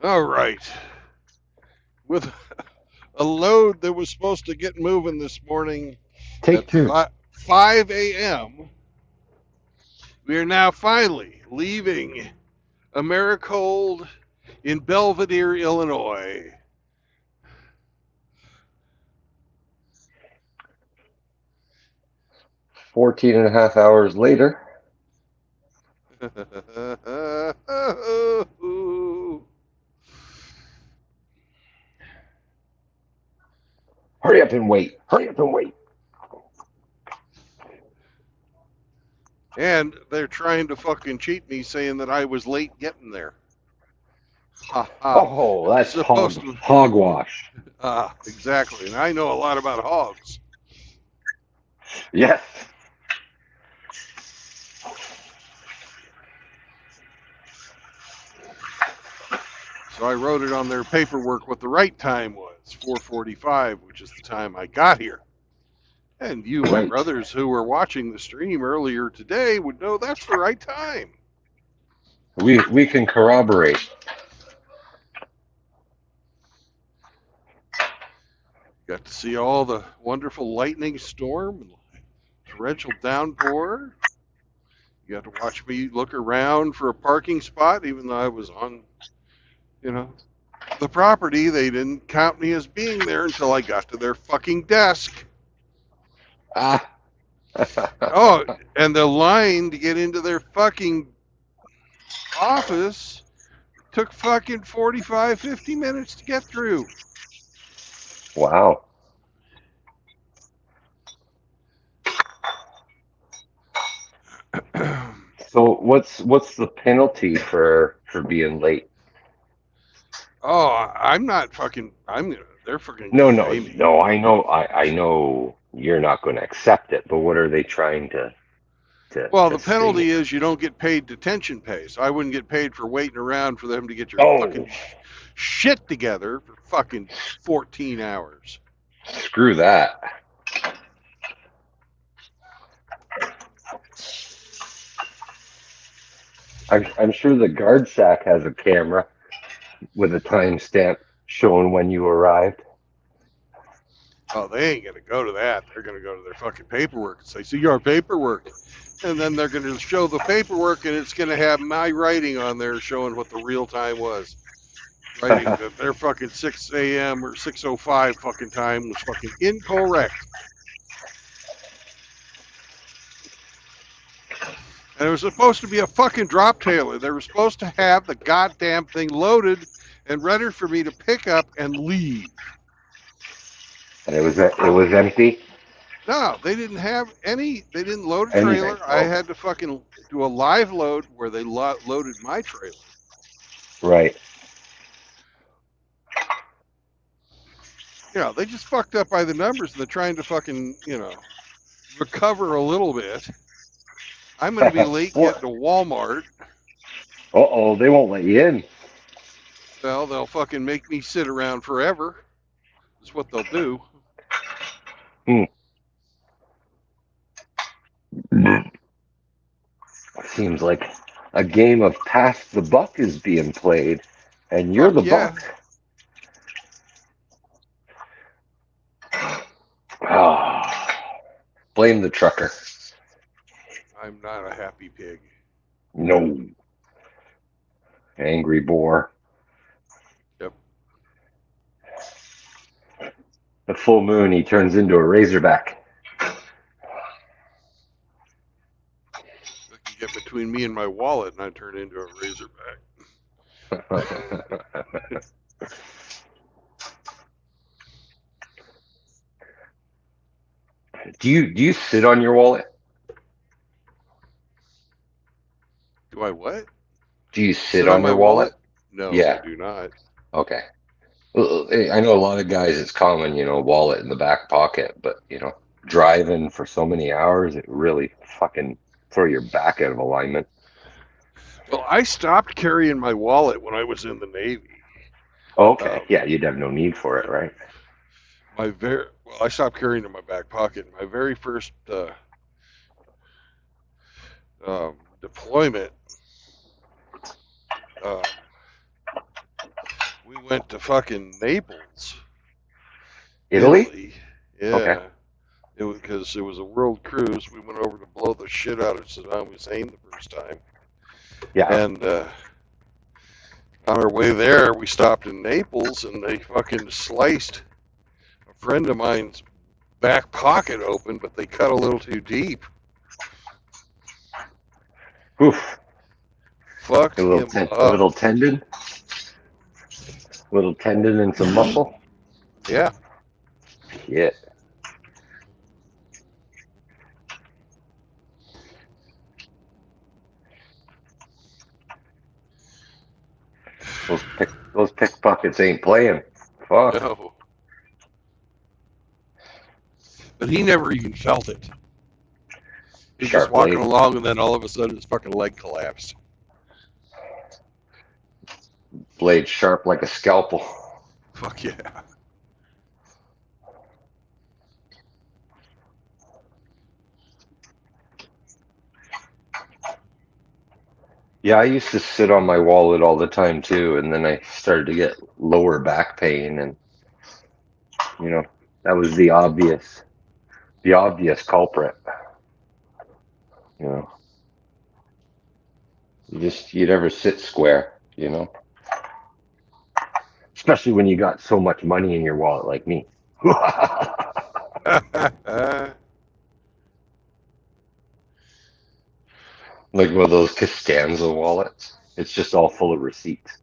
All right. With a load that was supposed to get moving this morning Take at two. 5 a.m., we are now finally leaving Americold in Belvedere, Illinois. 14 and a half hours later. Hurry up and wait. Hurry up and wait. And they're trying to fucking cheat me saying that I was late getting there. Ha ha. Oh, It was that's supposed to. hogwash. Exactly. And I know a lot about hogs. Yes. So I wrote it on their paperwork what the right time was, 4:45, which is the time I got here. And you, my Right. brothers who were watching the stream earlier today, would know that's the right time. We can corroborate. Got to see all the wonderful lightning storm and torrential downpour. You got to watch me look around for a parking spot, even though I was on, you know, the property. They didn't count me as being there until I got to their fucking desk. Ah. Oh, and the line to get into their fucking office took fucking 45, 50 minutes to get through. Wow. So what's the penalty for being late? Oh, I'm not fucking. They're fucking No, gonna no, pay me. no. I know you're not going to accept it, but what are they trying Well, to the say? penalty is you don't get paid detention pay. So I wouldn't get paid for waiting around for them to get your Oh, fucking shit together for fucking 14 hours. screw that. I'm sure the guard shack has a camera with a timestamp showing when you arrived. Oh, they ain't gonna go to that. They're gonna go to their fucking paperwork and say, "See your paperwork," and then they're gonna show the paperwork, and it's gonna have my writing on there showing what the real time was. Writing that their fucking 6 a.m. or 6:05 fucking time was fucking incorrect. And it was supposed to be a fucking drop trailer. They were supposed to have the goddamn thing loaded and ready for me to pick up and leave. And it was empty. No, they didn't have any. They didn't load a Anything. trailer. I Oh, had to fucking do a live load where they loaded my trailer. right. They just fucked up by the numbers and they're trying to fucking, recover a little bit. I'm going to be late What? getting to Walmart. Uh-oh, they won't let you in. Well, they'll fucking make me sit around forever. That's what they'll do. Hmm. Seems like a game of pass the buck is being played, and you're Fuck the yeah. buck. Ah, blame the trucker. I'm not a happy pig. No, angry boar. Yep. The full moon, he turns into a razorback. They can get between me and my wallet and I turn into a razorback. Do you sit on your wallet? Do I what? Do you sit Sit on on my your wallet? wallet? No, I Yeah. do not. Okay. Well, I know a lot of guys, it's common, wallet in the back pocket, but, driving for so many hours, it really fucking throw your back out of alignment. Well, I stopped carrying my wallet when I was in the Navy. Okay. Um, Yeah, you'd have no need for it, right? I stopped carrying it in my back pocket. My very first deployment, um, went to fucking Naples, Italy? Italy. Okay. Yeah. It was because it was a world cruise. We went over to blow the shit out of Saddam Hussein the first time. Yeah. And on our way there, we stopped in Naples and they fucking sliced a friend of mine's back pocket open, but they cut a little too deep. Oof. Fucked A little, him up. little tendon, little tendon and some muscle. Yeah. Yeah. Those pickpockets ain't playing. Fuck. No. But he never even felt it. He was just Sharp walking blade. along and then all of a sudden his fucking leg collapsed. Blade sharp like a scalpel. Fuck yeah. Yeah, I used to sit on my wallet all the time too, and then I started to get lower back pain, and you know, that was the obvious culprit. You know, you never sit square, you know, especially when you got so much money in your wallet like me. Like one of those Costanza wallets. It's just all full of receipts.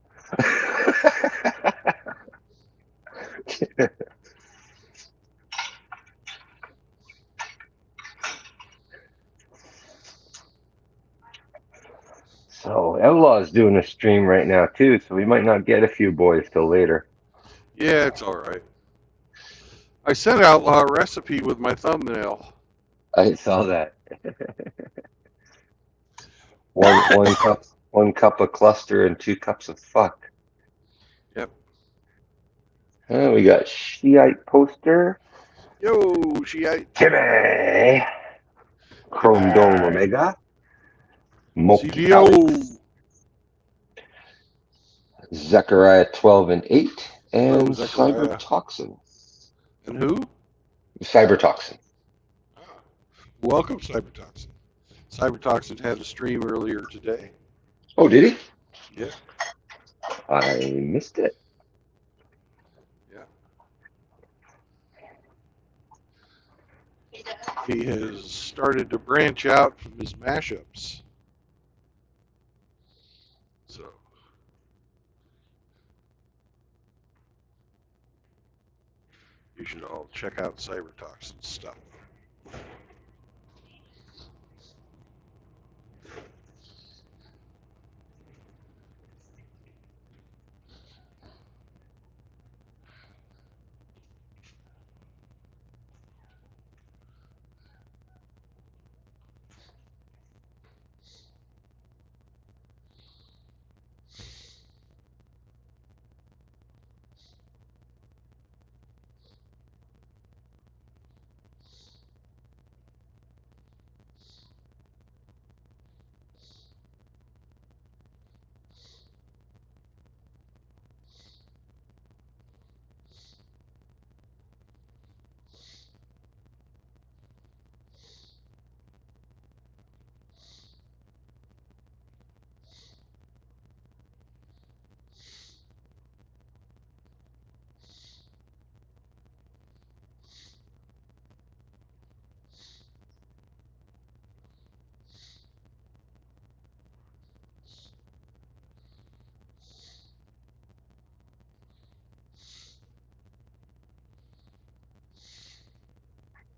So Outlaw is doing a stream right now too, so we might not get a few boys till later. Yeah, it's all right. I sent Outlaw a recipe with my thumbnail. I saw that. One cup of cluster and 2 cups of fuck. Yep. We got Shiite poster, Yo, Shiite. Timmy, Chrome Dome Goodbye. Omega, Moki CDO. Alex, Zechariah 12 and 8, Hello, and Zechariah. Cybertoxin. And who? Cybertoxin. Ah, welcome, Cybertoxin. Cybertoxin had a stream earlier today. Oh, did he? Yeah, I missed it. yeah. He has started to branch out from his mashups. So, you should all check out Cybertoxin stuff.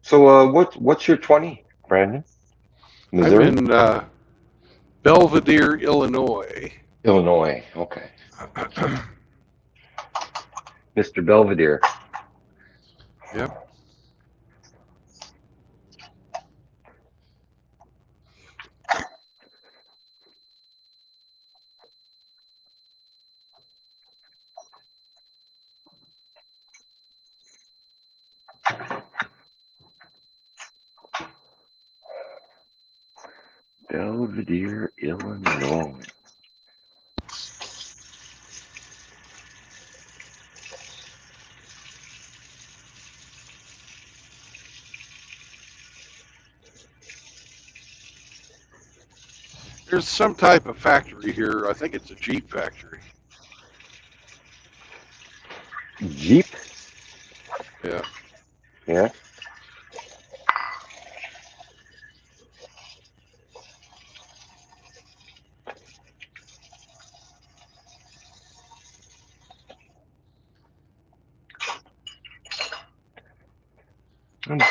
So, what's your 20, Brandon? I'm Missouri? in Belvedere, Illinois. Illinois. Okay. Mr. Belvedere. Yep. Belvedere, Illinois. There's some type of factory here. I think it's a Jeep factory. Jeep? Yeah. Yeah.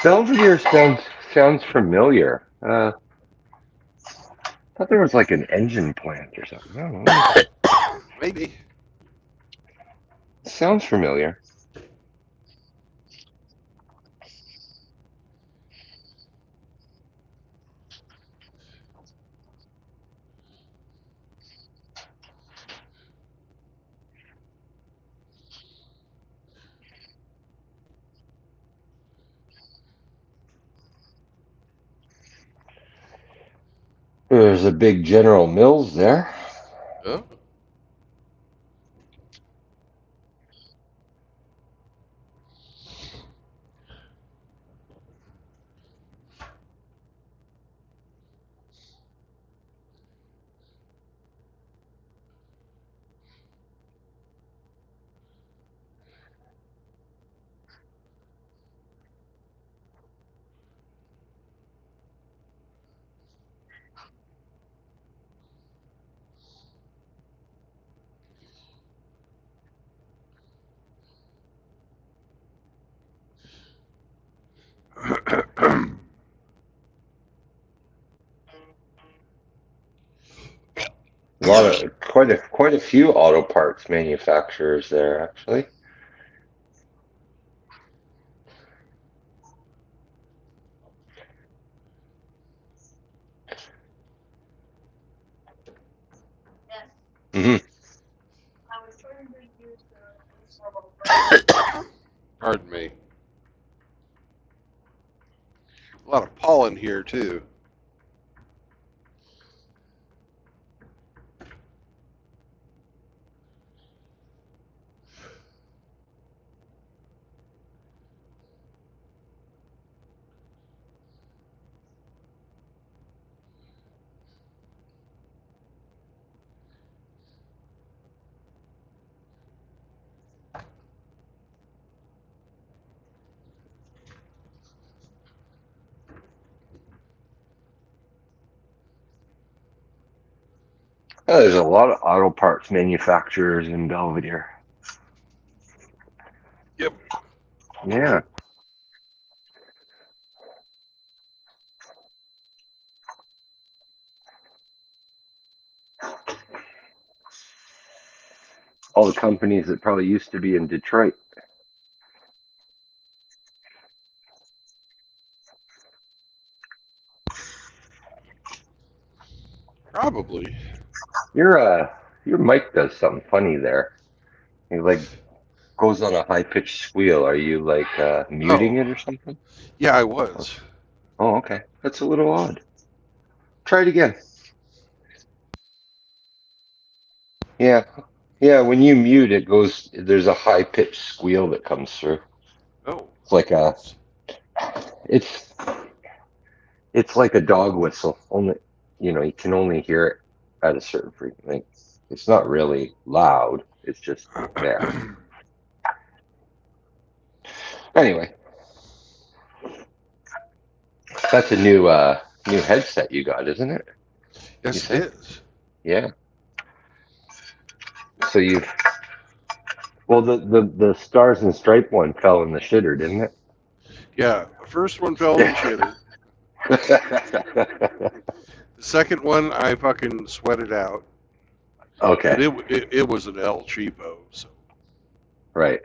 Belvedere sounds familiar. I thought there was like an engine plant or something. I don't know. Maybe. Sounds familiar. There's a big General Mills there. Oh. A lot of quite a few auto parts manufacturers there, actually. Hmm. Pardon me. A lot of pollen here too. There's a lot of auto parts manufacturers in Belvedere. Yep. Yeah. All the companies that probably used to be in Detroit. Probably. Your mic does something funny there. It like goes on a high pitched squeal. Are you like muting Oh, it or something? yeah, I was. Oh, okay. That's a little odd. Try it again. Yeah. Yeah, when you mute it goes there's a high pitched squeal that comes through. Oh, It's like a that's it's it's like a dog whistle. Only you can only hear it at a certain frequency. It's not really loud. It's just there. Anyway, that's a new headset you got, isn't it? You yes, it said? is. Yeah. So you've well the stars and stripe one fell in the shitter, didn't Yeah, the first one fell in the it? shitter. The second one I fucking sweated out, but Okay. it was an El Cheapo. So Right.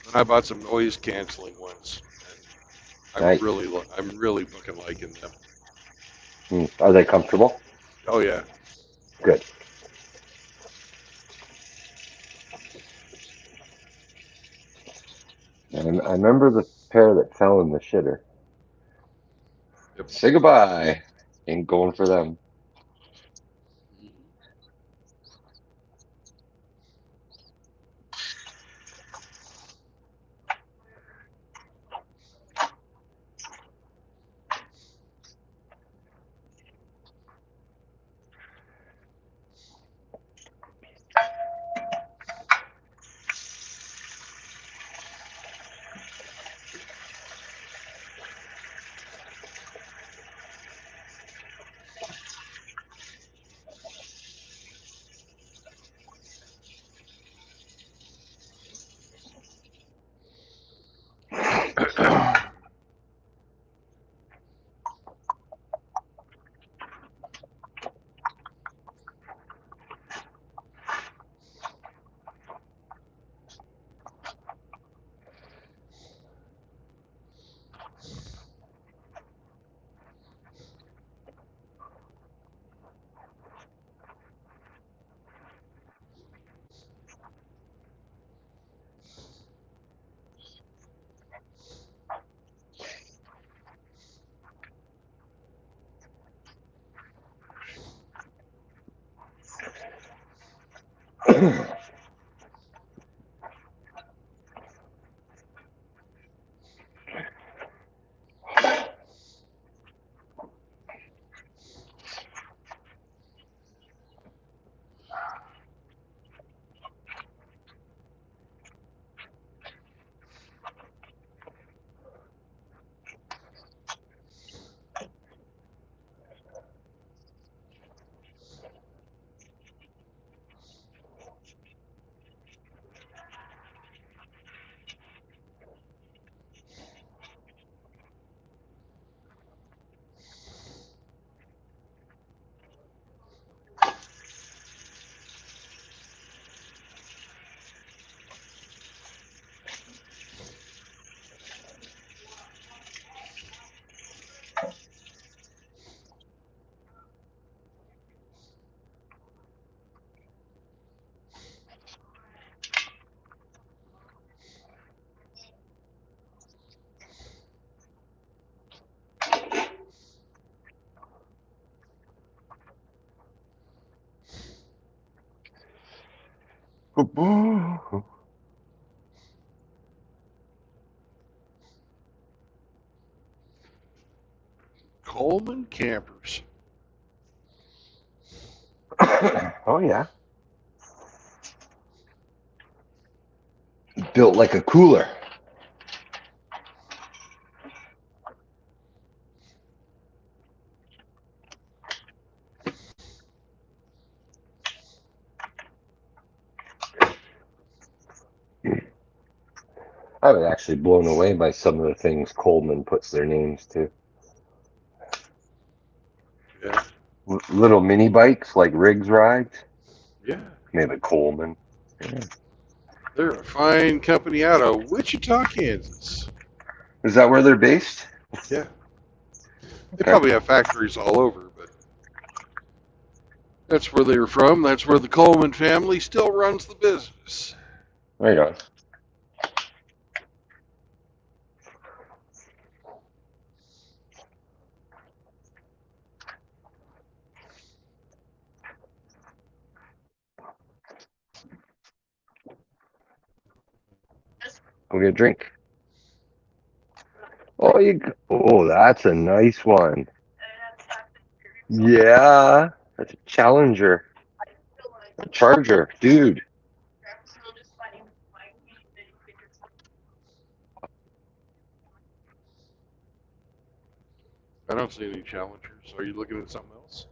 then I bought some noise canceling ones, and Nice. I'm really fucking liking them. Are they comfortable? Oh yeah. Good. And I remember the pair that fell in the shitter. Yep. Say goodbye. Ain't going for them. Coleman campers. Oh yeah, built like a cooler. I was actually blown away by some of the things Coleman puts their names to. Yeah. Little mini bikes like Riggs rides, Yeah. maybe Coleman. Yeah. They're a fine company out of Wichita, Kansas. Is that where they're based? Yeah. They Okay. probably have factories all over, but that's where they're from. That's where the Coleman family still runs the business. Right on. We'll get a drink. Oh, oh, that's a nice one. Yeah, that's a Challenger, a Charger, dude. I don't see any challengers. Are you looking at something else?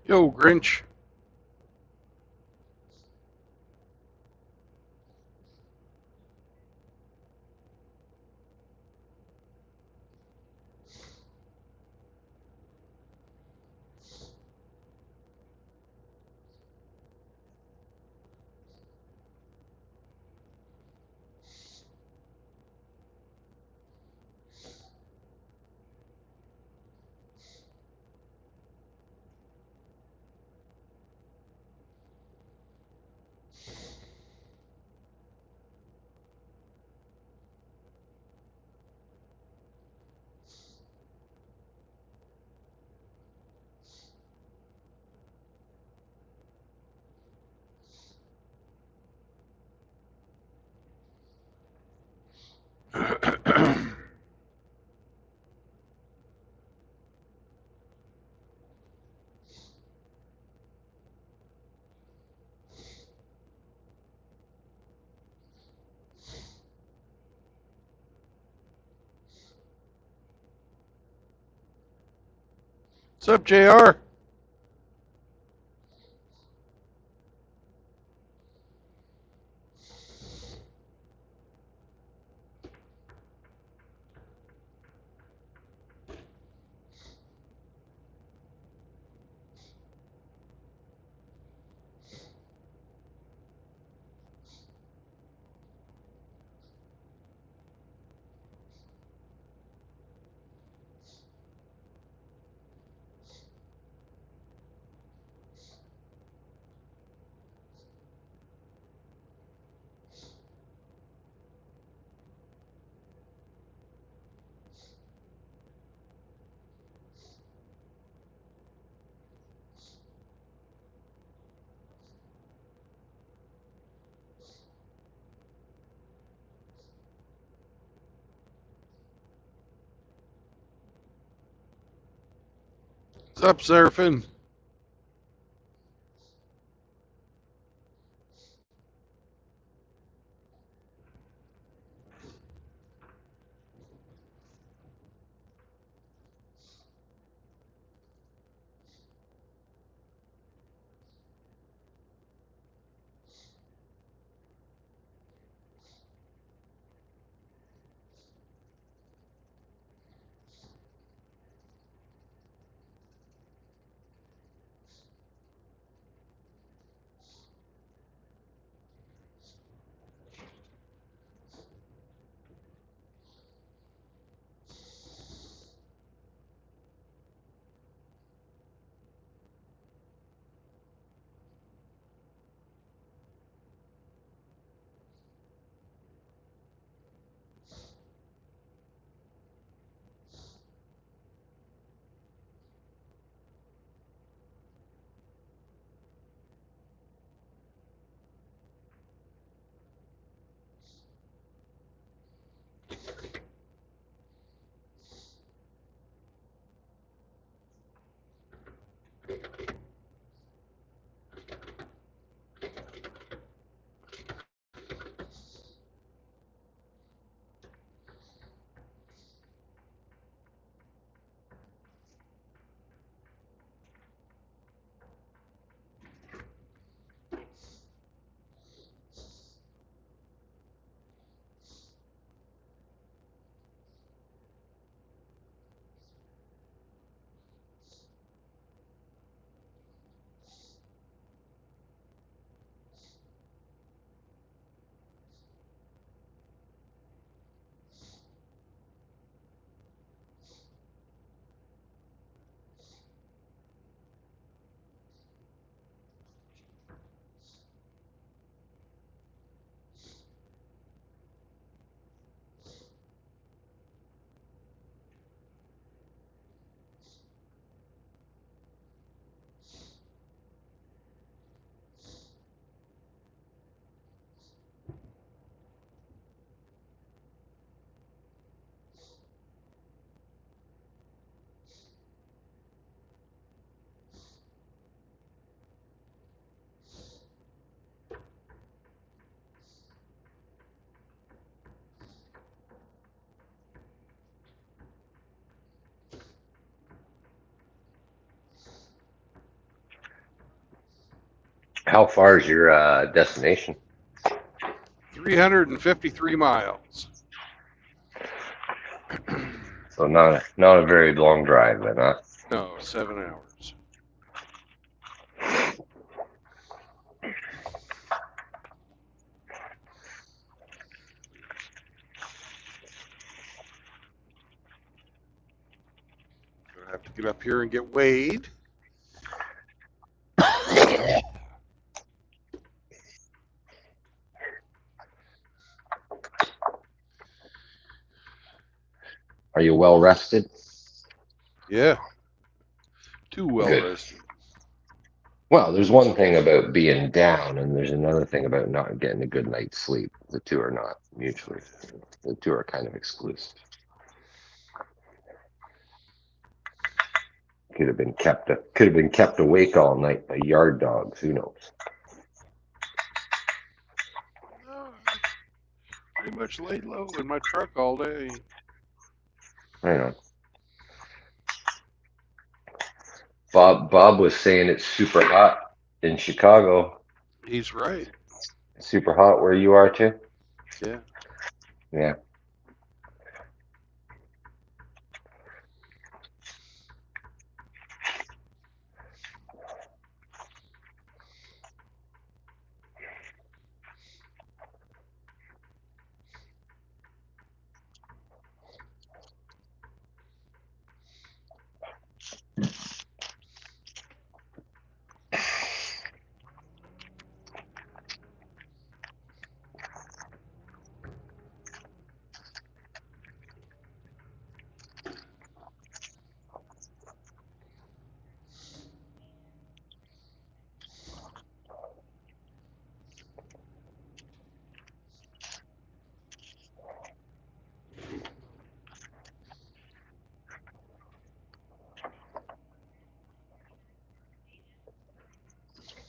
Yo, Grinch. What's up, JR? Stop surfing. How far is your destination? 353 miles. So not a very long drive then, huh? No, 7 hours. Gonna have to get up here and get weighed. Are you well rested? Yeah, too well Good. rested. Well, there's one thing about being down, and there's another thing about not getting a good night's sleep. The two are not mutually. The two are kind of exclusive. Could have been kept awake all night by yard dogs. Who knows? No, pretty much laid low in my truck all day. I don't know. Bob was saying it's super hot in Chicago. He's right. Super hot where you are too. Yeah. Yeah.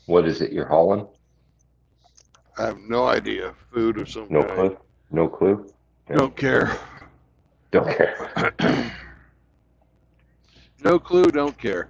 What is it you're hauling? I have no idea. Food of some No kind. clue. No clue. Yeah. Don't care. Don't care. No clue. Don't care.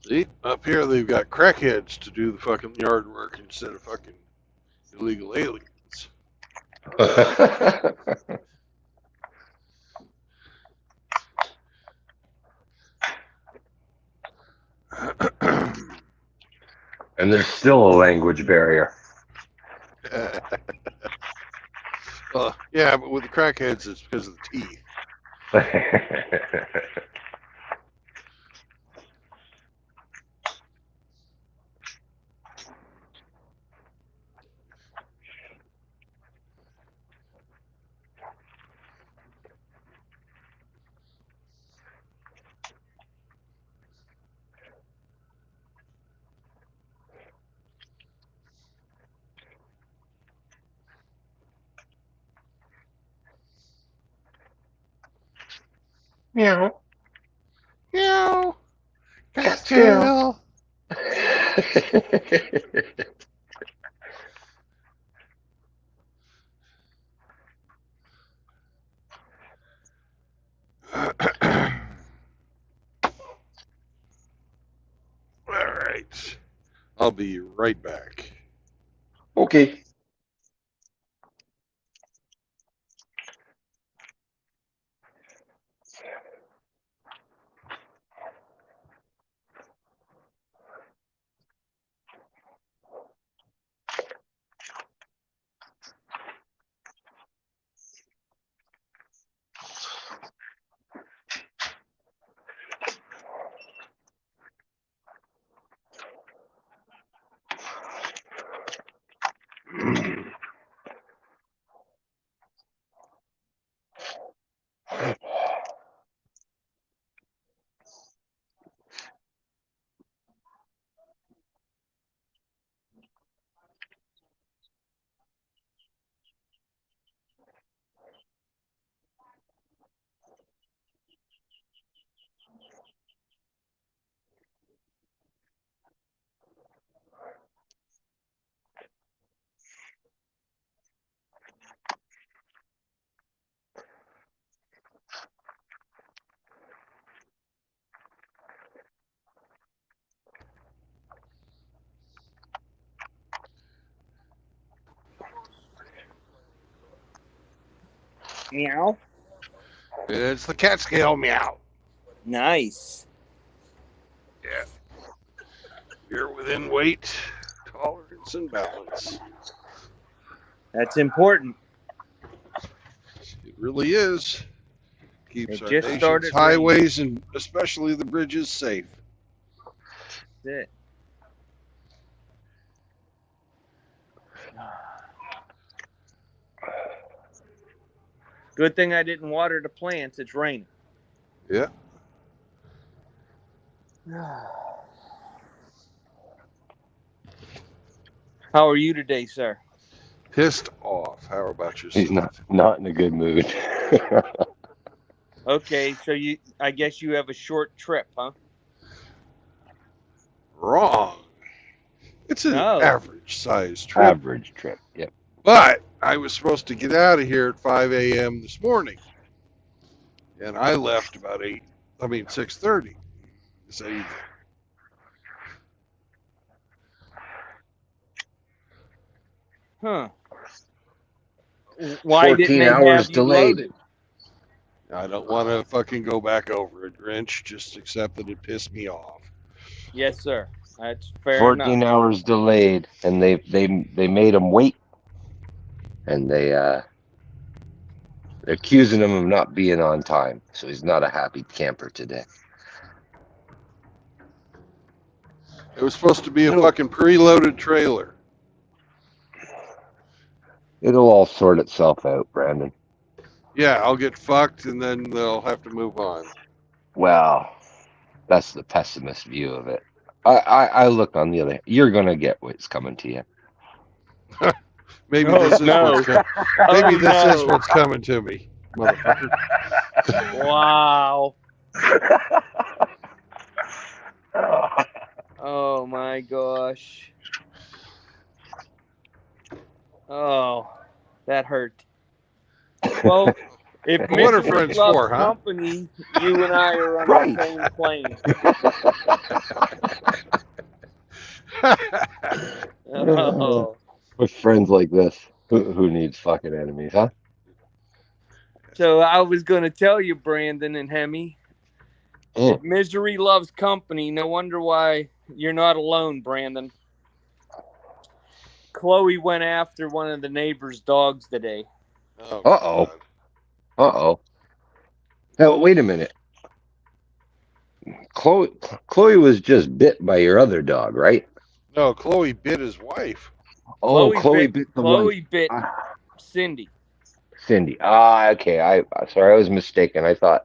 See, up here they've got crackheads to do the fucking yard work instead of fucking illegal aliens. And there's still a language barrier. Yeah, but with the crackheads, it's because of the teeth. Meow. Meow. Cattail. Cattail. All right. I'll be right back. Okay. Meow. It's the cat scale meow. Nice. Yeah. You're within weight, tolerance, and balance. That's important. It really is. Keeps It our just nation's started highways and especially the bridges safe. That's it. Good thing I didn't water the plants. It's raining. Yeah. How are you today, sir? Pissed off. How about yourself? He's not in a good mood. Okay, so I guess you have a short trip, huh? Wrong. It's an No. average size trip. Average trip. Yep. But I was supposed to get out of here at 5 a.m. this morning. And I left about I mean 6:30 this evening. Huh. Why didn't 14 they hours have you delayed. loaded? I don't want to fucking go back over it, Grinch. Just accept that it pissed me off. Yes, sir. That's fair 14 enough. hours delayed, and they made him wait, and they're accusing him of not being on time. So he's not a happy camper today. It was supposed to be a No. fucking preloaded trailer. It'll all sort itself out, Brandon. Yeah, I'll get fucked and then they'll have to move on. Well, that's the pessimist view of it. I look on the other. You're gonna get what's coming to you. Maybe Oh, this is no. what's maybe Oh, this is no. what's coming to me, motherfucker. Wow. Oh my gosh. Oh, that hurt. Well, if What are misery friends loves for, huh? company, you and I are on Right. the same plane. Oh. With friends like this, who needs fucking enemies, huh? So I was going to tell you, Brandon and Hemi, if misery loves company, no wonder why you're not alone, Brandon. Chloe went after one of the neighbor's dogs today. Oh, Uh-oh. God. Uh-oh. Now, wait a minute. Chloe was just bit by your other dog, right? No, Chloe bit his wife. Oh, Chloe bit the wife. Chloe bit Cindy. Cindy. Okay. Sorry, I was mistaken. I thought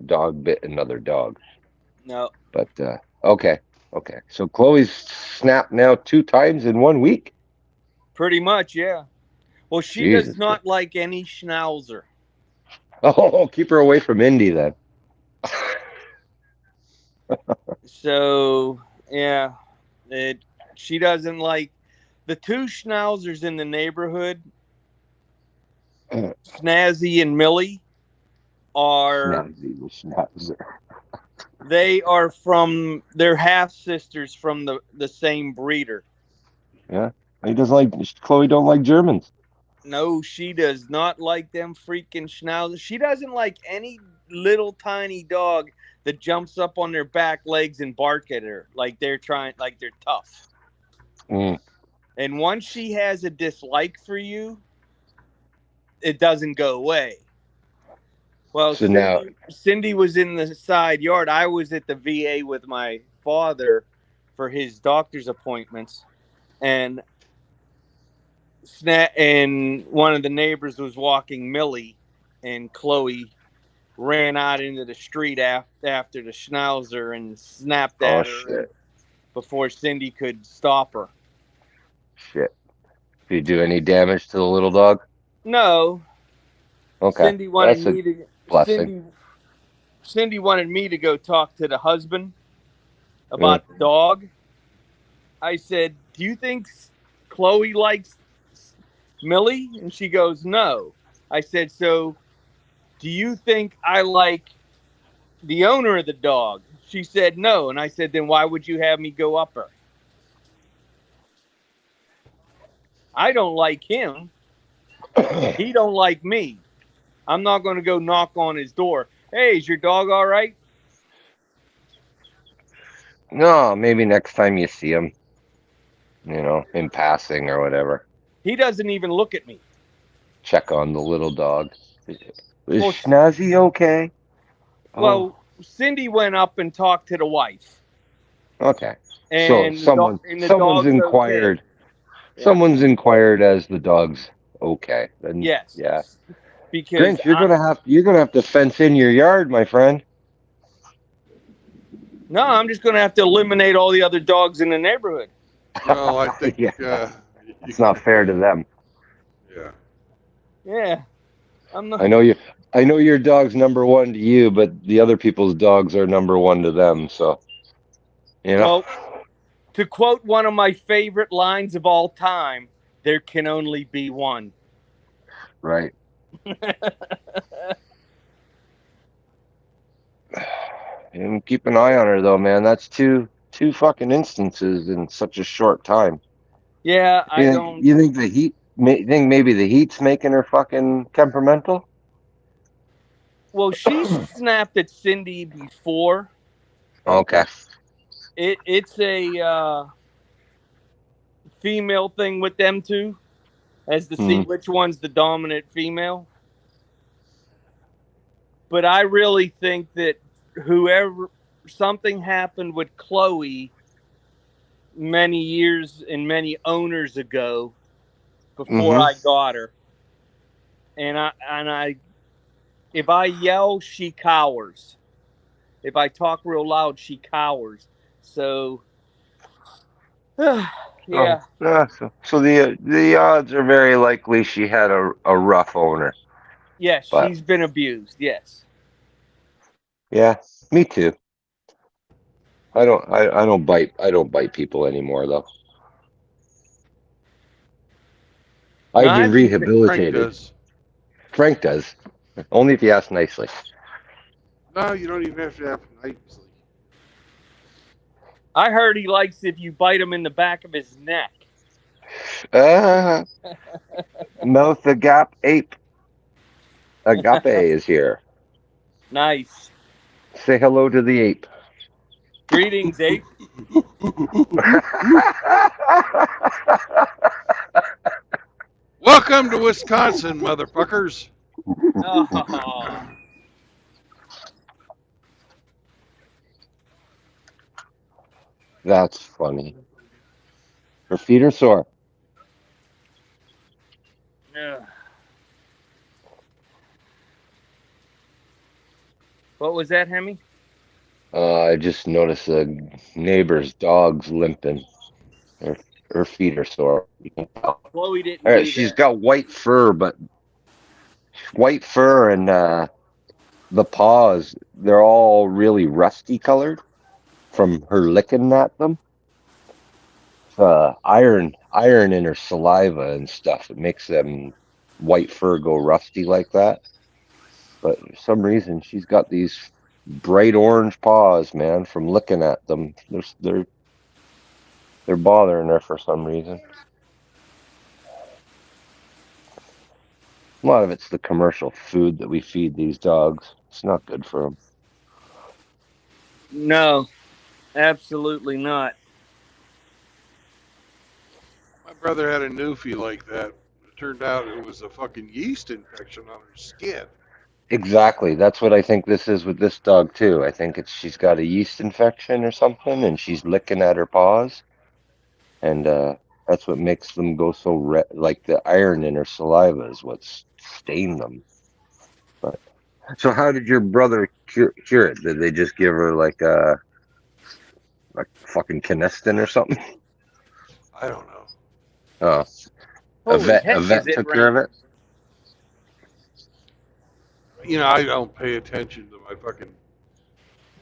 dog bit another dog. No. But okay. So Chloe's snapped now 2 times in 1 week. Pretty much, yeah. Well, she Jesus. does not like any schnauzer. Oh, keep her away from Indy then. So, yeah, she doesn't like the 2 schnauzers in the neighborhood. Snazzy and Millie are Schnauzer. they are from they're half sisters from the same breeder. Yeah. He doesn't like Chloe. Don't like Germans. No, she does not like them freaking schnauzers. She doesn't like any little tiny dog that jumps up on their back legs and bark at her like they're tough. Mm. And once she has a dislike for you, it doesn't go away. Well, So Cindy was in the side yard. I was at the VA with my father for his doctor's appointments, and one of the neighbors was walking Millie, and Chloe ran out into the street after the schnauzer and snapped at her shit. before Cindy could stop her. Shit. Did you do any damage to the little dog? No. Okay. Cindy wanted That's a me to blessing. Cindy wanted me to go talk to the husband about the dog. I said, "Do you think Chloe likes Millie?" And she goes, "No." I said, "So do you think I like the owner of the dog?" She said, "No." And I said, "Then why would you have me go up her?" I don't like him. He don't like me. I'm not going to go knock on his door. Hey, is your dog all right? No, maybe next time you see him, in passing or whatever, He doesn't even look at me. check on the little dog. Is Well, Snazzy okay? Well, Cindy went up and talked to the wife. Okay. And So the someone's dog's inquired. okay. Someone's inquired as the dog's okay. Then, Yes. yeah. Because Grinch, you're gonna have to fence in your yard, my friend. No, I'm just gonna have to eliminate all the other dogs in the neighborhood. Well, I think it's not fair to them. Yeah. Yeah. I'm not. I know your dog's number 1 to you, but the other people's dogs are number 1 to them. So, Well, to quote one of my favorite lines of all time, there can only be one. Right. And keep an eye on her though, man. That's two fucking instances in such a short time. Yeah, I don't. You think the heat? Think maybe the heat's making her fucking temperamental? Well, she snapped at Cindy before. Okay. It's a female thing with them two, as to see which one's the dominant female. But I really think that whoever something happened with Chloe many years and many owners ago before I got her. And I if I yell, she cowers. If I talk real loud, she cowers. So yeah. So the odds are very likely she had a rough owner. Yes, But she's been abused. Yes. yeah, me too. I don't bite people anymore though. I've been Frank rehabilitated. does. Frank does. Only if you ask nicely. No, you don't even have to have nicely. I heard he likes if you bite him in the back of his neck. Mouth agape ape. Agape is here. Nice. Say hello to the ape. Greetings, ape. Welcome to Wisconsin, motherfuckers. Oh. That's funny. Her feet are sore. Yeah. What was that, Hemi? I just noticed the neighbor's dog's limping. Her feet are sore. You can tell. Chloe didn't All right, do she's that. got white fur, but white fur and the paws, they're all really rusty colored from her licking at them. Iron in her saliva and stuff. It makes them white fur go rusty like that. But for some reason, she's got these bright orange paws, man, from licking at them. They're bothering her for some reason. A lot of it's the commercial food that we feed these dogs. It's not good for them. No, absolutely not. My brother had a newfie like that. It turned out it was a fucking yeast infection on her skin. Exactly. That's what I think this is with this dog too. I think she's got a yeast infection or something, and she's licking at her paws, and that's what makes them go so red. Like the iron in her saliva is what's stained them. But so, how did your brother cure it? Did they just give her like fucking Canestin or something? I don't know. Oh, Holy heck, a vet is it took care of raining? it. You know, I don't pay attention to my fucking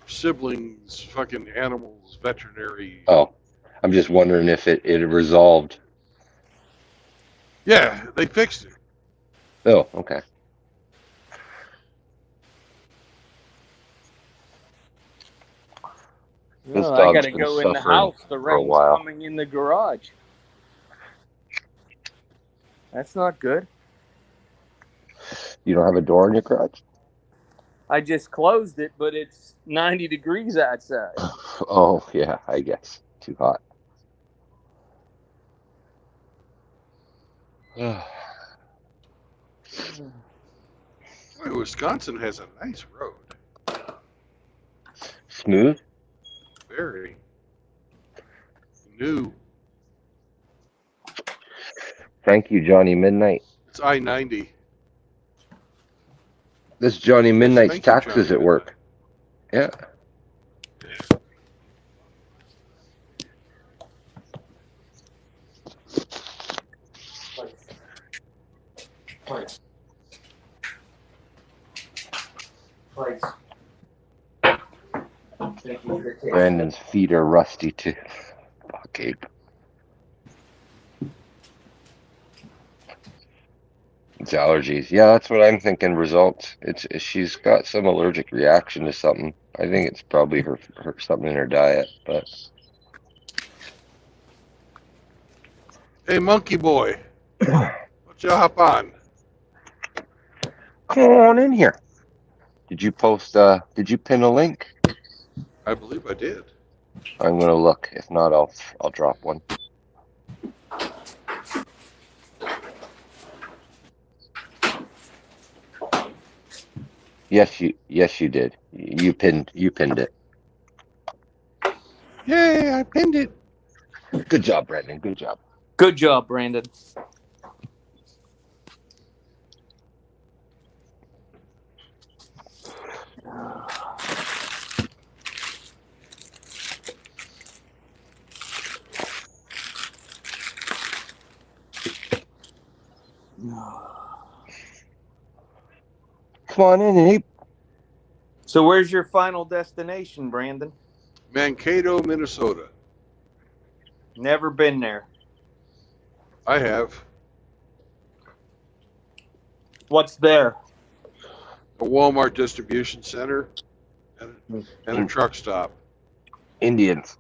siblings' fucking animals veterinary. Oh, I'm just wondering if it resolved. Yeah, they fixed it. Oh, okay. This Oh, I dog's gotta been go in the suffering house. The for a rain's while. coming in the garage. That's not good. You don't have a door in your garage? I just closed it, but it's 90 degrees outside. Oh, yeah, I guess. Too hot. Boy, Wisconsin has a nice road. Smooth? Very new. Thank you, Johnny Midnight. It's I-90. This Johnny Midnight's Thank you, taxes Johnny at work. Midnight. Yeah. Brandon's feet are rusty too. Fuck, Abe. It's allergies. Yeah, that's what I'm thinking results. She's got some allergic reaction to something. I think it's probably her something in her diet, but Hey, monkey boy, why don't you hop on? come on in here. Did you post? Did you pin a link? I believe I did. I'm gonna look. If not, I'll drop one. Yes, you did. You pinned it. Yay, I pinned it. Good job, Brandon. Good job. Good job, Brandon. Come on in and eat. So where's your final destination, Brandon? Mankato, Minnesota. Never been there. I have What's there? a Walmart distribution center and a truck stop. Indians.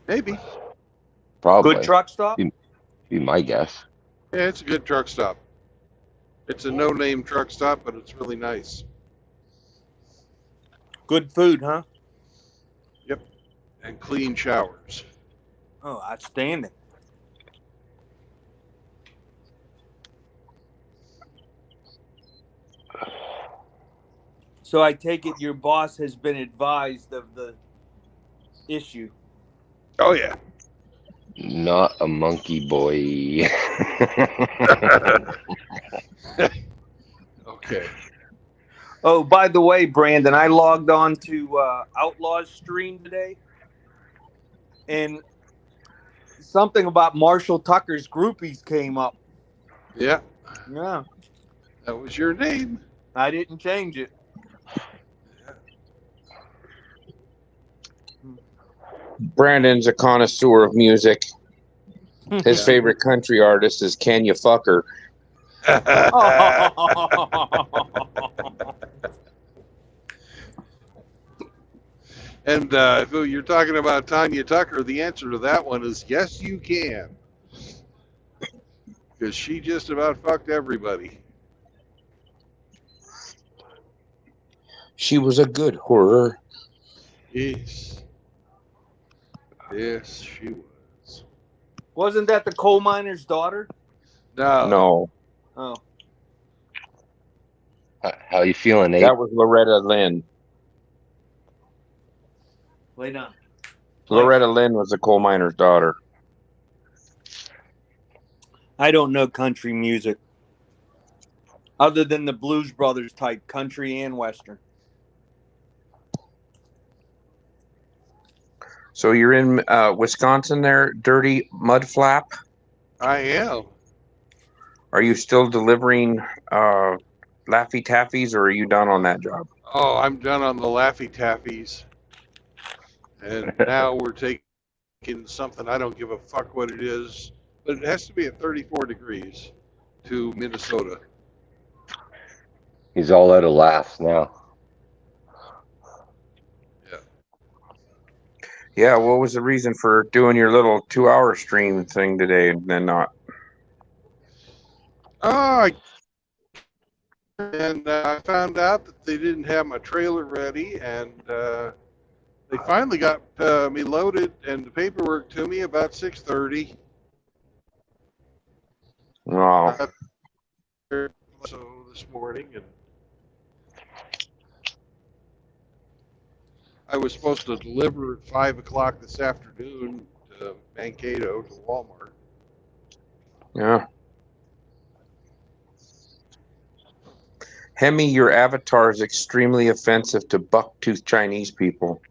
Maybe. Probably. Good truck stop? Be my guess. Yeah, it's a good truck stop. It's a no-name truck stop, but it's really nice. Good food, huh? Yep. And clean showers. Oh, outstanding. So I take it your boss has been advised of the issue. Oh, yeah. Not a monkey boy. Okay. Oh, by the way, Brandon, I logged on to Outlaw's stream today, and something about Marshall Tucker's groupies came up. Yeah, Yeah, that was your name. I didn't change it. Brandon's a connoisseur of music. His favorite country artist is Can You Fuck Her? And if you're talking about Tanya Tucker, the answer to that one is yes, you can. Because she just about fucked everybody. She was a good horror. Yes. Yes, she was. Wasn't that the coal miner's daughter? No, Oh, How you feeling, Nate? that was Loretta Lynn. lay down. Loretta Lynn was the coal miner's daughter. I don't know country music other than the Blues Brothers type, country and western. So you're in Wisconsin there, Dirty Mudflap? I am. Are you still delivering Laffy Taffies, or are you done on that job? Oh, I'm done on the Laffy Taffies. And now we're taking something, I don't give a fuck what it is, but it has to be at 34 degrees to Minnesota. He's all out of laughs now. Yeah, what was the reason for doing your little 2-hour stream thing today and then not? Oh, and I found out that they didn't have my trailer ready, and they finally got me loaded and the paperwork to me about 6:30. Oh, So this morning, and I was supposed to deliver at 5 o'clock this afternoon to Mankato to Walmart. yeah. Hemi, your avatar is extremely offensive to buck-toothed Chinese people.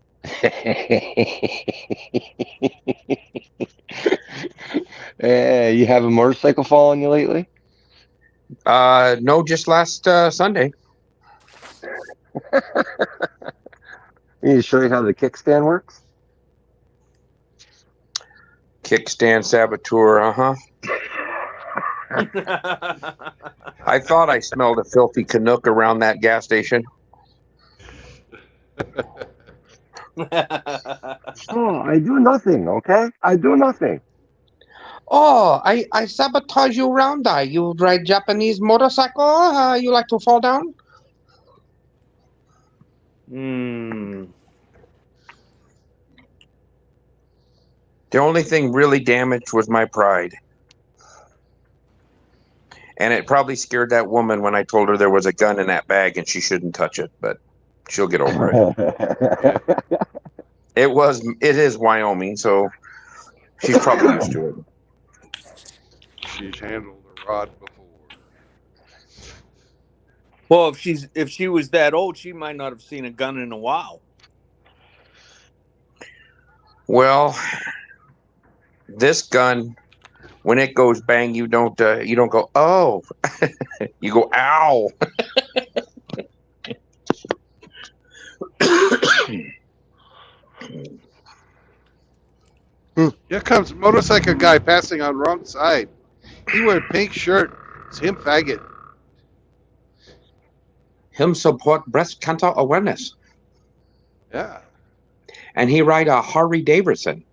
You have a motorcycle fall on you lately? No, just last Sunday. Need to show you how the kickstand works? Kickstand saboteur, I thought I smelled a filthy Canuck around that gas station. Oh, I do nothing, okay? I do nothing. Oh, I sabotage you around. You ride Japanese motorcycle? You like to fall down? Hmm. The only thing really damaged was my pride. And it probably scared that woman when I told her there was a gun in that bag and she shouldn't touch it, but she'll get over it. It is Wyoming, so she's probably used to it. She's handled a rod before. Well, if she was that old, she might not have seen a gun in a while. Well, this gun, when it goes bang, you don't go oh, you go ow. Here comes a motorcycle guy passing on wrong side. He wear a pink shirt. It's him, faggot. Him support breast cancer awareness, Yeah. and he ride a Harley Davidson.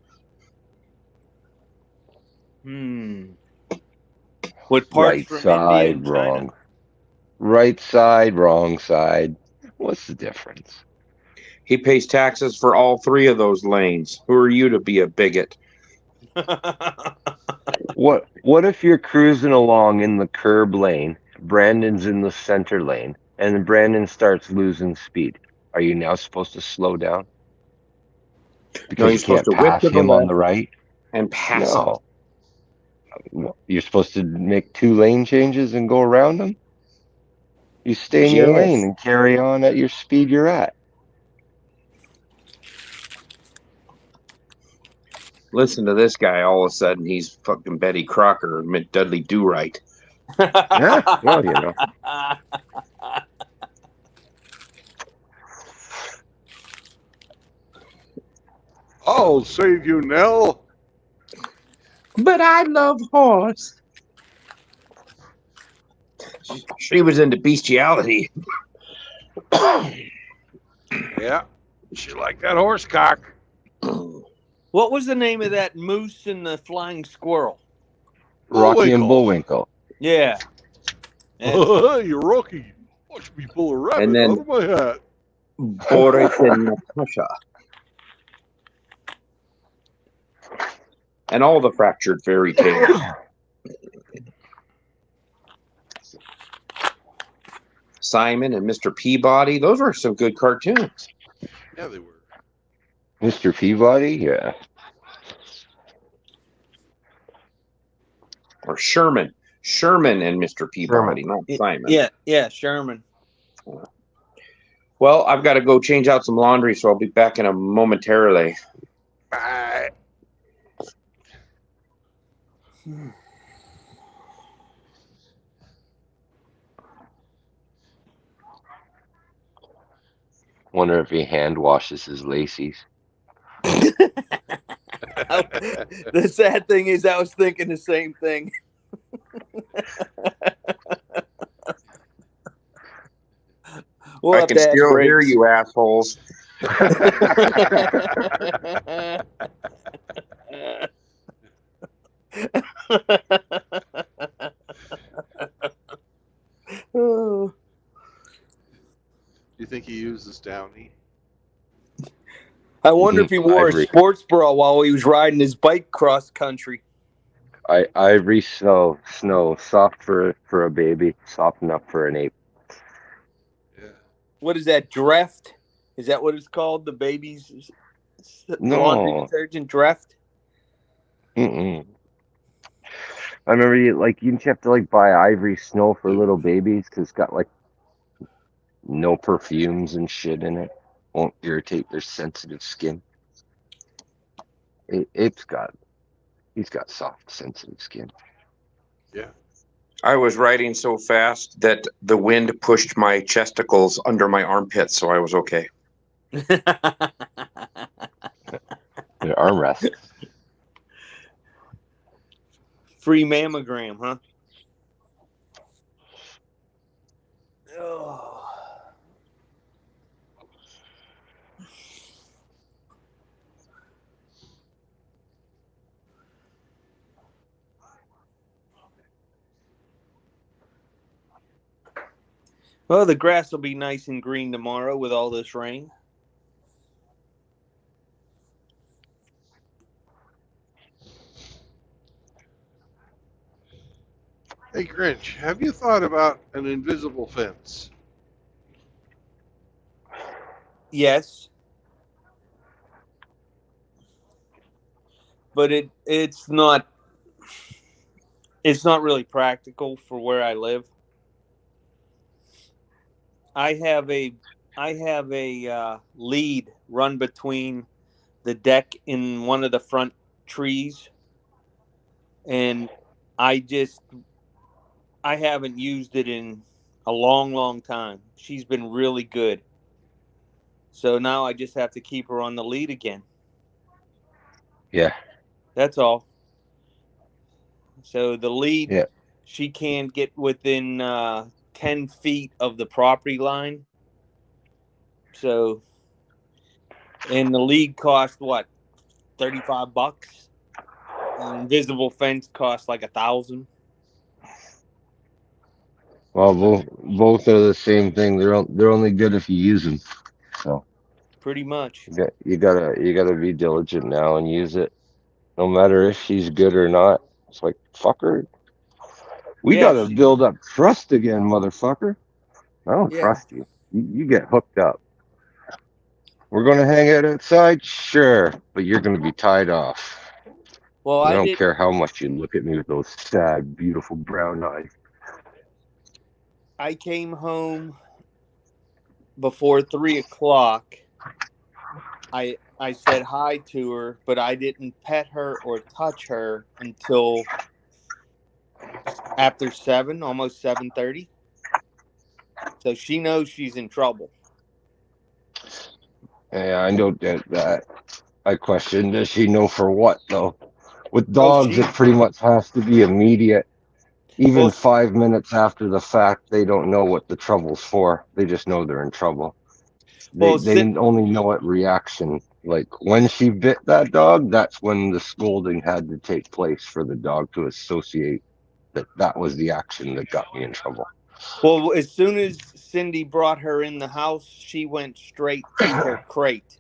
With parts Right from India side, and China. wrong. Right side, wrong side. What's the difference? He pays taxes for all three of those lanes. Who are you to be a bigot? What if you're cruising along in the curb lane, Brandon's in the center lane, and then Brandon starts losing speed? Are you now supposed to slow down? Because No, you you're supposed can't to whip pass to the him on left the right? and pass him. No. You're supposed to make 2 lane changes and go around them? You stay in your lane Yes. and carry on at your speed you're at. Listen to this guy. All of a sudden, he's fucking Betty Crocker or Dudley Do Right. Yeah, well, you know. I'll save you, Nell. But I love horse. She was into bestiality. Yeah. She liked that horse cock. What was the name of that moose and the flying squirrel? Rocky and Bullwinkle. Bullwinkle. Yeah. You're Rocky. Watch me pull a rabbit And then- out of my hat. Boris and Natasha. And all the fractured fairy tales. Simon and Mr. Peabody. Those were some good cartoons. Yeah, they were. Mr. Peabody? Yeah. Or Sherman. Sherman and Mr. Peabody, not Simon. Yeah, Sherman. Well, I've got to go change out some laundry, so I'll be back in a momentarily. Bye. Wonder if he hand washes his lacies. The sad thing is, I was thinking the same thing. We'll I have can to ask still hear Briggs. you, assholes. Oh. You think he uses Downy? I wonder if he wore Ivory. a sports bra while he was riding his bike cross country. Ivory snow, soft for a baby, soft enough for an ape. Yeah. What is that, Dreft? Is that what it's called? The baby's laundry No. detergent, Dreft? Mm-mm. I remember you have to buy Ivory Snow for little babies because it's got no perfumes and shit in it. Won't irritate their sensitive skin. He's got soft, sensitive skin. Yeah. I was riding so fast that the wind pushed my chesticles under my armpits, so I was okay. Their armrests. Free mammogram, huh? Oh. Well, the grass will be nice and green tomorrow with all this rain. Hey, Grinch, have you thought about an invisible fence? Yes, but it's not really practical for where I live. I have a lead run between the deck and one of the front trees, and I just I haven't used it in a long, long time. She's been really good. So now I just have to keep her on the lead again. Yeah, That's all. So the lead, yeah. she can't get within 10 feet of the property line. So, and the lead cost what, $35? An invisible fence costs like 1,000. Well, both are the same thing. They're only good if you use them. So Pretty much. you gotta be diligent now and use it, no matter if she's good or not. It's like fucker, we Yeah, gotta she, build up trust again, motherfucker. I don't yeah. trust you. You get hooked up. We're gonna hang out outside, sure, but you're gonna be tied off. Well, I I don't care didn't, how much you look at me with those sad, beautiful brown eyes. I came home before 3 o'clock. I said hi to her, but I didn't pet her or touch her until after 7, almost 7:30. So she knows she's in trouble. Yeah, I know that. I question, does she know for what though? With Oh, dogs, it pretty much has to be immediate. Even well, 5 minutes after the fact, they don't know what the trouble's for. They just know they're in trouble. They well, they only know at reaction. Like when she bit that dog, that's when the scolding had to take place for the dog to associate that that was the action that got me in trouble. well, as soon as Cindy brought her in the house, she went straight to her crate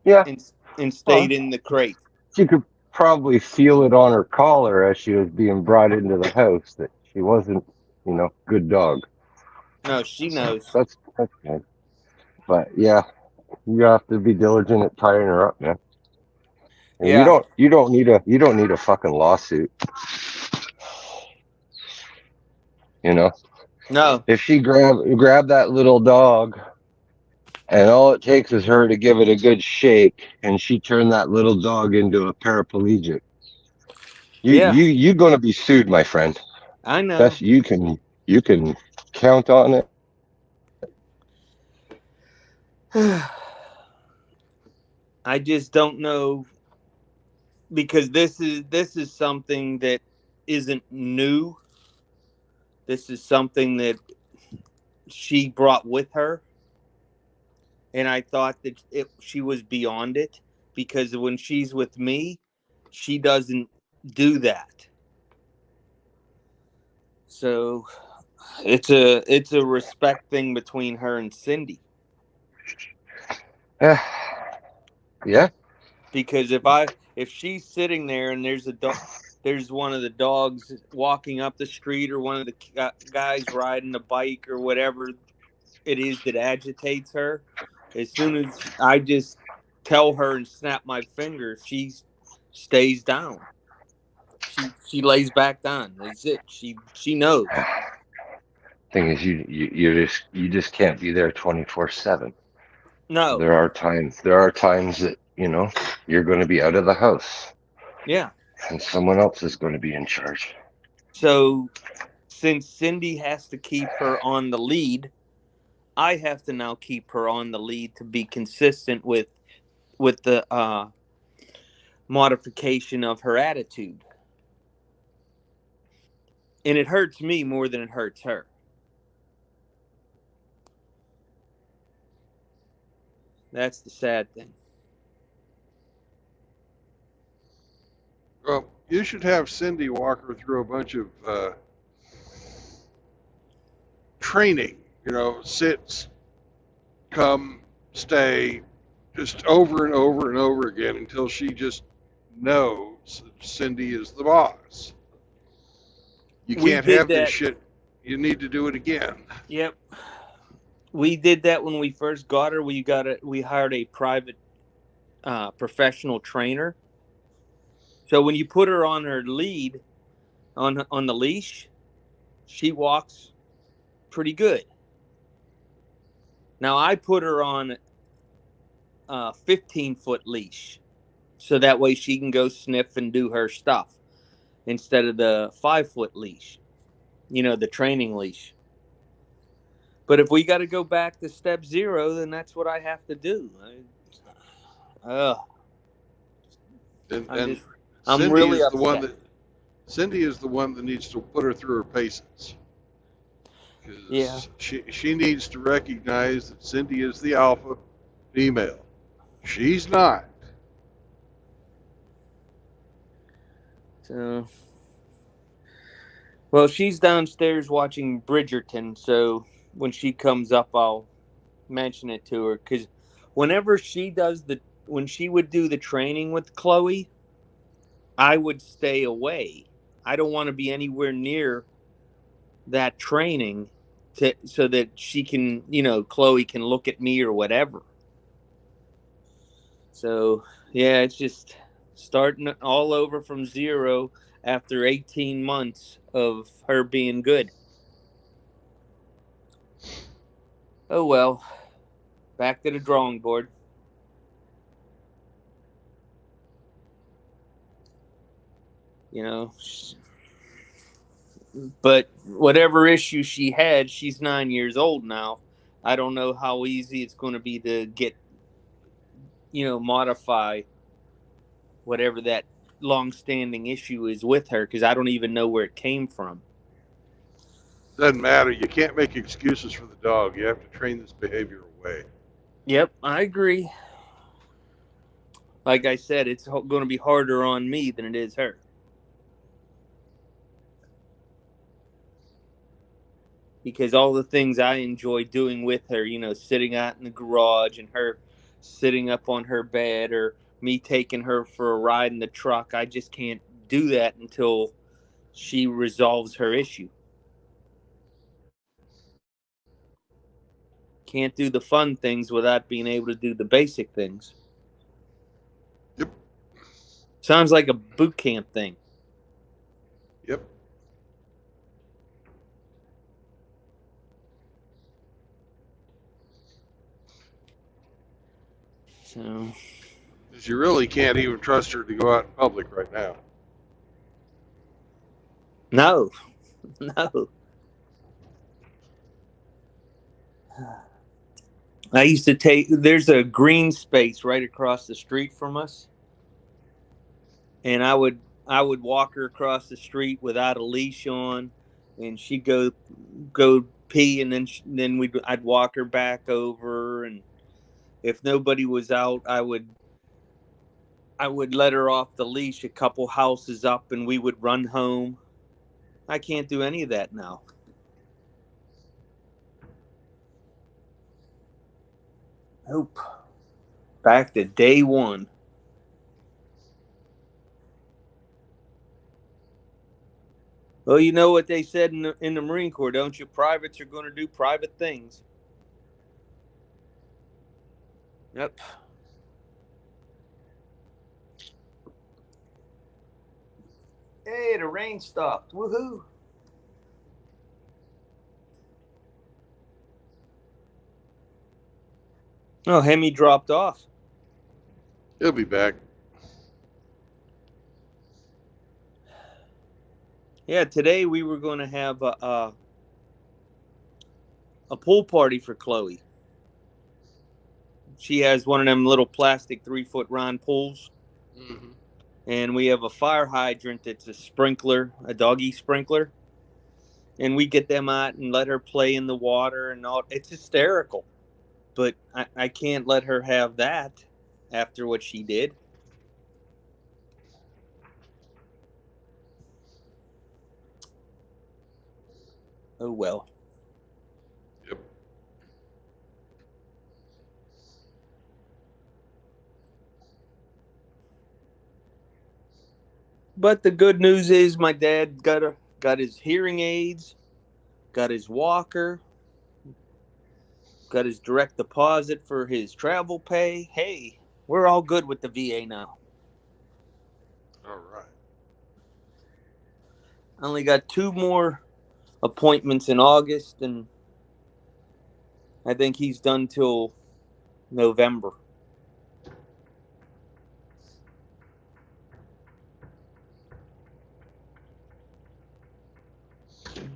Yeah, and and well, stayed in the crate. she could probably feel it on her collar as she was being brought into the house that she wasn't, good dog. No, she So knows. that's good. But yeah, you have to be diligent at tying her up, man. And you Yeah. don't you don't need a fucking lawsuit, you know. No. If she grab that little dog and all it takes is her to give it a good shake and she turned that little dog into a paraplegic, Yeah, you gonna be sued, my friend. I know. Best you can count on it. I just don't know because this is something that isn't new. This is something that she brought with her, and I thought that she was beyond it because when she's with me, she doesn't do that. So it's a respect thing between her and Cindy. Yeah, Because if she's sitting there and there's one of the dogs walking up the street or one of the guys riding a bike or whatever it is that agitates her, as soon as I just tell her and snap my finger, she stays down. She lays back down. That's it. She knows. thing is you just can't be there 24/7. No. There are times that you're going to be out of the house Yeah. and someone else is going to be in charge. So since Cindy has to keep her on the lead, I have to now keep her on the lead to be consistent with the modification of her attitude. And it hurts me more than it hurts her. That's the sad thing. Well, you should have Cindy walk her through a bunch of training sits, come, stay, just over and over and over again until she just knows that Cindy is the boss. You We can't did have this that. shit. You need to do it again. Yep. We did that when we first got her. We hired a private professional trainer. So when you put her on her lead on the leash, she walks pretty good. Now I put her on a 15-foot leash, so that way she can go sniff and do her stuff instead of the 5-foot leash, the training leash. But if we got to go back to step 0, then that's what I have to do. And I'm Cindy really is the one upset. that Cindy is the one that needs to put her through her paces. Yeah. Because she needs to recognize that Cindy is the alpha female. She's not. So, well, she's downstairs watching Bridgerton, so when she comes up, I'll mention it to her. Because whenever when she would do the training with Chloe, I would stay away. I don't want to be anywhere near that training so that she can, Chloe can look at me or whatever. So, yeah, it's just starting all over from 0 after 18 months of her being good. Oh, well, back to the drawing board. But whatever issue she had, she's 9 years old now. I don't know how easy it's going to be to get, modify whatever that long-standing issue is with her, because I don't even know where it came from. Doesn't matter. You can't make excuses for the dog. You have to train this behavior away. Yep, I agree. Like I said, it's going to be harder on me than it is her. Because all the things I enjoy doing with her, sitting out in the garage and her sitting up on her bed, or me taking her for a ride in the truck, I just can't do that until she resolves her issue. Can't do the fun things without being able to do the basic things. Yep. Sounds like a boot camp thing. Yep. So, Because you really can't even trust her to go out in public right now. no. I used to there's a green space right across the street from us. And I would walk her across the street without a leash on, and she'd go pee, and then I'd walk her back over, and if nobody was out, I would let her off the leash a couple houses up, and we would run home. I can't do any of that now. Nope. Back to day one. Well, you know what they said in the Marine Corps, don't you? Privates are going to do private things. Yep. Hey, the rain stopped. Woohoo. Oh, Hemi dropped off. He'll be back. Yeah, today we were going to have a pool party for Chloe. She has one of them little plastic 3-foot round pools. Mm-hmm. And we have a fire hydrant that's a sprinkler, a doggy sprinkler. And we get them out and let her play in the water and all. It's hysterical. But I can't let her have that after what she did. Oh, well. Yep. But the good news is my dad got his hearing aids, got his walker, got his direct deposit for his travel pay. Hey, we're all good with the VA now. All right. I only got 2 more appointments in August, and I think he's done till November.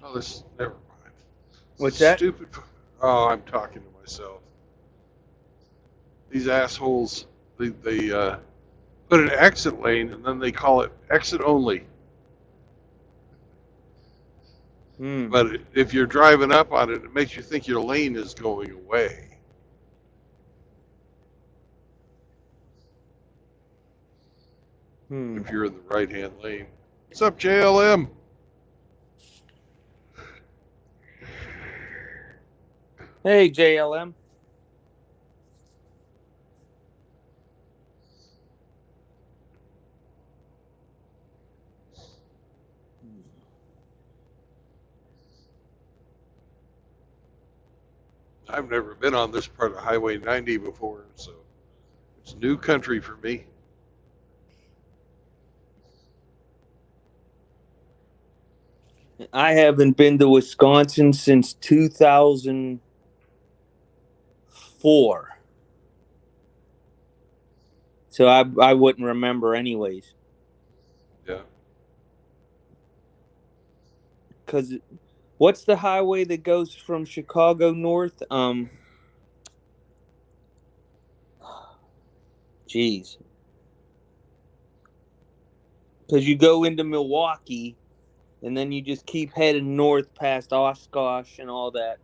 Oh, this never mind. What's that? Stupid. Oh, I'm talking to myself. These assholes. They put an exit lane and then they call it exit only. But if you're driving up on it, it makes you think your lane is going away. If you're in the right-hand lane. What's up, JLM? Hey, JLM. I've never been on this part of Highway 90 before, so it's new country for me. I haven't been to Wisconsin since 2004. So I wouldn't remember anyways. Yeah. Because what's the highway that goes from Chicago north? Geez. Because you go into Milwaukee, and then you just keep heading north past Oshkosh and all that,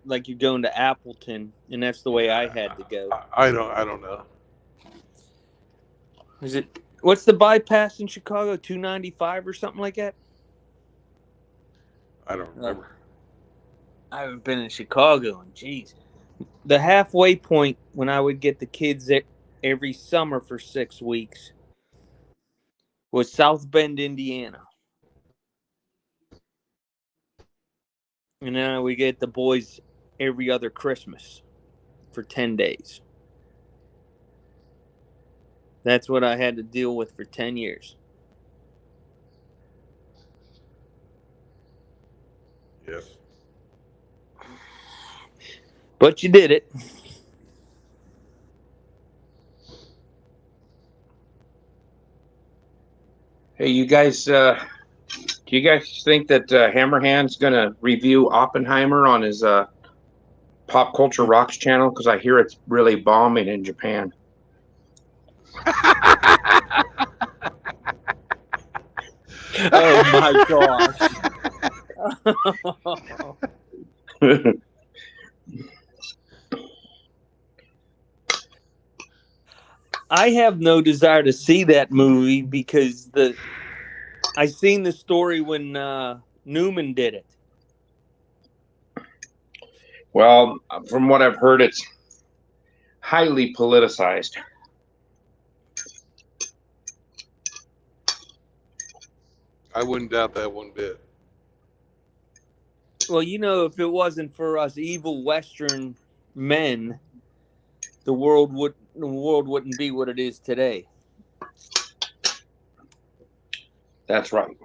like you're going to Appleton, and that's the way I had to go. I don't know. Is it? What's the bypass in Chicago? 295 or something like that? I don't remember. I haven't been in Chicago, and geez, the halfway point when I would get the kids every summer for 6 weeks was South Bend, Indiana. And then I would get the boys every other Christmas for 10 days. That's what I had to deal with for 10 years. Yes. But you did it. Hey, you guys, do you guys think that Hammerhand's going to review Oppenheimer on his Pop Culture Rocks channel? Because I hear it's really bombing in Japan. Oh my gosh. I have no desire to see that movie because I seen the story when Newman did it. Well, from what I've heard, it's highly politicized. I wouldn't doubt that one bit. Well, if it wasn't for us evil Western men, the world wouldn't be what it is today. That's right.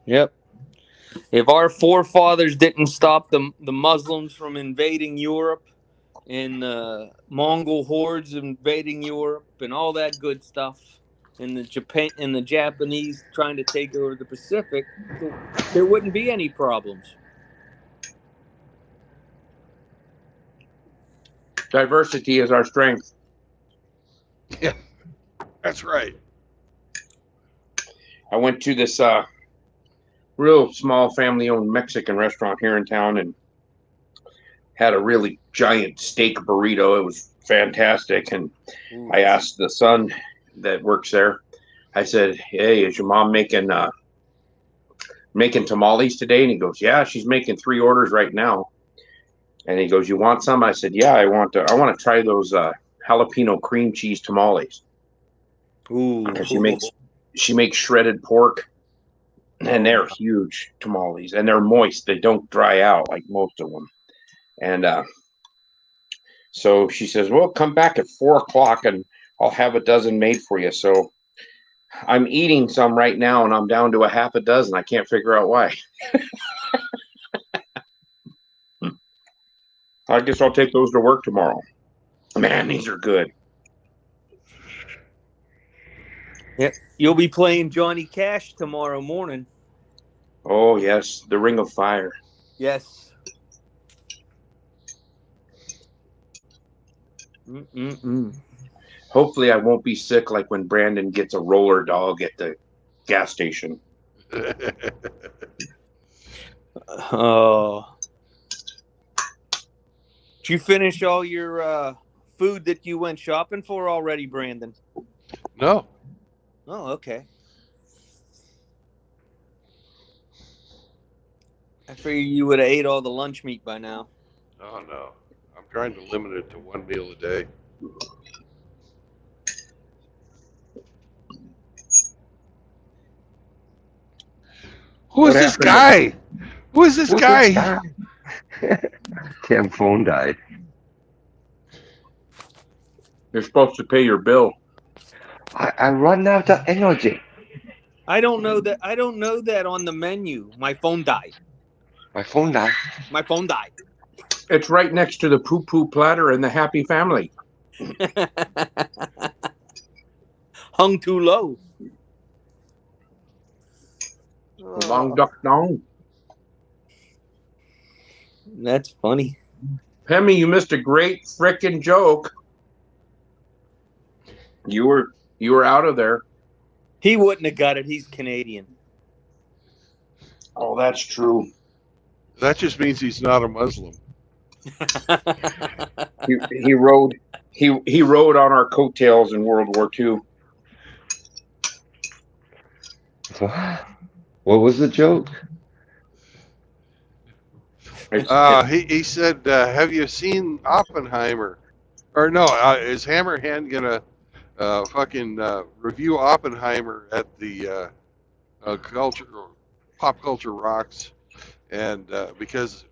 Yep. If our forefathers didn't stop the Muslims from invading Europe and the Mongol hordes invading Europe and all that good stuff, and the Japanese trying to take over the Pacific, there wouldn't be any problems. Diversity is our strength. Yeah, that's right. I went to this real small family-owned Mexican restaurant here in town and had a really giant steak burrito. It was fantastic. And I asked the son that works there, I said, hey, is your mom making tamales today? And he goes, yeah, she's making 3 orders right now. And he goes, you want some? I said, yeah, I want to try those jalapeno cream cheese tamales. Ooh. because she makes shredded pork, and they're huge tamales, and they're moist. They don't dry out like most of them. And so she says, "Well, come back at 4 o'clock, and I'll have a dozen made for you." So I'm eating some right now, and I'm down to a half a dozen. I can't figure out why. I guess I'll take those to work tomorrow. Man, these are good. Yeah, you'll be playing Johnny Cash tomorrow morning. Oh yes, the Ring of Fire. Yes. Mm-mm-mm. Hopefully, I won't be sick like when Brandon gets a roller dog at the gas station. Oh. Did you finish all your food that you went shopping for already, Brandon? No. Oh, okay. I figured you would have ate all the lunch meat by now. Oh, no. I'm trying to limit it to one meal a day. Who is this guy? Who is this guy? Damn phone died. You're supposed to pay your bill. I run out of energy. I don't know that. I don't know that on the menu. My phone died. My phone died. My phone died. It's right next to the poo-poo platter and the Happy Family. Hung too low. Long duck dong. That's funny. Hemi, you missed a great frickin' joke. You were out of there. He wouldn't have got it. He's Canadian. Oh, that's true. That just means he's not a Muslim. He rode on our coattails in World War II. What was the joke? He said, "Have you seen Oppenheimer?" Or no, is Hammerhand gonna fucking review Oppenheimer at the Pop Culture Rocks? And because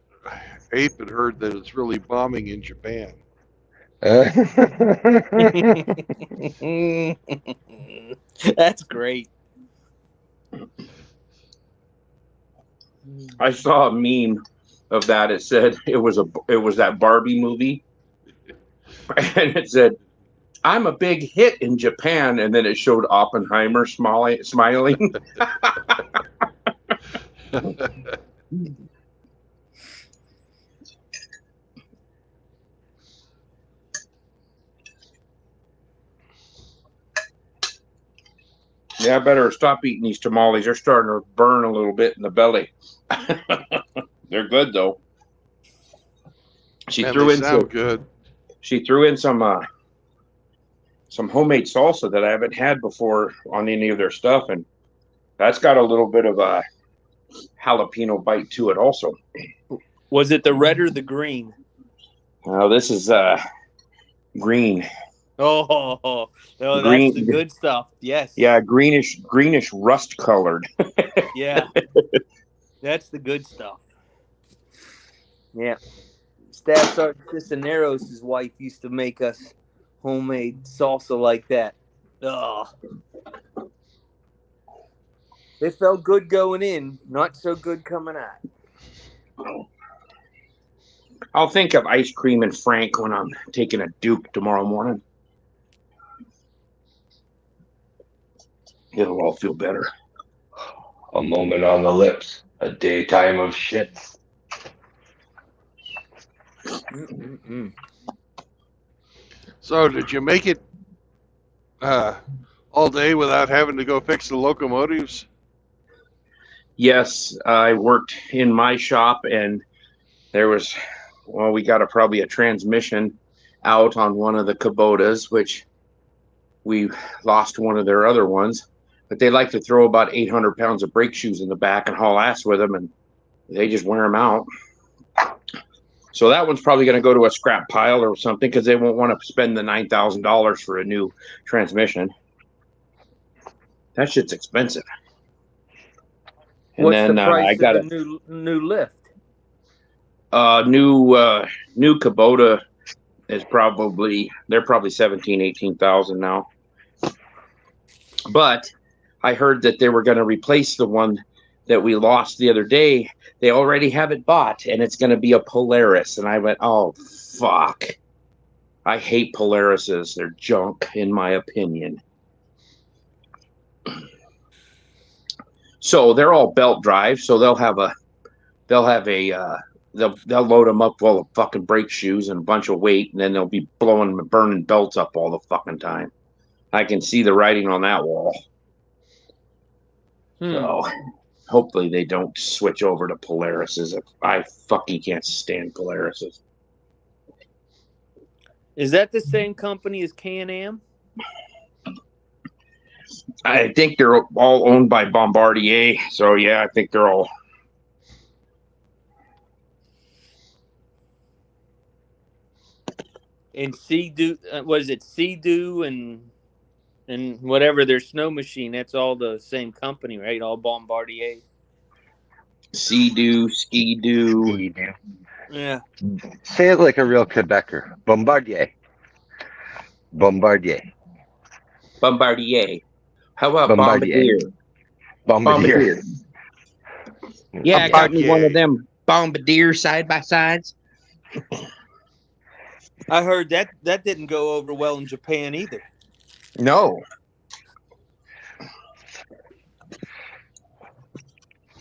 Ape had heard that it's really bombing in Japan. That's great. I saw a meme of that. It said it was that Barbie movie, and it said, "I'm a big hit in Japan," and then it showed Oppenheimer smiling. Yeah, I better stop eating these tamales. They're starting to burn a little bit in the belly. They're good though. She threw in some homemade salsa that I haven't had before on any of their stuff, and that's got a little bit of a jalapeno bite to it also. Was it the red or the green? This is green. Oh, Green. That's the good stuff. Yes. Yeah, greenish rust colored. Yeah. That's the good stuff. Yeah. Staff Sergeant Cisneros' wife used to make us homemade salsa like that. Oh. It felt good going in, not so good coming out. I'll think of ice cream and Frank when I'm taking a Duke tomorrow morning. It'll all feel better. A moment on the lips. A daytime of shits. So, did you make it all day without having to go fix the locomotives? Yes, I worked in my shop, and there was, we got probably a transmission out on one of the Kubotas, which we lost one of their other ones. But they like to throw about 800 pounds of brake shoes in the back and haul ass with them, and they just wear them out. So that one's probably going to go to a scrap pile or something because they won't want to spend the $9,000 for a new transmission. That shit's expensive. And What's then the price I of got the new lift? new Kubota is probably 17,000-18,000 now. But I heard that they were going to replace the one that we lost the other day. They already have it bought, and it's going to be a Polaris. And I went, oh fuck! I hate Polarises. They're junk, in my opinion. So they're all belt drive. So they'll load them up full of fucking brake shoes and a bunch of weight, and then they'll be burning belts up all the fucking time. I can see the writing on that wall. So hopefully they don't switch over to Polarises. I fucking can't stand Polarises. Is that the same company as Can-Am? I think they're all owned by Bombardier. So yeah, I think they're all. And Sea-Doo, was it Sea-Doo and whatever their snow machine? That's all the same company, right? All Bombardier. Sea-Doo, Ski-Doo. Yeah. Say it like a real Quebecer. Bombardier. Bombardier. Bombardier. How about Bombardier. Bombardier? Yeah, I got me Bombardier. one of them Bombardier side by sides. I heard that didn't go over well in Japan either. No.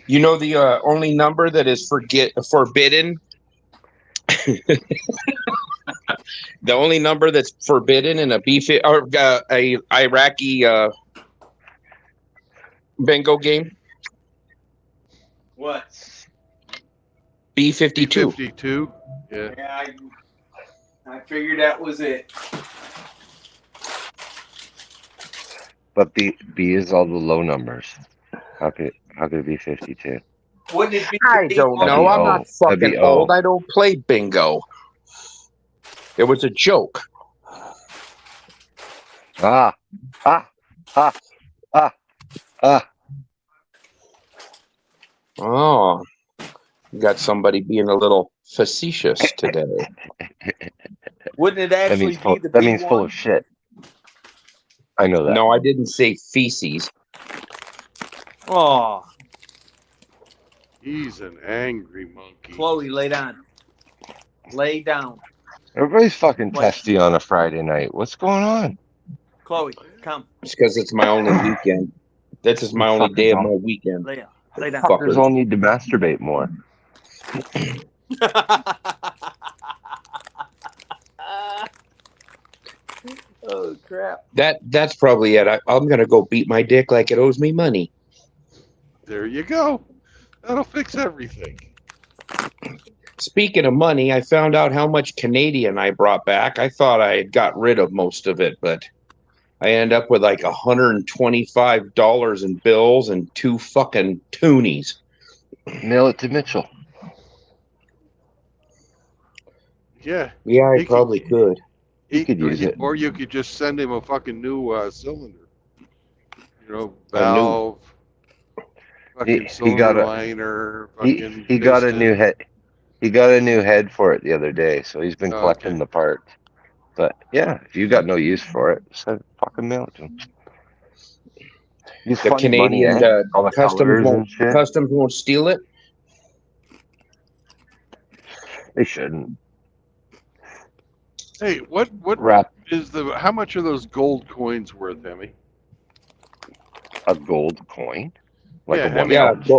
You know the only number that is forbidden. The only number that's forbidden in a or a Iraqi bingo game. What? B-52. 52. Yeah. Yeah, I figured that was it. But B is all the low numbers. How could it be 52? Wouldn't it be? I don't know. I'm not fucking old. I don't play bingo. It was a joke. Ah. Oh, you got somebody being a little facetious today. Wouldn't it actually be the that B1? means full of shit. I know that. No, I didn't say feces. Oh, He's an angry monkey. Chloe, lay down. Lay down. Everybody's fucking What? testy on a Friday night. What's going on? Chloe, come. It's because it's my only weekend. This is my only day of my weekend. Lay down. Lay down. Fuckers all need to masturbate more. Oh crap! That's probably it. I'm gonna go beat my dick like it owes me money. There you go. That'll fix everything. Speaking of money, I found out how much Canadian I brought back. I thought I had got rid of most of it, but I ended up with like $125 in bills and 2 fucking toonies. Mail it to Mitchell. Yeah. Yeah, I He probably could. He could use it. Or you could just send him a fucking new cylinder. You know, A new- valve. Fucking He got a liner. he got a new head. He got a new head for it the other day, so he's been collecting the parts. But yeah, if you got no use for it, just fucking mail it to him. The Canadian all the customs won't steal it. They shouldn't. Hey, what Wrap is how much are those gold coins worth, Emmy? a gold coin? Like Yeah, a one Yeah, ounce?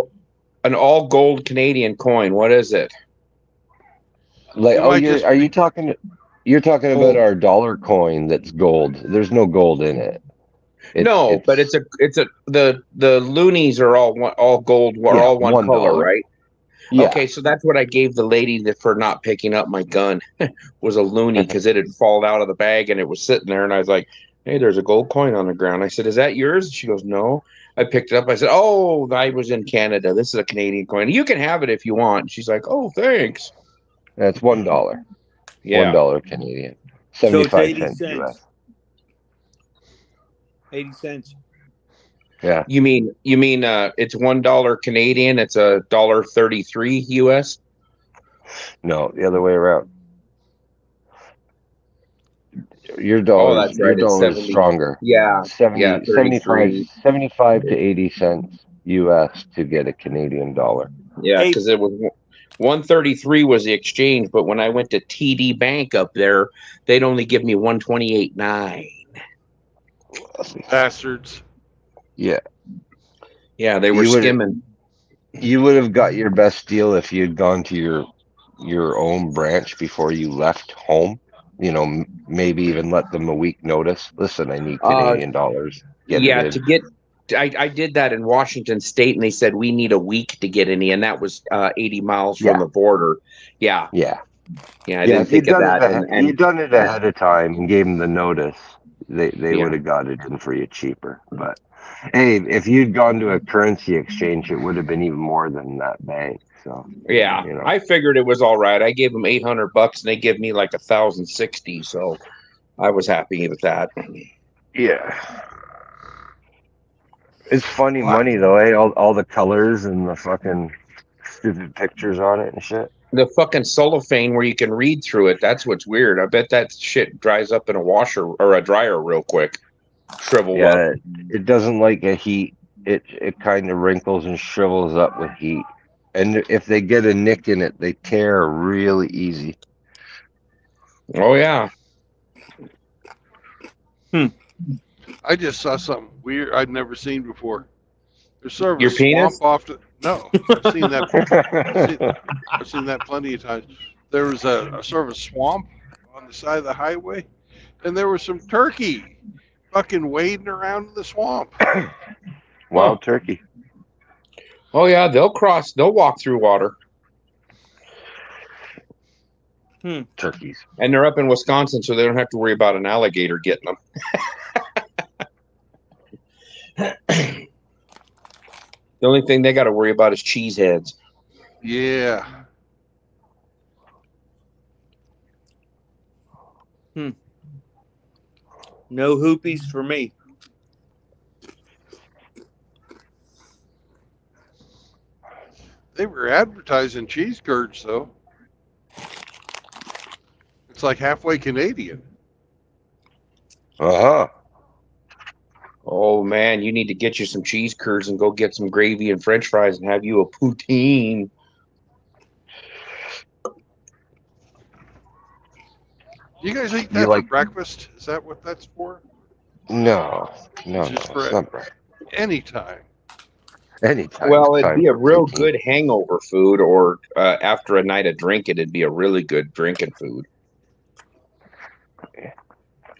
an all gold Canadian coin. What is it? Like, It might just are be- you talking? You're talking about our dollar coin that's gold. There's no gold in it. But the loonies are all gold. We're all one color, $1. right? Yeah. Okay, so that's what I gave the lady for not picking up my gun. Was a loony because it had fallen out of the bag and it was sitting there, and I was like, "Hey, there's a gold coin on the ground." I said, "Is that yours?" She goes, "No." I picked it up. I said, "Oh, I was in Canada. This is a Canadian coin. You can have it if you want." She's like, "Oh, thanks." That's $1. Yeah. $1 Canadian. So it's 75 80 cents cents. US. 80 cents. Yeah. You mean it's $1 Canadian? It's $1.33 US. No, the other way around. Your Oh, dollar's that's right. It's 70. stronger. Yeah, 70, 75, 33. 75 to 80 cents US to get a Canadian dollar. Yeah, Hey, because it was 133 was the exchange, but when I went to TD Bank up there, they'd only give me 128.9. Bastards. Yeah. Yeah, they were You would skimming. have got your best deal if you'd gone to your own branch before you left home. You know, maybe even let them a week notice. Listen, I need Canadian dollars. Get it Yeah, in. I did that in Washington State, and they said we need a week to get any, and that was 80 miles from Yeah. the border. Yeah, Yeah. yeah, I Yeah, didn't if you'd think of done it that, ahead, you'd done it ahead of time and gave them the notice, they yeah, would have got it in for you cheaper. But hey, if you'd gone to a currency exchange, it would have been even more than that bank. So yeah. you know, I figured it was all right. I gave them $800, and they give me like 1,060, so I was happy with that. yeah, it's funny Wow. money though, eh? All the colors and the fucking stupid pictures on it and shit. The fucking cellophane where you can read through it, that's what's weird. I bet that shit dries up in a washer or a dryer real quick. Shrivel up. Yeah, it doesn't like a heat. It kind of wrinkles and shrivels up with heat. And if they get a nick in it, they tear really easy. Oh yeah. I just saw something weird I'd never seen before. There's sort of Your a swamp penis? off to. No, I've seen that. I've seen that plenty of times. There was a sort of a swamp on the side of the highway, and there was some turkey fucking wading around in the swamp. Wild turkey. Oh yeah, they'll walk through water. Turkeys. And they're up in Wisconsin, so they don't have to worry about an alligator getting them. The only thing they got to worry about is cheeseheads. Yeah. no hoopies for me. They were advertising cheese curds, though. It's like halfway Canadian. Uh-huh. Oh man, you need to get you some cheese curds and go get some gravy and French fries and have you a poutine. You guys eat You that like- for breakfast? Is that what that's for? No, It's just for it's not right. anytime. Anytime. Well, it'd time be a for real poutine. good hangover food, or after a night of drinking, it'd be a really good drinking food.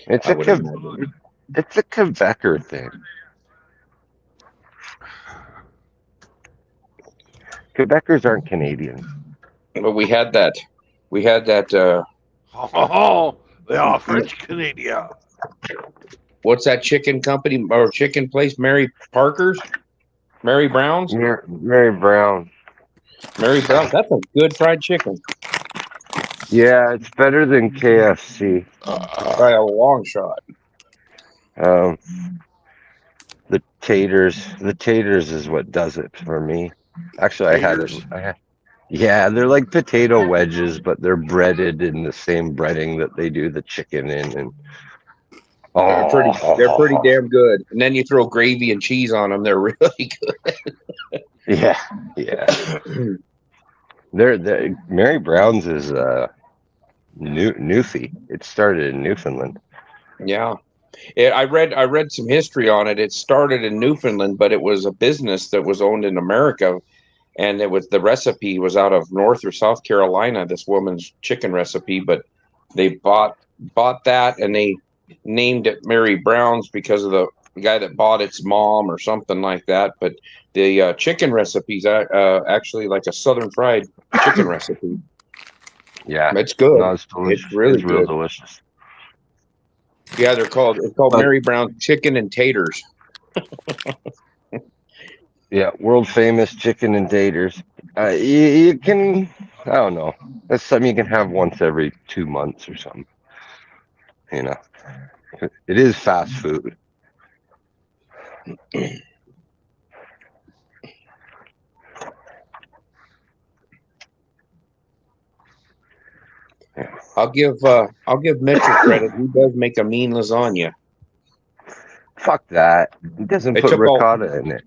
It's I a would imagine. it's a Quebecer thing. Quebecers aren't Canadians. But we had that. Oh, they are French Canadian. What's that chicken company or chicken place? Mary Parker's, Mary Brown's, Mary Brown. Mary Brown. That's a good fried chicken Yeah, it's better than KFC. by a long shot. The taters is what does it for me. Actually, Taters? yeah, they're like potato wedges, but they're breaded in the same breading that they do the chicken in, and They're pretty damn good. And then you throw gravy and cheese on them. They're really good. yeah. They're Mary Brown's is Newfie. It started in Newfoundland. Yeah. I read some history on it. It started in Newfoundland, but it was a business that was owned in America, and the recipe was out of North or South Carolina. This woman's chicken recipe, but they bought that and they named it Mary Brown's because of the guy that bought its mom or something like that. But the chicken recipe's actually like a Southern fried chicken recipe. Yeah, It's good. no, it's delicious. It's really real good. delicious. Yeah, it's called Mary Brown's chicken and taters. Yeah, world famous chicken and taters. You can, I don't know. That's something you can have once every 2 months or something. You know, it is fast food. I'll give Mitchell credit. He does make a mean lasagna. Fuck that. He doesn't It put took all ricotta in it.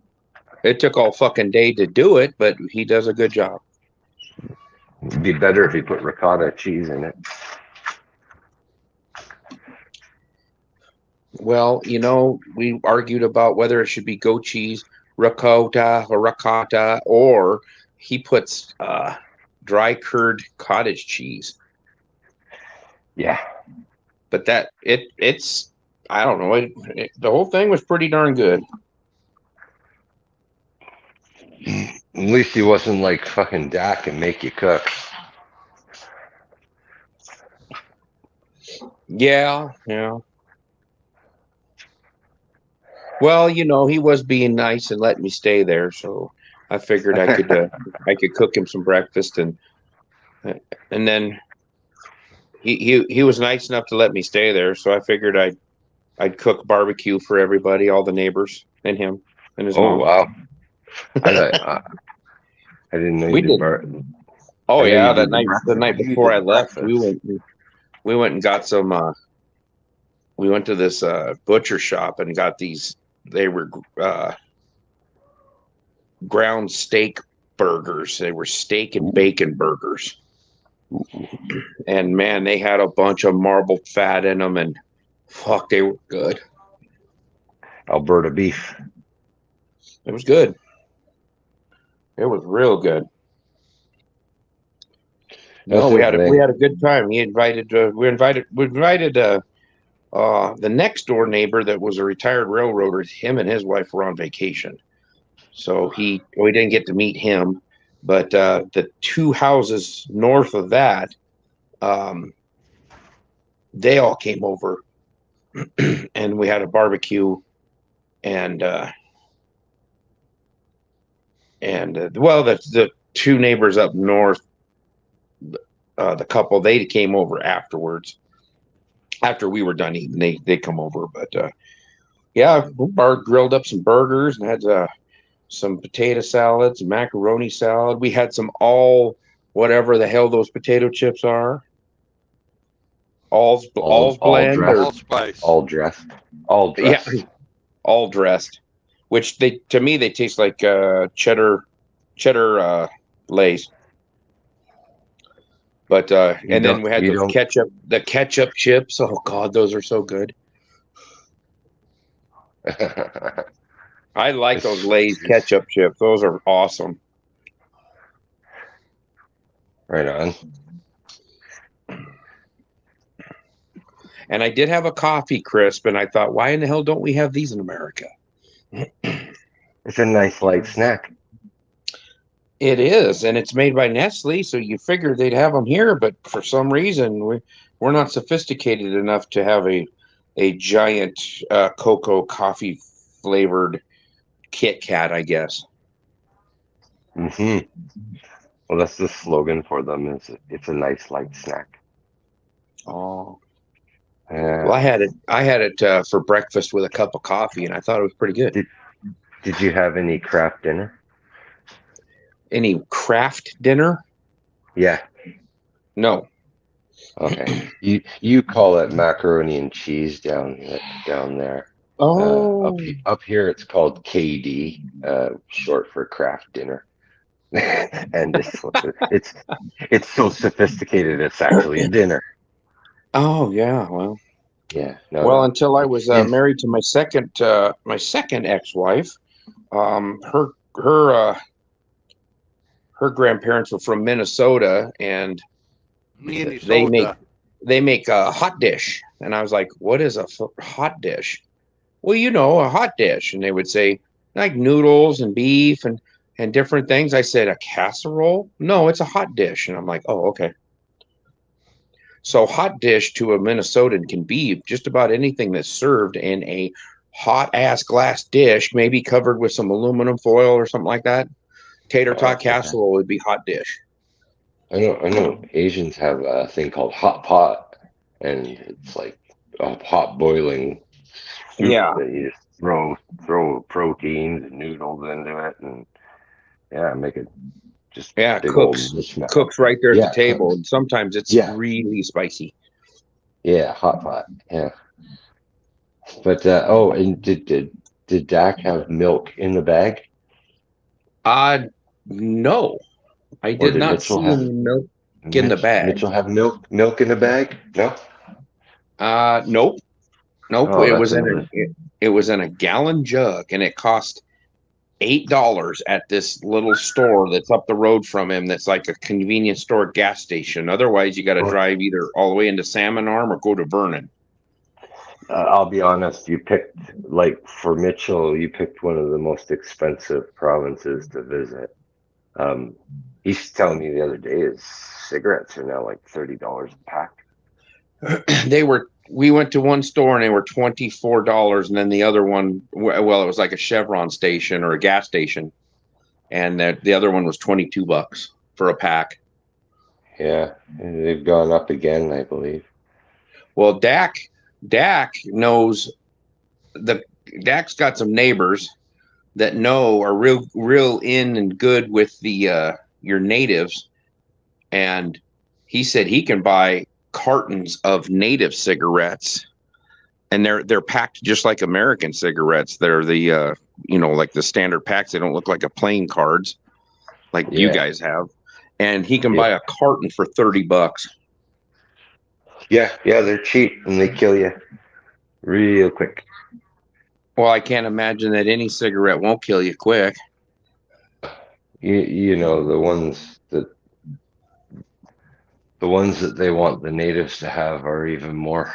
it took all fucking day to do it, but he does a good job. It'd be better if he put ricotta cheese in it. Well, we argued about whether it should be goat cheese, ricotta, or he puts dry curd cottage cheese. Yeah. But it's I don't know. The whole thing was pretty darn good. At least he wasn't like fucking Dak and make you cook. Yeah. Well, he was being nice and letting me stay there, so I figured I could cook him some breakfast, and then he was nice enough to let me stay there, so I figured I'd cook barbecue for everybody, all the neighbors, and him and his Oh mom. wow! I didn't know We you did did. Oh I know yeah, you did the night you before did I left, we breakfast. went and got some. We went to this butcher shop and got these. They were ground steak burgers. They were steak and bacon burgers. And man, they had a bunch of marbled fat in them, and fuck, they were good. Alberta beef. It was good. It was real good. No, we had a good time. We invited the next door neighbor that was a retired railroader. Him and his wife were on vacation, so we didn't get to meet him. But the two houses north of that, they all came over, and we had a barbecue, and the two neighbors up north, the couple, they came over afterwards. After we were done eating, they come over. But yeah, Bart grilled up some burgers and had some potato salads, macaroni salad. We had some whatever the hell those potato chips are. All's blend or Allspice. all dressed. All dressed. yeah, all dressed. Which to me they taste like cheddar Lays. But and then we had the ketchup chips. Oh God, those are so good. I like those Lay's ketchup chips. Those are awesome. Right on. And I did have a coffee crisp, and I thought, why in the hell don't we have these in America? It's a nice light snack. It is, and it's made by Nestle, so you figure they'd have them here, but for some reason we're not sophisticated enough to have a giant cocoa coffee flavored Kit Kat, I guess. Mm-hmm. Well, that's the slogan for them. It's a nice light snack. Oh. Yeah. Well, I had it for breakfast with a cup of coffee, and I thought it was pretty good. Did you have any craft dinner? Any craft dinner? Yeah. No. Okay. You call it macaroni and cheese down there. Oh. Up here it's called KD, short for craft dinner. And it's so sophisticated it's actually a dinner. Oh yeah, well. Yeah. No. Until I was married to my second ex-wife, her grandparents were from Minnesota, and they make a hot dish. And I was like, "What is a hot dish?" Well, a hot dish, and they would say like noodles and beef and different things. I said, "A casserole? No, it's a hot dish." And I'm like, "Oh, okay." So hot dish to a Minnesotan can be just about anything that's served in a hot ass glass dish, maybe covered with some aluminum foil or something like that. Tater tot casserole would be hot dish. I know Asians have a thing called hot pot, and it's like a hot boiling soup that you just throw proteins and noodles into it, and make it Just Yeah, big old cooks mishmash. right there at Yeah, the table, cooks. and sometimes it's Yeah. really spicy. Yeah, hot pot. Yeah. But and did Dak have milk in the bag, No, I or did did not Mitchell see have any milk in the bag. Mitchell have milk in the bag? No. Nope, nope. Oh, that's another. It was in a gallon jug, and it cost $8 at this little store that's up the road from him. That's like a convenience store gas station. Otherwise, you got to Well, drive either all the way into Salmon Arm or go to Vernon. I'll be honest. You picked for Mitchell. You picked one of the most expensive provinces to visit. He's telling me the other day his cigarettes are now like $30 a pack. We went to one store and they were $24, and then the other one, well, it was like a Chevron station or a gas station, and the other one was $22 for a pack. Yeah, and they've gone up again, I believe. Well, Dak knows Dak's got some neighbors that are real in and good with the your natives, and he said he can buy cartons of native cigarettes, and they're packed just like American cigarettes. They're the like the standard packs. They don't look like a plain cards like you guys have, and he can buy a carton for $30. Yeah, they're cheap and they kill you real quick. Well, I can't imagine that any cigarette won't kill you quick. You know, the ones that they want the natives to have are even more.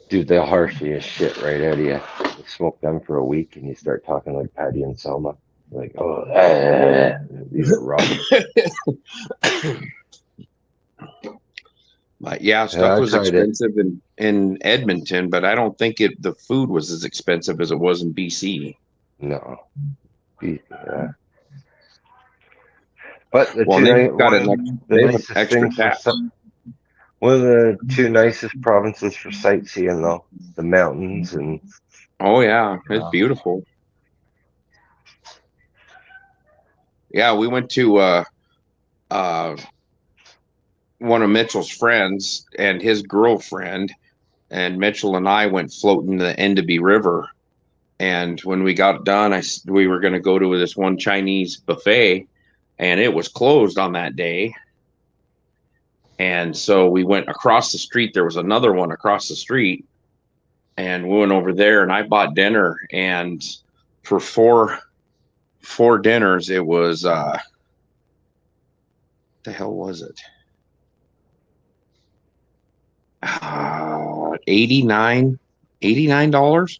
Dude, they'll harsh you shit right out of you. You smoke them for a week and you start talking like Patty and Selma. Like, oh, these are rough. But yeah, stuff was expensive in Edmonton, but I don't think the food was as expensive as it was in BC. No. But One of the two nicest provinces for sightseeing, though, the mountains and. Oh yeah, it's beautiful. Yeah, we went to one of Mitchell's friends and his girlfriend, and Mitchell and I went floating the Enderby River. And when we got done, we were going to go to this one Chinese buffet, and it was closed on that day. And so we went across the street. There was another one across the street, and we went over there, and I bought dinner. And for four dinners, it was what the hell was it? $89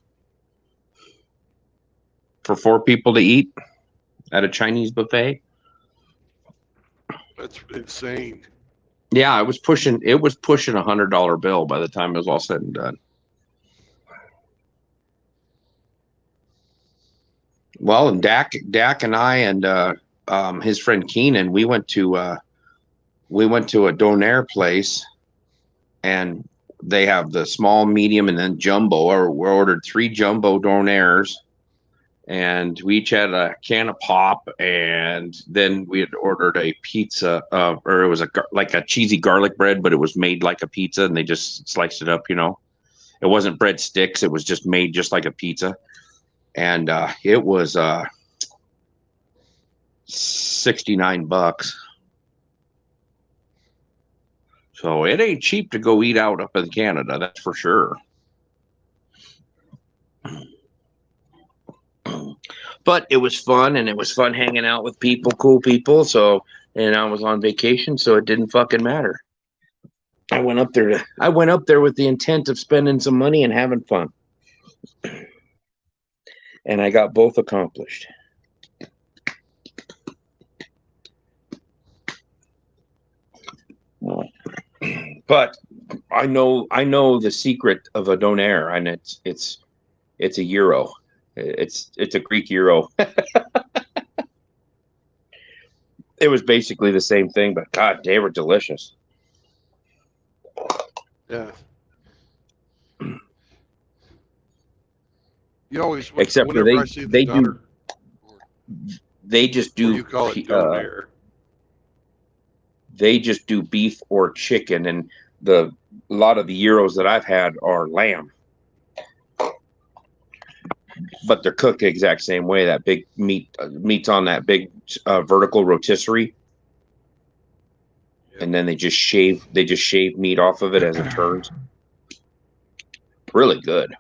for 4 people to eat at a Chinese buffet. That's insane. Yeah, it was pushing a $100 bill by the time it was all said and done. Well, and Dak and I and his friend Keenan, we went to a donair place, and they have the small, medium, and then jumbo. Or we ordered 3 jumbo donairs, and we each had a can of pop, and then we had ordered a pizza, or it was like a cheesy garlic bread, but it was made like a pizza, and they just sliced it up. It wasn't bread sticks; it was just made just like a pizza, and it was $69. So it ain't cheap to go eat out up in Canada, that's for sure. But it was fun, and it was fun hanging out with cool people. So, and I was on vacation, so it didn't fucking matter. I went up there with the intent of spending some money and having fun. And I got both accomplished. But I know the secret of a donair, and it's a euro. It's a Greek euro. It was basically the same thing, but God, they were delicious. Yeah. You always, except for they just do. you call it donair. they just do beef or chicken, and a lot of the gyros that I've had are lamb, but they're cooked the exact same way. That big meat's on that big vertical rotisserie, and then they just shave meat off of it as it turns. Really good.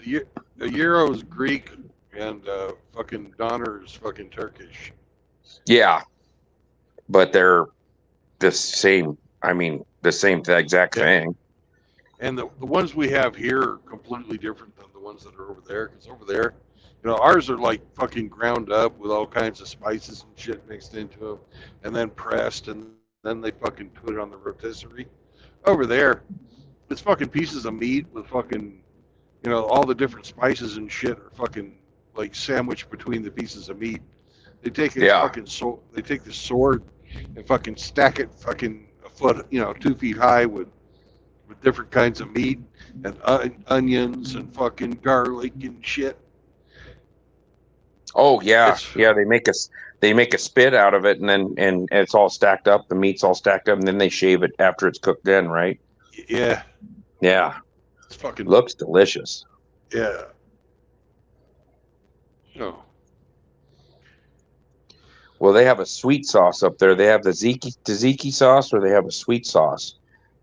The gyro is Greek, and fucking Donner is fucking Turkish. Yeah, but they're the same. I mean, the same exact thing. And the ones we have here are completely different than the ones that are over there. Because over there, ours are like fucking ground up with all kinds of spices and shit mixed into them, and then pressed, and then they fucking put it on the rotisserie. Over there, it's fucking pieces of meat with fucking, all the different spices and shit are fucking like sandwiched between the pieces of meat. They take this fucking they take the sword and fucking stack it fucking a foot, 2 feet high with different kinds of meat and onions and fucking garlic and shit. Oh yeah, They make a spit out of it, and it's all stacked up. The meat's all stacked up, and then they shave it after it's cooked in, right? Yeah. Yeah. It's fucking looks delicious. Yeah. No. Well, they have a sweet sauce up there. They have the tzatziki sauce, or they have a sweet sauce,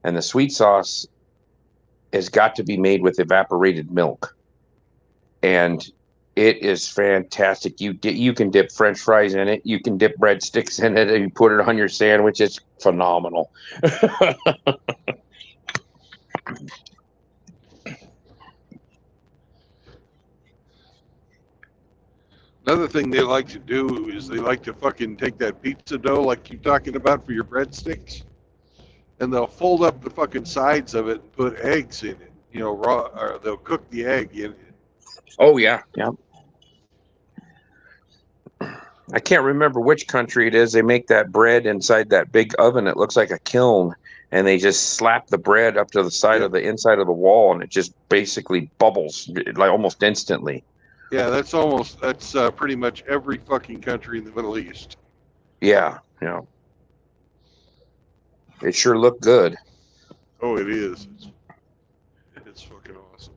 and the sweet sauce has got to be made with evaporated milk, and it is fantastic. You can dip French fries in it. You can dip breadsticks in it, and you put it on your sandwich. It's phenomenal. Another thing they like to do is they like to fucking take that pizza dough like you're talking about for your breadsticks, and they'll fold up the fucking sides of it and put eggs in it, raw, or they'll cook the egg in it. Oh yeah, yeah. I can't remember which country it is. They make that bread inside that big oven. It looks like a kiln, and they just slap the bread up to the side of the inside of the wall, and it just basically bubbles like almost instantly. Yeah, that's pretty much every fucking country in the Middle East. Yeah, yeah. It sure looked good. Oh, it is. It's fucking awesome.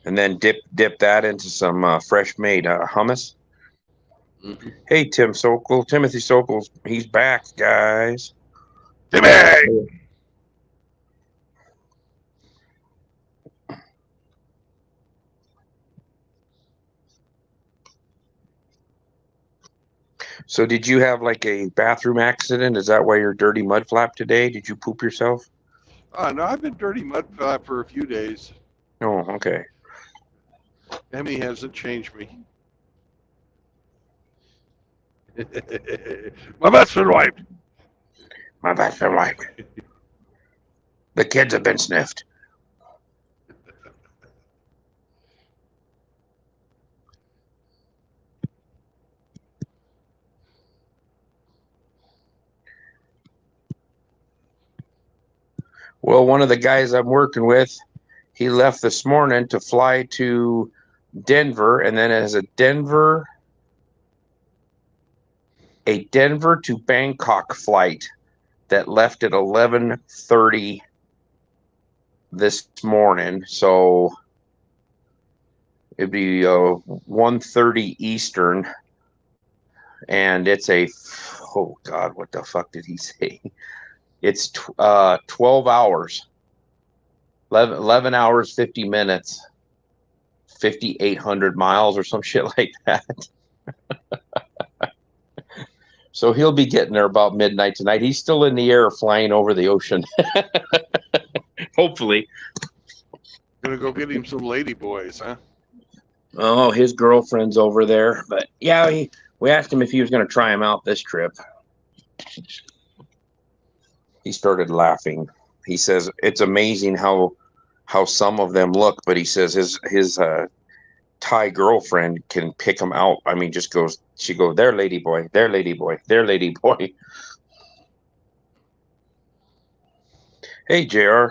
And then dip that into some fresh made hummus. Mm-hmm. Hey, Timothy Sokol, he's back, guys. Timmy! So did you have like a bathroom accident? Is that why you're dirty mud flap today? Did you poop yourself? No, I've been dirty mud flap for a few days. Oh, okay. Emmy hasn't changed me. My butt's been wiped. My butt's been wiped. The kids have been sniffed. Well, one of the guys I'm working with, he left this morning to fly to Denver, and then as a Denver to Bangkok flight that left at 11:30 this morning. So it'd be 1:30 Eastern, and it's oh God, what the fuck did he say? It's 12 hours, 11 hours, 50 minutes, 5,800 miles or some shit like that. So he'll be getting there about midnight tonight. He's still in the air flying over the ocean. Hopefully. Gonna go get him some lady boys, huh? Oh, his girlfriend's over there. But yeah, we asked him if he was going to try him out this trip. He started laughing. He says it's amazing how some of them look, but he says his Thai girlfriend can pick him out. I mean, she goes, there, lady boy, there, lady boy, there, lady boy. Hey, JR.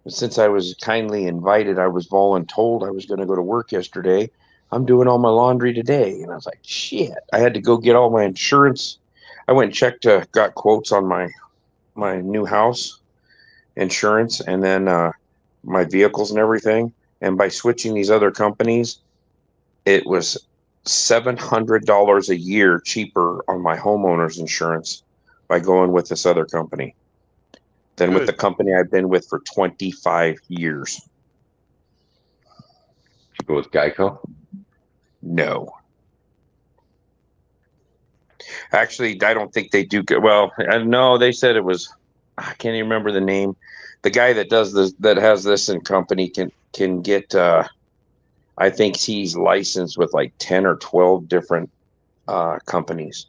Since I was kindly invited, I was voluntold I was going to go to work yesterday. I'm doing all my laundry today. And I was like, shit. I had to go get all my insurance. I went and checked, got quotes on my new house insurance, and then my vehicles and everything. And by switching these other companies, it was $700 a year cheaper on my homeowner's insurance by going with this other company than with the Good. company I've been with for 25 years. You go with Geico? No. Actually, I don't think they do. Well, no, they said it was. I can't even remember the name. The guy that does this, that has this in company, can get. I think he's licensed with like 10 or 12 different companies,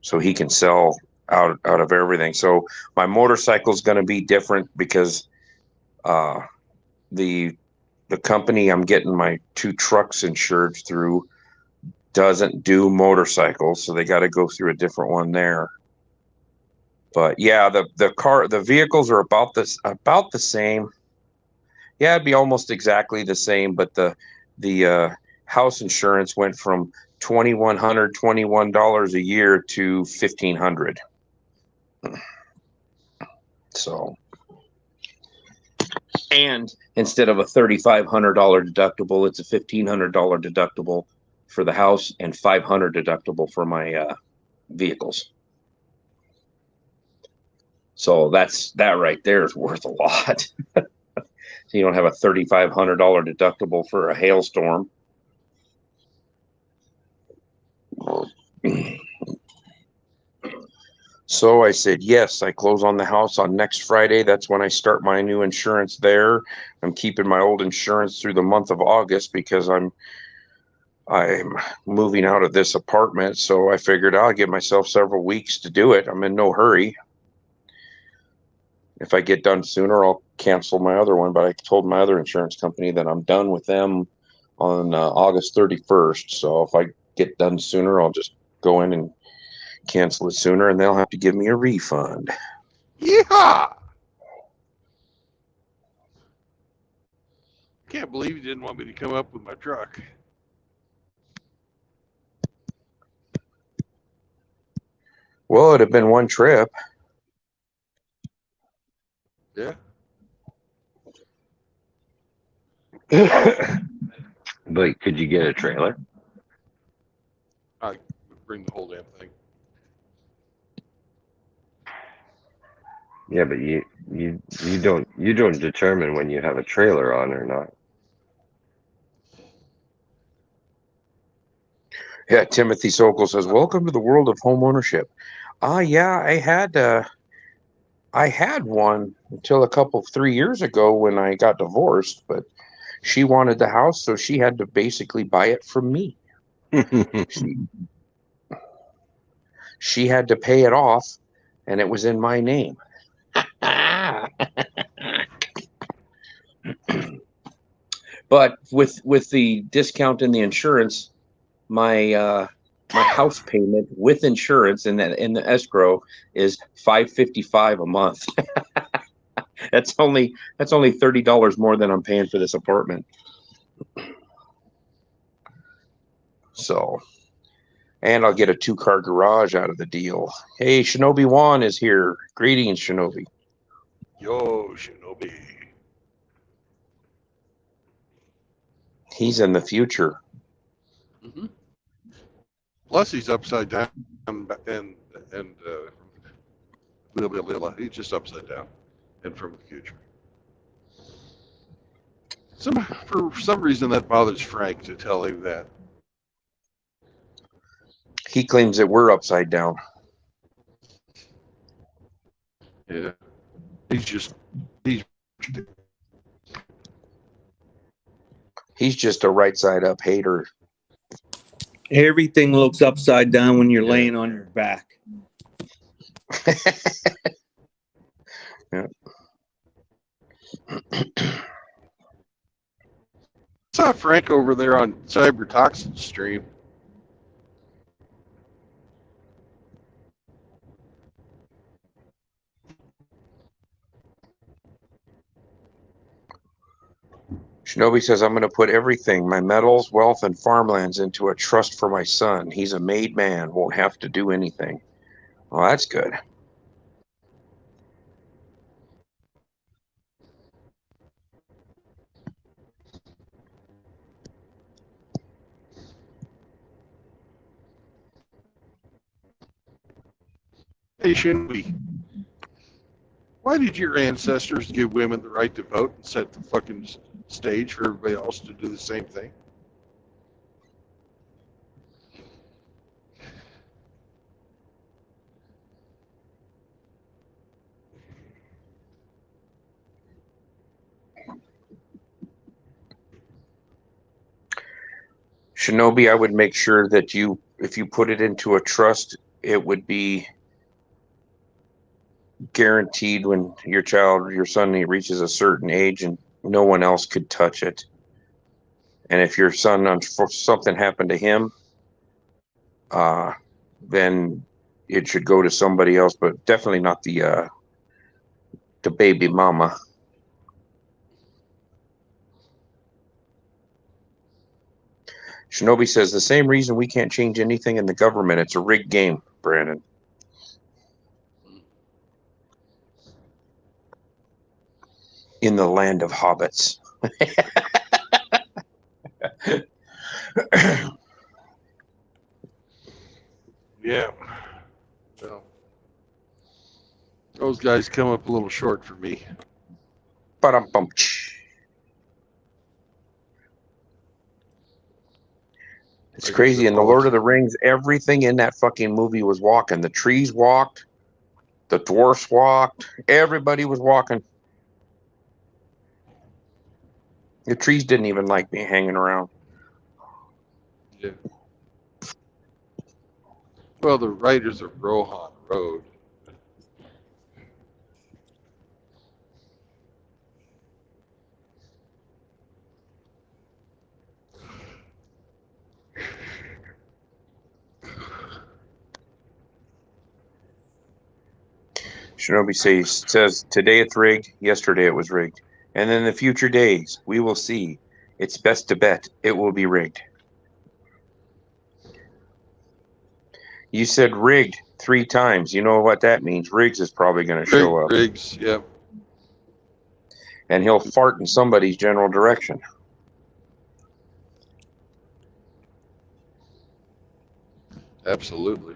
so he can sell out of everything. So my motorcycle is going to be different because uh, the the company I'm getting my 2 trucks insured through doesn't do motorcycles, so they got to go through a different one there. But yeah, the vehicles are about the same. Yeah, it'd be almost exactly the same, but the house insurance went from $2,121 a year to $1,500. So, and instead of a $3,500 deductible, it's a $1,500 deductible for the house and $500 deductible for my vehicles. So that right there is worth a lot. So you don't have a $3,500 deductible for a hailstorm. So I said, yes, I close on the house on next Friday. That's when I start my new insurance there. I'm keeping my old insurance through the month of August because I'm moving out of this apartment. So I figured I'll give myself several weeks to do it. I'm in no hurry. If I get done sooner, I'll cancel my other one. But I told my other insurance company that I'm done with them on August 31st. So if I get done sooner, I'll just go in and cancel it sooner, and they'll have to give me a refund. Yeehaw! Can't believe you didn't want me to come up with my truck. Well, it'd have been one trip. Yeah. But could you get a trailer? I bring the whole damn thing. Yeah, but you don't determine when you have a trailer on or not. Yeah, Timothy Sokol says, "Welcome to the world of home ownership." Yeah, I had one until 3 years ago when I got divorced, but she wanted the house, so she had to basically buy it from me. She had to pay it off, and it was in my name. But with the discount in the insurance, my house payment with insurance in the escrow is $555 a month. That's only $30 more than I'm paying for this apartment. So, and I'll get a 2-car garage out of the deal. Hey, Shinobi Juan is here. Greetings, Shinobi. Yo, Shinobi. He's in the future. Mm-hmm. Plus, he's upside down and blah, blah, blah, blah. He's just upside down and from the future. For some reason, that bothers Frank to tell him that. He claims that we're upside down. Yeah. He's just a right side up hater. Everything looks upside down when you're Yeah. laying on your back. Yeah. I saw Frank over there on Cyber Toxin stream. Shinobi says, I'm going to put everything, my metals, wealth, and farmlands into a trust for my son. He's a made man, won't have to do anything. Well, that's good. Hey, Shinobi, why did your ancestors give women the right to vote and set the fucking stage for everybody else to do the same thing? Shinobi, I would make sure that if you put it into a trust, it would be guaranteed when your child or your son reaches a certain age and no one else could touch it. And if your son, something happened to him, then it should go to somebody else, but definitely not the baby mama. Shinobi says the same reason we can't change anything in the government. It's a rigged game, Brandon. In the land of hobbits. Yeah. Well, those guys come up a little short for me. Ba-dum-bum. It's Like I crazy. said, In the Lord of the Rings, everything in that fucking movie was walking. The trees walked. The dwarfs walked. Everybody was walking. The trees didn't even like me hanging around. Yeah. Well, the writers of Rohan Road. Shinobi says, today it's rigged, yesterday it was rigged. And in the future days, we will see. It's best to bet it will be rigged. You said rigged 3 times. You know what that means. Riggs is probably going to show up. Riggs, yep. And he'll fart in somebody's general direction. Absolutely.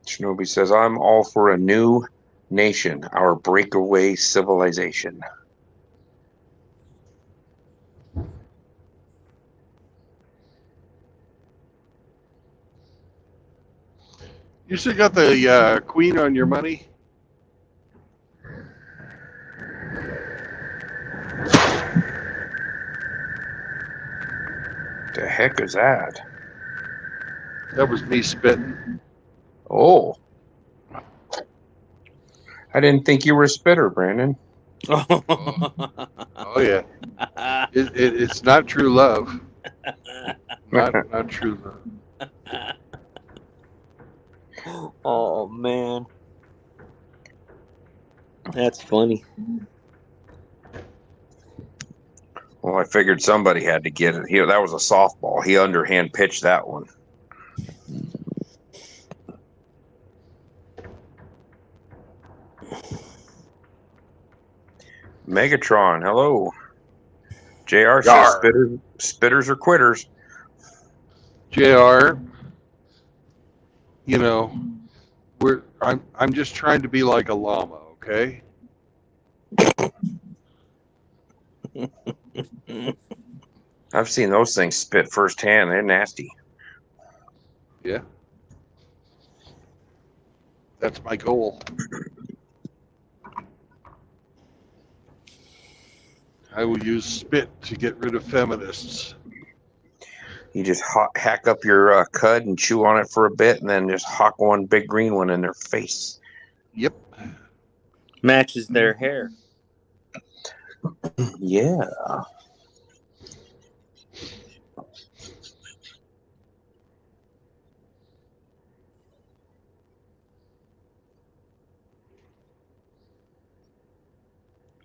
Shinobi says, I'm all for a new nation, our breakaway civilization. You still got the queen on your money? The heck is that? That was me spitting. Oh. I didn't think you were a spitter, Brandon. Oh yeah. It's not true love. Not true love. Oh man, that's funny. Well, I figured somebody had to get it. That was a softball. He underhand pitched that one. Megatron, hello. JR says spitters or quitters. JR, you know, I'm just trying to be like a llama, okay? I've seen those things spit firsthand. They're nasty. Yeah. That's my goal. I will use spit to get rid of feminists. You just hack up your cud and chew on it for a bit, and then just hock one big green one in their face. Yep. Matches their hair. Yeah.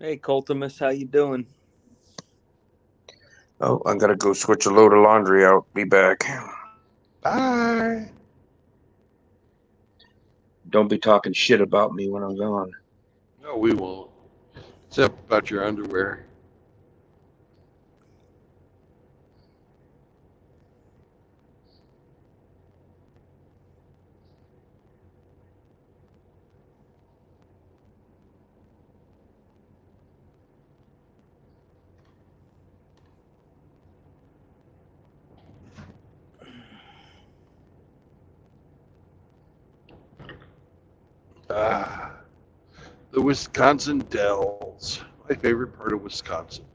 Hey, Coltimus, how you doing? Oh, I'm gonna go switch a load of laundry out. Be back. Bye. Don't be talking shit about me when I'm gone. No, we won't. Except about your underwear. Ah, the Wisconsin Dells. My favorite part of Wisconsin.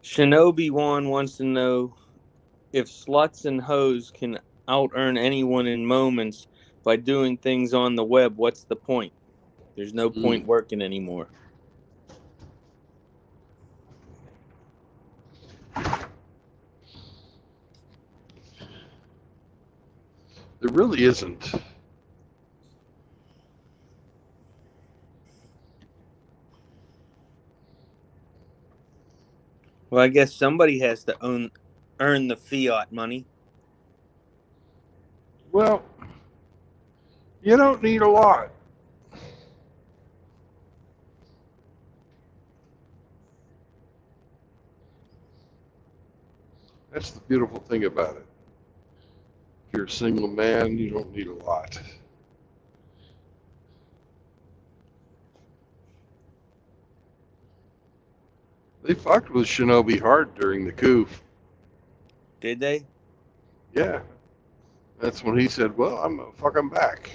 Shinobi One wants to know if sluts and hoes can out earn anyone in moments by doing things on the web. What's the point? There's no point working anymore. There really isn't. Well, I guess somebody has to earn the fiat money. Well, you don't need a lot. That's the beautiful thing about it. If you're a single man, you don't need a lot. They fucked with Shinobi hard during the coup. Did they? Yeah. That's when he said, well, I'm going to fuck him back.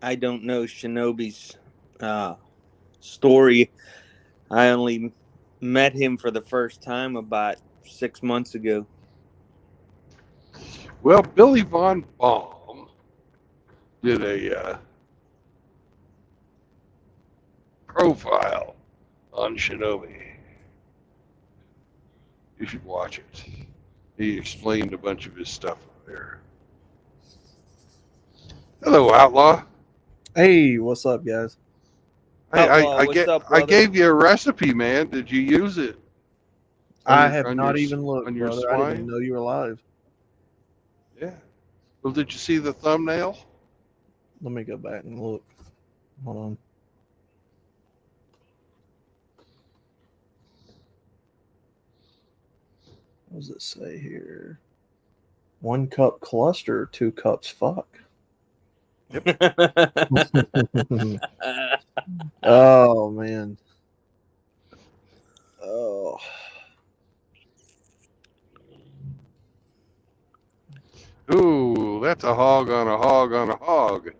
I don't know Shinobi's story. I only met him for the first time about 6 months ago. Well, Billy Von Baum did a profile on Shinobi. You should watch it. He explained a bunch of his stuff there. Hello, Outlaw. Hey, what's up, guys? Hey, Outlaw, what's up, I brother? gave you a recipe, man. Did you use it? I have not even looked, on your brother. I didn't swine? even know you were live. Yeah. Well, did you see the thumbnail? Let me go back and look. Hold on. What does it say here? 1 cup cluster, 2 cups fuck. Oh, man. Oh. Ooh, that's a hog on a hog on a hog.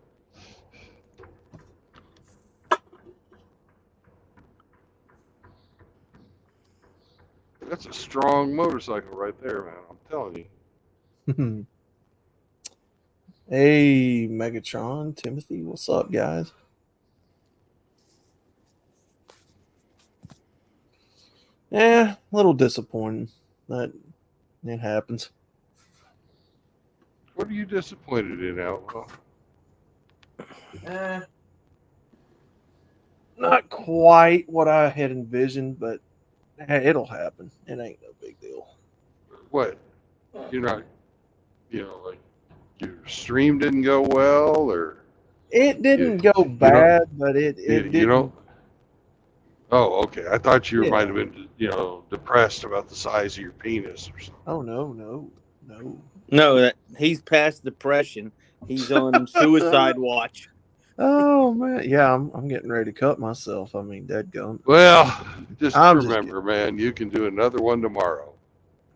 That's a strong motorcycle right there, man. I'm telling you. Hey, Megatron, Timothy, what's up, guys? Yeah, a little disappointing. That it happens. What are you disappointed in, Outlaw? Not quite what I had envisioned, but hey, it'll happen. It ain't no big deal. What? You're not, like your stream didn't go well, or It didn't you go bad, but it you didn't. don't. Oh, okay. I thought you Yeah. might have been, depressed about the size of your penis or something. Oh no. No, he's past depression. He's on suicide watch. Oh man, yeah, I'm getting ready to cut myself. I mean, dadgum. Well, just I'm just remember, man, you can do another one tomorrow.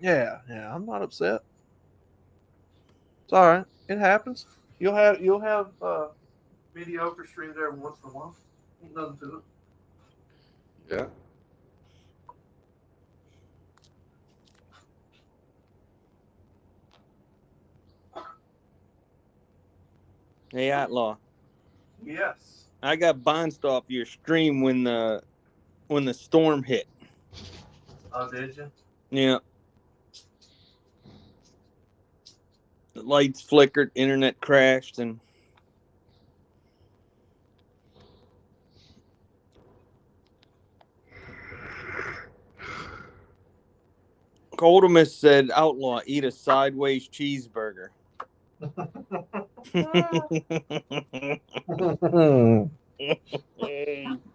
Yeah, I'm not upset. It's all right. It happens. You'll have mediocre streams every once in a while. Ain't nothing to it. Yeah. Hey, Outlaw. Yes. I got bounced off your stream when the when the storm hit. Oh, did you? Yeah. The lights flickered, internet crashed, and Goldemus said, "Outlaw, eat a sideways cheeseburger."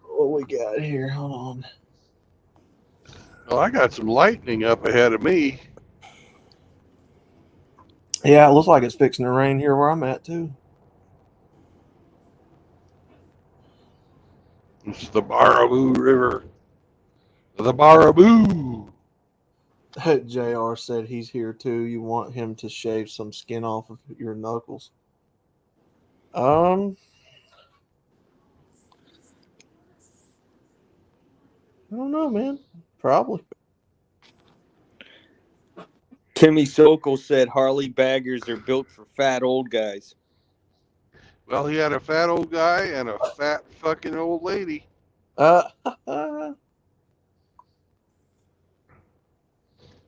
What we got here? Hold on. Well, I got some lightning up ahead of me. Yeah, it looks like it's fixing to rain here where I'm at too. It's the Baraboo River. The Baraboo. JR said he's here too. You want him to shave some skin off of your knuckles? I don't know, man. Probably. Timmy Sokol said Harley baggers are built for fat old guys. Well, he had a fat old guy and a fat fucking old lady.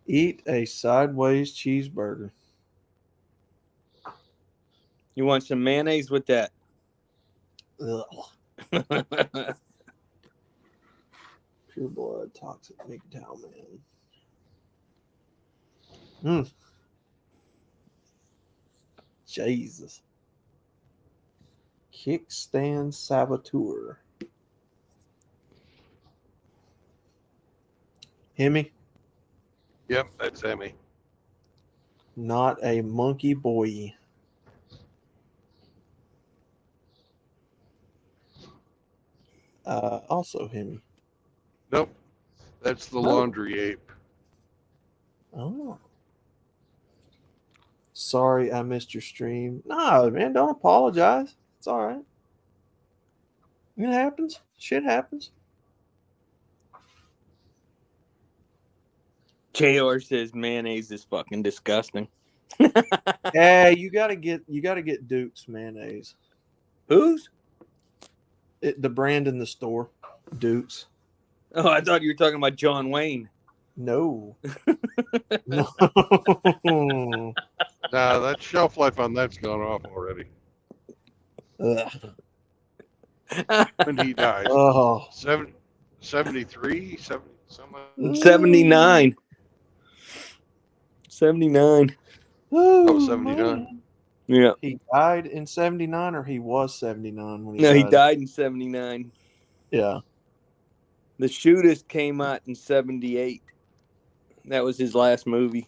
Eat a sideways cheeseburger. You want some mayonnaise with that? Ugh. Pure blood, toxic MGTOW, man. Jesus. Kickstand saboteur. Hemi? Yep, that's Emmy. Not a monkey boy. Also Hemi. Nope, that's the Oh. laundry ape. Oh. Sorry I missed your stream. Nah, man, don't apologize. It's all right. It happens. Shit happens. JR says mayonnaise is fucking disgusting. Hey, you gotta get Duke's mayonnaise. Whose? The brand in the store. Duke's. Oh, I thought you were talking about John Wayne. No. No. Nah, that shelf life on that's gone off already. Ugh. When he died. Oh. 73? 70, something. 79. 79. Oh, 79. Yeah. He died in 79 or he was 79 when he No, died? he died in 79. Yeah. The Shootist came out in 78. That was his last movie.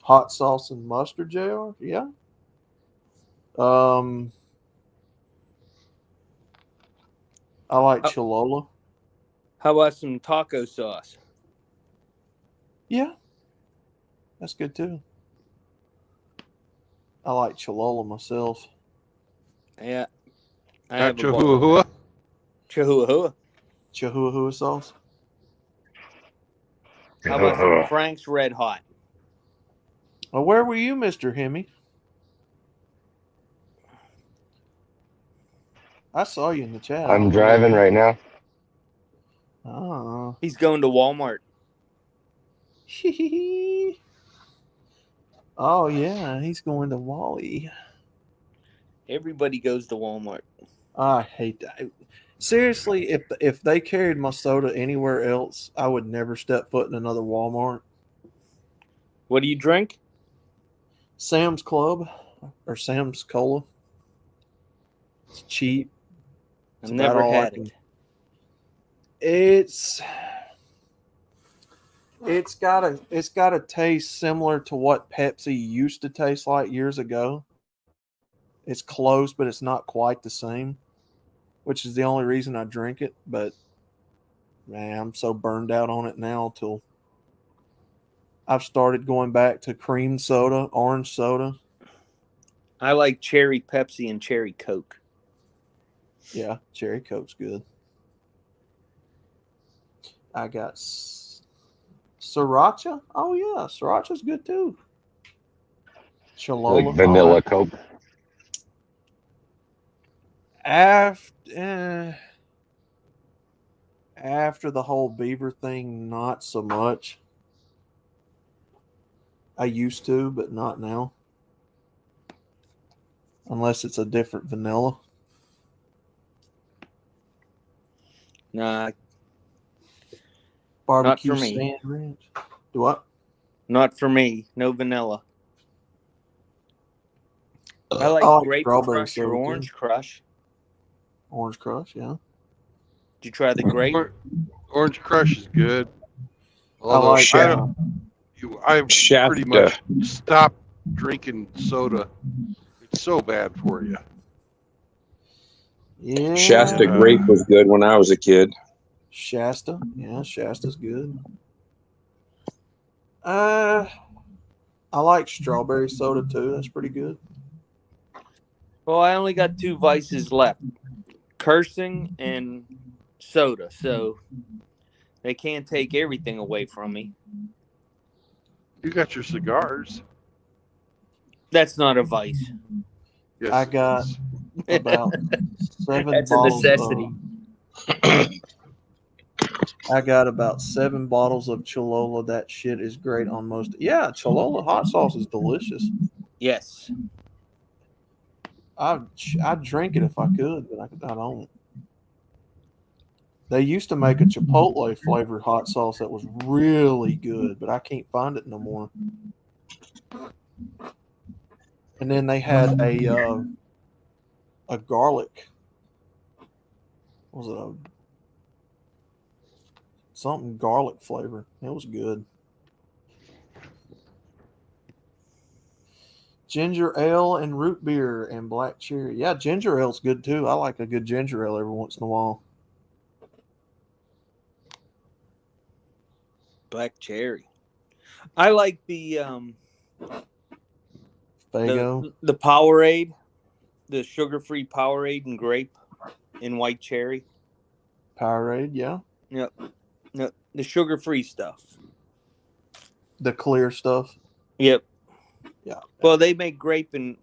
Hot sauce and mustard, JR? Yeah. I like Cholula. How about some taco sauce? Yeah. That's good too. I like Cholula myself. Yeah. I Not have a Chihuahua. Chihuahua. Chihuahua sauce. How about some Frank's Red Hot? Well, where were you, Mr. Hemi? I saw you in the chat. I'm driving right now. Oh. He's going to Walmart. Oh, yeah. He's going to Wally. Everybody goes to Walmart. I hate that. Seriously, if they carried my soda anywhere else, I would never step foot in another Walmart. What do you drink? Sam's Club or Sam's Cola. It's cheap. I've It's never about all I had can- it. It's got a taste similar to what Pepsi used to taste like years ago. It's close, but it's not quite the same, which is the only reason I drink it. But man, I'm so burned out on it now till I've started going back to cream soda, orange soda. I like cherry Pepsi and cherry Coke. Yeah, cherry Coke's good. I got Sriracha. Oh yeah, Sriracha's good too. Cholula. Like vanilla Coke. After the whole beaver thing, not so much. I used to, but not now. Unless it's a different vanilla. Nah, Barbecue for me. Sand Ranch. Do what? not for me. No vanilla. I like Oh, grape strawberry crush or soda, orange too. crush. Orange Crush, yeah. Did you try the grape? Orange Crush is good. I Although like I don't, I pretty Shasta. much stopped drinking soda. It's so bad for you. yeah. Shasta grape was good when I was a kid. Shasta. Yeah, Shasta's good. I like strawberry soda too. That's pretty good. Well, I only got 2 vices left: cursing and soda. So they can't take everything away from me. You got your cigars. That's not a vice. Yes, I it got is. about 7 That's a bottles necessity. I got about 7 bottles of Cholula. That shit is great on most. Yeah, Cholula hot sauce is delicious. Yes. I'd drink it if I could, but I don't. They used to make a Chipotle flavored hot sauce that was really good, but I can't find it no more. And then they had a garlic. What was it something garlic flavor? It was good. Ginger ale and root beer and black cherry. Yeah, ginger ale's good too. I like a good ginger ale every once in a while. Black cherry. I like the Fago. the Powerade, the sugar-free Powerade and grape and white cherry. Powerade, yeah. Yep. No, the sugar-free stuff. The clear stuff. Yep. Yeah. Well, they make grape and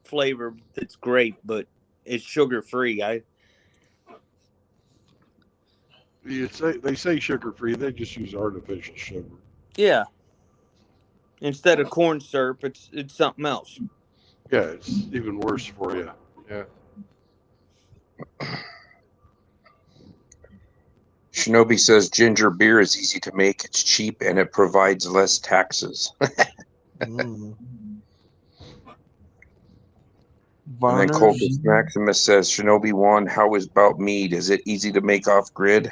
flavor that's grape, but it's sugar-free. They say sugar free. They just use artificial sugar. Yeah. Instead of corn syrup, it's something else. Yeah, it's even worse for you. Yeah. Shinobi says ginger beer is easy to make, it's cheap, and it provides less taxes. Mm. And then Varner's. Colchis Maximus says, Shinobi 1, how is about mead? Is it easy to make off grid?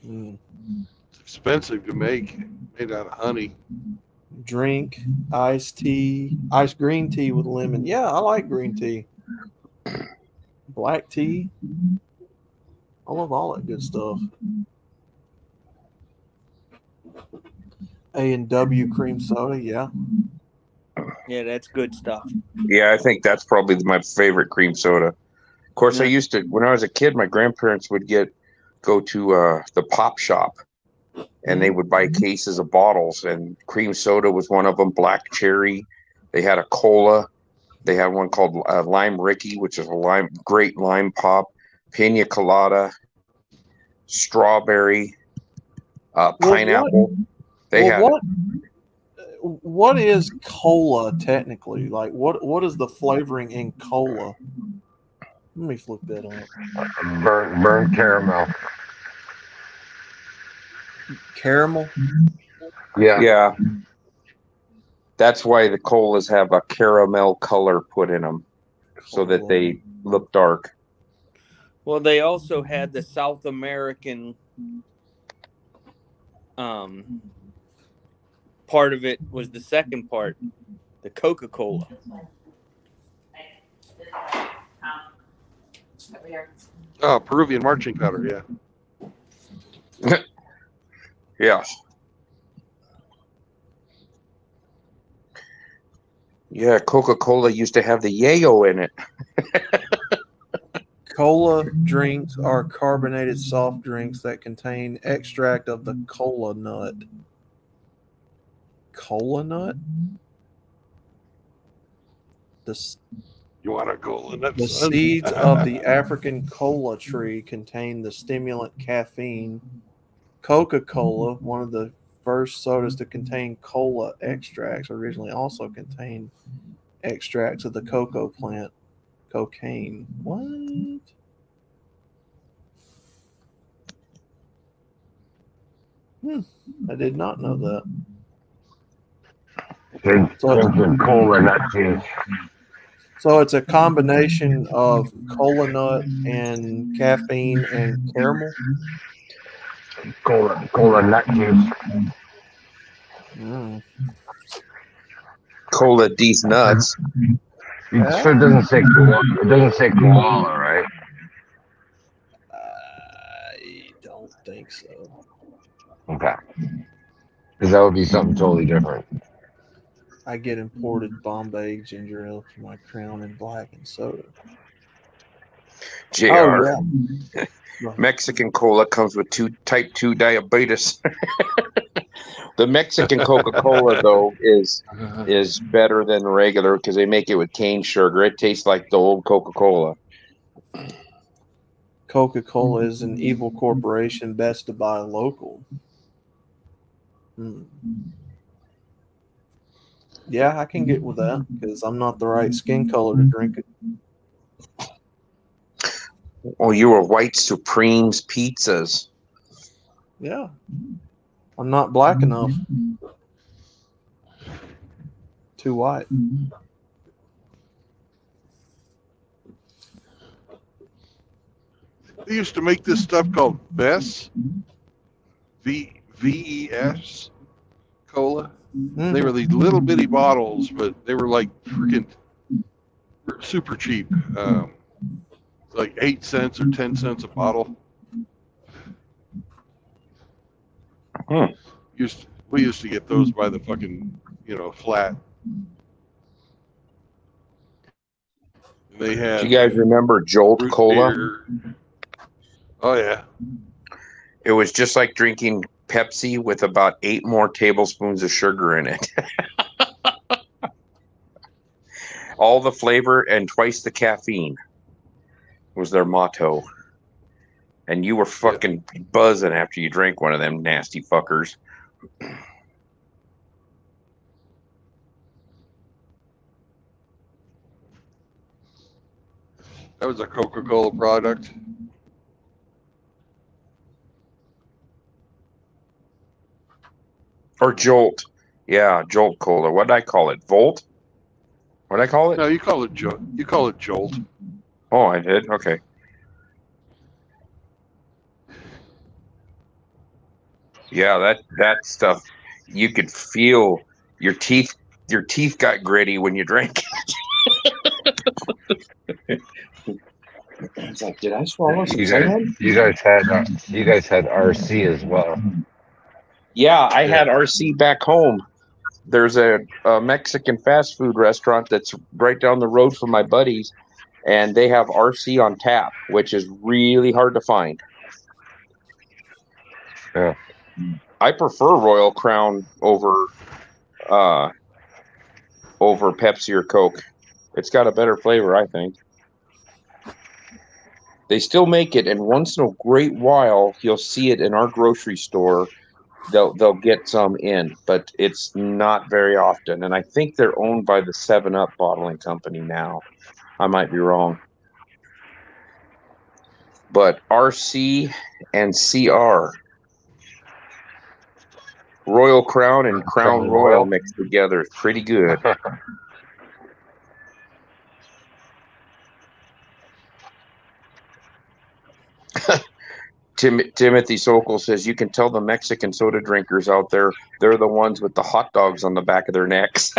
Mm. It's expensive to make, made out of honey. Drink iced tea, iced green tea with lemon. Yeah, I like green tea. Black tea. I love all that good stuff. A&W cream soda, yeah. Yeah, that's good stuff. Yeah, I think that's probably my favorite cream soda. Of course, I Yeah. used to, when I was a kid, my grandparents would go to the pop shop, and they would buy cases of bottles, and cream soda was one of them, black cherry. They had a cola. They had one called Lime Ricky, which is a great lime pop, pina colada, strawberry, pineapple. What is cola technically? Like what is the flavoring in cola? Let me flip that up. Burnt caramel. Caramel? Yeah. Yeah. That's why the colas have a caramel color put in them, so that they look dark. Well, they also had the South American part of it was the second part, the Coca-Cola. Oh, Peruvian marching powder, yeah. Yeah. Yeah, Coca-Cola used to have the yayo in it. Cola drinks are carbonated soft drinks that contain extract of the cola nut. Cola nut? This You You want a cola nut, The son? seeds of the African cola tree contain the stimulant caffeine. Coca-Cola, one of the first sodas to contain cola extracts, originally also contained extracts of the cocoa plant, cocaine. What? I did not know that. Drinking cola nut juice. So it's a combination of cola nut and caffeine and caramel. Cola nut juice. Mm. Cola these nuts. It sure doesn't say it doesn't say koala, right? I don't think so. Okay. Because that would be something totally different. I get imported Bombay ginger ale for my Crown and Black and soda. JR. Oh yeah. Mexican cola comes with type 2 diabetes. The Mexican Coca-Cola though is better than regular because they make it with cane sugar. It tastes like the old Coca-Cola. Coca-Cola is an evil corporation, best to buy local. Yeah, I can get with that because I'm not the right skin color to drink it. Oh, you were White Supremes pizzas. Yeah. I'm not black enough. Too white. They used to make this stuff called Vess, VES cola. Mm-hmm. They were these little bitty bottles, but they were like freaking super cheap. Like 8 cents or 10 cents a bottle. We used to get those by the fucking, flat. They had. Do you guys remember Jolt root Cola? beer. Oh yeah. It was just like drinking Pepsi with about 8 more tablespoons of sugar in it. All the flavor and twice the caffeine was their motto. And you were fucking buzzing after you drank one of them nasty fuckers. That was a Coca-Cola product. Or Jolt. Yeah, Jolt Cola. What did I call it? Volt? What did I call it? No, you call it Jolt. Oh, I did? Okay. Yeah, that stuff, you could feel your teeth got gritty when you drank it. It's like, did I swallow some sand? You guys had RC as well. Yeah, I had RC back home. There's a Mexican fast food restaurant that's right down the road from my buddies, and they have RC on tap, which is really hard to find. Yeah. I prefer Royal Crown over Pepsi or Coke. It's got a better flavor, I think. They still make it, and once in a great while, you'll see it in our grocery store. They'll get some in, but it's not very often. And I think they're owned by the 7-Up bottling company now. I might be wrong. But RC and CR, Royal Crown and Crown Royal mixed together is pretty good. Timothy Sokol says, you can tell the Mexican soda drinkers out there, they're the ones with the hot dogs on the back of their necks.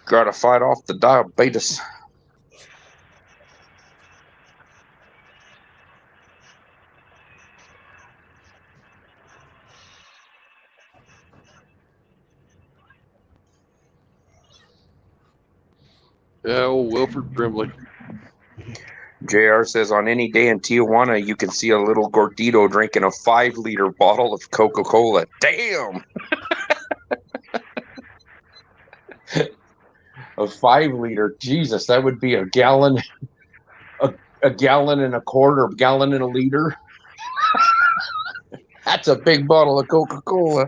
Gotta fight off the diabetes. Yeah, old Wilford Brimley. JR says, on any day in Tijuana, you can see a little gordito drinking a 5-liter bottle of Coca-Cola. Damn! A 5 liter. Jesus, that would be a gallon, a gallon and a quarter, a gallon and a liter. That's a big bottle of Coca-Cola.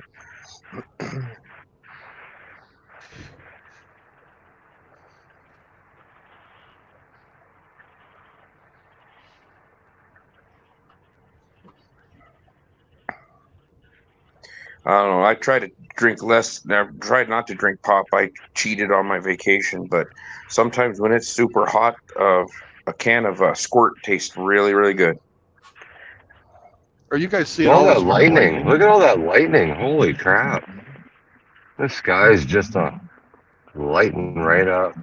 I don't know. I try to drink less. I tried not to drink pop. I cheated on my vacation, but sometimes when it's super hot, a can of Squirt tastes really, really good. Are you guys seeing All all that this lightning. Look at all that lightning. Holy crap. The sky's just lighting right up.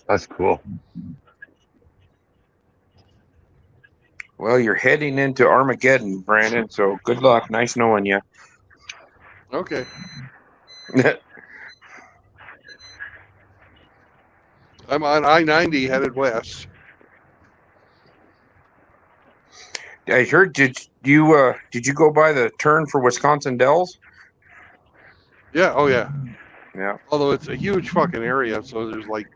That's cool. Well, you're heading into Armageddon, Brandon. So good luck. Nice knowing you. Okay. I'm on I-90 headed west. I heard. Did you go by the turn for Wisconsin Dells? Yeah. Oh yeah. Yeah. Although it's a huge fucking area, so there's like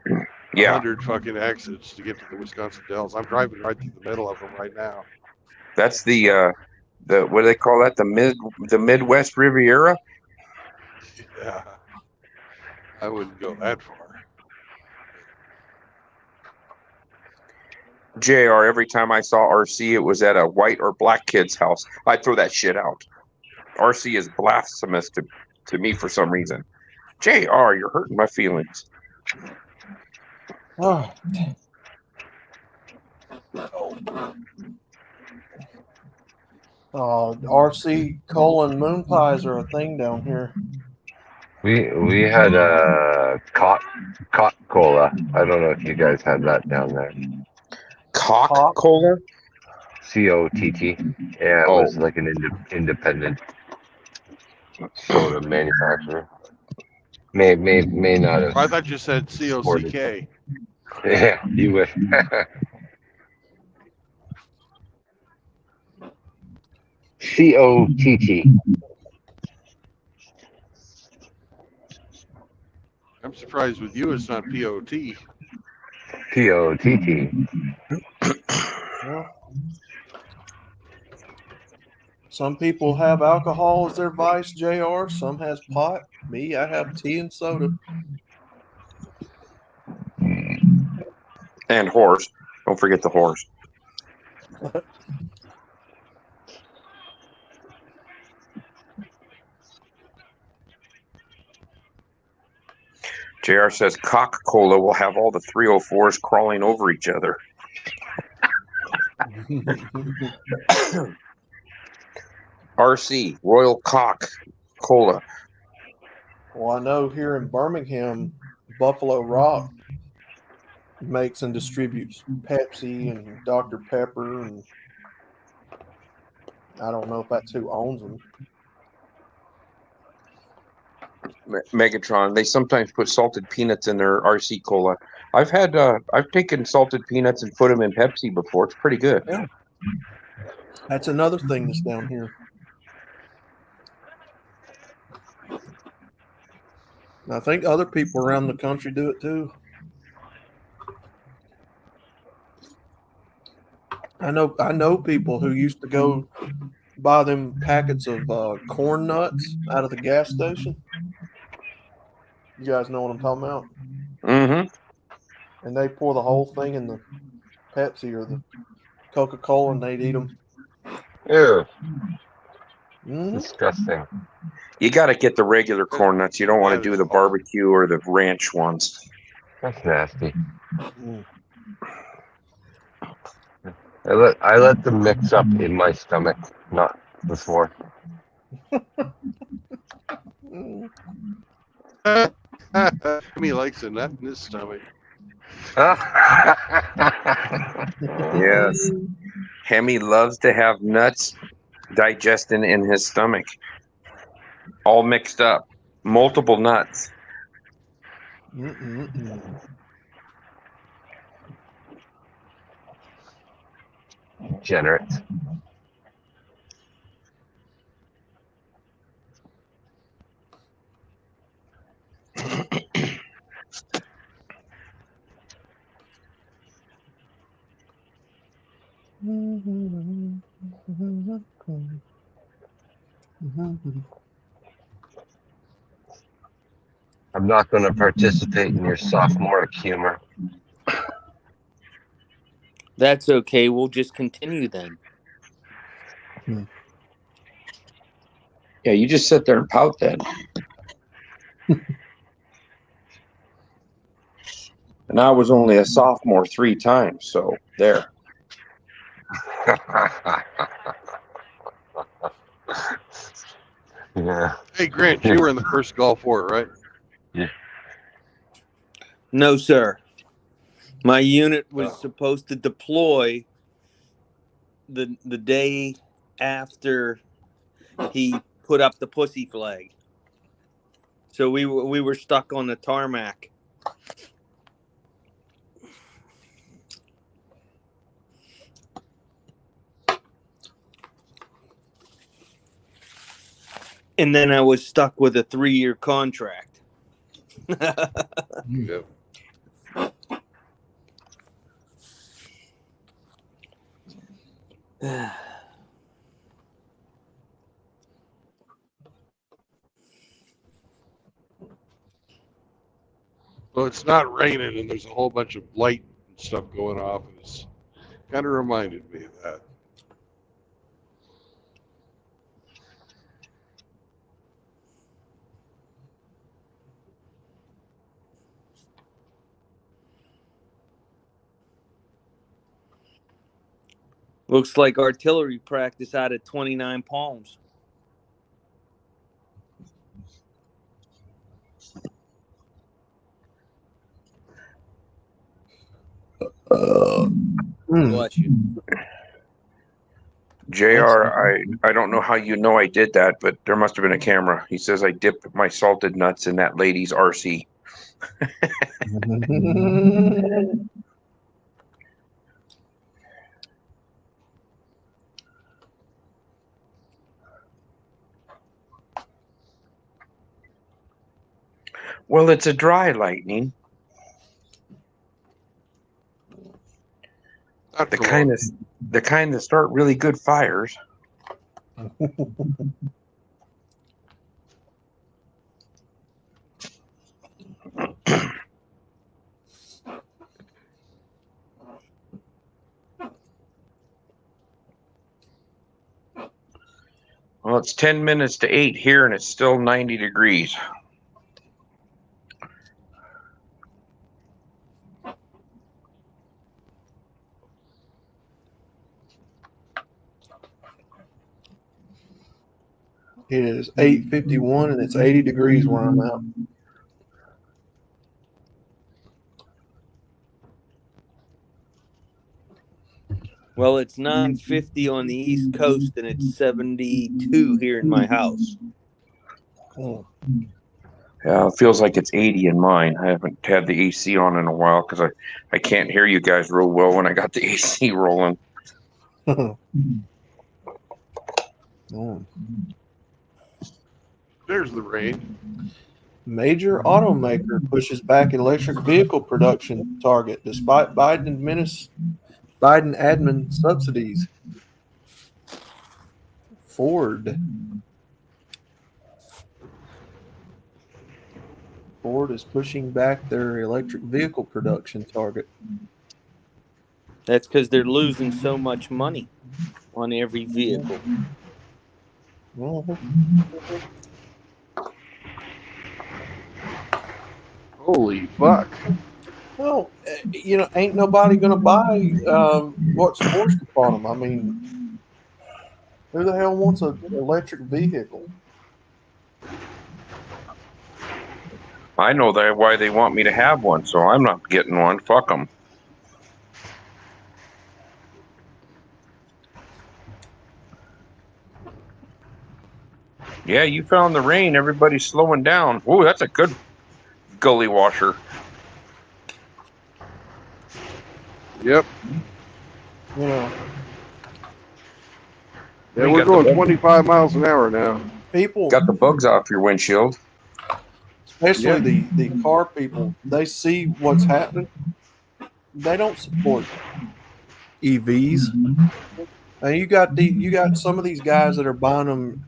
Yeah. 100 fucking exits to get to the Wisconsin Dells. I'm driving right through the middle of them right now. That's the what do they call that? The Midwest Riviera. Yeah. I wouldn't go that far. JR, every time I saw RC, it was at a white or black kid's house. I'd throw that shit out. RC is blasphemous to me for some reason. JR, you're hurting my feelings. Oh. RC colon moon pies are a thing down here. We had cot cola. I don't know if you guys had that down there. Cock cola? COTT. Yeah, it was like an independent soda manufacturer. May not have. I thought you said COCK. Yeah, you wish. COTT. I'm surprised with you it's not POT. POTT. Well, some people have alcohol as their vice, JR. Some has pot. Me, I have tea and soda. And horse. Don't forget the horse. JR says Coca Cola will have all the 304s crawling over each other. RC, Royal Cock Cola. Well, I know here in Birmingham, Buffalo Rock makes and distributes Pepsi and Dr. Pepper, and I don't know if that's who owns them. Megatron. They sometimes put salted peanuts in their RC Cola. I've taken salted peanuts and put them in Pepsi before. It's pretty good. Yeah. That's another thing that's down here. And I think other people around the country do it too. I know people who used to go buy them packets of corn nuts out of the gas station. You guys know what I'm talking about? Mm-hmm. And they pour the whole thing in the Pepsi or the Coca-Cola, and they'd eat them. Ew. Mm-hmm. Disgusting. You got to get the regular corn nuts. You don't want to do the That is awful. barbecue or the ranch ones. That's nasty. Mm. I let them mix up in my stomach, not before. Mm. He likes a nut in his stomach. Yes. Hemi loves to have nuts digesting in his stomach. All mixed up. Multiple nuts. Mm-mm-mm. Degenerate. I'm not going to participate in your sophomoric humor. That's okay. We'll just continue then. Yeah, you just sit there and pout then. And I was only a sophomore 3 times, so there. Yeah. Hey, Grant, you were in the first Gulf War, right? No, sir. My unit was supposed to deploy the day after he put up the pussy flag. So we were stuck on the tarmac. And then I was stuck with a 3-year contract. Yep. So it's not raining, and there's a whole bunch of light and stuff going off, and it's kind of reminded me of that. Looks like artillery practice out at 29 Palms. Watch you. JR, I don't know how you know I did that, but there must have been a camera. He says I dipped my salted nuts in that lady's RC. Well, it's a dry lightning. Not The for kind long. that start really good fires. Well, it's 10 minutes to 8 here, and it's still 90 degrees. It is 8:51 and it's 80 degrees where I'm at. Well, it's 9:50 on the East Coast and it's 72 here in my house. Oh. Yeah, it feels like it's 80 in mine. I haven't had the AC on in a while because I can't hear you guys real well when I got the AC rolling. Oh. There's the rain. Major automaker pushes back electric vehicle production target despite Biden admin subsidies. Ford is pushing back their electric vehicle production target. That's because they're losing so much money on every vehicle. Holy fuck. Well, ain't nobody going to buy what's forced upon them. I mean, who the hell wants an electric vehicle? I know that why they want me to have one, so I'm not getting one. Fuck them. Yeah, you found the rain. Everybody's slowing down. Ooh, that's a good gully washer. Yep. You Yeah, we're going 25 miles an hour now. people Got the bugs off your windshield. especially the car people, they see what's happening. They don't support EVs. And you got some of these guys that are buying them,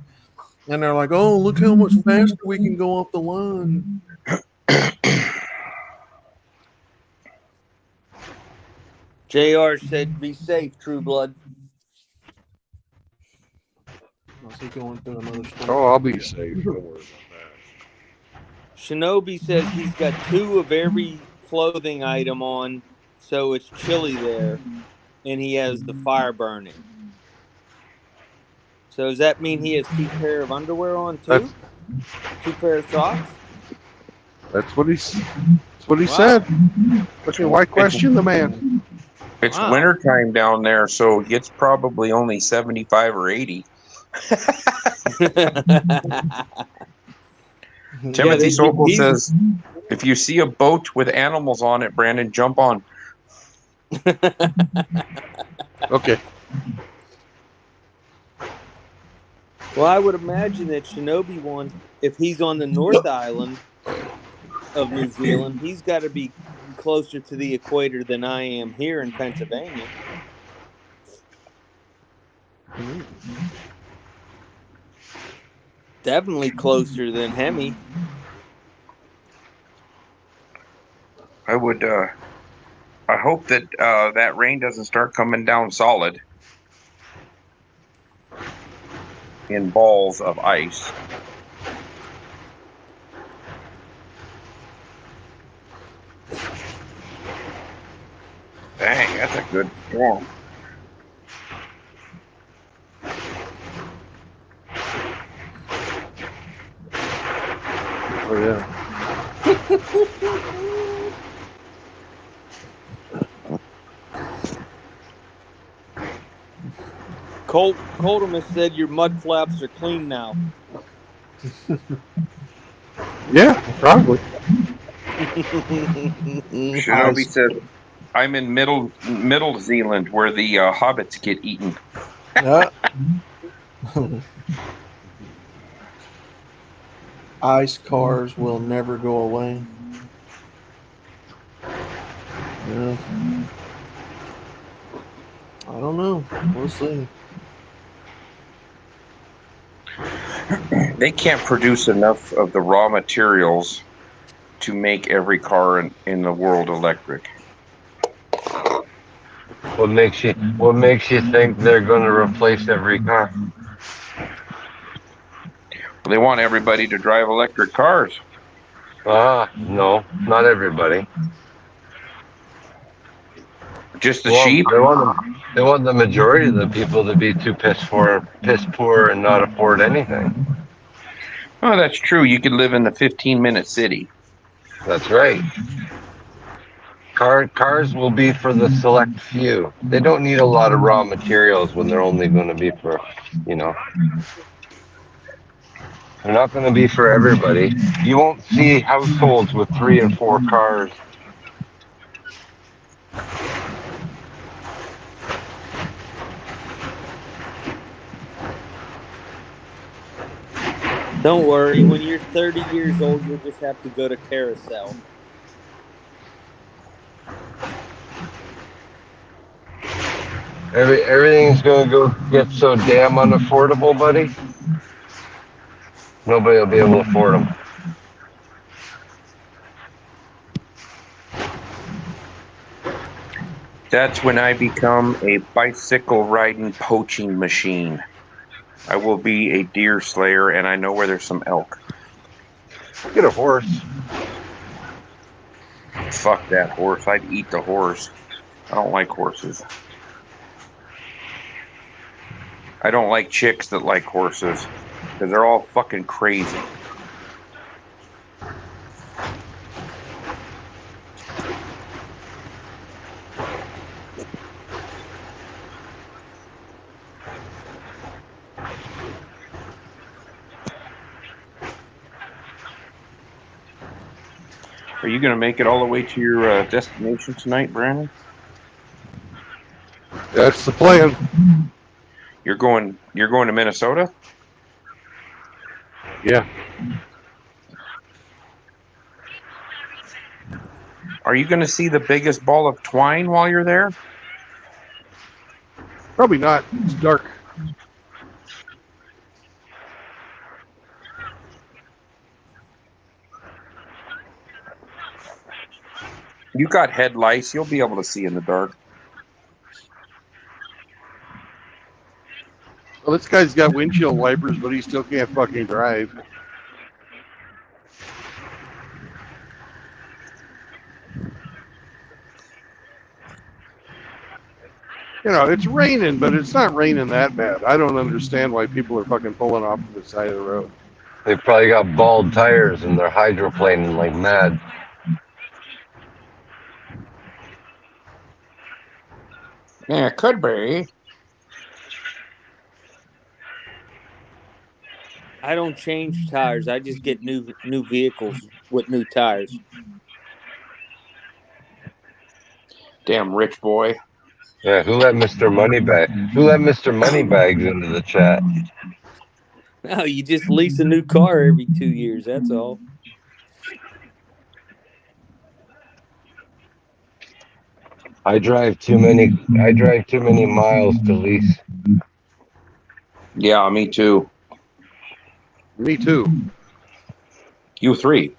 And they're like, "Oh, look how much faster we can go off the line." JR said, "Be safe, True Blood." Was he going through another storm? Oh, I'll be safe. Don't worry about Shinobi says he's got 2 of every clothing item on, so it's chilly there, and he has the fire burning. So does that mean he has 2 pair of underwear on too? 2 pair of socks? That's what he's. That's what he Wow. said. Why question the man? It's Wow. wintertime down there, so it's probably only 75 or 80. Timothy Yeah, Sokol he's- says, if you see a boat with animals on it, Brandon, jump on. Okay. Well, I would imagine that Shinobi one, if he's on the North Island of New Zealand, he's got to be closer to the equator than I am here in Pennsylvania. Definitely closer than Hemi. I would, I hope that that rain doesn't start coming down solid in balls of ice. Dang, that's a good storm. Oh yeah. Coldemus said your mud flaps are clean now. Yeah, probably. Shinobi says, I'm in Middle Zealand where the hobbits get eaten. Yeah. Ice cars will never go away. Yeah. I don't know. We'll see. They can't produce enough of the raw materials to make every car in the world electric. What makes you think they're going to replace every car? They want everybody to drive electric cars. No, not everybody. Just the sheep? They want the majority of the people to be too piss poor and not afford anything. Oh, that's true. You could live in the 15-minute city. That's right. Cars will be for the select few. They don't need a lot of raw materials when they're only going to be for, they're not going to be for everybody. You won't see households with 3 and 4 cars. Don't worry, when you're 30 years old, you'll just have to go to Carousel. Everything's going to go get so damn unaffordable, buddy. Nobody will be able to afford them. That's when I become a bicycle riding poaching machine. I will be a deer slayer, and I know where there's some elk. Get a horse. Fuck that horse. I'd eat the horse. I don't like horses. I don't like chicks that like horses, because they're all fucking crazy. Are you going to make it all the way to your destination tonight, Brandon? That's the plan. You're going to Minnesota? Yeah. Are you going to see the biggest ball of twine while you're there? Probably not. It's dark. You got headlights. You'll be able to see in the dark. Well, this guy's got windshield wipers, but he still can't fucking drive. You know, it's raining, but it's not raining that bad. I don't understand why people are fucking pulling off to the side of the road. They probably got bald tires and they're hydroplaning like mad. Yeah, it could be. I don't change tires. I just get new vehicles with new tires. Damn rich boy. Yeah, who let Mr. Moneybag? Who let Mr. Moneybags into the chat? No, you just lease a new car every 2 years. That's all. I drive too many miles to lease. Yeah, me too. Me too. You three.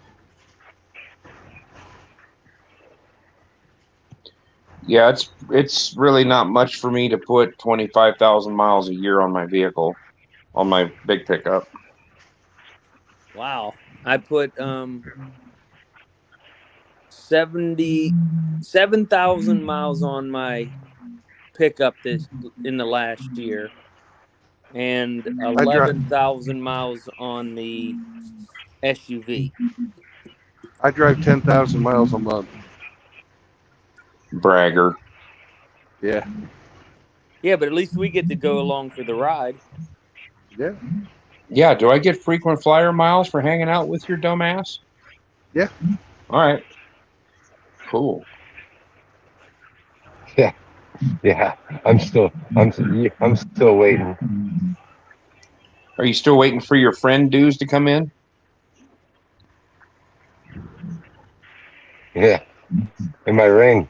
Yeah, it's really not much for me to put 25,000 miles a year on my vehicle, on my big pickup. Wow. I put 77,000 miles on my pickup this in the last year, and I drive 11,000 miles on the SUV. 10,000 miles a month. Bragger. Yeah. Yeah, but at least we get to go along for the ride. Yeah. Yeah, do I get frequent flyer miles for hanging out with your dumb ass? Yeah. All right. Cool. Yeah, yeah. I'm still waiting. Are you still waiting for your friend dues to come in? Yeah, in my ring.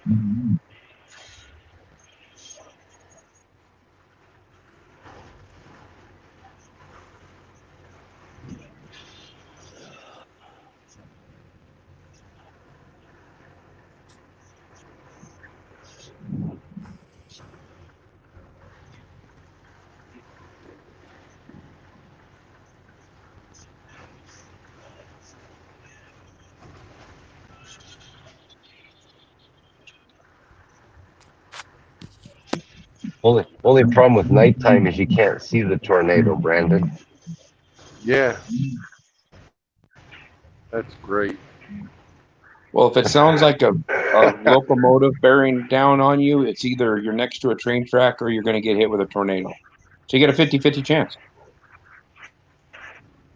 Only problem with nighttime is you can't see the tornado, Brandon. Yeah. That's great. Well, if it sounds like a locomotive bearing down on you, it's either you're next to a train track or you're going to get hit with a tornado. So you get a 50-50 chance.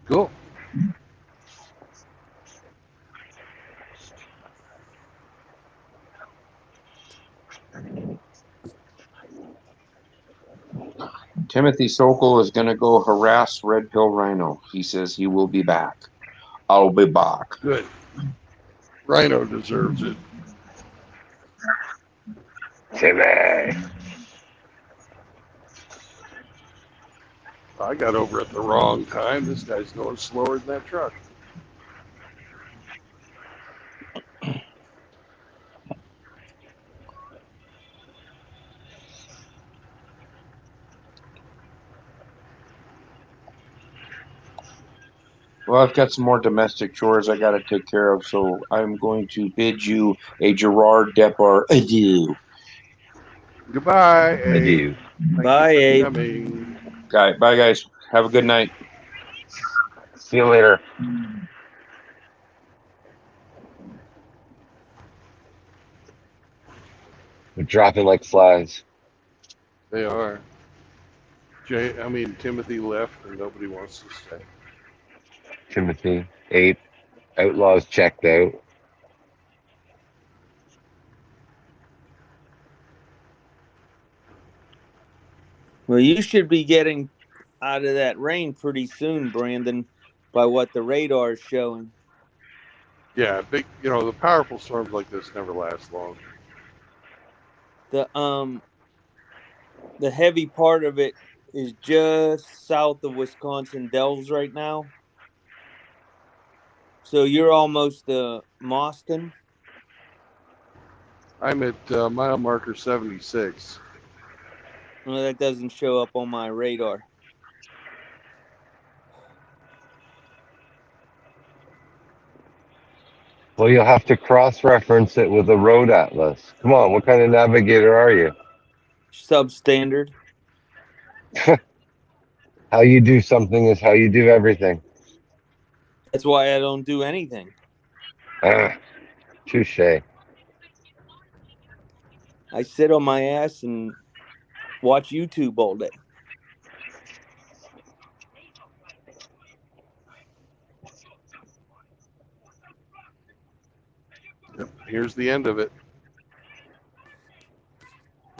Cool. Timothy Sokol is going to go harass Red Pill Rhino. He says he will be back. I'll be back. Good. Rhino deserves it. Timmy. I got over at the wrong time. This guy's going slower than that truck. Well, I've got some more domestic chores I got to take care of, so I'm going to bid you a Gerard Depar adieu. Goodbye, I Abe. do. Thank Bye, you for Abe. coming. Bye, guys. Have a good night. See you later. We're dropping like flies. They are. Timothy left and nobody wants to stay. Timothy, 8. Outlaws checked out. Well, you should be getting out of that rain pretty soon, Brandon, by what the radar is showing. Yeah, the powerful storms like this never last long. The heavy part of it is just south of Wisconsin Dells right now. So you're almost to Mauston. I'm at mile marker 76. Well, that doesn't show up on my radar. Well, you'll have to cross-reference it with a road atlas. Come on, what kind of navigator are you? Substandard. How you do something is how you do everything. That's why I don't do anything. Ah, touche. I sit on my ass and watch YouTube all day. Yep, here's the end of it.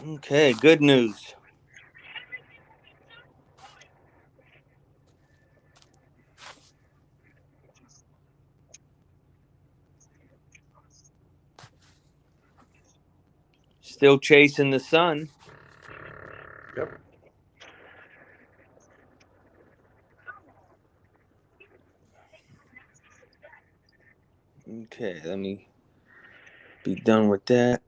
Okay, good news. Still chasing the sun. Yep. Okay, let me be done with that.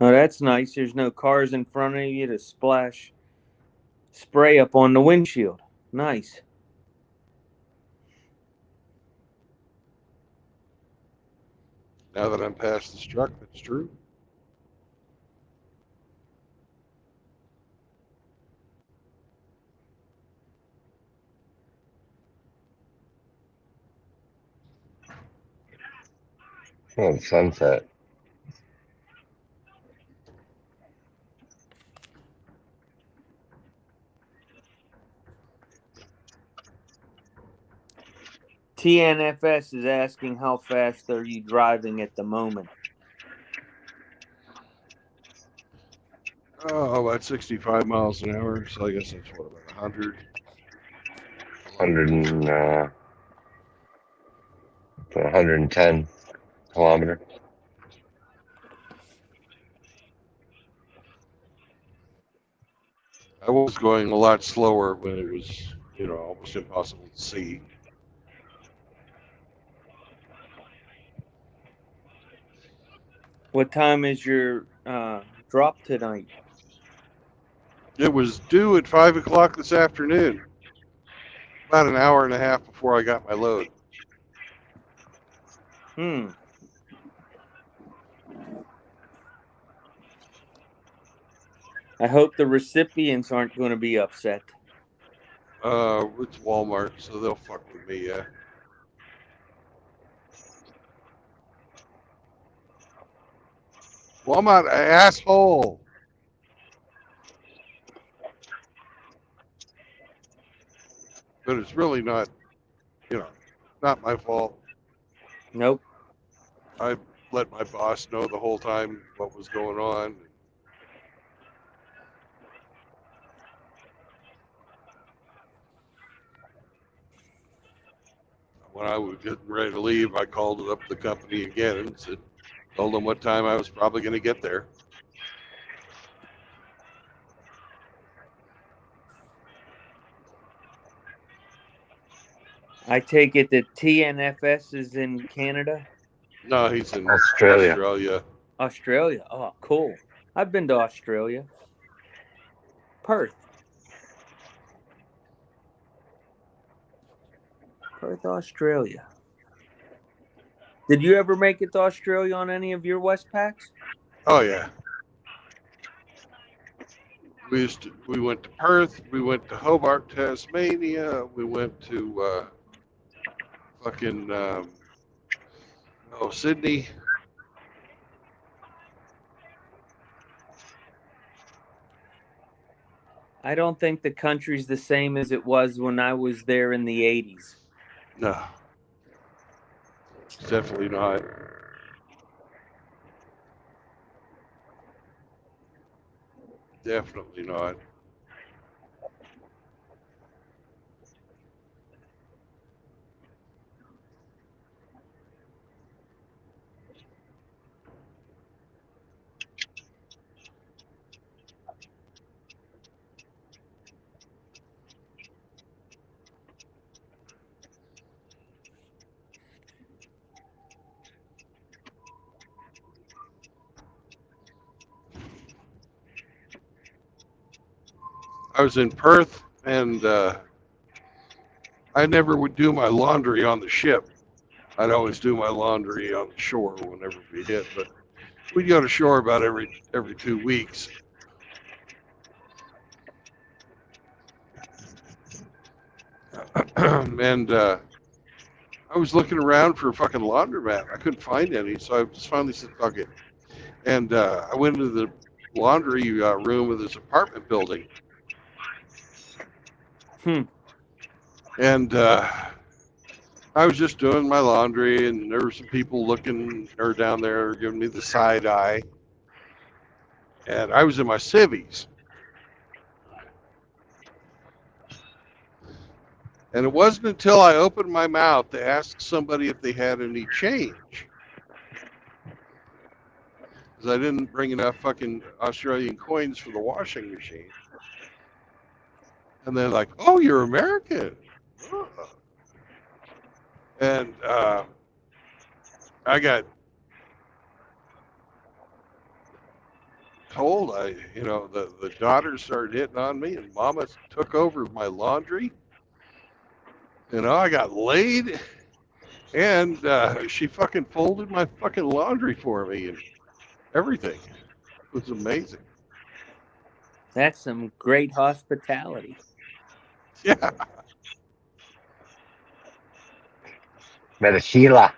Oh, that's nice. There's no cars in front of you to splash spray up on the windshield. Nice. Now that I'm past this truck, that's true. Oh, sunset. TNFS is asking how fast are you driving at the moment? Oh, about 65 miles an hour. So I guess that's what, about 100? 100 and, 110 kilometer. I was going a lot slower when it was, almost impossible to see. What time is your drop tonight? It was due at 5 o'clock this afternoon, about an hour and a half before I got my load. Hmm. I hope the recipients aren't going to be upset. It's Walmart, so they'll fuck with me, yeah. Walmart, asshole. But it's really not, not my fault. Nope. I let my boss know the whole time what was going on. when I was getting ready to leave, I called up the company again and told them what time I was probably going to get there. I take it that TNFS is in Canada, No, he's in Australia. Australia. Australia. Oh, cool. I've been to Australia. Perth, Australia. Did you ever make it to Australia on any of your Westpacks? Oh yeah. We went to Perth. We went to Hobart, Tasmania. We went to fucking Sydney. I don't think the country's the same as it was when I was there in the 80s. No, it's definitely not. Definitely not. I was in Perth, and I never would do my laundry on the ship. I'd always do my laundry on the shore whenever we hit, but we'd go to shore about every 2 weeks. And I was looking around for a fucking laundromat. I couldn't find any, so I just finally said, "Fuck it." And I went into the laundry room of this apartment building. And I was just doing my laundry, and there were some people looking or down there giving me the side eye. And I was in my civvies. And it wasn't until I opened my mouth to ask somebody if they had any change, because I didn't bring enough fucking Australian coins for the washing machine. And they're like, "Oh, you're American." Oh. And I got told, the daughters started hitting on me, and Mama took over my laundry. I got laid, and she fucking folded my fucking laundry for me and everything. It was amazing. That's some great hospitality. Yeah. Met a Sheila.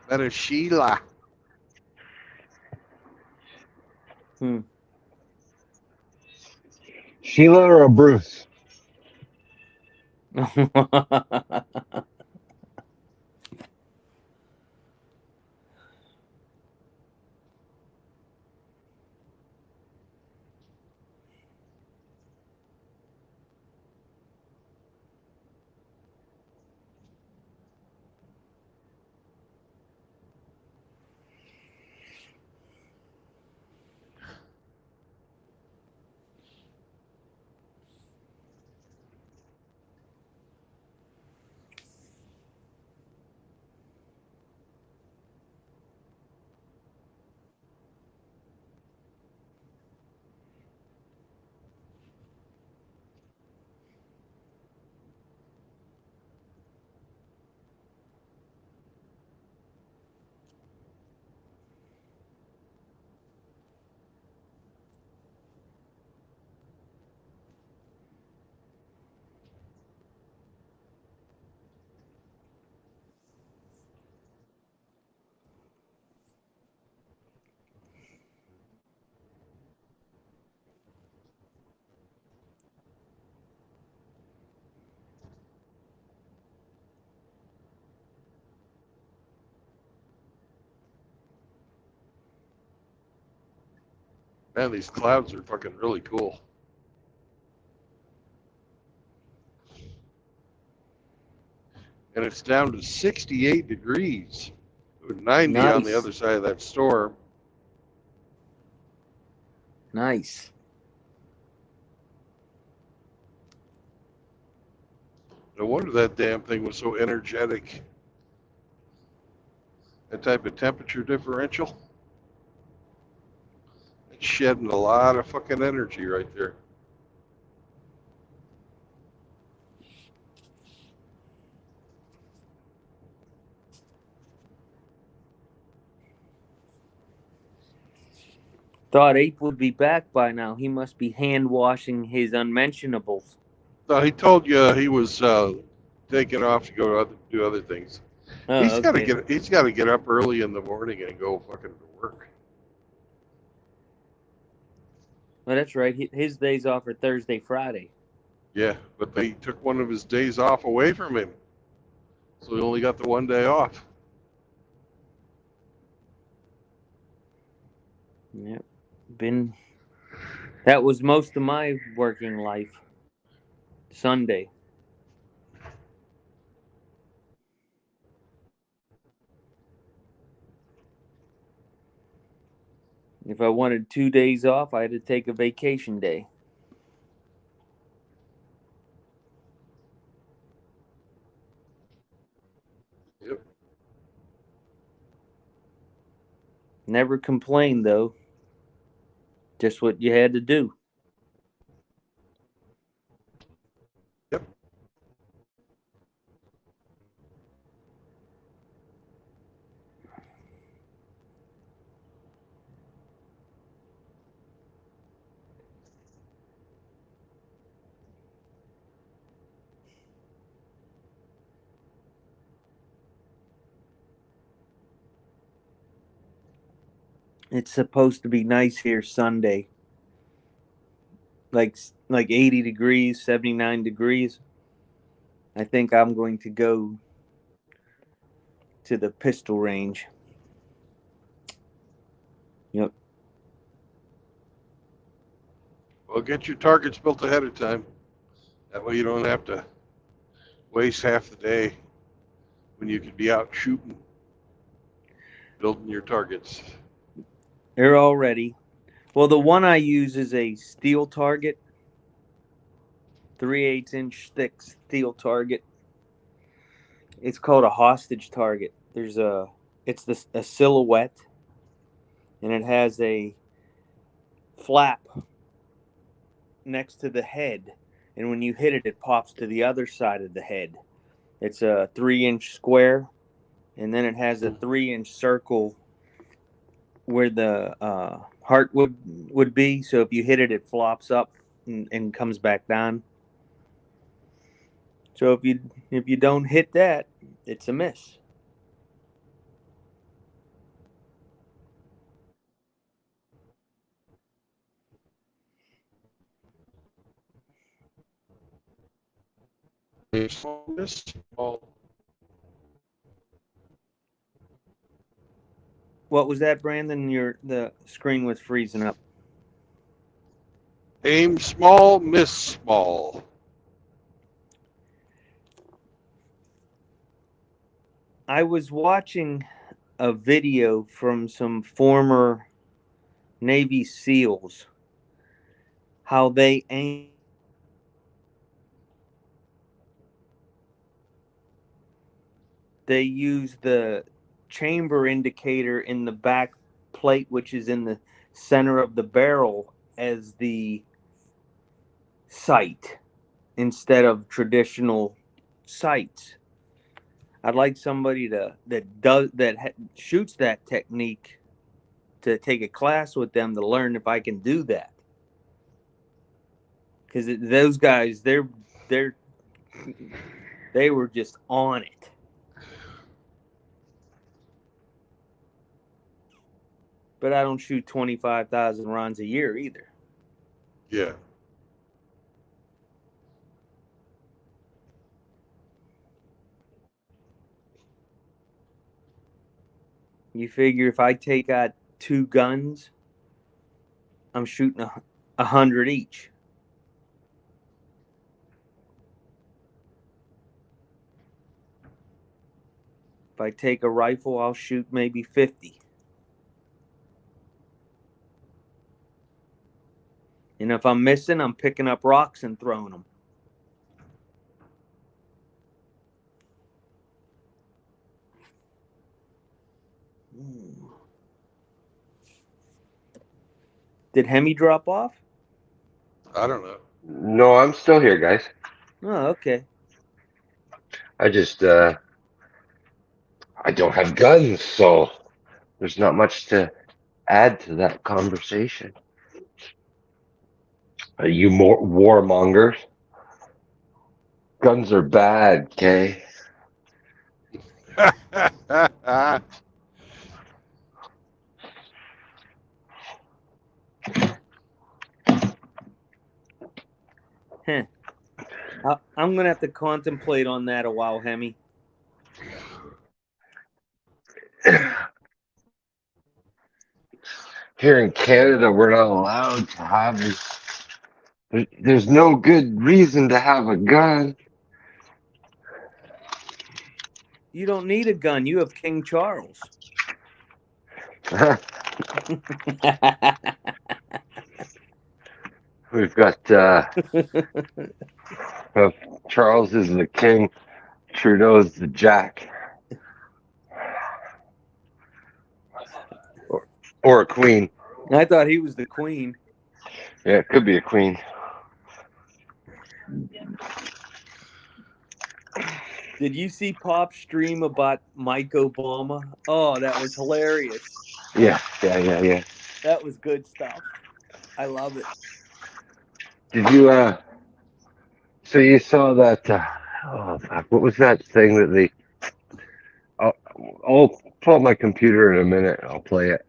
That is Sheila. Sheila or a Bruce? Man, these clouds are fucking really cool. and it's down to 68 degrees. It was 90 on the Nice. other side of that storm. Nice. No wonder that damn thing was so energetic. That type of temperature differential. It's shedding a lot of fucking energy right there. Thought Ape would be back by now. He must be hand washing his unmentionables. So he told you he was taking off to go do other things. Oh, He's got to okay. get up early in the morning and go fucking to work. Well, that's right. His days off are Thursday, Friday. Yeah, but they took one of his days off away from him, so he only got the one day off. Yep. That was most of my working life. Sunday. If I wanted 2 days off, I had to take a vacation day. Yep. Never complained, though. Just what you had to do. Yep. It's supposed to be nice here Sunday. Like 80 degrees, 79 degrees. I think I'm going to go to the pistol range. Yep. Well, get your targets built ahead of time. That way you don't have to waste half the day when you could be out shooting, building your targets. They're all ready. Well, the one I use is a steel target, 3/8 inch thick steel target. It's called a hostage target. It's a silhouette, and it has a flap next to the head, and when you hit it, it pops to the other side of the head. It's a 3-inch square, and then it has a 3-inch circle where the heart would be. So if you hit it, it flops up and comes back down. So if you don't hit that, it's a miss. What was that, Brandon? The screen was freezing up. Aim small, miss small. I was watching a video from some former Navy SEALs, how they aim. They use the chamber indicator in the back plate, which is in the center of the barrel, as the sight instead of traditional sights. I'd like somebody that shoots that technique to take a class with them to learn if I can do that. Because those guys, they were just on it. But I don't shoot 25,000 rounds a year either. Yeah. You figure if I take out 2 guns, I'm shooting 100 each. If I take a rifle, I'll shoot maybe 50. And if I'm missing, I'm picking up rocks and throwing them. Did Hemi drop off? I don't know. No, I'm still here, guys. Oh, okay. I just I don't have guns, so there's not much to add to that conversation. You more warmongers. Guns are bad, okay? Heh. I'm going to have to contemplate on that a while, Hemi. Here in Canada, we're not allowed to have there's no good reason to have a gun. You don't need a gun. You have King Charles. We've got Charles is the king, Trudeau's the jack. Or a queen. I thought he was the queen. Yeah, it could be a queen. Did you see Pop stream about Mike Obama? Oh, that was hilarious. Yeah. That was good stuff. I love it. Did you so you saw that oh fuck, what was that thing that they I'll pull up my computer in a minute and I'll play it.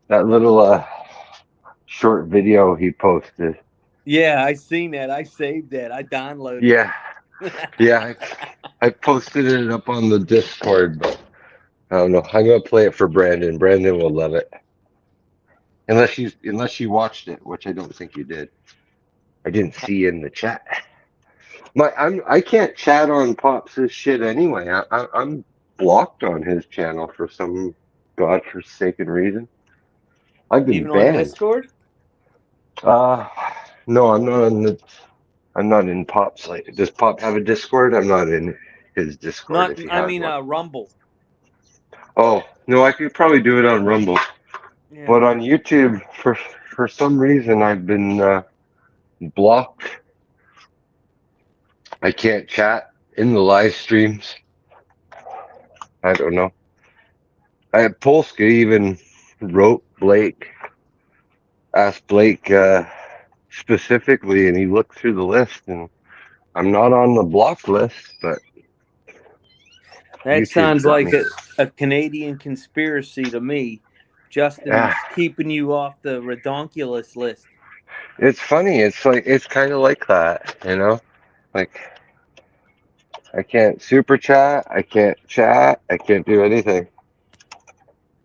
That little short video he posted. Yeah, I seen that. I saved that. I downloaded Yeah. it. Yeah, I posted it up on the Discord, but I don't know. I'm gonna play it for Brandon. Brandon will love it. Unless you watched it, which I don't think you did. I didn't see you in the chat. I can't chat on Pop's shit anyway. I'm blocked on his channel for some godforsaken reason. I've been Even on banned. Discord? No, I'm not in Pop's. Like, does Pop have a Discord? I'm not in his Discord. Not. If he I has mean, one. Rumble. Oh no, I could probably do it on Rumble, Yeah. but on YouTube, for some reason, I've been blocked. I can't chat in the live streams. I don't know. Polska even wrote Blake, asked Blake specifically, and he looked through the list, and I'm not on the block list, but That YouTube's sounds got like me. a Canadian conspiracy to me. Justin's Yeah, keeping you off the redonkulous list. it's funny. It's kind of like that, you know. Like I can't super chat. I can't chat. I can't do anything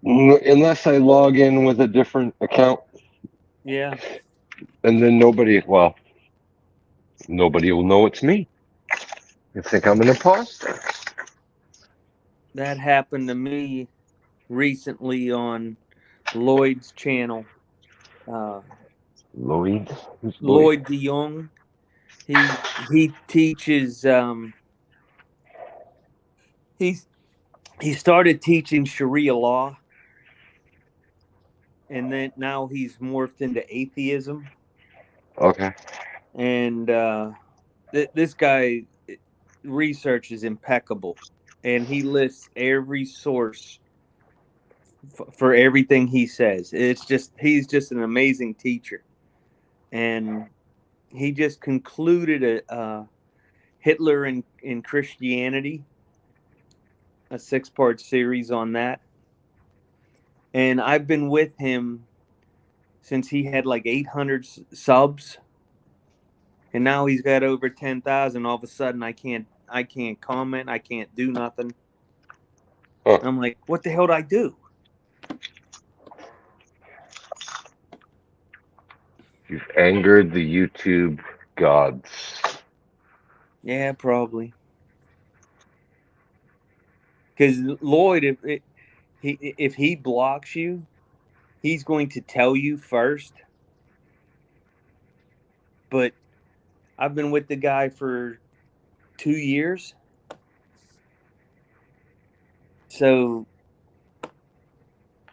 unless I log in with a different account, Yeah. and then nobody will know it's me. They think I'm an imposter. That happened to me recently on Lloyd's channel. Lloyd? Who's Lloyd DeYoung. He teaches he started teaching Sharia law, and then now he's morphed into atheism. Okay. And this guy research is impeccable, and he lists every source for everything he says. He's just an amazing teacher, and he just concluded a Hitler in Christianity, a 6-part series on that. And I've been with him since he had like 800 subs, and now he's got over 10,000. All of a sudden, I can't comment, I can't do nothing. Huh. I'm like, what the hell did I do? You've angered the YouTube gods. Yeah, probably. Because Lloyd, if he blocks you, he's going to tell you first. But I've been with the guy for 2 years. So,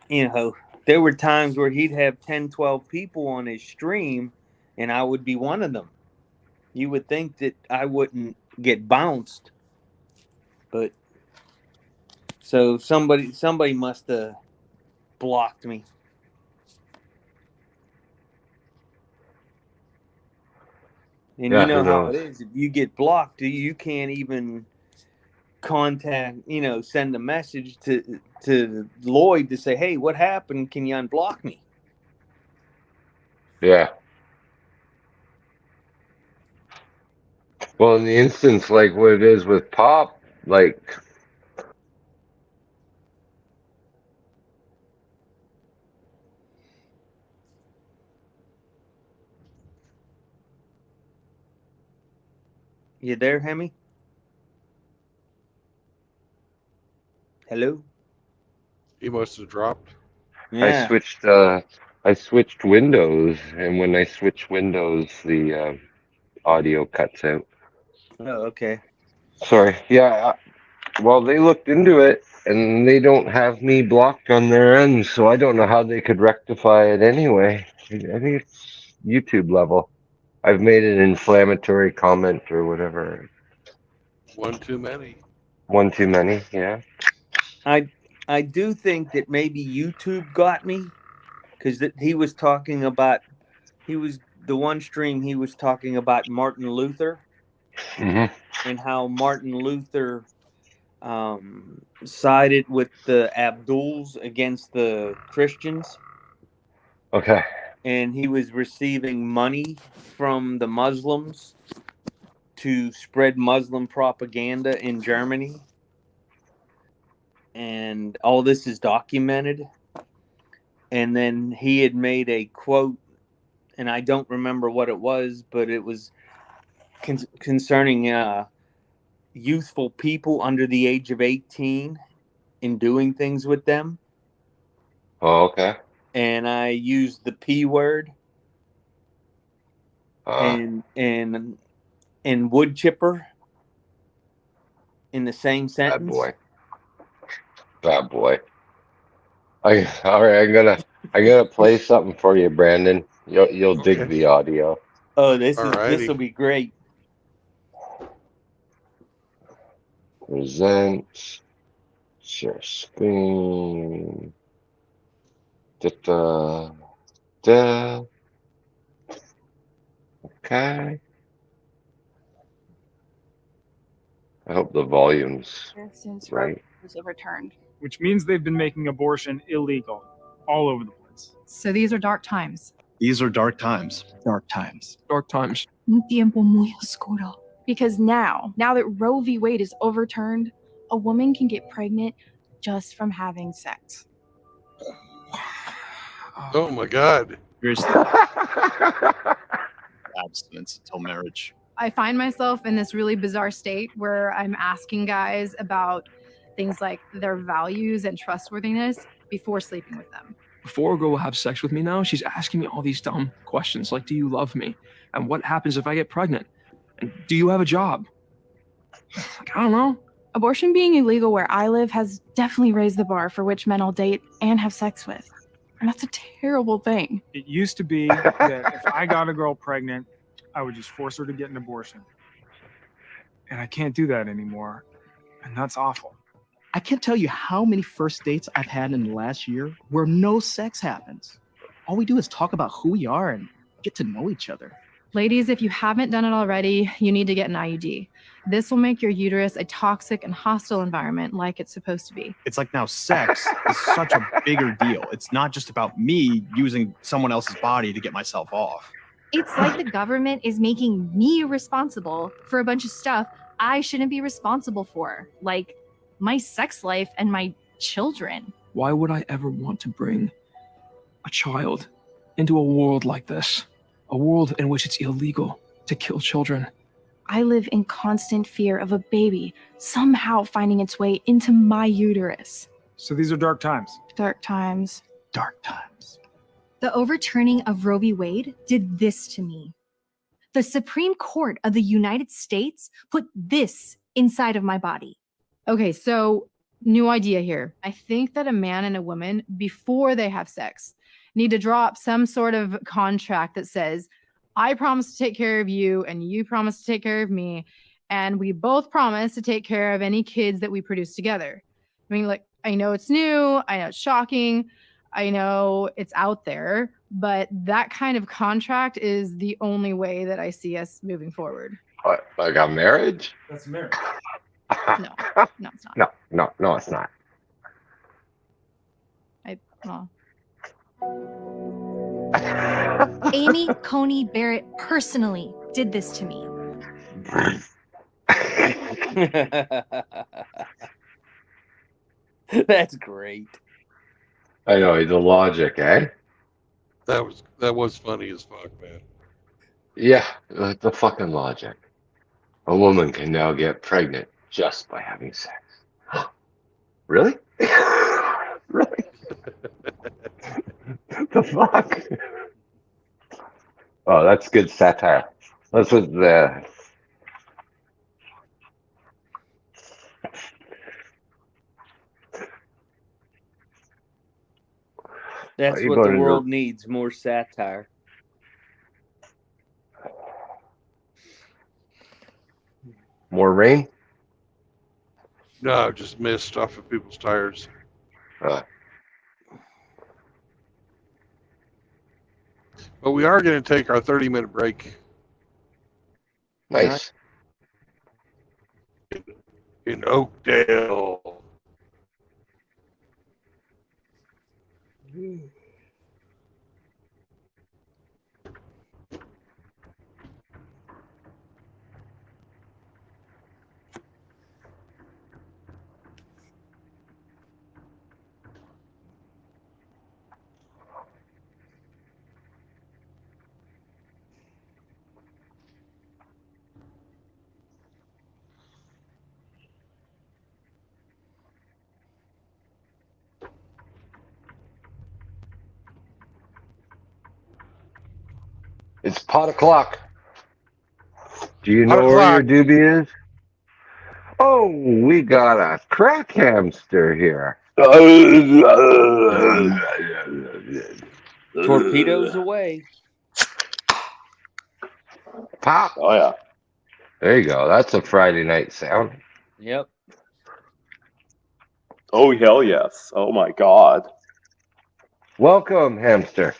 there were times where he'd have 10, 12 people on his stream, and I would be one of them. You would think that I wouldn't get bounced. But, so somebody must have blocked me. And Yeah, you know who how it knows? is. If you get blocked, you can't even contact, send a message to Lloyd to say, hey, what happened? Can you unblock me? Yeah. Well, in the instance like what it is with Pop, like You there, Hemi? Hello? He must have dropped. Yeah. I switched Windows, and when I switch Windows, the audio cuts out. Oh, okay. Sorry. Yeah. Well, they looked into it, and they don't have me blocked on their end, so I don't know how they could rectify it anyway. I think it's YouTube level. I've made an inflammatory comment or whatever. One too many. One too many. Yeah. I do think that maybe YouTube got me because he was talking about the one stream he was talking about Martin Luther Hmm. and how Martin Luther sided with the Abduls against the Christians, Okay. and he was receiving money from the Muslims to spread Muslim propaganda in Germany. And all this is documented. And then he had made a quote, and I don't remember what it was, but it was concerning youthful people under the age of 18 in doing things with them. Oh, okay. And I used the P word and wood chipper in the same Bad sentence. boy. Bad boy. All right. I'm gonna play something for you, Brandon. You'll dig Okay. the audio. Oh, this will Alrighty. be great. Present. Share screen. Da, da, da. Okay. I hope the volume's Since Roe right. was overturned. Which means they've been making abortion illegal all over the place. So these are dark times. These are dark times. Dark times. Dark times. Un tiempo muy oscuro. Because now that Roe v. Wade is overturned, a woman can get pregnant just from having sex. Oh my God. Seriously, abstinence until marriage. I find myself in this really bizarre state where I'm asking guys about things like their values and trustworthiness before sleeping with them. Before a girl will have sex with me now, she's asking me all these dumb questions like, do you love me? And what happens if I get pregnant? And do you have a job? Like, I don't know. Abortion being illegal where I live has definitely raised the bar for which men I'll date and have sex with. And that's a terrible thing. It used to be that if I got a girl pregnant, I would just force her to get an abortion. And I can't do that anymore. And that's awful. I can't tell you how many first dates I've had in the last year where no sex happens. All we do is talk about who we are and get to know each other. Ladies, if you haven't done it already, you need to get an IUD. This will make your uterus a toxic and hostile environment like it's supposed to be. It's like now sex is such a bigger deal. It's not just about me using someone else's body to get myself off. It's like the government is making me responsible for a bunch of stuff I shouldn't be responsible for, like my sex life and my children. Why would I ever want to bring a child into a world like this? A world in which it's illegal to kill children. I live in constant fear of a baby somehow finding its way into my uterus. So these are dark times. Dark times. Dark times. The overturning of Roe v. Wade did this to me. The Supreme Court of the United States put this inside of my body. Okay, so new idea here. I think that a man and a woman, before they have sex, need to draw up some sort of contract that says, I promise to take care of you and you promise to take care of me. And we both promise to take care of any kids that we produce together. I mean, like, I know it's new. I know it's shocking. I know it's out there, but that kind of contract is the only way that I see us moving forward. What, like a marriage? That's marriage. No, it's not. No, it's not. Well, Amy Coney Barrett personally did this to me. That's great. I know, the logic, eh? That was funny as fuck, man. Yeah, the fucking logic. A woman can now get pregnant just by having sex. Really? Really? The fuck? Oh, that's good satire. That's what the. That's you what the going world to- needs, more satire. More rain? No, just mist off of people's tires. But we are going to take our 30-minute break Nice. in Oakdale. It's pot o'clock. Do you Pot know where your o'clock. doobie is? Oh, we got a crack hamster here. Torpedoes away. Pop. Oh yeah. There you go. That's a Friday night sound. Yep. Oh hell yes. Oh my God. Welcome, hamster.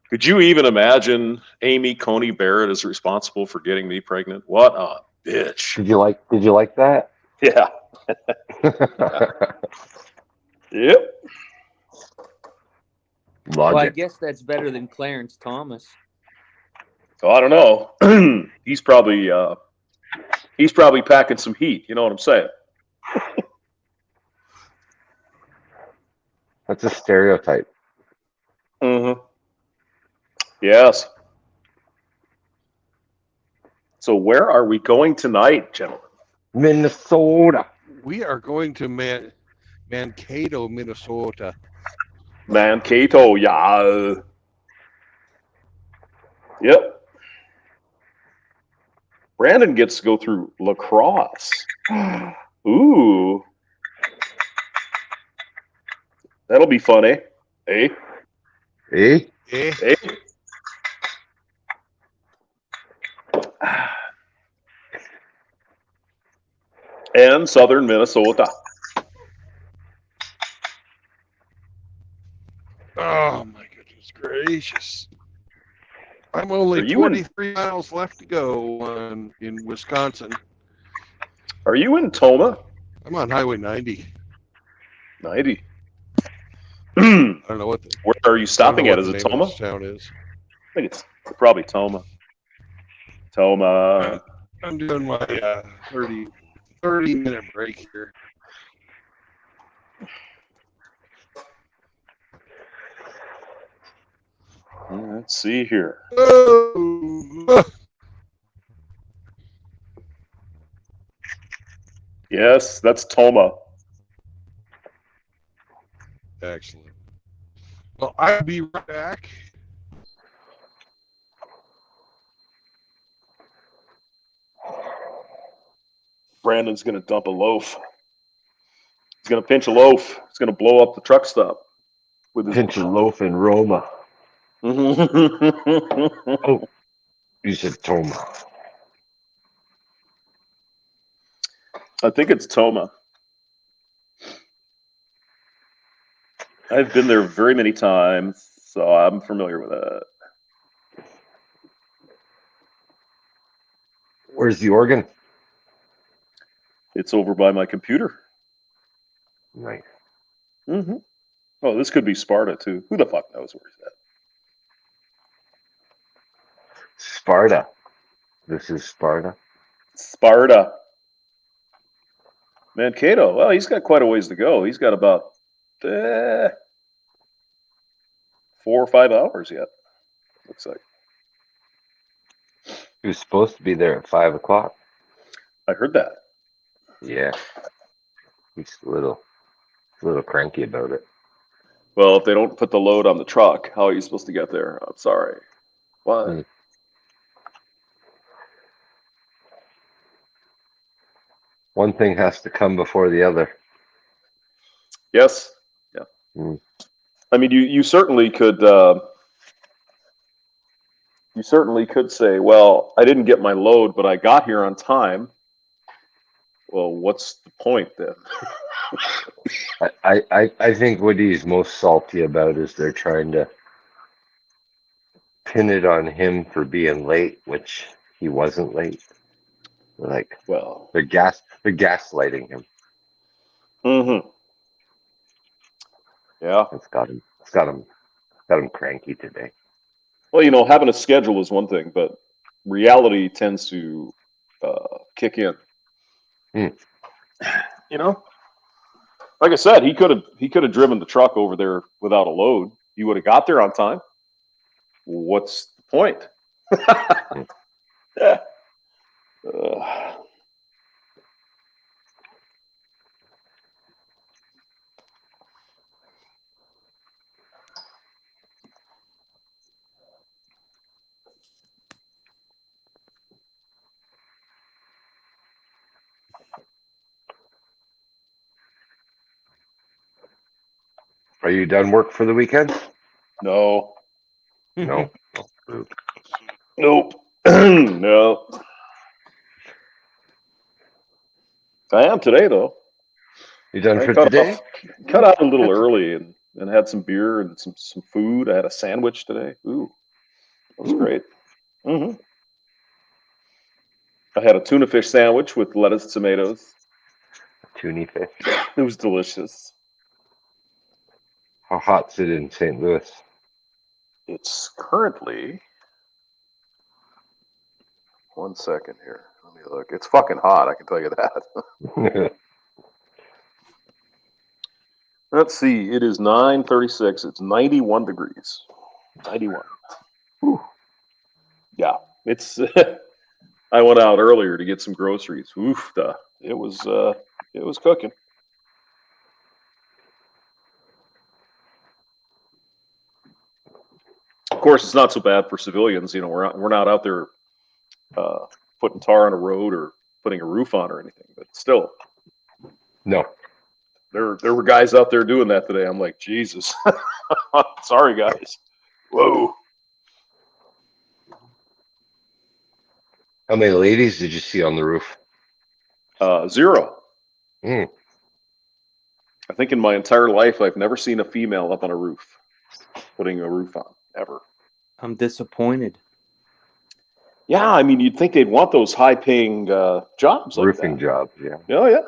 Could you even imagine Amy Coney Barrett is responsible for getting me pregnant? What a bitch. Did you like that? Yeah. Yep. Well, I Logic. guess that's better than Clarence Thomas. Oh, I don't know. He's probably packing some heat. You know what I'm saying? That's a stereotype. Mm-hmm. Yes. So where are we going tonight, gentlemen? Minnesota. We are going to Mankato, Minnesota. Mankato, yeah. Yep. Brandon gets to go through lacrosse. Ooh. That'll be fun, eh? Eh? Eh? Eh? Eh? And southern Minnesota. Oh my goodness gracious! I'm only Are you in- 23 miles left to go in Wisconsin. Are you in Toma? I'm on Highway 90. 90. I don't know what the Where are you stopping at? Is it name of Toma? this town is. I think it's probably Toma. Toma. I'm doing my 30-minute break here. Let's see here. Oh. Yes, that's Toma. Excellent. Well, I'll be right back. Brandon's going to dump a loaf. He's going to pinch a loaf. He's going to blow up the truck stop with his Pinch a loaf in Roma. Oh, you said Toma. I think it's Toma. I've been there very many times, so I'm familiar with it. Where's the organ? It's over by my computer. Nice. Mm-hmm. Oh, this could be Sparta, too. Who the fuck knows where he's at? Sparta. This is Sparta. Sparta. Mankato. Well, he's got quite a ways to go. He's got about 4 or 5 hours yet, looks like. He was supposed to be there at 5 o'clock. I heard that. Yeah. He's a little cranky about it. Well, if they don't put the load on the truck, how are you supposed to get there? I'm sorry. What? One thing has to come before the other. Yes. Yeah. I mean, you certainly could. You certainly could say, "Well, I didn't get my load, but I got here on time." Well, what's the point then? I think what he's most salty about is they're trying to pin it on him for being late, which he wasn't late. Like, well, they're gaslighting him. Mm-hmm. Yeah. It's got him cranky today. Well, you know, having a schedule is one thing, but reality tends to kick in. You know, like I said, he could have driven the truck over there without a load. He would have got there on time. What's the point? Yeah. Are you done work for the weekend? No. No. Nope. No. I am today, though. You done for cut today? Cut out a little early and had some beer and some food. I had a sandwich today. Ooh, that was great. Mm-hmm. I had a tuna fish sandwich with lettuce, tomatoes. Tuna fish. It was delicious. How hot's it in St. Louis? It's currently, 1 second here. Let me look. It's fucking hot, I can tell you that. Let's see. It is 9:36. It's 91 degrees. 91. Whew. Yeah, it's. I went out earlier to get some groceries. Oof, it was cooking. Of course, it's not so bad for civilians. You know, we're not out there putting tar on a road or putting a roof on or anything. But still, no. There were guys out there doing that today. I'm like, Jesus. Sorry, guys. Whoa. How many ladies did you see on the roof? 0. I think in my entire life, I've never seen a female up on a roof, putting a roof on, ever. I'm disappointed. Yeah, I mean, you'd think they'd want those high-paying jobs like roofing that. jobs, yeah. Oh, yeah.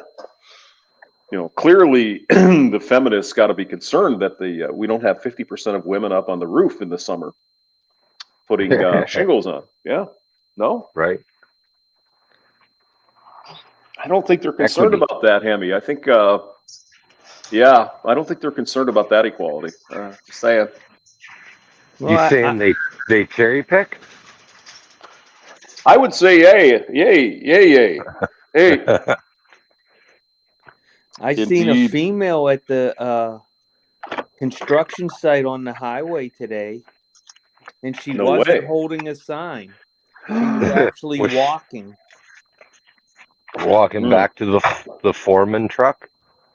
You know, clearly the feminists got to be concerned that we don't have 50% of women up on the roof in the summer putting shingles on. Yeah. No? Right. I don't think they're concerned about that, Hammy. I think, I don't think they're concerned about that equality. Just saying. Well, you saying they cherry pick? I would say yay. Hey. I seen a Indeed. female at the construction site on the highway today, and she No wasn't way. holding a sign. She was actually Was she walking. walking back to the foreman truck?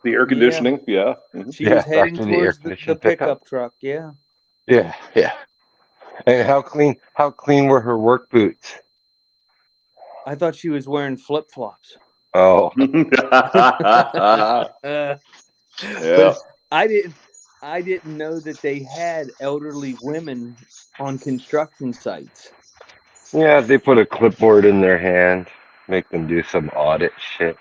The air Yeah, conditioning, yeah. Mhm. she was Yeah, back heading to the air towards the conditioned pickup truck. Yeah. Yeah, yeah. And how clean were her work boots? I thought she was wearing flip flops. Oh, Yeah. But I didn't know that they had elderly women on construction sites. yeah, they put a clipboard in their hand, make them do some audit shit.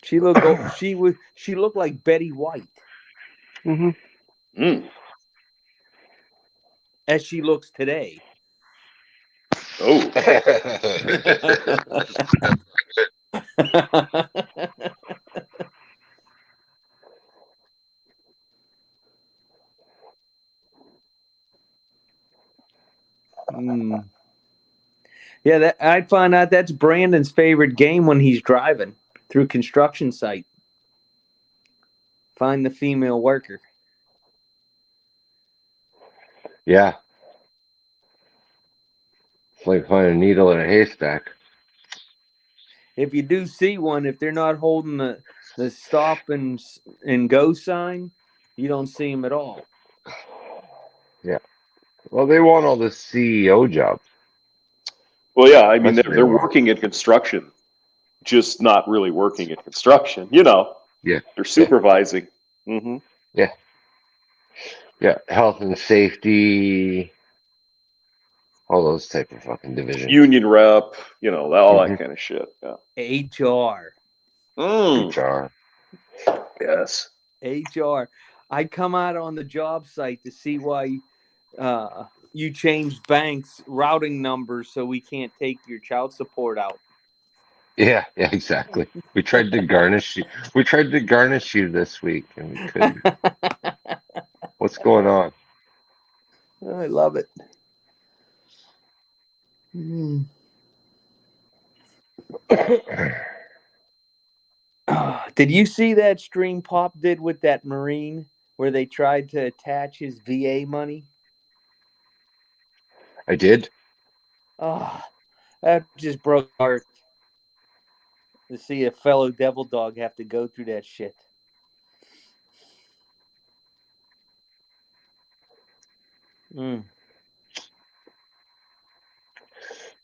She looked like Betty White Mm-hmm. as she looks today. Oh. Yeah, I'd find out that's Brandon's favorite game when he's driving through construction site. Find the female worker. Yeah. It's like finding a needle in a haystack. If you do see one, if they're not holding the stop and go sign, you don't see them at all. Yeah. Well, they want all the CEO jobs. Well, yeah, I mean, That's what they're they want. working in construction, just not really working in construction. You know, Yeah. they're supervising. Mm-hmm. Yeah. Yeah. Health and safety, all those type of fucking divisions. Union rep, you know, all Mhm. that kind of shit. Yeah. HR. HR. Yes. HR. I come out on the job site to see why you changed banks routing numbers so we can't take your child support out. Yeah, exactly. We tried to garnish you. We tried to garnish you this week, and we couldn't. What's going on? I love it. Did you see that stream Pop did with that Marine where they tried to attach his VA money? I did. Oh, that just broke my heart to see a fellow devil dog have to go through that shit.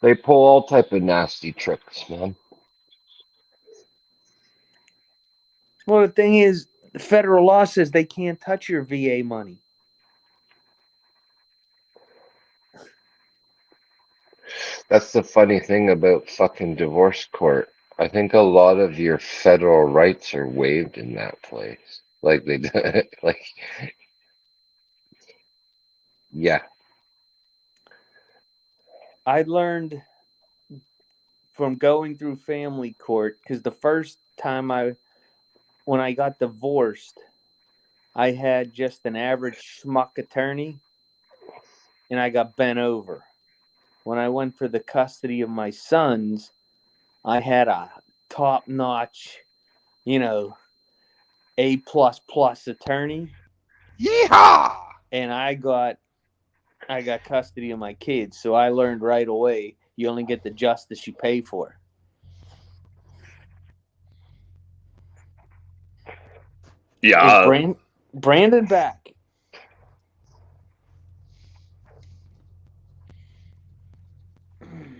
They pull all type of nasty tricks, man. Well, the thing is, the federal law says they can't touch your VA money. That's the funny thing about fucking divorce court. I think a lot of your federal rights are waived in that place. Like they, like, yeah. I learned from going through family court because the first time when I got divorced, I had just an average schmuck attorney and I got bent over. When I went for the custody of my sons, I had a top-notch, A++ attorney. Yeehaw! And I got custody of my kids, so I learned right away you only get the justice you pay for. Yeah. Is Brandon back?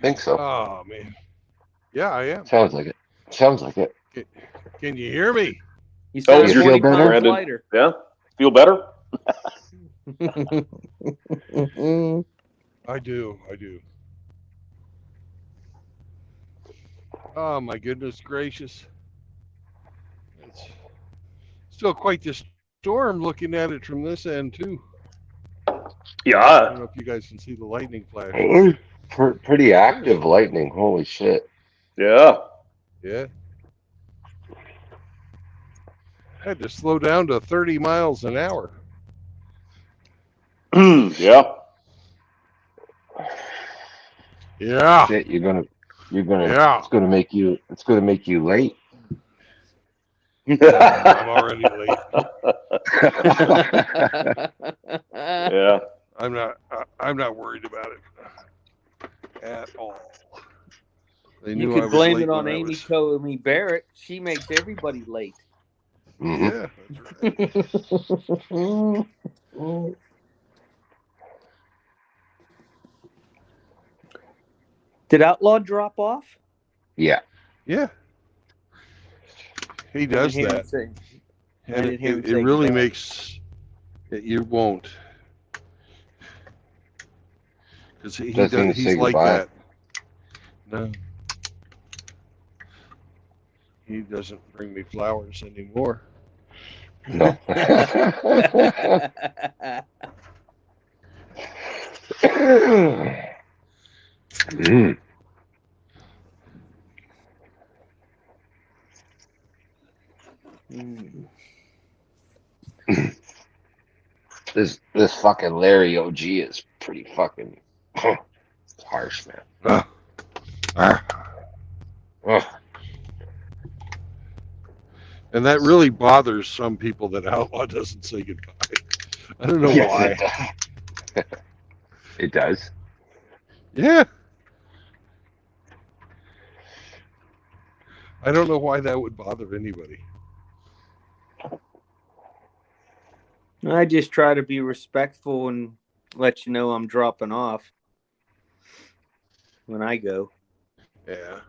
Think so. Oh man. Yeah, I am. Sounds like it. Sounds like it. Can you hear me? You sound you 20 feel better, pounds Brandon? lighter. Yeah. Feel better? I do. Oh my goodness gracious. It's still quite the storm looking at it from this end too. I Yeah. don't know if you guys can see the lightning flash. Pretty active lightning. Holy shit. Yeah. Yeah. I had to slow down to 30 miles an hour. Yeah. Yeah. Shit, you're gonna Yeah. it's gonna make you late. I'm already late. Yeah. I'm not worried about it at all. They You knew I could was blame late it on when I Amy was. Comey Barrett. She makes everybody late. Yeah, that's right. Did Outlaw drop off? Yeah. Yeah, he I didn't does hear him that, say. I and didn't hear him it say really goodbye. makes you won't, because Doesn't even he's say like goodbye. that. No, he doesn't bring me flowers anymore. No. Mm. This fucking Larry OG is pretty fucking harsh, man. Ugh. And that really bothers some people that Outlaw doesn't say goodbye. I don't know Yes, why. it does. It does. Yeah. I don't know why that would bother anybody. I just try to be respectful and let you know I'm dropping off when I go. Yeah.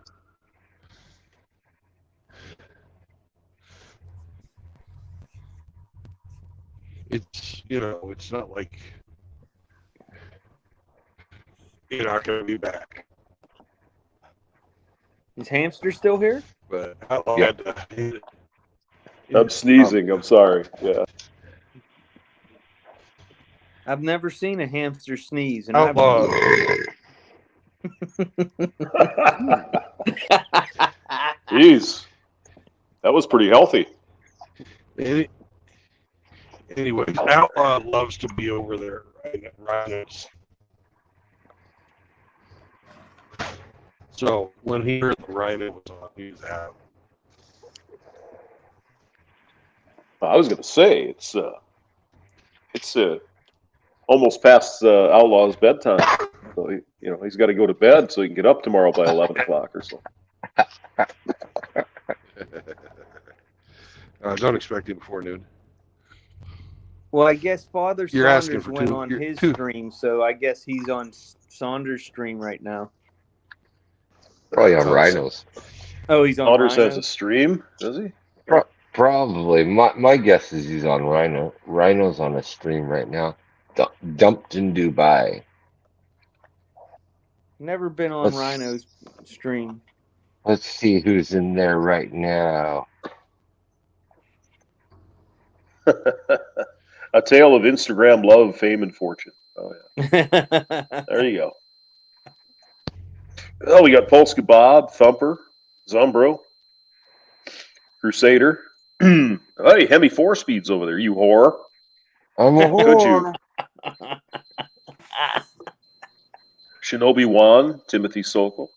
It's, it's not like you're not going to be back. Is Hamster still here? But Outlaw Yeah. had to hit it. I'm sneezing. I'm sorry. Yeah. I've never seen a hamster sneeze, and Outlaw. Jeez. That was pretty healthy. Anyways, Outlaw loves to be over there. Rhinos. So when he heard the rhino was on, he was out. I was going to say it's almost past Outlaw's bedtime, so he's got to go to bed so he can get up tomorrow by 11 o'clock or so. Don't expect him before noon. Well, I guess Father You're asking Saunders for went two- on you're his two- stream, so I guess he's on Saunders' stream right now. Probably on Rhinos. Oh, he's on Saunders has a Rhinos? stream, does he? Probably. My guess is he's on Rhino. Rhino's on a stream right now. Dumped in Dubai. Never been on Let's- Rhino's stream. Let's see who's in there right now. A tale of Instagram love, fame, and fortune. Oh yeah. There you go. Oh, we got Polska Bob, Thumper, Zumbro, Crusader. Hey, Hemi 4-Speed's over there, you whore. I'm a Could you? whore. Shinobi Wan, Timothy Sokol.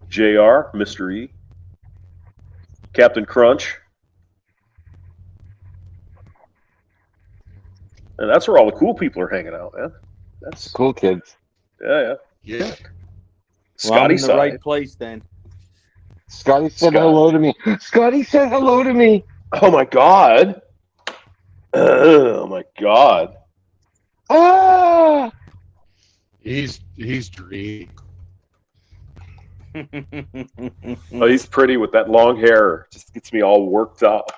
JR, Mr. E. Captain Crunch. And that's where all the cool people are hanging out, man. That's Cool kids. yeah. Yeah. Well, I'm Scotty in the side. right place then. Scotty said hello to me. Scotty said hello to me. Oh my god. Oh my god. Ah! He's dreamy. Oh, he's pretty with that long hair. Just gets me all worked up.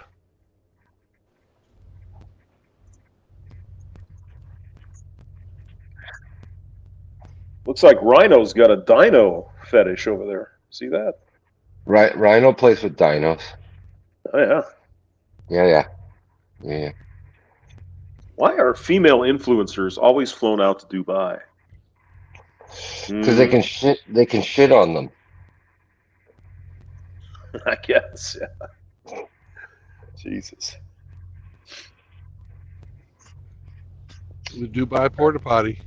Looks like Rhino's got a dino fetish over there. See that? Right, Rhino plays with dinos. Oh yeah. Yeah. Why are female influencers always flown out to Dubai? Because they can shit. They can shit on them. I guess. Yeah. Jesus. The Dubai porta potty.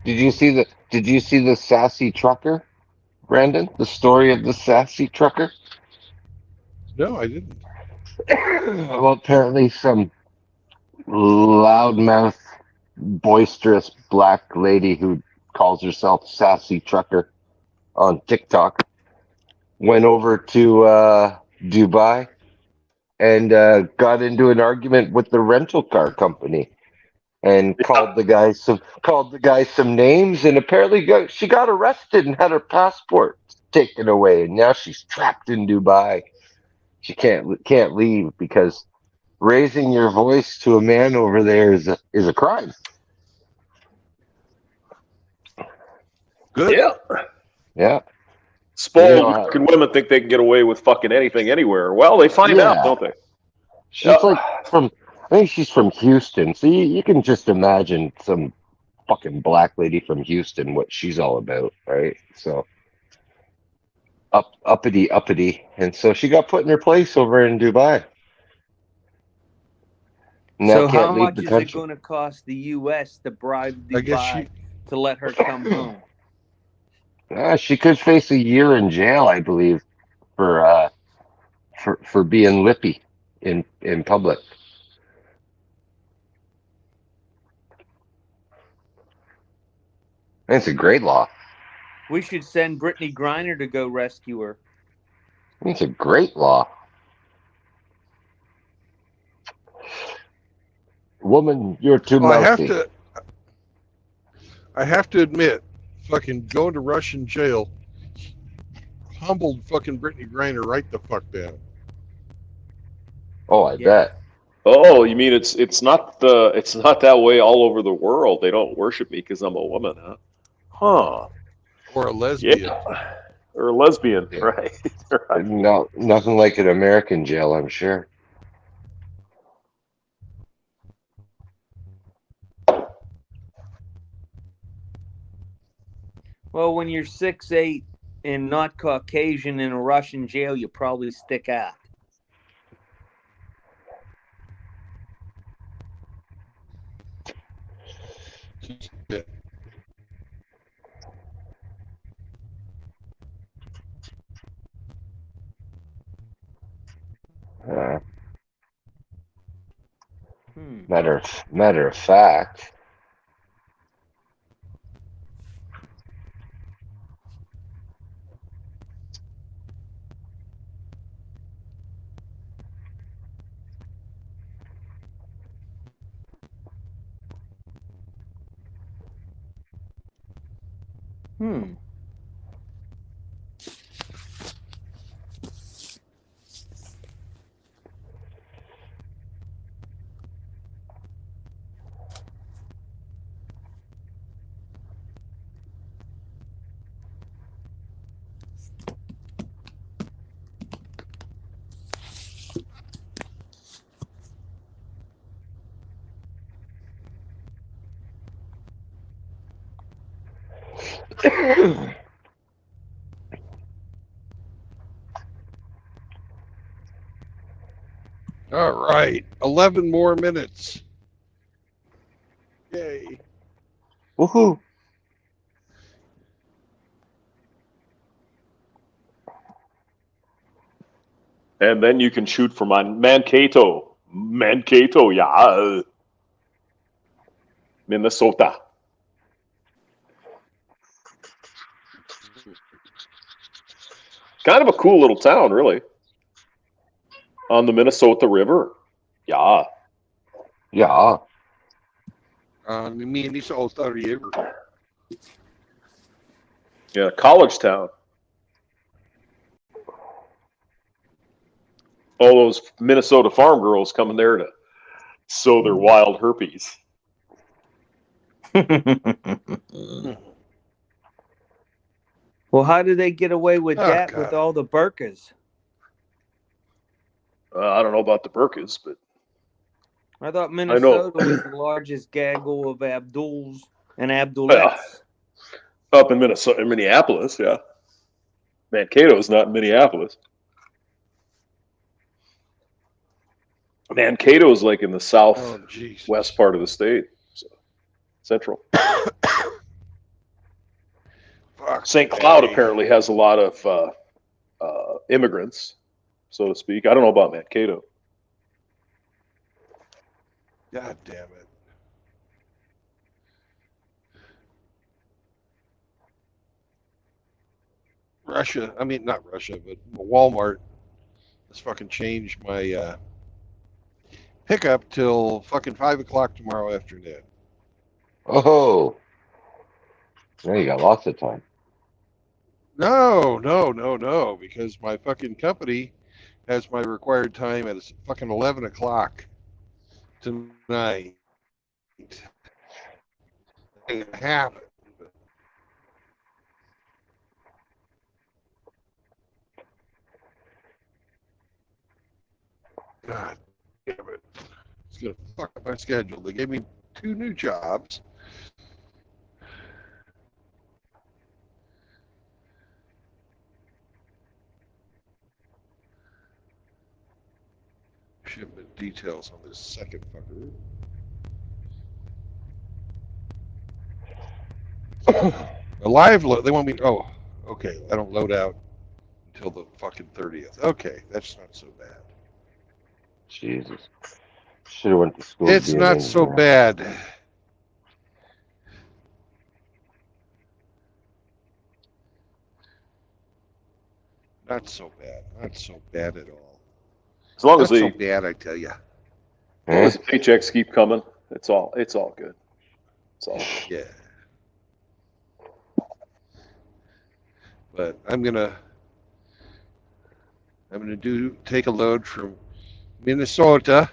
Did you see the sassy trucker Brandon? The story of the sassy trucker? No, I didn't. Well, apparently some loudmouth, boisterous black lady who calls herself Sassy Trucker on TikTok went over to Dubai and got into an argument with the rental car company and called the guy some names, and apparently she got arrested and had her passport taken away, and now she's trapped in Dubai. She can't leave because raising your voice to a man over there is a crime. Good. Yeah. Yeah. Spoiled You know how- American women think they can get away with fucking anything anywhere. Well, they find out, Yeah. don't they? She's like I think she's from Houston, so you can just imagine some fucking black lady from Houston what she's all about, right? So uppity, and so she got put in her place over in Dubai. Now So how can't leave much the is it country. going to cost the U.S. to bribe I guess Dubai to let her come home? She could face a year in jail, I believe, for being lippy in public. It's a great law. We should send Brittany Griner to go rescue her. It's a great law. Woman, you're too Well, mouthy. I have to admit, fucking going to Russian jail humbled fucking Brittany Griner right the fuck down. Oh, I bet. Oh, you mean it's not that way all over the world? They don't worship me because I'm a woman, huh? Huh. Or a lesbian. Yeah. Or a lesbian, Yeah. right? Right. No, nothing like an American jail, I'm sure. Well, when you're 6'8" and not Caucasian in a Russian jail, you probably stick out. Matter of fact, All right, 11 more minutes. Yay. woohoo! And then you can shoot for Mankato. Mankato, yeah. Minnesota. Kind of a cool little town, really. On the Minnesota River. Yeah. Yeah. Minnesota River. Yeah, college town. All those Minnesota farm girls coming there to sow their wild herpes. Well, how do they get away with Oh, that God. with all the burkas? I don't know about the burkas, but I thought know. Minnesota was the largest gaggle of Abduls and Abdulettes. well, up in Minneapolis, yeah. Mankato's not in Minneapolis. Mankato's like in the southwest part of the state, so central. Fuck. St. Cloud apparently has a lot of immigrants, so to speak. I don't know about Mankato. God damn it. Russia, I mean, not Russia, but Walmart has fucking changed my pickup till fucking 5 o'clock tomorrow afternoon. Oh, now you got lots of time. No, because my fucking company has my required time at fucking 11 o'clock tonight. Ain't gonna happen. God damn it. It's gonna fuck up my schedule. They gave me 2 new jobs. Shipment details on this second fucker. A live load. They want me. Oh, okay. I don't load out until the fucking 30th. Okay, that's not so bad. Jesus. Should have went to school. It's to be an not so engineer. bad. Not so bad. Not so bad at all. As long Not as so the bad, I tell you. paychecks keep coming, it's all good. It's all good. Yeah. But I'm gonna take a load from Minnesota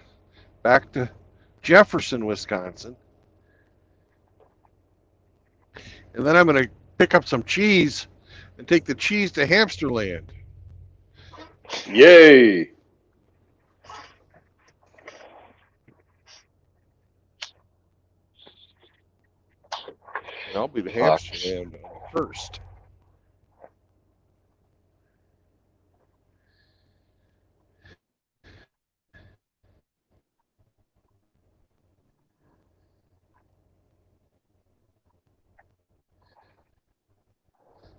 back to Jefferson, Wisconsin. And then I'm going to pick up some cheese and take the cheese to Hamsterland. Yay! And I'll be the Hamsterland on the 1st.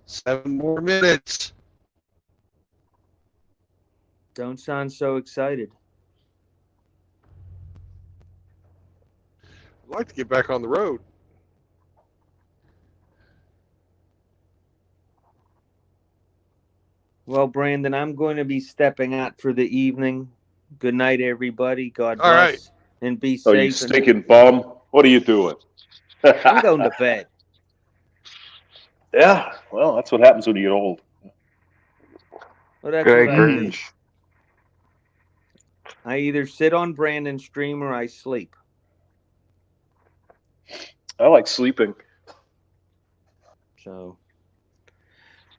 Seven more minutes. Don't sound so excited. I'd like to get back on the road. Well, Brandon, I'm going to be stepping out for the evening. Good night, everybody. God bless. All right. And be Oh, safe. you stinking bum. What are you doing? I'm going to bed. Yeah, well, that's what happens when you get old. Well, that's Good what I do. Grinch. I either sit on Brandon's stream or I sleep. I like sleeping. So,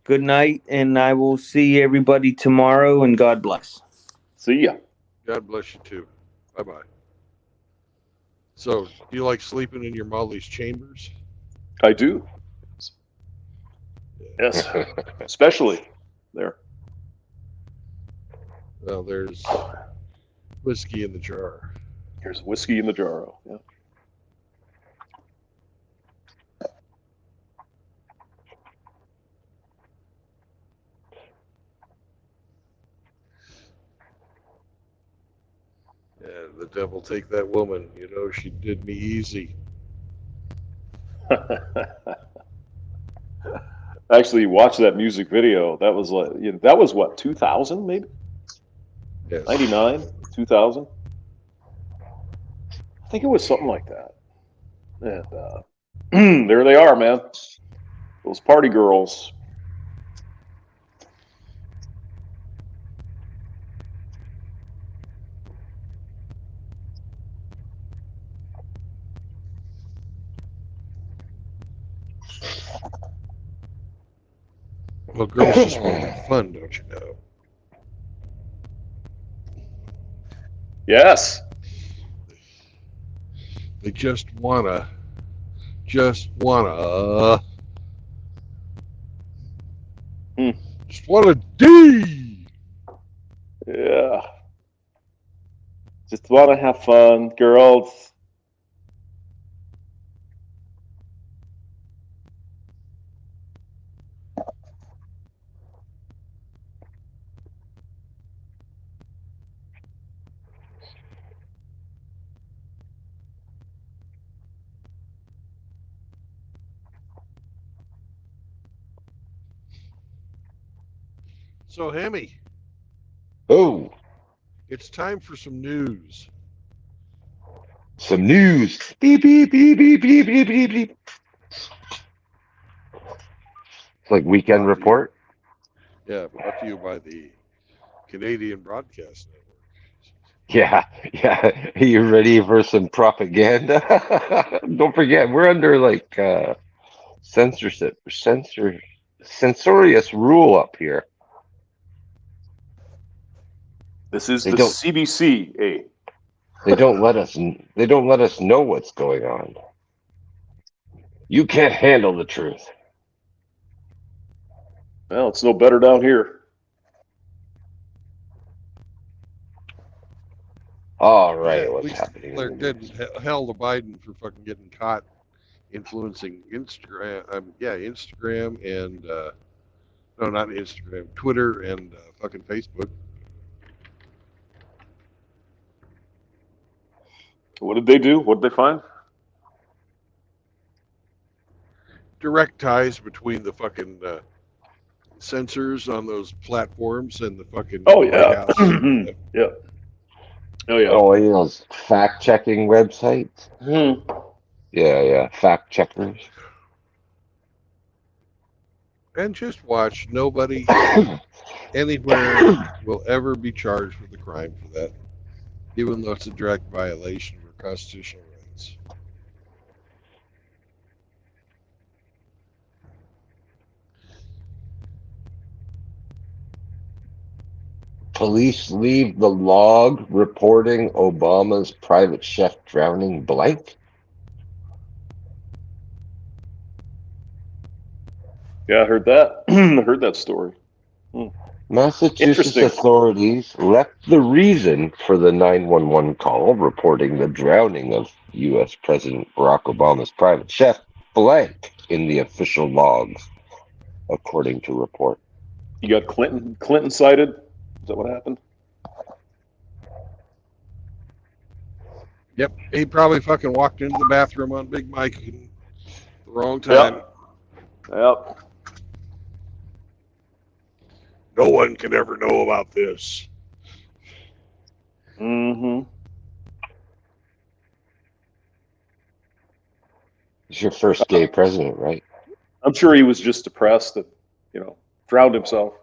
good night, and I will see everybody tomorrow, and God bless. See ya. God bless you too. Bye-bye. So, do you like sleeping in your Molly's chambers? I do. Yes, especially there. Well, there's whiskey in the jar. Here's whiskey in the jar. Yeah. Yeah, the devil take that woman. You know, she did me easy. Actually, watch that music video. That was like, that was what, 2000 maybe? Yes. 99, 2000. I think it was something like that. And there they are, man. Those party girls. Well, girls just want to have fun, don't you know? Yes. They just wanna just wanna D. Yeah. Just want to have fun, girls. So, Hemi, Oh, it's time for some news. some news. Beep, beep, beep, beep, beep, beep, beep, beep. It's like Weekend Brought to you, Report. brought to you by the Canadian Broadcast Network. Yeah, yeah. Are you ready for some propaganda? Don't forget, we're under like censorious rule up here. This is They the don't CBC. they don't let us know what's going on. You can't handle the truth. Well, it's no better down here. All Yeah, right, at what's least happening in they're the good news? hell to Biden for fucking getting caught influencing Instagram. Instagram and no, not Instagram, Twitter and fucking Facebook. What did they do? What did they find? Direct ties between the fucking censors on those platforms and the fucking Oh White yeah, House. yeah. Oh yeah. Oh, those fact-checking websites. Hmm. Yeah, fact checkers. And just watch. Nobody anywhere will ever be charged with a crime for that, even though it's a direct violation of our constitutional rights. Police leave the log reporting Obama's private chef drowning blank. Yeah, I heard that. I heard that story. Massachusetts Interesting. authorities left the reason for the 911 call reporting the drowning of U.S. President Barack Obama's private chef blank in the official logs, according to report. You got Clinton cited. Is that what happened? Yep, he probably fucking walked into the bathroom on Big Mike at the wrong time. Yep. No one can ever know about this. Mm-hmm. He's your first gay president, right? I'm sure he was just depressed that, drowned himself.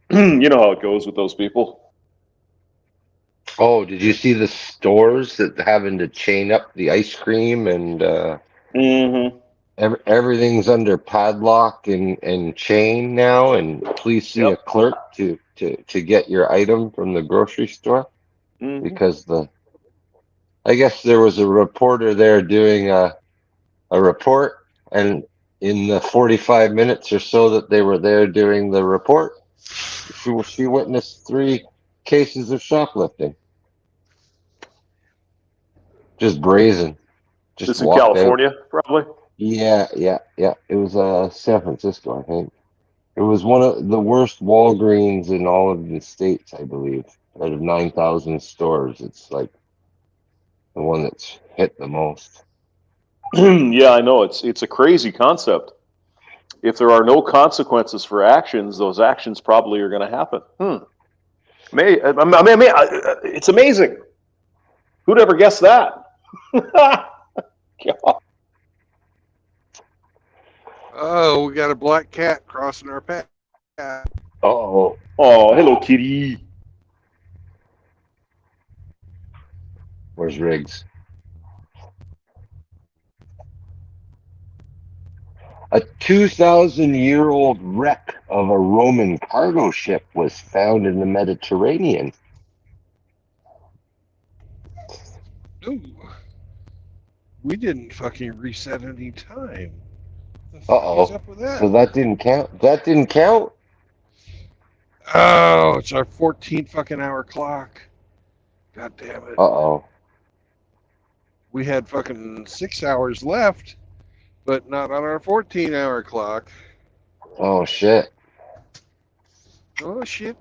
You know how it goes with those people. Oh, did you see the stores that having to chain up the ice cream and Mm-hmm. everything's under padlock and chain now, and please see a clerk to get your item from the grocery store Mm-hmm. because I guess there was a reporter there doing a report, and in the 45 minutes or so that they were there doing the report, she witnessed 3 cases of shoplifting. Just brazen. Just This in walked out. California, probably. Yeah. It was San Francisco, I think. It was one of the worst Walgreens in all of the states, I believe. Out of 9,000 stores, it's like the one that's hit the most. Yeah, I know. It's a crazy concept. If there are no consequences for actions, those actions probably are going to happen. It's amazing. Who'd ever guess that? God. Oh, we got a black cat crossing our path. Oh, hello, kitty. where's Riggs? A 2,000-year-old wreck of a Roman cargo ship was found in the Mediterranean. Ooh. We didn't fucking reset any time. What the fuck is Uh-oh. up with that? So that didn't count? That didn't count? Oh, it's our 14 fucking hour clock. God damn it. Uh-oh. We had fucking 6 hours left, but not on our 14-hour clock. Oh, shit. Oh, shit.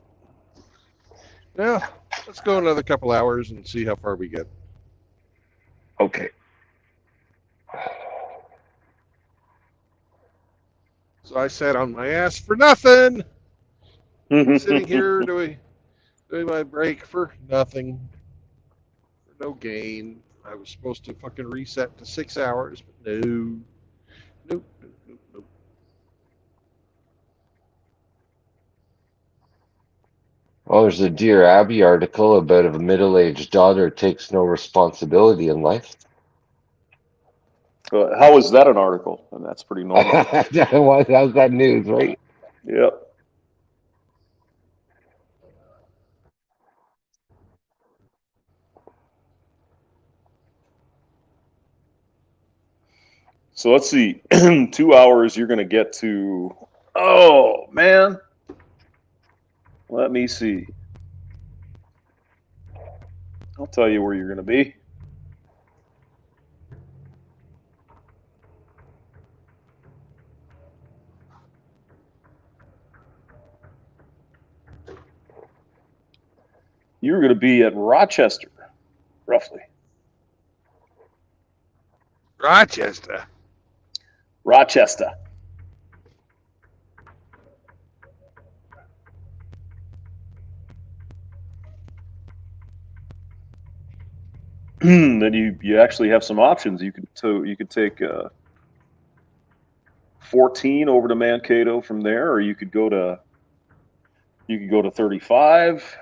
Well, let's go another couple hours and see how far we get. Okay. So I sat on my ass for nothing. Sitting here doing my break for nothing, for no gain. I was supposed to fucking reset to 6 hours, but no. Nope. Well, there's a Dear Abby article about a middle-aged daughter takes no responsibility in life. How is that an article? And that's pretty normal. How's that news, right? Yep. So let's see. 2 hours, you're going to get to. Oh, man. Let me see. I'll tell you where you're going to be. You're going to be at Rochester, roughly. Rochester. Rochester. Then you actually have some options. You could take 14 over to Mankato from there, or you could go to 35,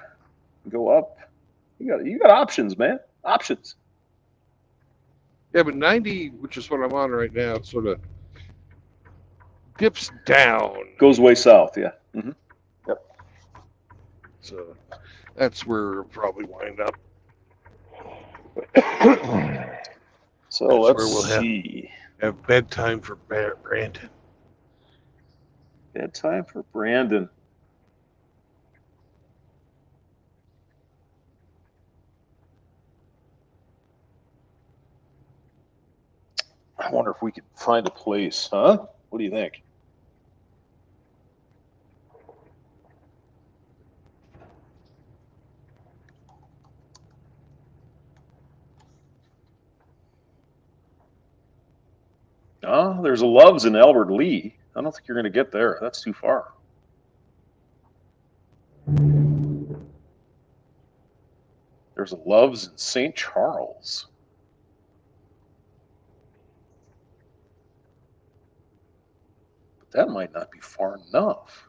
go up. You got options, man. Options. Yeah, but 90, which is what I'm on right now, sort of dips down. Goes way south, yeah. Mm-hmm. Yep. So that's where we'll probably wind up. So that's let's where we'll see. Have bedtime for Brandon. Bedtime for Brandon. I wonder if we could find a place, huh? What do you think? Oh, there's a Love's in Albert Lee. I don't think you're going to get there. That's too far. There's a Love's in St. Charles. But that might not be far enough.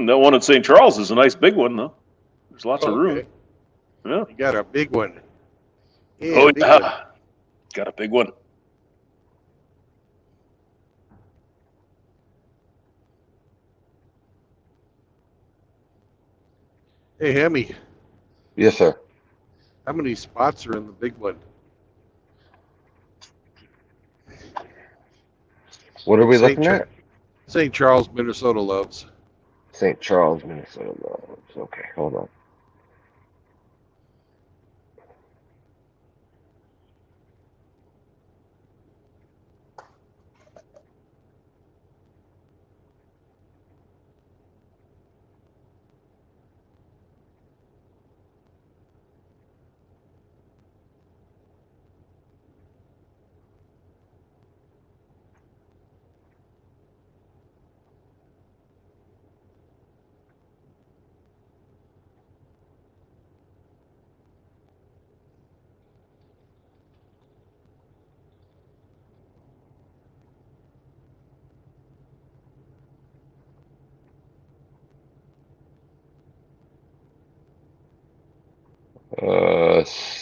That one at St. Charles is a nice big one, though. There's lots of room. Yeah. You got a big one. Yeah, big one. Got a big one. Hey, Hemi. Yes, sir. How many spots are in the big one? What are we looking at? St. Charles, Minnesota Loves. St. Charles, Minnesota Loves. Okay, hold on.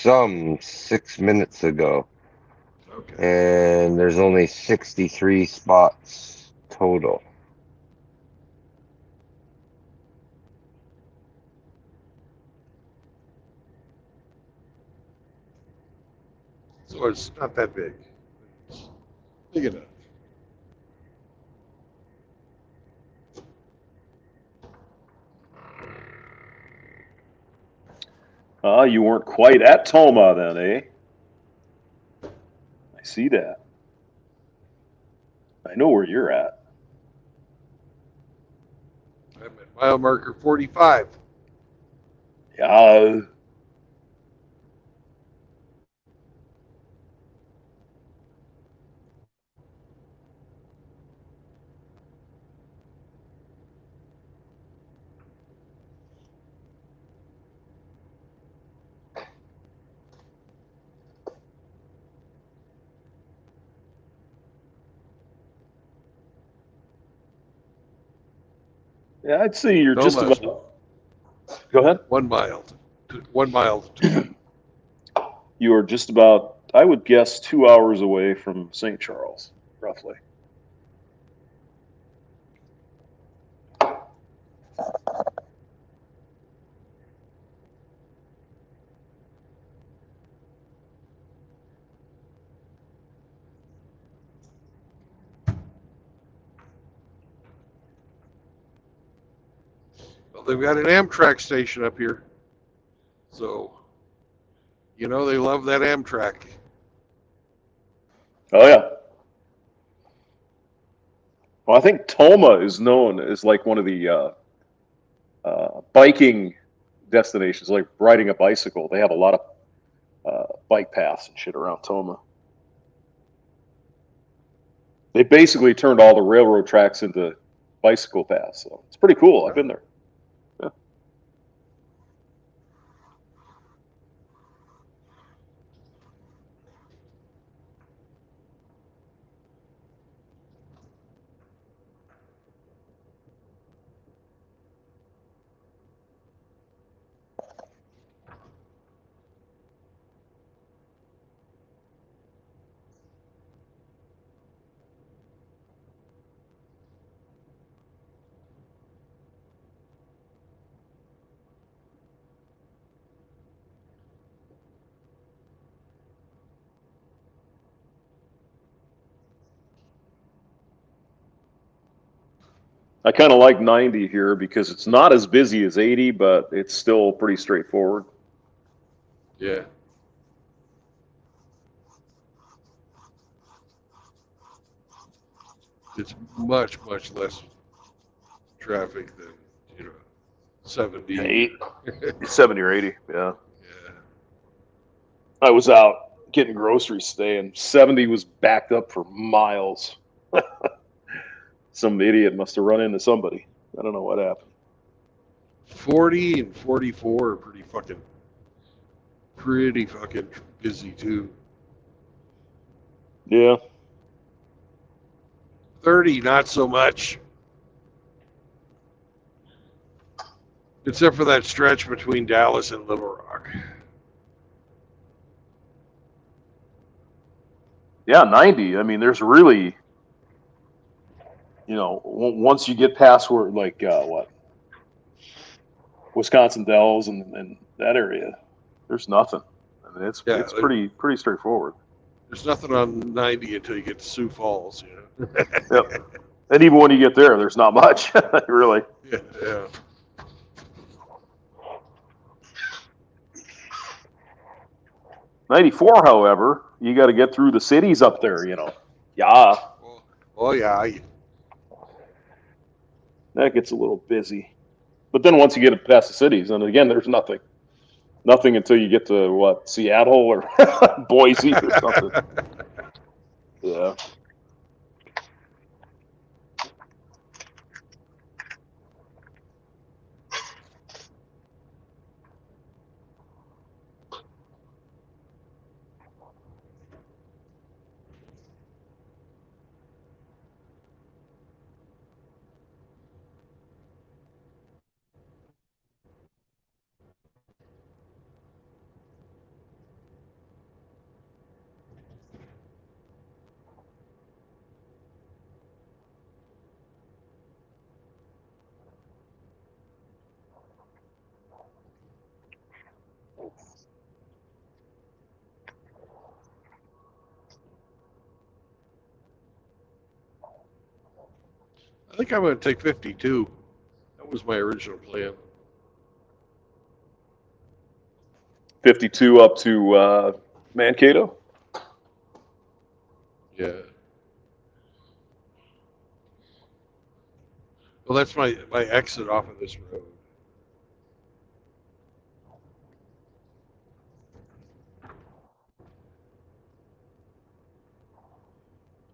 some 6 minutes ago, Okay. and there's only 63 spots total. So it's not that big. It's big enough. You weren't quite at Toma then, eh? I see that. I know where you're at. I'm at mile marker 45. Yeah. Yeah, I'd say you're just Toma's about. Go ahead. 1 mile. 1 mile to You are just about, I would guess, 2 hours away from St. Charles, roughly. Well, they've got an Amtrak station up here. So, you know, they love that Amtrak. Oh, yeah. Well, I think Toma is known as like one of the biking destinations, like riding a bicycle. They have a lot of bike paths and shit around Toma. They basically turned all the railroad tracks into bicycle paths. So it's pretty cool. I've been there. Yeah. I kind of like 90 here because it's not as busy as 80, but it's still pretty straightforward. Yeah. It's much, much less traffic than, 70. 70 or 80, yeah. Yeah. I was out getting groceries today, and 70 was backed up for miles. Some idiot must have run into somebody. I don't know what happened. 40 and 44 are pretty fucking busy too. Yeah. 30, not so much. Except for that stretch between Dallas and Little Rock. Yeah, 90. I mean, there's really, once you get past where, like, Wisconsin Dells and that area, there's nothing. I mean, it's pretty straightforward. There's nothing on 90 until you get to Sioux Falls, Yep. And even when you get there, there's not much, really. Yeah. 94, however, you got to get through the cities up there, Yeah. Oh, yeah. That gets a little busy. But then once you get past the cities, and again, there's nothing. Nothing until you get to, Seattle or Boise or something. Yeah. think I'm going to take 52. That was my original plan. 52 up to Mankato. Yeah. Well, that's my exit off of this road.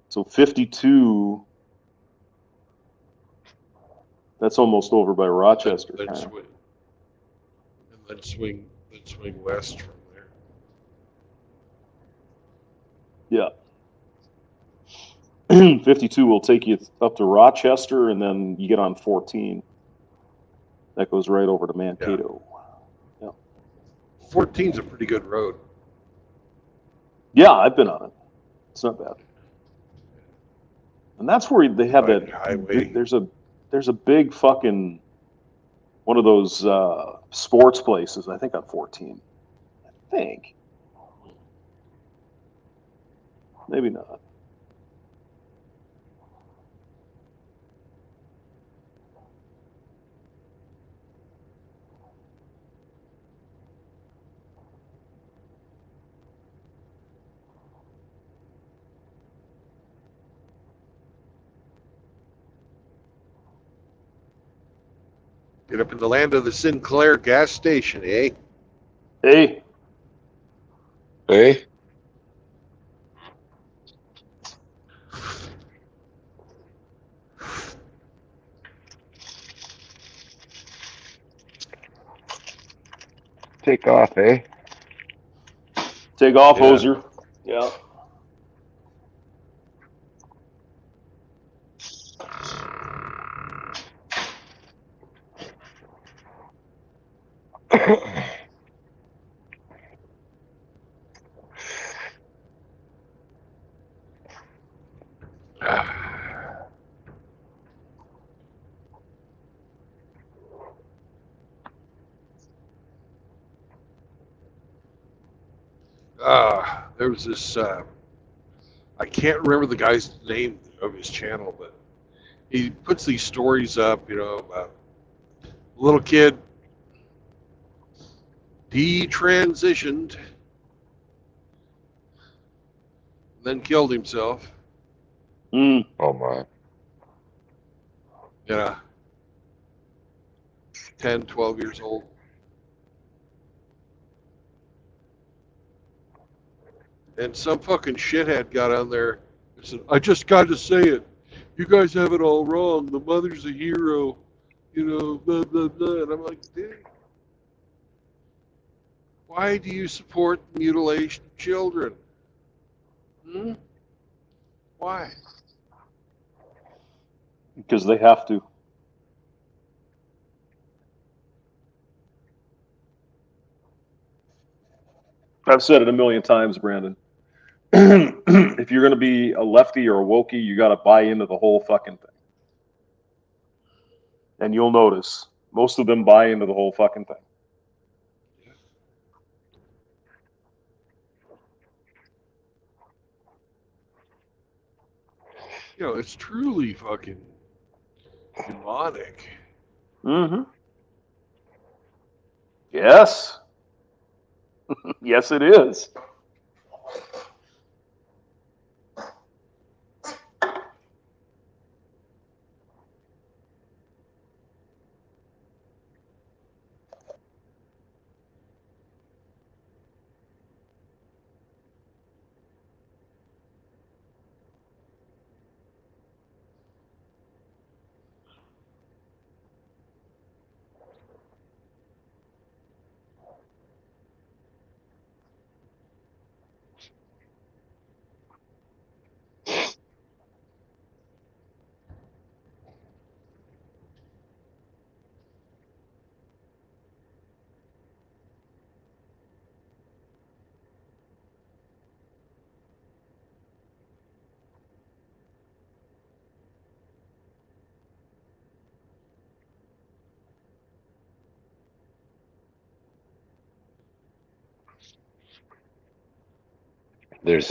So 52. That's almost over by Rochester. Then huh? swing, and then swing west from there. Yeah. 52 will take you up to Rochester, and then you get on 14. That goes right over to Mankato. Yeah. 14's a pretty good road. Yeah, I've been on it. It's not bad. And that's where they have Private that. highway. There's a big fucking one of those sports places. I think on 14. I think. Maybe not. Get up in the land of the Sinclair gas station, eh? Hey. Hey, take off, eh? Take off, Yeah. Hoser. Yeah. There was this. I can't remember the guy's name of his channel, but he puts these stories up, about a little kid detransitioned, then killed himself. Mm. Oh my. Yeah. 10, 12 years old. And some fucking shithead got on there and said, I just got to say it. You guys have it all wrong. The mother's a hero. Blah, blah, blah. And I'm like, dude, why do you support the mutilation of children? Why? Because they have to. I've said it a million times, Brandon. If you're going to be a lefty or a wokey, you got to buy into the whole fucking thing. And you'll notice most of them buy into the whole fucking thing. It's truly fucking demonic. Mm-hmm. Yes. Yes, it is. There's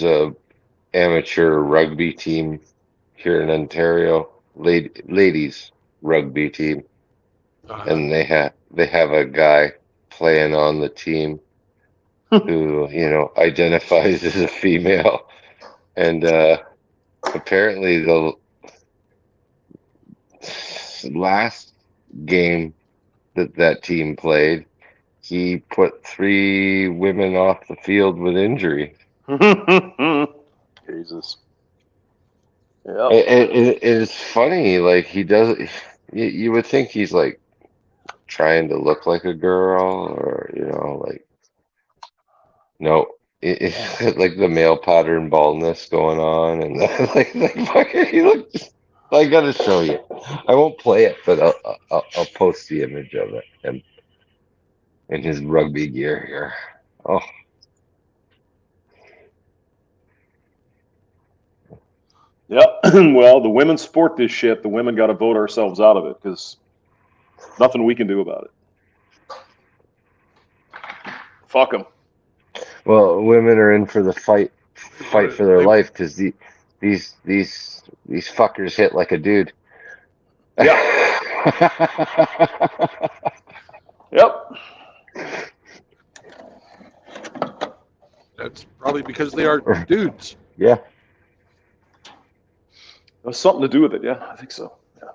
a amateur rugby team here in Ontario, ladies rugby team, and they have a guy playing on the team who identifies as a female, and apparently the last game that team played, he put 3 women off the field with injury. Jesus. Yeah. It's funny, like he does. You would think he's like trying to look like a girl, or like no, it's like the male pattern baldness going on, and like fucking, he looks. I gotta show you. I won't play it, but I'll post the image of it and in his rugby gear here. Oh. Yep. Well, the women sport this shit. The women got to vote ourselves out of it because nothing we can do about it. Fuck them. Well, women are in for the fight for their life because these fuckers hit like a dude. Yeah. Yep. That's probably because they are dudes. Yeah. There's something to do with it. Yeah, I think so. Yeah.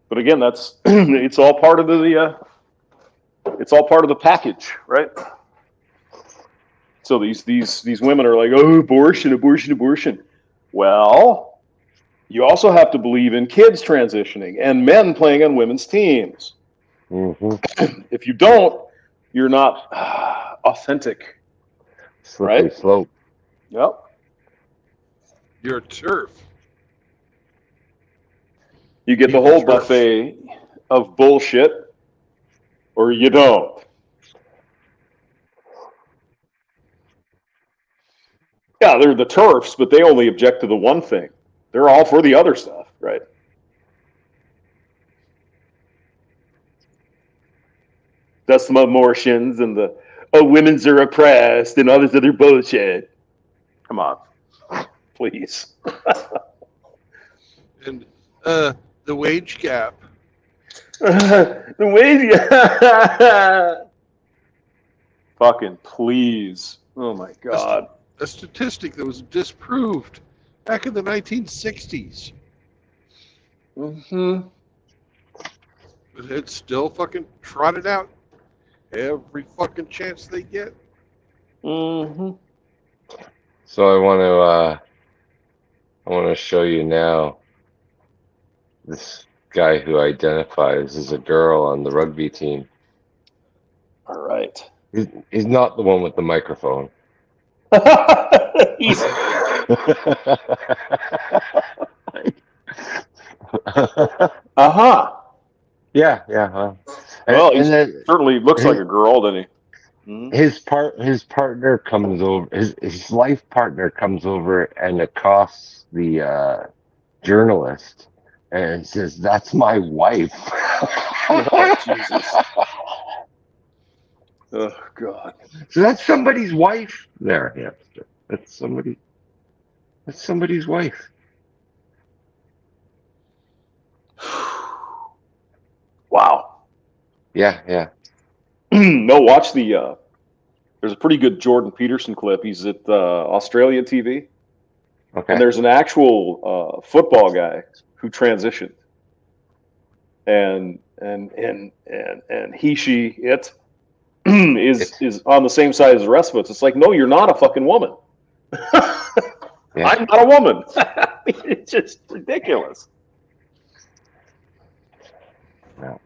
But again, that's it's all part of the package, right? So these women are like, oh, abortion. Well, you also have to believe in kids transitioning and men playing on women's teams. Mm-hmm. If you don't, you're not authentic. Slippery right? slope. Yep. You're a turf. You get the whole buffet of bullshit, or you don't. Yeah, they're the turfs, but they only object to the one thing. They're all for the other stuff, right? That's some abortions and the women's are oppressed and all this other bullshit. Come on, please. And the wage gap. The wage gap. Fucking please. Oh my God. A statistic that was disproved back in the 1960s. Mm-hmm. But it's still fucking trotted out every fucking chance they get. Mm-hmm. So I want to show you now this guy who identifies as a girl on the rugby team. All right. He's not the one with the microphone. He's... Uh-huh. Yeah. Well, he certainly looks like a girl, doesn't he? Mm-hmm. His partner comes over. His life partner comes over and accosts the journalist and says, "That's my wife." Oh, Jesus. Oh God. So that's somebody's wife there. Yeah, that's somebody's wife. Wow. Yeah. No, watch the. There's a pretty good Jordan Peterson clip. He's at Australian TV, Okay. and there's an actual football guy who transitioned, and it is on the same side as the rest of us. It's like, no, you're not a fucking woman. Yeah. I'm not a woman. I mean, it's just ridiculous. Yeah.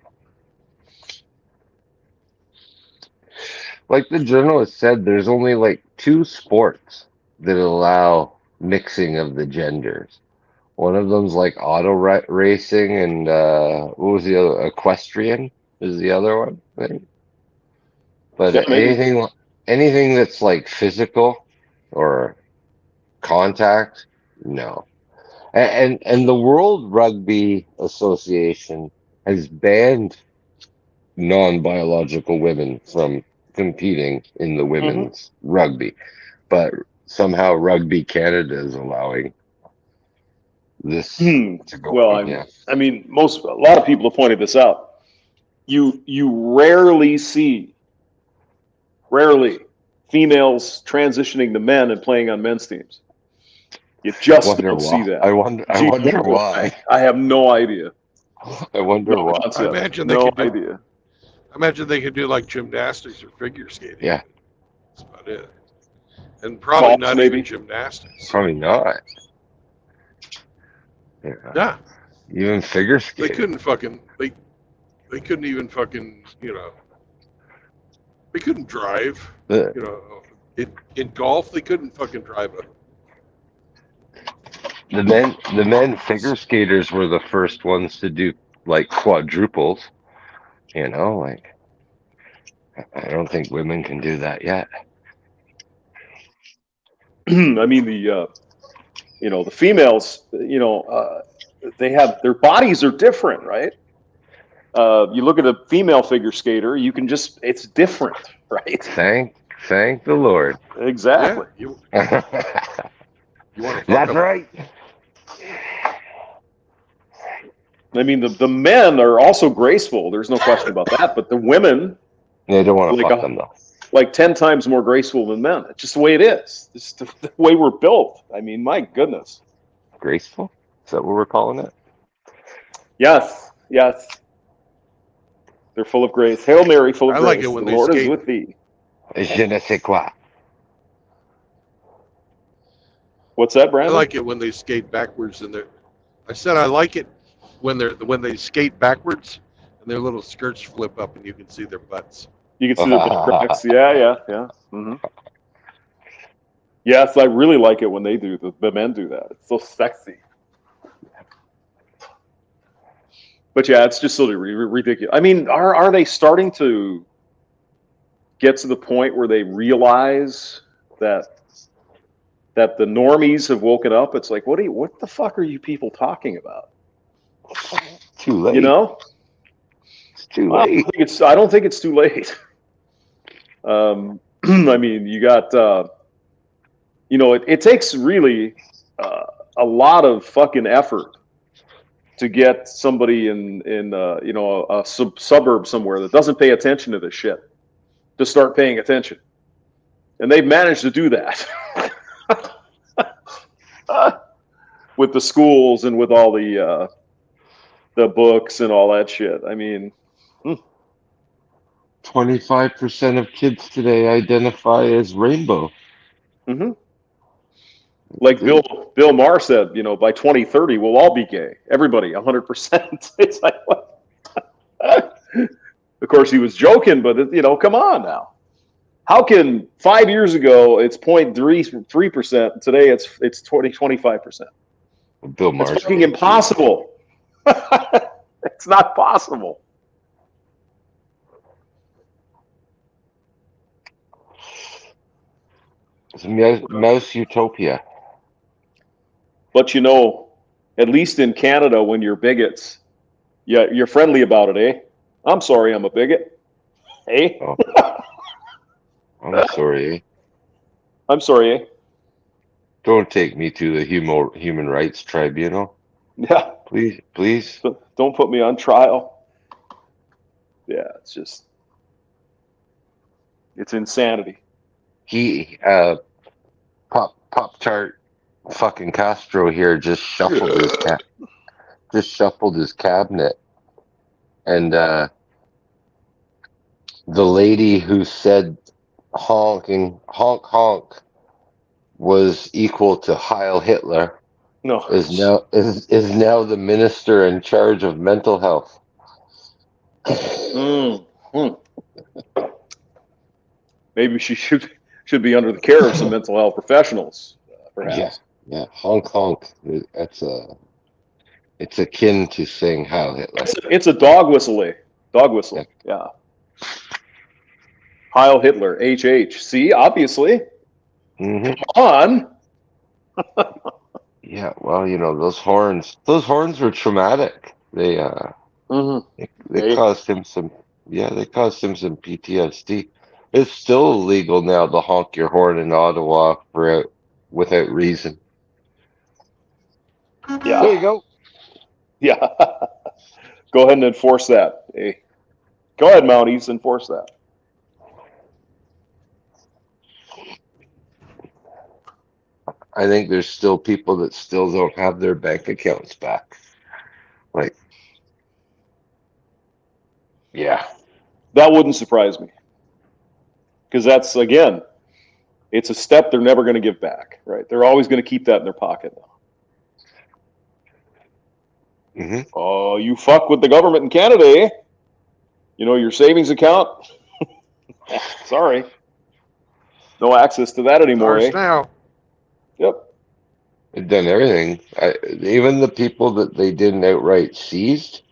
Like the journalist said, there's only like 2 sports that allow mixing of the genders. One of them's like auto racing, and what was the other? Equestrian is the other one, I think. But Yeah, maybe. anything that's like physical or contact, no. And the World Rugby Association has banned non-biological women from competing in the women's rugby, but somehow Rugby Canada is allowing this to go Well, on. I mean, a lot of people have pointed this out. You rarely see females transitioning to men and playing on men's teams. You just don't see that. I wonder why. I have no idea. I wonder why. I imagine no they could idea. I imagine they could do like gymnastics or figure skating. Yeah. That's about it. And probably Golf, not maybe. even gymnastics. Probably not. Yeah. Even figure skating. They couldn't fucking they couldn't even fucking, you know, they couldn't drive. You know, in golf they couldn't fucking drive a The men figure skaters were the first ones to do like quadruples. You know, like I don't think women can do that yet. I mean, the females, they have, their bodies are different, right? You look at a female figure skater, it's different, right? Thank the Lord. Exactly. Yeah, you want to That's right. I mean, the men are also graceful. There's no question about that. But the women, they don't want to fuck them though. Like 10 times more graceful than men. It's just the way it is. It's the way we're built. I mean, my goodness. Graceful? Is that what we're calling it? Yes. They're full of grace. Hail Mary, full of grace. I like it when the they Lord skate. is with thee. Je ne sais quoi. What's that, Brandon? I like it when they skate backwards and I said I like it when they skate backwards and their little skirts flip up and you can see their butts. You can see the butt cracks. Yeah. Mm-hmm. Yes, I really like it when they do the men do that. It's so sexy. But yeah, it's just so ridiculous. I mean, are they starting to get to the point where they realize that the normies have woken up? It's like, what the fuck are you people talking about? Too late. You know? It's too late. I don't think it's too late. I mean, you got, it takes really a lot of fucking effort to get somebody in a suburb somewhere that doesn't pay attention to this shit to start paying attention. And they've managed to do that with the schools and with all the books and all that shit. I mean, 25% of kids today identify as rainbow. Mm-hmm. Like Bill Maher said, by 2030 we'll all be gay. Everybody, 100%. It's like, what? Of course he was joking, but come on now. How can 5 years ago it's 0.3%, today it's 25%? Bill Maher. It's fucking impossible. It's not possible. It's mouse utopia. But at least in Canada, when you're bigots, you're friendly about it, eh? I'm sorry, I'm a bigot. Eh? Oh. I'm sorry, eh? I'm sorry, eh? Don't take me to the human rights tribunal. Yeah. Please. Don't put me on trial. Yeah, it's insanity. He Pop Tart fucking Castro here just shuffled his cabinet, and the lady who said honk was equal to Heil Hitler is now the minister in charge of mental health. Maybe she should be under the care of some mental health professionals, perhaps. Yeah. Honk. It's akin to saying Heil Hitler. It's a dog whistle, eh? Dog whistle. Yeah. Heil Hitler, HH. See, obviously. Mm-hmm. Come on. Yeah, well, those horns were traumatic. They caused him some PTSD. It's still illegal now to honk your horn in Ottawa without reason. Yeah. There you go. Yeah. Go ahead and enforce that. Hey. Go ahead, Mounties, enforce that. I think there's still people that still don't have their bank accounts back. Like, yeah. That wouldn't surprise me. Because that's, again, it's a step they're never going to give back, right? They're always going to keep that in their pocket now. Mm-hmm. Oh, you fuck with the government in Canada, eh? You know, your savings account? Sorry. No access to that anymore, Ours eh? now. Yep. They've done everything. Even the people that they didn't outright seized,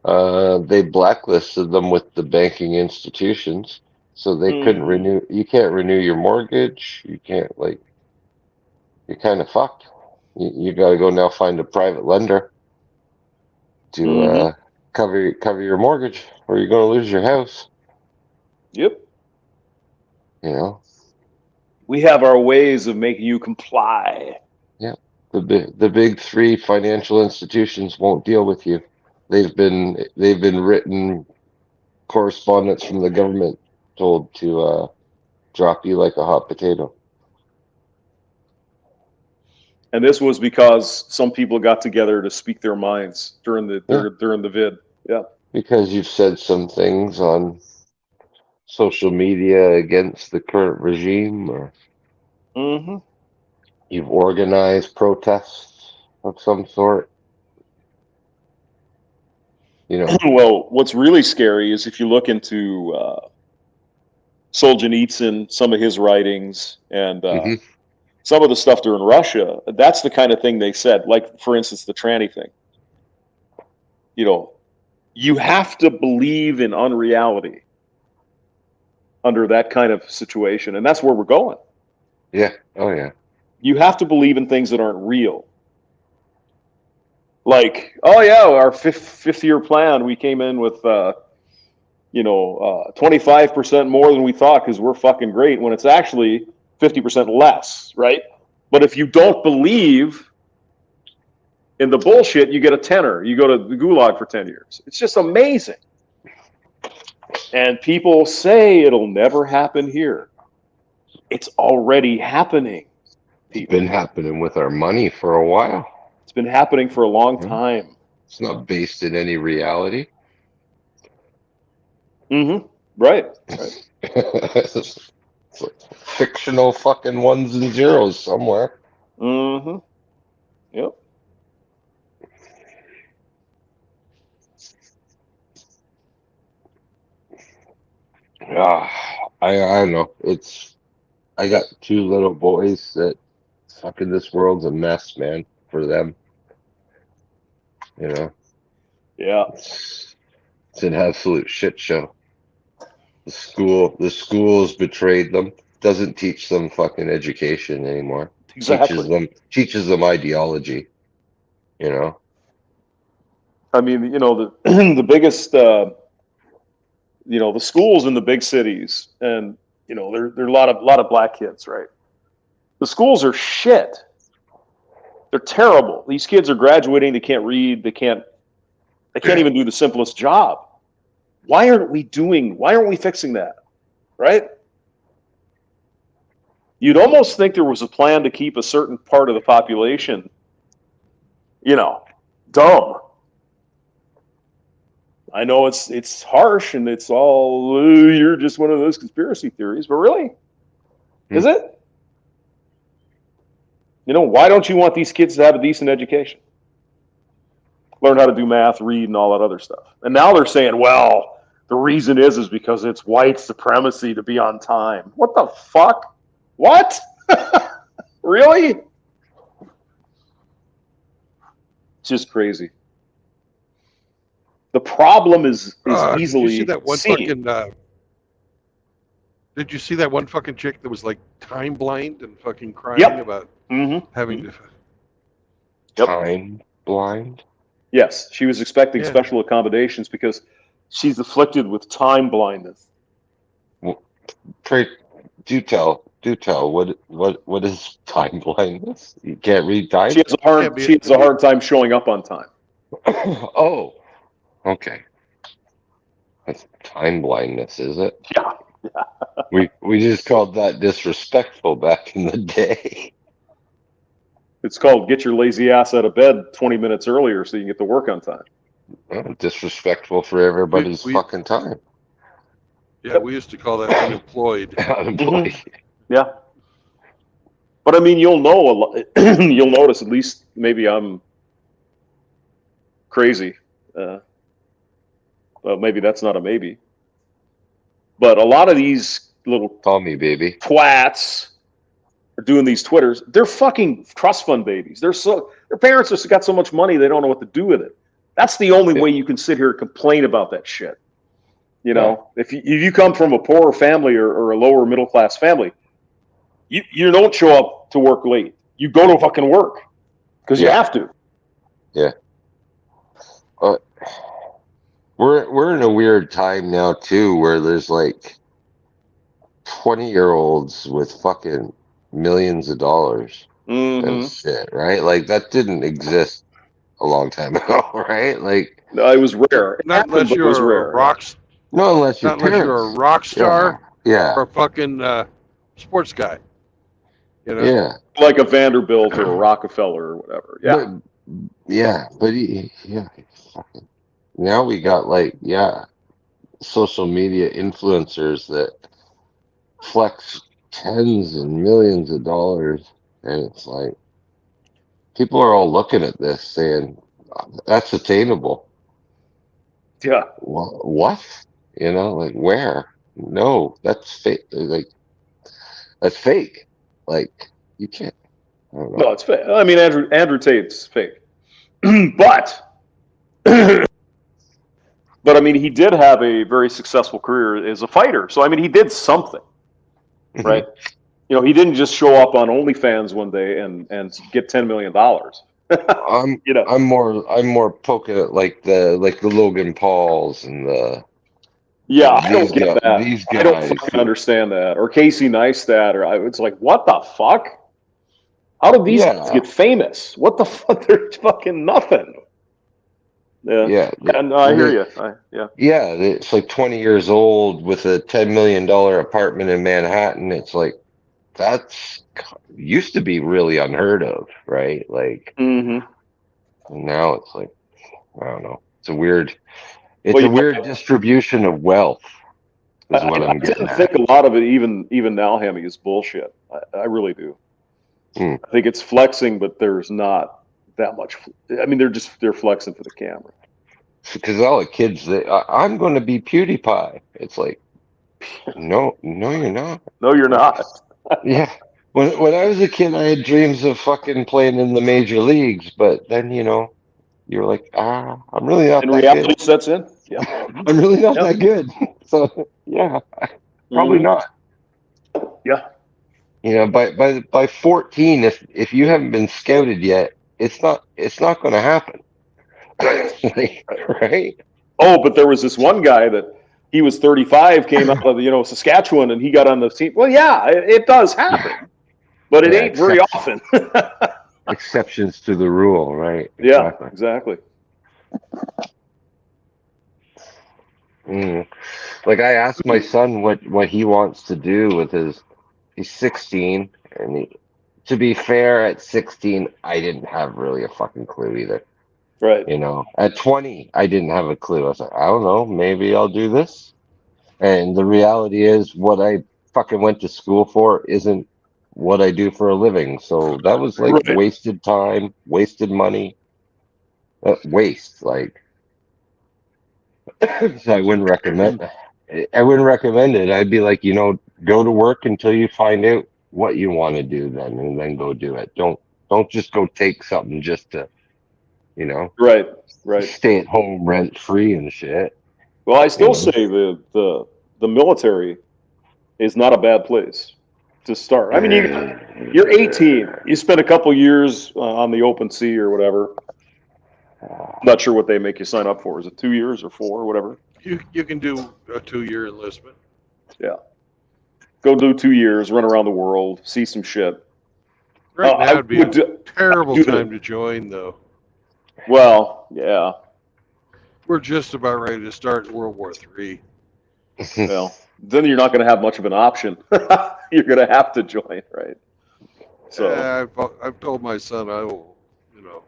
they blacklisted them with the banking institutions, so they couldn't renew. You can't renew your mortgage. You can't, like, you're kind of fucked. You got to go now find a private lender to cover your mortgage, or you're going to lose your house. Yep. You know. We have our ways of making you comply. Yeah. The big three financial institutions won't deal with you. They've been written correspondence from the government told to drop you like a hot potato. And this was because some people got together to speak their minds during the vid. Yeah. Because you've said some things on social media against the current regime, or you've organized protests of some sort. You know. Well, what's really scary is if you look into Solzhenitsyn, some of his writings, and some of the stuff during Russia, that's the kind of thing they said. Like, for instance, the tranny thing. You know, you have to believe in unreality under that kind of situation, and that's where we're going. Yeah. Oh, yeah. You have to believe in things that aren't real. Like, oh yeah, our fifth year plan, we came in with 25% more than we thought because we're fucking great, when it's actually 50% less, right? But if you don't believe in the bullshit, you get a tenor. You go to the gulag for 10 years. It's just amazing. And people say it'll never happen here. It's already happening. It's been happening with our money for a while. It's been happening for a long time. It's not based in any reality. Right. It's like fictional fucking ones and zeros somewhere. Yep. I don't know. I got two little boys that fucking, this world's a mess, man, for them. You know. Yeah. It's an absolute shit show. The school's betrayed them. Doesn't teach them fucking education anymore. Exactly. Teaches them ideology. You know. I mean, the biggest, the schools in the big cities, and there are a lot of black kids, right? The schools are shit. They're terrible. These kids are graduating. They can't read. They can't even do the simplest job. Why aren't we fixing that? Right? You'd almost think there was a plan to keep a certain part of the population, dumb. I know it's harsh and it's all, you're just one of those conspiracy theories, but really? Is it? Why don't you want these kids to have a decent education? Learn how to do math, read, and all that other stuff. And now they're saying, well, the reason is because it's white supremacy to be on time. What the fuck? What? Really? It's just crazy. The problem is easily Did you see that one seen. Did you see that one fucking chick that was like time blind and fucking crying about having to time blind? Yes, she was expecting special accommodations because she's afflicted with time blindness. Pray, do tell. What is time blindness? You can't read time? She has a hard time showing up on time. Oh, okay. That's time blindness, is it? Yeah. We just called that disrespectful back in the day. It's called get your lazy ass out of bed 20 minutes earlier so you can get to work on time. Disrespectful for everybody's fucking time. Yeah, we used to call that unemployed. Unemployed. Yeah. But I mean, you'll know a lot. You'll notice, at least maybe I'm crazy. Well, maybe that's not a maybe. But a lot of these little call me baby twats are doing these Twitters. They're fucking trust fund babies. Their parents just got so much money they don't know what to do with it. That's the only way you can sit here and complain about that shit. You know, if you come from a poorer family or a lower middle class family, you don't show up to work late. You go to fucking work because you have to. Yeah. We're in a weird time now too, where there's like 20-year-olds with fucking millions of dollars and shit, right? Like that didn't exist a long time ago, right? Like no, it was rare. Not unless you're a rock. No, unless not unless you're a rock star, or a fucking sports guy. You know? Yeah, like a Vanderbilt or a Rockefeller or whatever. Yeah, but fucking. Now we got like social media influencers that flex tens and millions of dollars, and it's like people are all looking at this saying that's attainable. Yeah. What? You know, like where? No, that's fake. Like that's fake. Like you can't. I don't know. No, it's fake. I mean, Andrew Tate's fake, but I mean, he did have a very successful career as a fighter. So I mean, he did something, right? You know, he didn't just show up on OnlyFans one day and get $10 million. I'm more poking at like the Logan Pauls and the. Yeah, I don't get that. These guys. I don't fucking understand that. Or Casey Neistat. It's like, what the fuck? How did these guys get famous? What the fuck? They're fucking nothing. Yeah. And I hear you. Yeah, it's like 20 years old with a $10 million apartment in Manhattan. It's like that's used to be really unheard of, right? Like now it's like I don't know. It's a weird distribution of wealth. Is what I'm getting at. I think a lot of it, even now, Hammy, is bullshit. I really do. I think it's flexing, but there's not that much. I mean, they're flexing for the camera. Because all the kids, I'm going to be PewDiePie. It's like, no, you're not. No, you're not. Yeah. When I was a kid, I had dreams of fucking playing in the major leagues, but then you're like, I'm really not. And that reality good. sets in. Yeah. I'm really not that good. So yeah, probably not. Yeah. You know, by 14, if you haven't been scouted yet, it's not going to happen. Right? Oh, but there was this one guy that he was 35, came out of Saskatchewan, and he got on the team. Well, yeah, it does happen, but it ain't very often. Exceptions to the rule, right? Yeah, exactly. Like I asked my son what he wants to do with he's 16, and to be fair, at 16, I didn't have really a fucking clue either. Right. You know, at 20, I didn't have a clue. I was like, I don't know, maybe I'll do this. And the reality is, what I fucking went to school for isn't what I do for a living. So that was like wasted time, wasted money, waste. Like, so I wouldn't recommend it. I'd be like, go to work until you find out what you want to do, and then go do it. Don't just go take something just to, right. Stay at home rent free and shit. Well, I still say the military is not a bad place to start. I mean, you're 18. You spend a couple years on the open sea or whatever. Not sure what they make you sign up for. Is it 2 years or 4 or whatever? You can do a 2-year enlistment. Yeah. Go do 2 years, run around the world, see some shit. Right now, I it'd be a would terrible do time it. to join, though. Well, yeah. We're just about ready to start World War III. Well, then you're not going to have much of an option. You're going to have to join, right? So I've told my son I will, you know,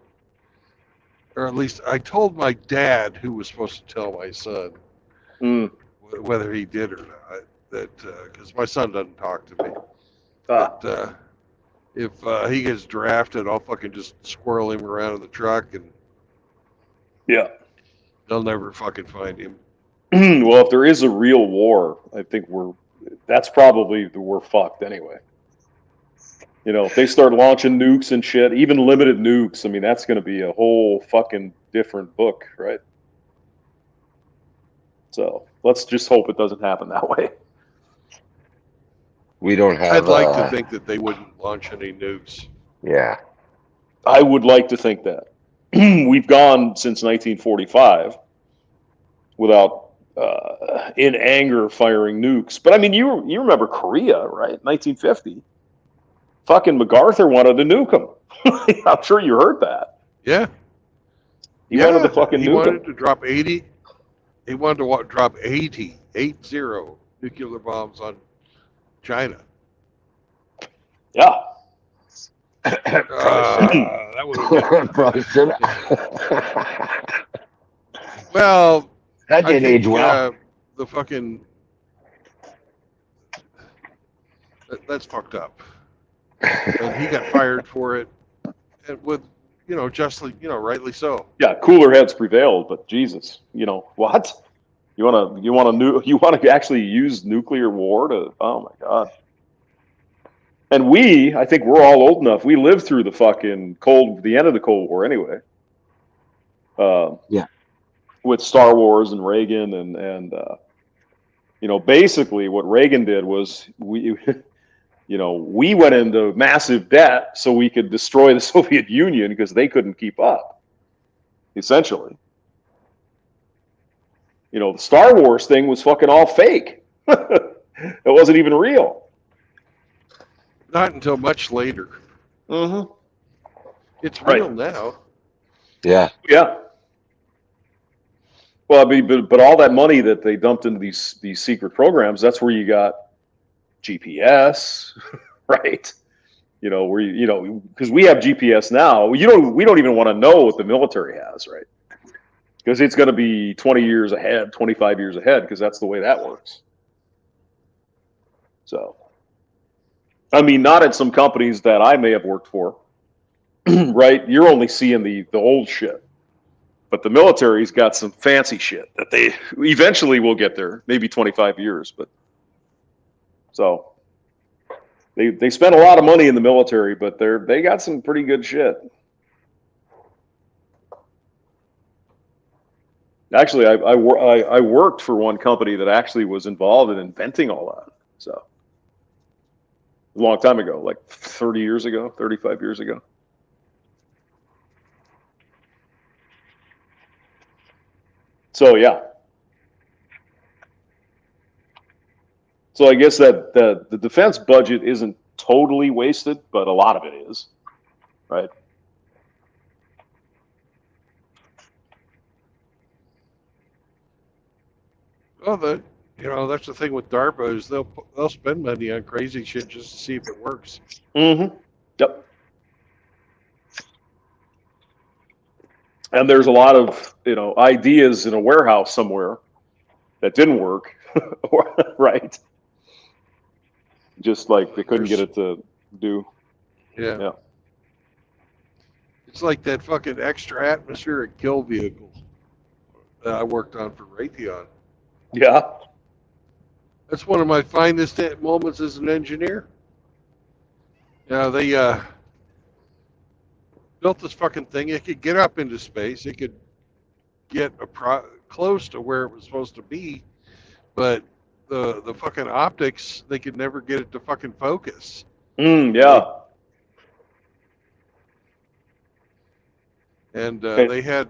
or at least I told my dad, who was supposed to tell my son whether he did or not, that because my son doesn't talk to me. But if he gets drafted, I'll fucking just squirrel him around in the truck, and yeah. they'll never fucking find him. Well, if there is a real war, I think that's probably we're fucked anyway. You know, if they start launching nukes and shit, even limited nukes, I mean, that's going to be a whole fucking different book, right? So let's just hope it doesn't happen that way. We don't have. I'd like to think that they wouldn't launch any nukes. Yeah. I would like to think that. We've gone since 1945 without, in anger, firing nukes. But I mean, you remember Korea, right? 1950. Fucking MacArthur wanted to nuke them. I'm sure you heard that. Yeah. He wanted to fucking nuke them. He wanted to drop 80. He wanted to drop 80 nuclear bombs on China. Yeah. That would have been. Well, that didn't age well. The fucking that's fucked up. And he got fired for it, and with justly, rightly so. Yeah, cooler heads prevailed, but Jesus, what? You want to actually use nuclear war to? Oh my God. And I think we're all old enough. We lived through the end of the Cold War anyway. Yeah. With Star Wars and Reagan and basically what Reagan did was we went into massive debt so we could destroy the Soviet Union because they couldn't keep up, essentially. The Star Wars thing was fucking all fake. It wasn't even real. Not until much later. Mm-hmm. It's real now. Yeah. Yeah. Well, I mean, but all that money that they dumped into these secret programs, that's where you got GPS, right? Because we have GPS now. We don't even want to know what the military has, right? Because it's going to be 20 years ahead, 25 years ahead, because that's the way that works. So, I mean, not at some companies that I may have worked for, right? You're only seeing the old shit. But the military's got some fancy shit that they eventually will get there, maybe 25 years. But so they spend a lot of money in the military, but they got some pretty good shit. Actually, I worked for one company that actually was involved in inventing all that. So a long time ago, like 30 years ago, 35 years ago. So yeah. So I guess that the defense budget isn't totally wasted, but a lot of it is, right? Well, that's the thing with DARPA is they'll spend money on crazy shit just to see if it works. Mm-hmm. Yep. And there's a lot of ideas in a warehouse somewhere that didn't work, right? Just like they couldn't get it to do. Yeah. It's like that fucking extra atmospheric kill vehicle that I worked on for Raytheon. Yeah. That's one of my finest moments as an engineer. They built this fucking thing. It could get up into space. It could get close to where it was supposed to be, but the fucking optics, they could never get it to fucking focus. Yeah. And they had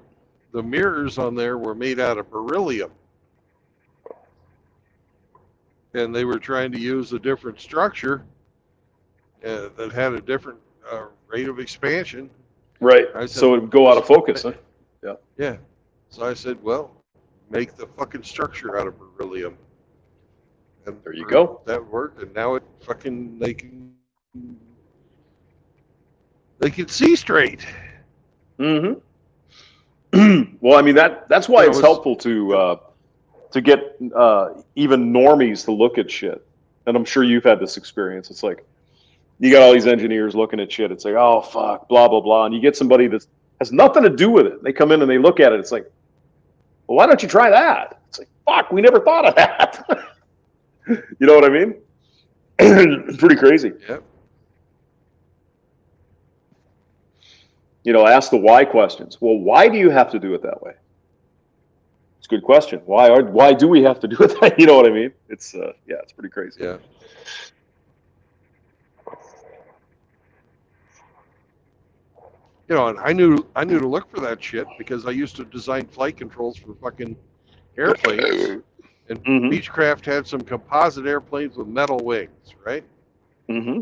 the mirrors on there were made out of beryllium. and they were trying to use a different structure that had a different rate of expansion. Right. I said, So it would go out of focus. Huh? Yeah. Yeah. So I said, well, make the fucking structure out of beryllium. And there you go. That worked, and now it fucking they can see straight. Mm-hmm. Well, I mean that's why it's helpful to get even normies to look at shit. And I'm sure you've had this experience. It's like you got all these engineers looking at shit. It's like, oh fuck, blah blah blah, and you get somebody that has nothing to do with it. They come in and they look at it. It's like, well, why don't you try that? It's like, fuck, we never thought of that. You know what I mean? Pretty crazy. Yep. You know, ask the why questions. Well, why do you have to do it that way? It's a good question. Why do we have to do it that? You know what I mean? It's yeah, it's pretty crazy. Yeah. You know, and I knew to look for that shit because I used to design flight controls for fucking airplanes, and Beechcraft had some composite airplanes with metal wings, right? Mm-hmm.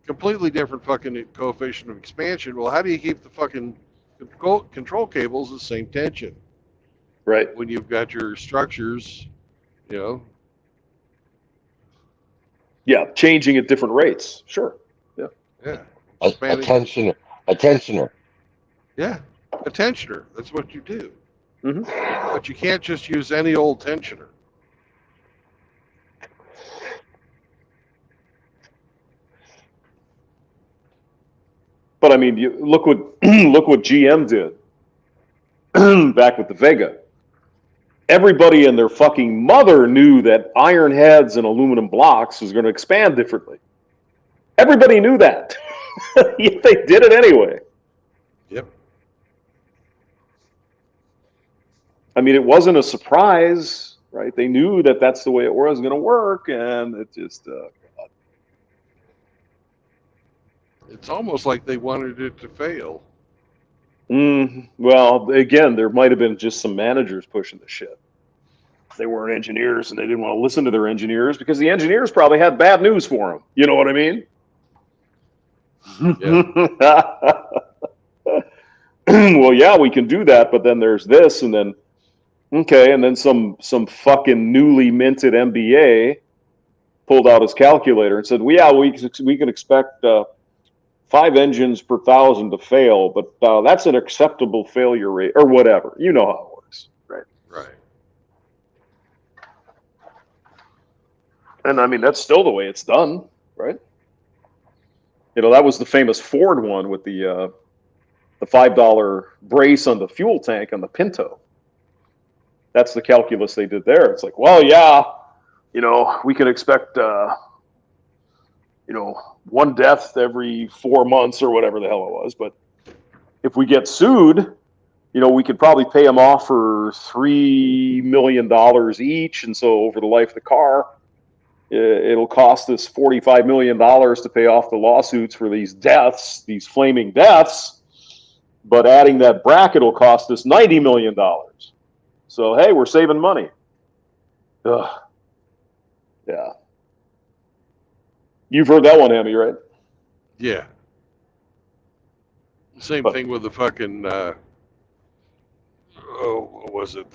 Completely different fucking coefficient of expansion. Well, how do you keep the fucking control cables the same tension? Right. When you've got your structures, you know. Yeah, changing at different rates. Sure. Yeah. Yeah. A tensioner. Yeah, a tensioner. That's what you do. Mm-hmm. But you can't just use any old tensioner. But I mean, you look what GM did back with the Vega. Everybody and their fucking mother knew that iron heads and aluminum blocks was going to expand differently. Everybody knew that. Yet they did it anyway. Yep. I mean, it wasn't a surprise, right? They knew that that's the way it was going to work, and it just. It's almost like they wanted it to fail. Well, again, there might have been just some managers pushing the shit. They weren't engineers, and they didn't want to listen to their engineers because the engineers probably had bad news for them. You know what I mean? Yeah. Well, yeah, we can do that, but then there's this, and then okay, and then some fucking newly minted MBA pulled out his calculator and said, "Well, yeah, we can expect 5 engines per 1,000 to fail, but that's an acceptable failure rate," or whatever. You know how it works, right? Right. And I mean, that's still the way it's done, right? You know, that was the famous Ford one with the $5 brace on the fuel tank on the Pinto. That's the calculus they did there. It's like, well, yeah, you know, we can expect, you know, 1 death every 4 months or whatever the hell it was. But if we get sued, you know, we could probably pay them off for $3 million each. And so over the life of the car, it'll cost us $45 million to pay off the lawsuits for these deaths, these flaming deaths. But adding that bracket will cost us $90 million. So, hey, we're saving money. Ugh. Yeah. You've heard that one, Hammy, right? Yeah. Same thing with the fucking, what was it?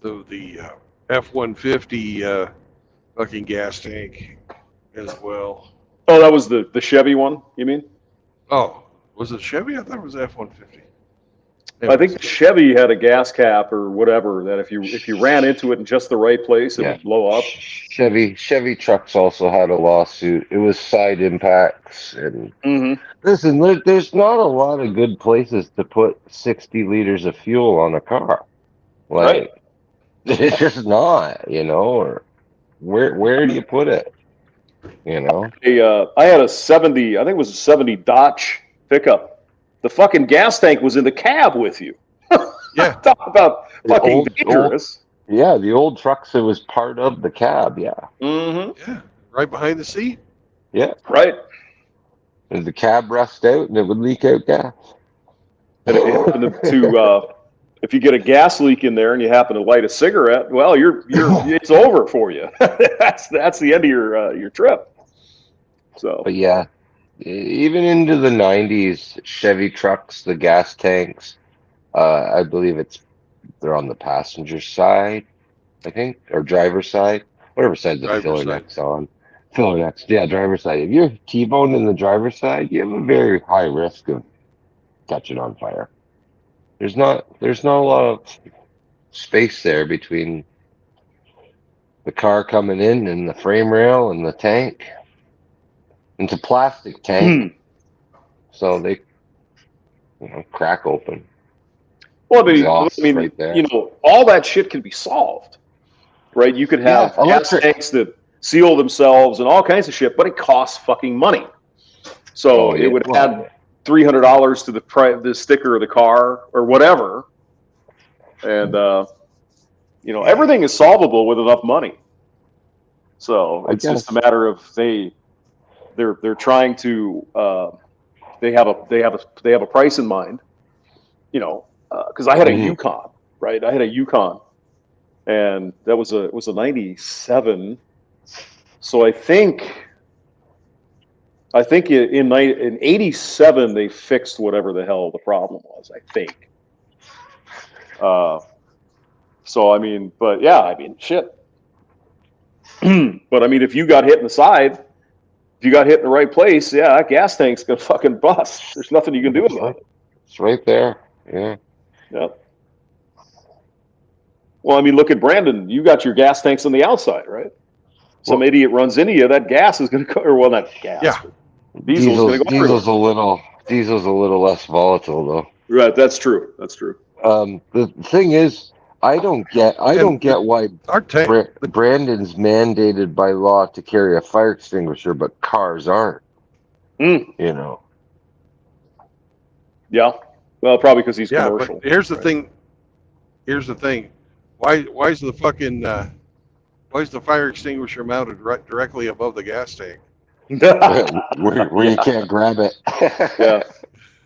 The F-150 fucking gas tank as well. Oh, that was the Chevy one, you mean? Oh, was it Chevy? I thought it was F-150. I think the Chevy had a gas cap or whatever that if you ran into it in just the right place, it would blow up. Chevy trucks also had a lawsuit. It was side impacts, and listen, there's not a lot of good places to put 60 liters of fuel on a car. Like, right. It's just not, you know. Or where do you put it? You know. I had a 70, I think it was a 70 Dodge pickup. The fucking gas tank was in the cab with you. Yeah. Talk about fucking dangerous. Yeah, the old trucks, it was part of the cab, yeah. Mm-hmm. Yeah, right behind the seat. Yeah. Right. And the cab rust out and it would leak out gas. And it if you get a gas leak in there and you happen to light a cigarette, well, it's over for you. That's the end of your trip. So, But yeah, even into the 90s, Chevy trucks, the gas tanks, I believe they're on the passenger side, I think, or driver's side, whatever side the Driver's filler side. neck's on. Filler neck's, yeah, driver's side. If you're T-boned in the driver's side, you have a very high risk of catching on fire. There's not a lot of space there between the car coming in and the frame rail and the tank. It's a plastic tank, so they crack open. well, I Exhaust mean, right there. all that shit can be solved, right? You could have gas electric. tanks that seal themselves and all kinds of shit, but it costs fucking money. So it would add $300 to the sticker of the car or whatever, and everything is solvable with enough money. So it's just a matter of they're trying to they have a price in mind, because I had a Yukon, right? I had a Yukon, and that was a 97. So I think in 87 they fixed whatever the hell the problem was, I think. So I mean, but yeah, I mean, shit. But I mean, if you got hit in the side, if you got hit in the right place, yeah, that gas tank's gonna fucking bust. There's nothing you can do about it. It's right there. Yeah. Yep. Well, I mean, look at Brandon. You got your gas tanks on the outside, right? Some idiot runs into you, that gas is going to go, or well, not gas. Yeah. Diesel's going to go everywhere. Diesel's a little less volatile though. Right, that's true. That's true. The thing is, I don't get why Brandon's mandated by law to carry a fire extinguisher, but cars aren't. Yeah. Well, probably because he's commercial. But here's the thing. Here's the thing. Why is the fucking why is the fire extinguisher mounted directly above the gas tank? where you can't grab it. Yeah.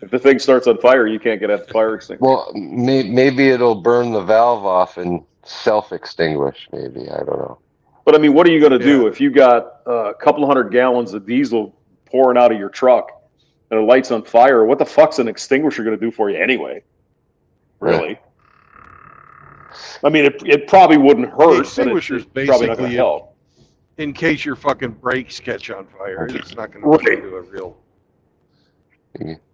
If the thing starts on fire, you can't get at the fire extinguisher. Well, maybe it'll burn the valve off and self-extinguish. Maybe, I don't know. But I mean, what are you going to do if you got a couple 100 gallons of diesel pouring out of your truck and it lights on fire? What the fuck's an extinguisher going to do for you anyway? Really? Right. I mean, it probably wouldn't hurt. The extinguisher's but it's probably not going basically to help. in case your fucking brakes catch on fire. It's not going to do a real.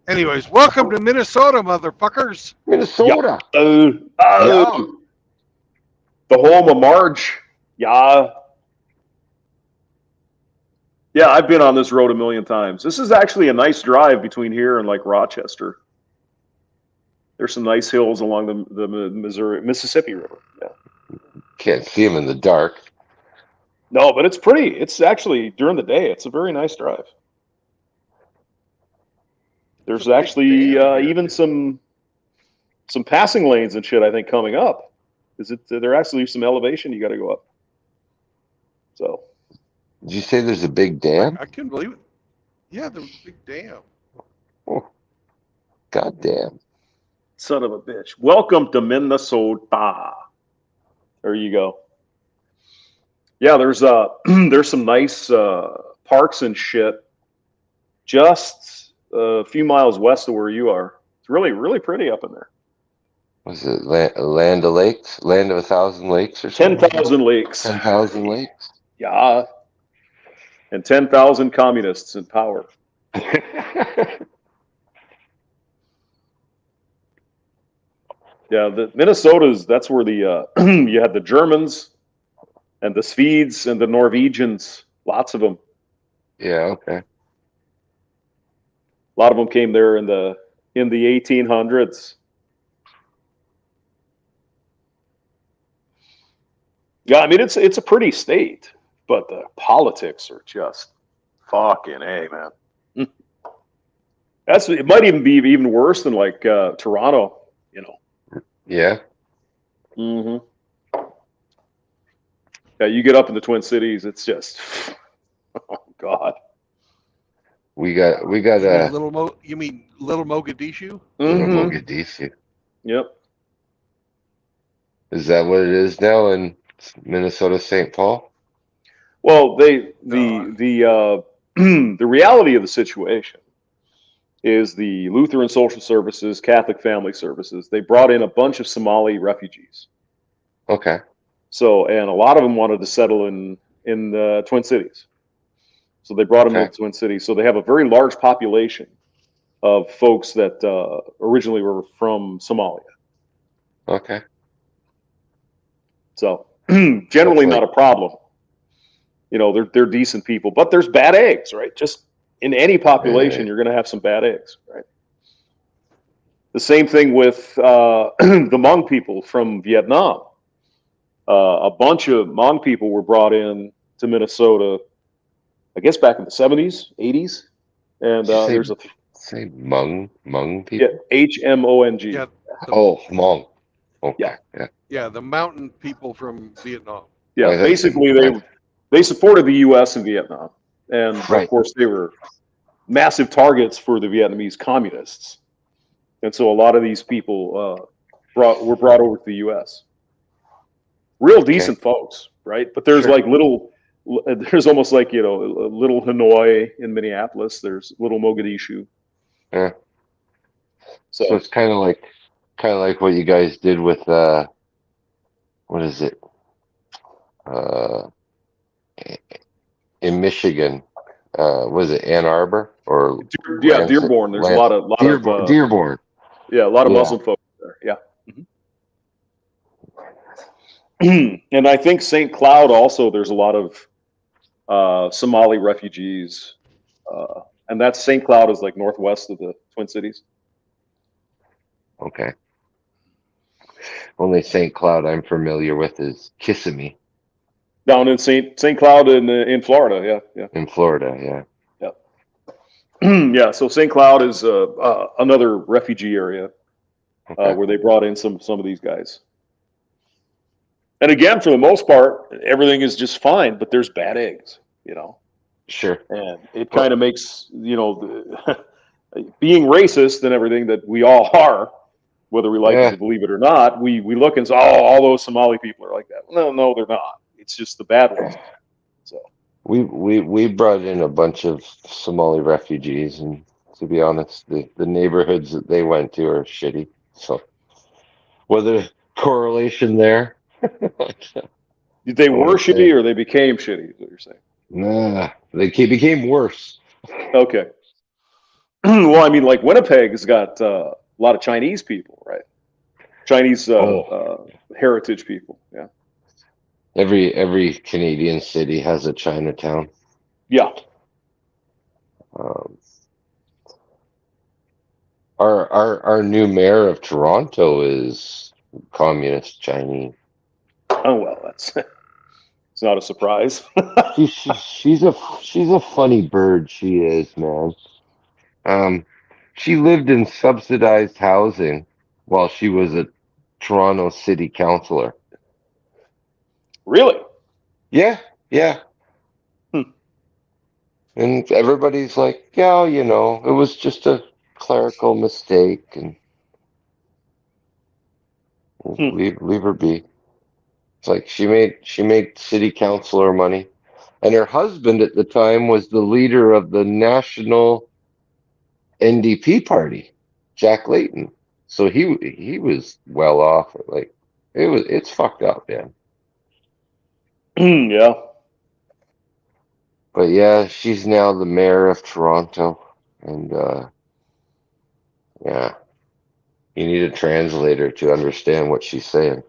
Anyways, welcome to Minnesota, motherfuckers. Minnesota. The home of Marge. Yeah. Yeah, I've been on this road a million times. This is actually a nice drive between here and like Rochester. There's some nice hills along the Mississippi River. Yeah. Can't see them in the dark. No, but it's pretty. It's actually during the day. It's a very nice drive. There's actually even some passing lanes and shit, I think, coming up. There actually some elevation you got to go up. So. Did you say there's a big dam? I couldn't believe it. Yeah, there was a big dam. Oh, God damn. Son of a bitch. Welcome to Minnesota. There you go. Yeah, there's some nice parks and shit just a few miles west of where you are. It's really, really pretty up in there. Was it Land of Lakes? Land of 1,000 Lakes or something? 10,000 lakes. 10,000 lakes? Yeah. And 10,000 communists in power. Yeah, Minnesota's, that's where the you had the Germans and the Swedes and the Norwegians, lots of them. Yeah, okay. A lot of them came there in the 1800s. Yeah, I mean it's a pretty state, but the politics are just fucking A, man. It might even be even worse than like Toronto, you know. Yeah. Mm-hmm. Yeah, you get up in the Twin Cities, it's just, oh God. We got You mean Little Mogadishu? Mm-hmm. Little Mogadishu. Yep. Is that what it is now in Minnesota, St. Paul? Well, the reality of the situation is the Lutheran Social Services, Catholic Family Services, they brought in a bunch of Somali refugees. Okay. So, and a lot of them wanted to settle in the Twin Cities. So they brought them to Okay. the Twin Cities. So they have a very large population of folks that originally were from Somalia. Okay. So generally That's not a problem. You know, they're decent people, but there's bad eggs, right? Just in any population, Right. you're going to have some bad eggs, right? The same thing with the Hmong people from Vietnam. A bunch of Hmong people were brought in to Minnesota, I guess back in the 70s, 80s. And Did you there's a say Hmong yeah, people? HMONG. Yeah, Oh, Hmong. Okay. Yeah. Yeah. yeah, the mountain people from Vietnam. Yeah, I thought you said- basically they supported the U.S. in Vietnam, and of Right. course they were massive targets for the Vietnamese communists, and so a lot of these people were brought over to the U.S. Real decent folks, right? But there's Sure. like there's almost like, you know, little Hanoi in Minneapolis. There's little Mogadishu. Yeah. So So it's kind of like what you guys did with what is it? In Michigan, was it Ann Arbor or yeah, Lansing? Dearborn. There's a lot of Dearborn. yeah, a lot of Yeah. Muslim folks there. Yeah. And I think St. Cloud also, there's a lot of Somali refugees. And that's St. Cloud is like northwest of the Twin Cities. Okay. Only St. Cloud I'm familiar with is Kissimmee Down in St. Cloud in Florida. Yeah. in Florida. Yeah. Yeah. So St. Cloud is another refugee area Okay. where they brought in some of these guys. And again, for the most part, everything is just fine, but there's bad eggs, you know. Sure. And it kind of makes, you know, being racist and everything that we all are, whether we like to believe it or not, we look and say, oh, all those Somali people are like that. No, they're not. It's just the bad ones. So we brought in a bunch of Somali refugees, and to be honest, the neighborhoods that they went to are shitty. So whether correlation there, they were shitty or they became shitty, is what you're saying? nah, they became worse. Okay. Well, I mean, like Winnipeg has got a lot of Chinese people, right? Chinese heritage people. Yeah. Every Canadian city has a Chinatown. Yeah. Our new mayor of Toronto is communist Chinese. Oh well, that's it's not a surprise. she's a funny bird. She is, man. She lived in subsidized housing while she was a Toronto city councillor. Really? Yeah. And everybody's like, yeah, you know, it was just a clerical mistake, and leave her be. It's like she made city councilor money, and her husband at the time was the leader of the national NDP party, Jack Layton. So he was well off. Like it's fucked up, man. Yeah. But yeah, she's now the mayor of Toronto, and yeah, you need a translator to understand what she's saying.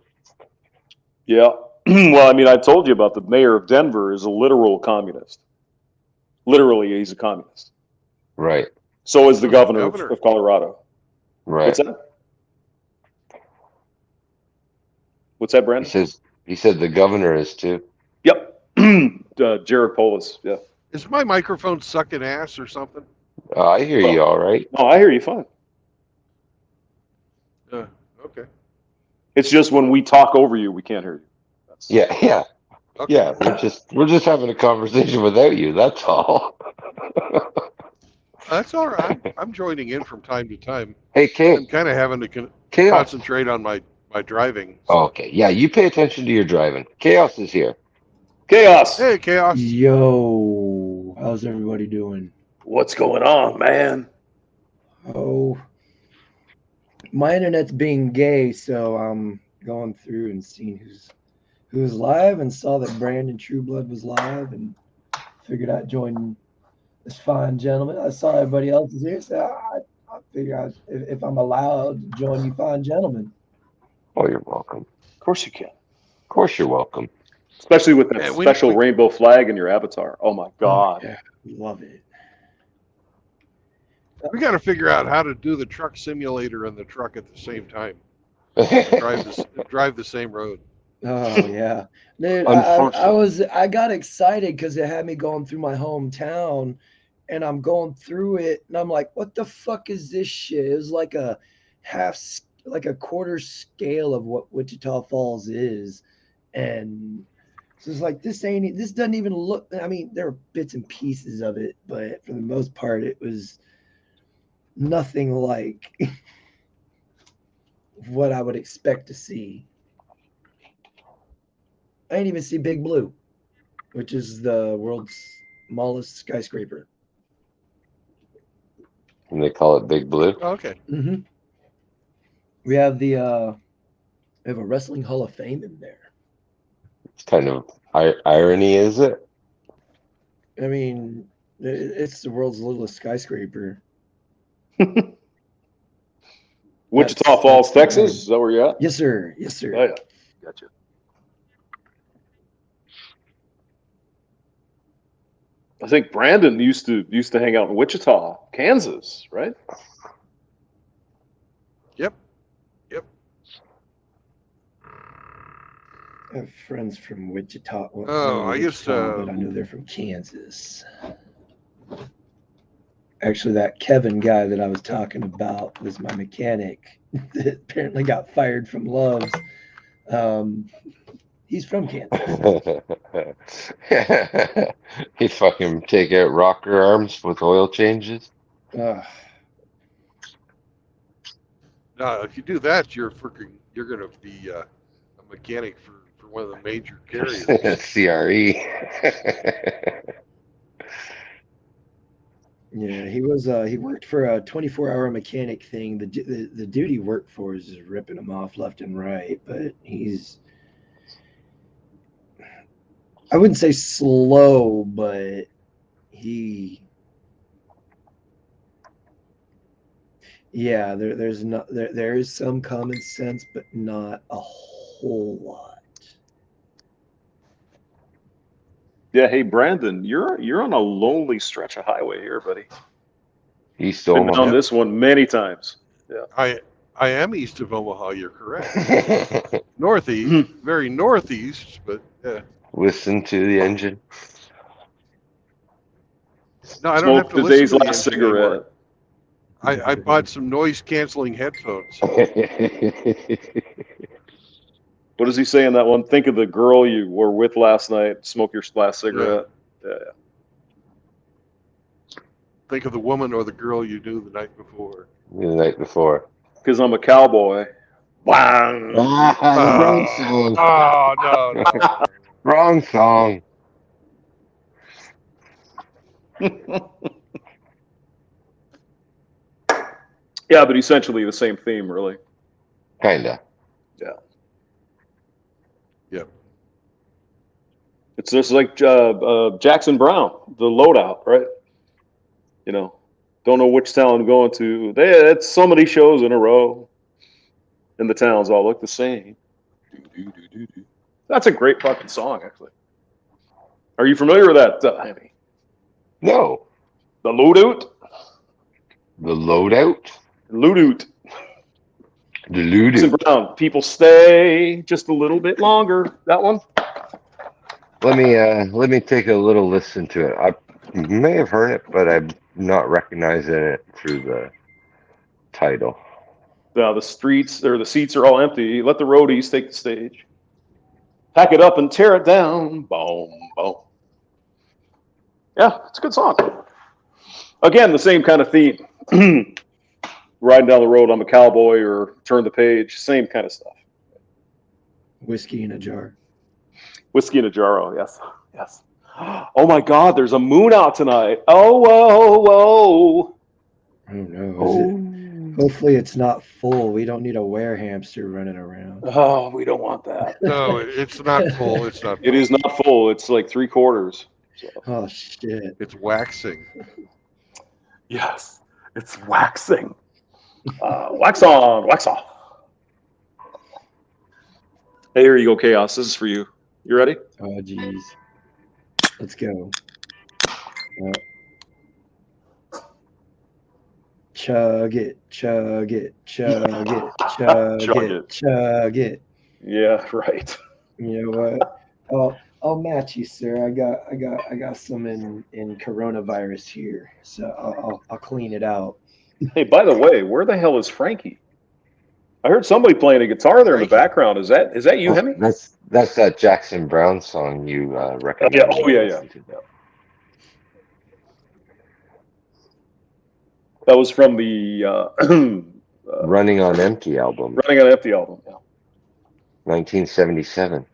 Yeah. Well, I mean, I told you about the mayor of Denver is a literal communist. Literally, he's a communist. Right. So is the governor of Colorado. Right. What's that, Brandon? He said the governor is too. Yep. Jared Polis. Yeah. Is my microphone sucking ass or something? I hear you all right. No, I hear you fine. Okay. It's just when we talk over you, we can't hear you. Yeah. Okay. Yeah, we're just having a conversation without you. That's all. That's all right. I'm joining in from time to time. Hey, Kate. I'm kind of having to Chaos. concentrate on my by driving. Oh, okay. Yeah, you pay attention to your driving. Chaos is here. Chaos. Hey, Chaos. Yo, how's everybody doing? What's going on, man? Oh, my internet's being gay, so I'm going through and seeing who's live, and saw that Brandon Trueblood was live, and figured I'd join this fine gentleman. I saw everybody else is here, so I figure if I'm allowed to join you fine gentlemen. Oh, you're welcome. Of course you can. Of course you're welcome. Especially with that Yeah, special rainbow flag in your avatar. Oh my God. Oh, yeah, love it. We got to figure out how to do the truck simulator and the truck at the same time. Drive the same road. Oh yeah, dude. Unfortunately. I got excited because it had me going through my hometown, and I'm going through it, and I'm like, "What the fuck is this shit?" It was like a quarter scale of what Wichita Falls is, and so it's like this doesn't even look. I mean, there are bits and pieces of it, but for the most part, it was nothing like what I would expect to see. I didn't even see Big Blue, which is the world's smallest skyscraper. And they call it Big Blue. Oh, okay. Mm-hmm. We have a wrestling Hall of Fame in there. It's kind of irony, is it? I mean, it's the world's littlest skyscraper. Wichita Falls, Texas. Is that where you're at? Yes, sir. Yes, sir. Oh, yeah. Gotcha. I think Brandon used to hang out in Wichita, Kansas, right? Yep. I have friends from Wichita. I used to. But I know they're from Kansas. Actually, that Kevin guy that I was talking about was my mechanic that apparently got fired from Love's. He's from Kansas. He fucking take out rocker arms with oil changes. If you do that, you're gonna be a mechanic for one of the major carriers. CRE. Yeah, he worked for a 24-hour mechanic thing. The dude he worked for is just ripping him off left and right, but I wouldn't say slow, but there is some common sense, but not a whole lot. Yeah, hey Brandon, you're on a lonely stretch of highway here, buddy. East Been Omaha. on this one many times. Yeah. I am east of Omaha. You're correct. Northeast, very northeast, but yeah. Listen to the engine. No, I don't have to listen today's to the last engine cigarette. anymore. I bought some noise canceling headphones. What does he say in that one? Think of the girl you were with last night. Smoke your last cigarette. Yeah. Think of the woman or the girl you knew the night before. The night before. Because I'm a cowboy. Wow. Wrong song. Oh no. Wrong song. Yeah, but essentially the same theme, really. Kinda. Yeah. Yep. It's just like Jackson Brown, the loadout, right? You know, don't know which town I'm going to. It's so many shows in a row, and the towns all look the same. That's a great fucking song, actually. Are you familiar with that, Henny? No. The loadout? The loadout? Loadout. The loadout. Jackson Brown, people stay just a little bit longer. That one? Let me take a little listen to it. I may have heard it, but I'm not recognizing it through the title. The seats are all empty. Let the roadies take the stage. Pack it up and tear it down. Boom, boom. Yeah, it's a good song. Again, the same kind of theme. Riding down the road, I'm a cowboy, or turn the page. Same kind of stuff. Whiskey in a jar. Whiskey in a jar. Oh, yes. Yes. Oh my God, there's a moon out tonight. Oh, whoa, whoa. Oh no. Is it? Hopefully it's not full. We don't need a were hamster running around. Oh, we don't want that. No, it's not full. It's not full. It is not full. It's like 3/4. So. Oh shit. It's waxing. Yes, it's waxing. Wax on, wax off. Hey, here you go, Chaos. This is for you. You ready? Oh jeez. Let's go. Chug it, chug it, chug it, chug it, chug it. Yeah, right. You know what? I'll match you, sir. I got some in coronavirus here, so I'll clean it out. Hey, by the way, where the hell is Frankie? I heard somebody playing a guitar there in the background. Is that you, Hemi? That's that Jackson Brown song you recommended. Yeah. Oh yeah. That was from the Running on Empty album. Running on Empty album. Yeah. 1977.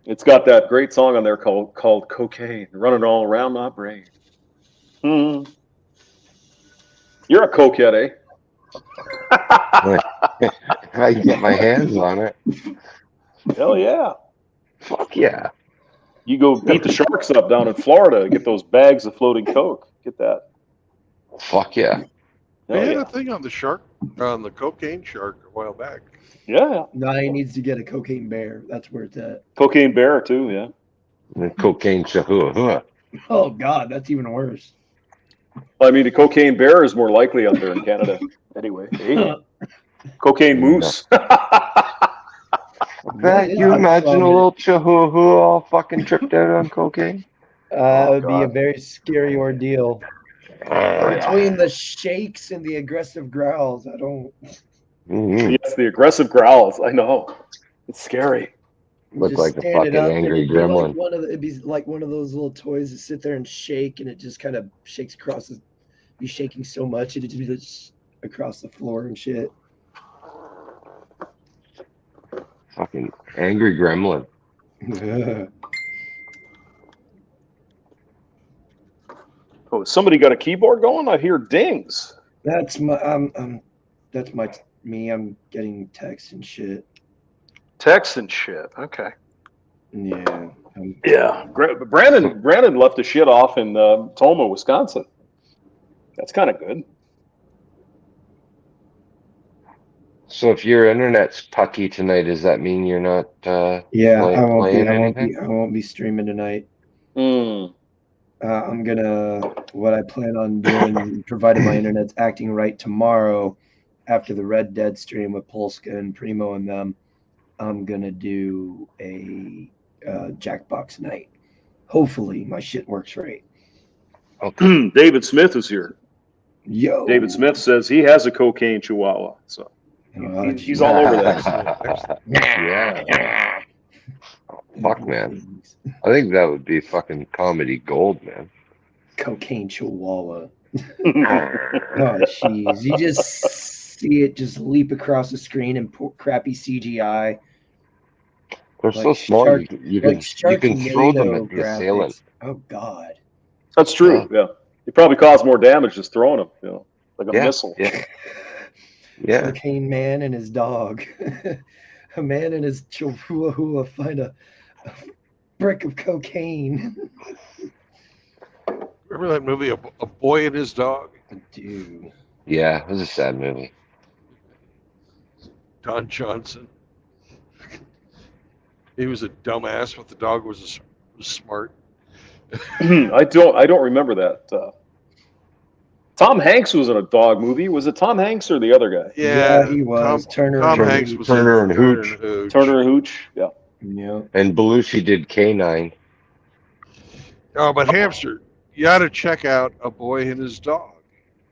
It's got that great song on there called Cocaine, running all around my brain. You're a cokehead, eh? If I can get my hands on it. Hell yeah. Fuck yeah. You go beat the sharks up down in Florida, get those bags of floating coke. Get that. Fuck yeah. They had a thing on the cocaine shark a while back. Yeah. Now he needs to get a cocaine bear. That's where it's at. Cocaine bear too, yeah. And cocaine shahua. Oh God, that's even worse. Well, I mean, the cocaine bear is more likely out there in Canada. Anyway, hey. Cocaine moose. Can you imagine a little chihuahua all fucking tripped out on cocaine? It would be a very scary ordeal. Between the shakes and the aggressive growls, I don't. Mm-hmm. Yes, the aggressive growls. I know. It's scary. Look Just like a stand fucking it up and angry it'd be gremlin. it'd be like one of those little toys that sit there and shake, and it just kind of shakes across. Be shaking so much it'd just be just across the floor and shit. Fucking angry gremlin. Oh, somebody got a keyboard going? I hear dings. That's my me. I'm getting texts and shit. Text and shit. Okay. Yeah. Yeah. Brandon left the shit off in Toma, Wisconsin. That's kind of good. So if your internet's pucky tonight, does that mean you're not Yeah, playing anything? I won't be streaming tonight. Mm. I'm gonna what I plan on doing, provided my internet's acting right tomorrow, after the Red Dead stream with Polska and Primo and them, I'm gonna do a Jackbox night. Hopefully my shit works right. Okay. David Smith is here. Yo. David Smith says he has a cocaine chihuahua, so he's all over that. Yeah. Fuck, man. I think that would be fucking comedy gold, man. Cocaine chihuahua. Oh, jeez. You just see it just leap across the screen in crappy CGI. They're so small, you can throw them at the assailant. Oh, God. That's true, yeah. It probably caused more damage just throwing them, like a missile. Yeah. Cocaine man and his dog. A man and his chihuahua find a brick of cocaine. Remember that movie, A Boy and His Dog? I do. Yeah, it was a sad movie. Don Johnson. He was a dumbass, but the dog was smart. I don't remember that. Tom Hanks was in a dog movie. Was it Tom Hanks or the other guy? Yeah, he was. Tom Hanks was Turner and Hooch. Turner and Hooch, yeah. Yeah. And Belushi did K9. Oh, but Hamster, you got to check out A Boy and His Dog.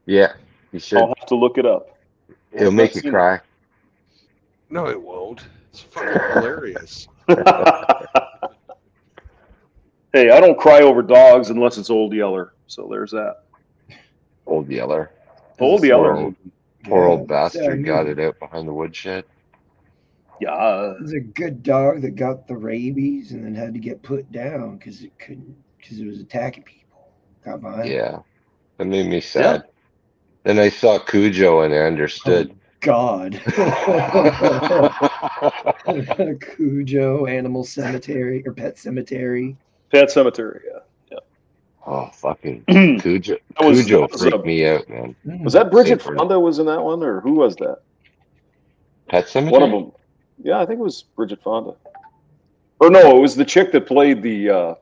Yeah, you should. I'll have to look it up. It'll make you cry. No, it won't. It's fucking hilarious. Hey, I don't cry over dogs unless it's Old Yeller. So there's that. Old Yeller. Old Yeller. Poor old bastard got it out behind the woodshed. Yeah. It was a good dog that got the rabies and then had to get put down because it was attacking people. Got violent. Yeah, that made me sad. Then I saw Cujo and I understood. God. Cujo, Animal Cemetery or Pet Cemetery. Pet Cemetery. Yeah. Oh, fucking Cujo! Cujo freaked me out, man. Was that Bridget Super. Fonda was in that one, or who was that? Pet Cemetery? One of them. Yeah, I think it was Bridget Fonda. Or no, it was the chick that played the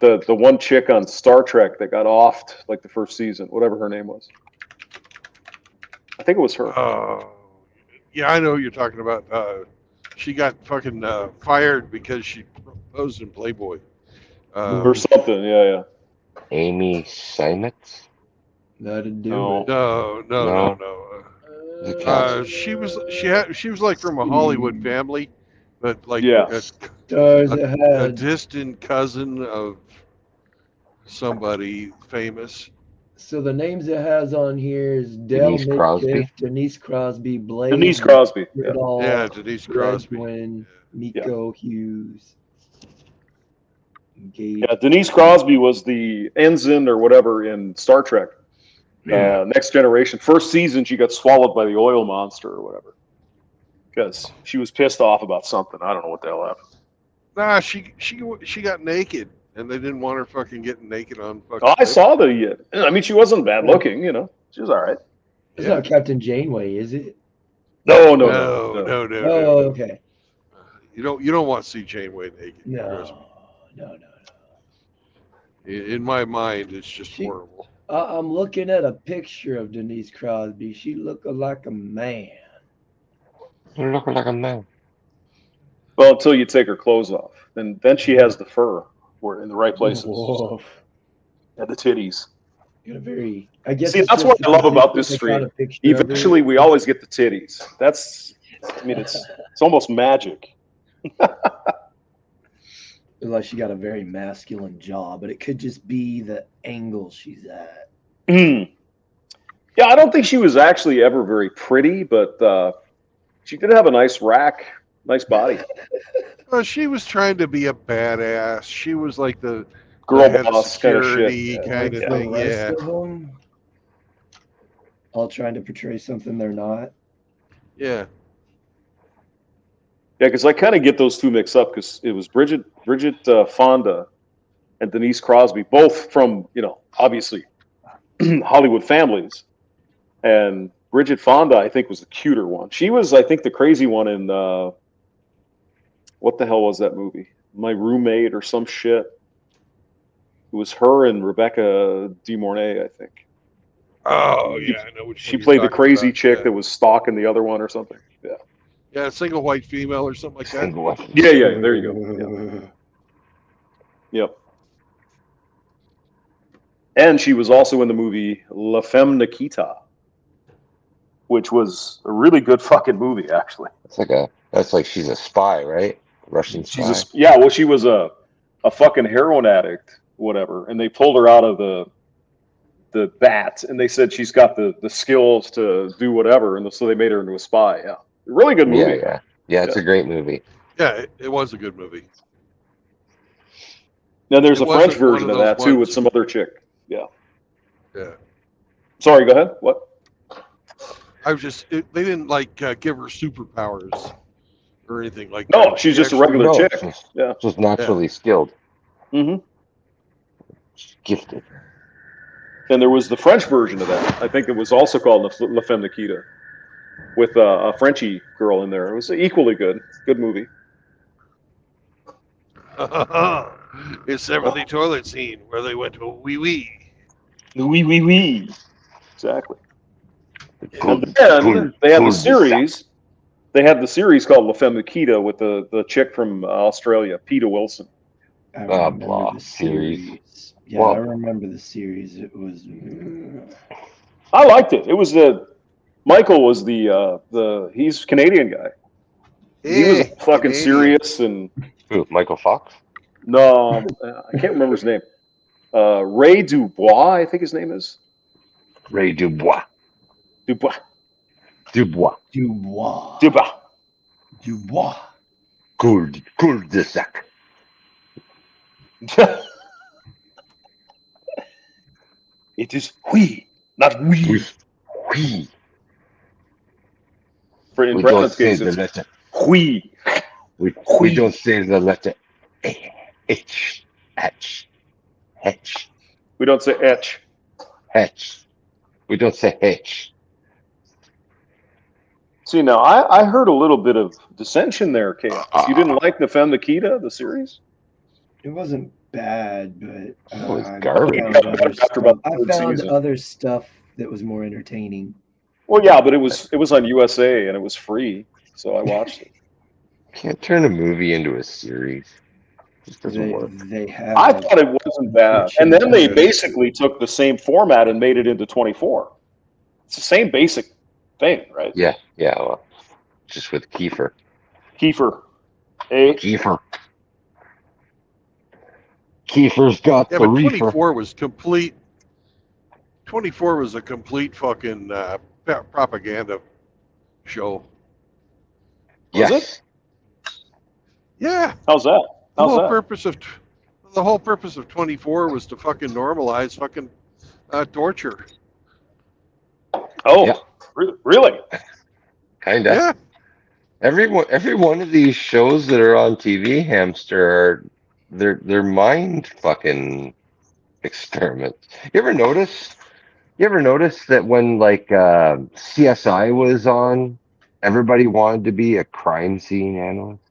one chick on Star Trek that got offed like the first season, whatever her name was. I think it was her. Yeah, I know what you're talking about. She got fucking fired because she posed in Playboy. Or something, yeah. Amy Seimetz? That'd do No. it. No. She was like from a Hollywood family, but like a distant cousin of somebody famous. So the names it has on here is Denise Crosby? Denise Crosby, Blade, Denise Crosby. Riddle, Yeah, Denise Crosby. Edwin, Miko Hughes. Yeah, Denise Crosby was the ensign or whatever in Star Trek. Next Generation. First season, she got swallowed by the oil monster or whatever. Because she was pissed off about something. I don't know what the hell happened. Nah, she got naked, and they didn't want her fucking getting naked on fucking. Oh, I saw the. I mean, she wasn't bad looking, you know. She was all right. It's not Captain Janeway, is it? No. Oh, okay. You don't want to see Janeway naked. No. In my mind, it's just horrible. I'm looking at a picture of Denise Crosby. She looked like a man. You look like a man. Well, until you take her clothes off, and then she has the fur, in the right places, Whoa. and the titties. I guess. See, that's what I love about this stream. Eventually, we always get the titties. It's almost magic. Like she got a very masculine jaw, but it could just be the angle she's at. Yeah, I don't think she was actually ever very pretty, but she did have a nice body. Well, she was trying to be a badass. She was like the girl head of boss kind of security shit. kind of thing. The rest Yeah. of them, all trying to portray something they're not. Yeah. Yeah, because I kind of get those two mixed up because it was Bridget Fonda and Denise Crosby, both from, obviously Hollywood families. And Bridget Fonda, I think, was the cuter one. She was, I think, the crazy one in, what the hell was that movie? My Roommate or some shit. It was her and Rebecca De Mornay, I think. Oh, yeah, I know what she played the crazy chick that was stalking the other one or something. Yeah. Yeah, a single white female or something like that. Yeah, there you go. Yep. And she was also in the movie La Femme Nikita, which was a really good fucking movie, actually. That's like she's a spy, right? Russian spy. She was a fucking heroin addict, whatever, and they pulled her out of the bat, and they said she's got the skills to do whatever, and so they made her into a spy. Yeah. Really good movie. Yeah, it's a great movie. Yeah, it was a good movie. Now there's a French version of that too with some other chick. Yeah. Yeah. Sorry, go ahead. What? I was just they didn't give her superpowers or anything like that. No, she's just a regular chick. Yeah. Just naturally skilled. Mm-hmm. She's gifted. And there was the French version of that. I think it was also called La Femme Nikita, with a Frenchy girl in there. It was equally good. Good movie. It's the toilet scene where they went to a wee-wee. Wee. Exactly. And then they had the series. They had the series called La Femme Nikita with the chick from Australia, Peter Wilson. Outlaw series. Yeah, I remember the series. It was. I liked it. It was Michael was he's a Canadian guy. He was fucking serious and. Who? Michael Fox? No, I can't remember his name. Ray Dubois, I think his name is. Ray Dubois. Dubois. Cul-de-sac. It is we, not we. We For in don't Brandon's say case, the it's letter. we. We don't say the letter H. H. H. We don't say etch. H. We don't say H. See, now I heard a little bit of dissension there, Chaos. You didn't like Nefem Nikita, the series? It wasn't bad, but It was I garbage. found other After stuff. about the I third found season. other stuff that was more entertaining. Well, yeah, but it was on USA and it was free, so I watched it. Can't turn a movie into a series. It just doesn't They work. they have. I thought it wasn't bad, and then they basically took the same format and made it into 24. It's the same basic thing, right? Yeah. Well, just with Kiefer. Kiefer, hey, Kiefer's got Yeah, the but reefer. 24 was complete. 24 was a complete fucking propaganda show. Was it? Yeah. How's that? The How's whole that? purpose of 24 was to fucking normalize fucking torture. Oh, Yeah. Really? Kinda. Yeah. Every one of these shows that are on TV, Hamster, they're mind fucking experiments. You ever notice that when like CSI was on, everybody wanted to be a crime scene analyst?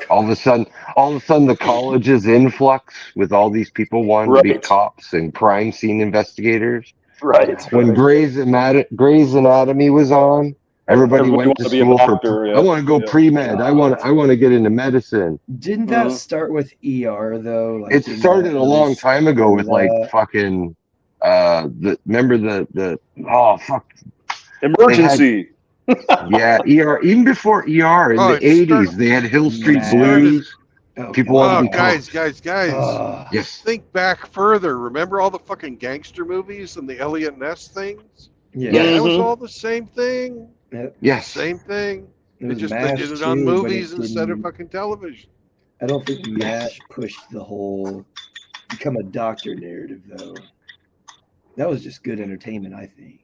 All of a sudden the college's influx with all these people wanting to be Right. cops and crime scene investigators. Right. When Grey's Anatomy was on, everybody went wanted to be a school doctor, I yeah. want to go Yeah. pre-med. I want to get into medicine. Didn't that start with ER though? Like, It didn't started that a long really time ago start with like that? fucking remember the oh fuck Emergency. yeah, ER, even before ER in Oh, the it 80s they had Hill Street It started- Blues. People wanted to be guys, cops. Yes. Think back further. Remember all the fucking gangster movies and the Elliot Ness things? Yeah. That was all the same thing. Yes. Same thing. It They was just they MASH did it on too, but movies it instead of didn't- fucking television. I don't think MASH pushed the whole become a doctor narrative though. That was just good entertainment, I think.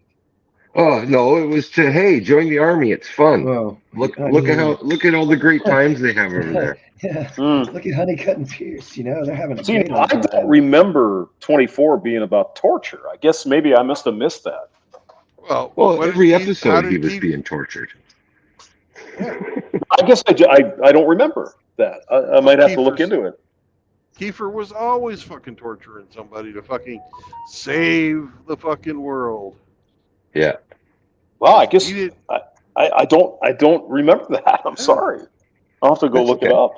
Oh no, it was to hey, join the army. It's fun. Well, look I at mean- look at all the great times they have over there. Yeah. Look at Honeycutt and Pierce. You know, they're having a See, great I old time. don't remember 24 being about torture. I guess maybe I must have missed that. Well, every episode he was being tortured. I guess I don't remember that. I might have to look into it. Kiefer was always fucking torturing somebody to fucking save the fucking world. Yeah. Well, I guess I don't remember that. I'm sorry. I'll have to go That's look it okay. up.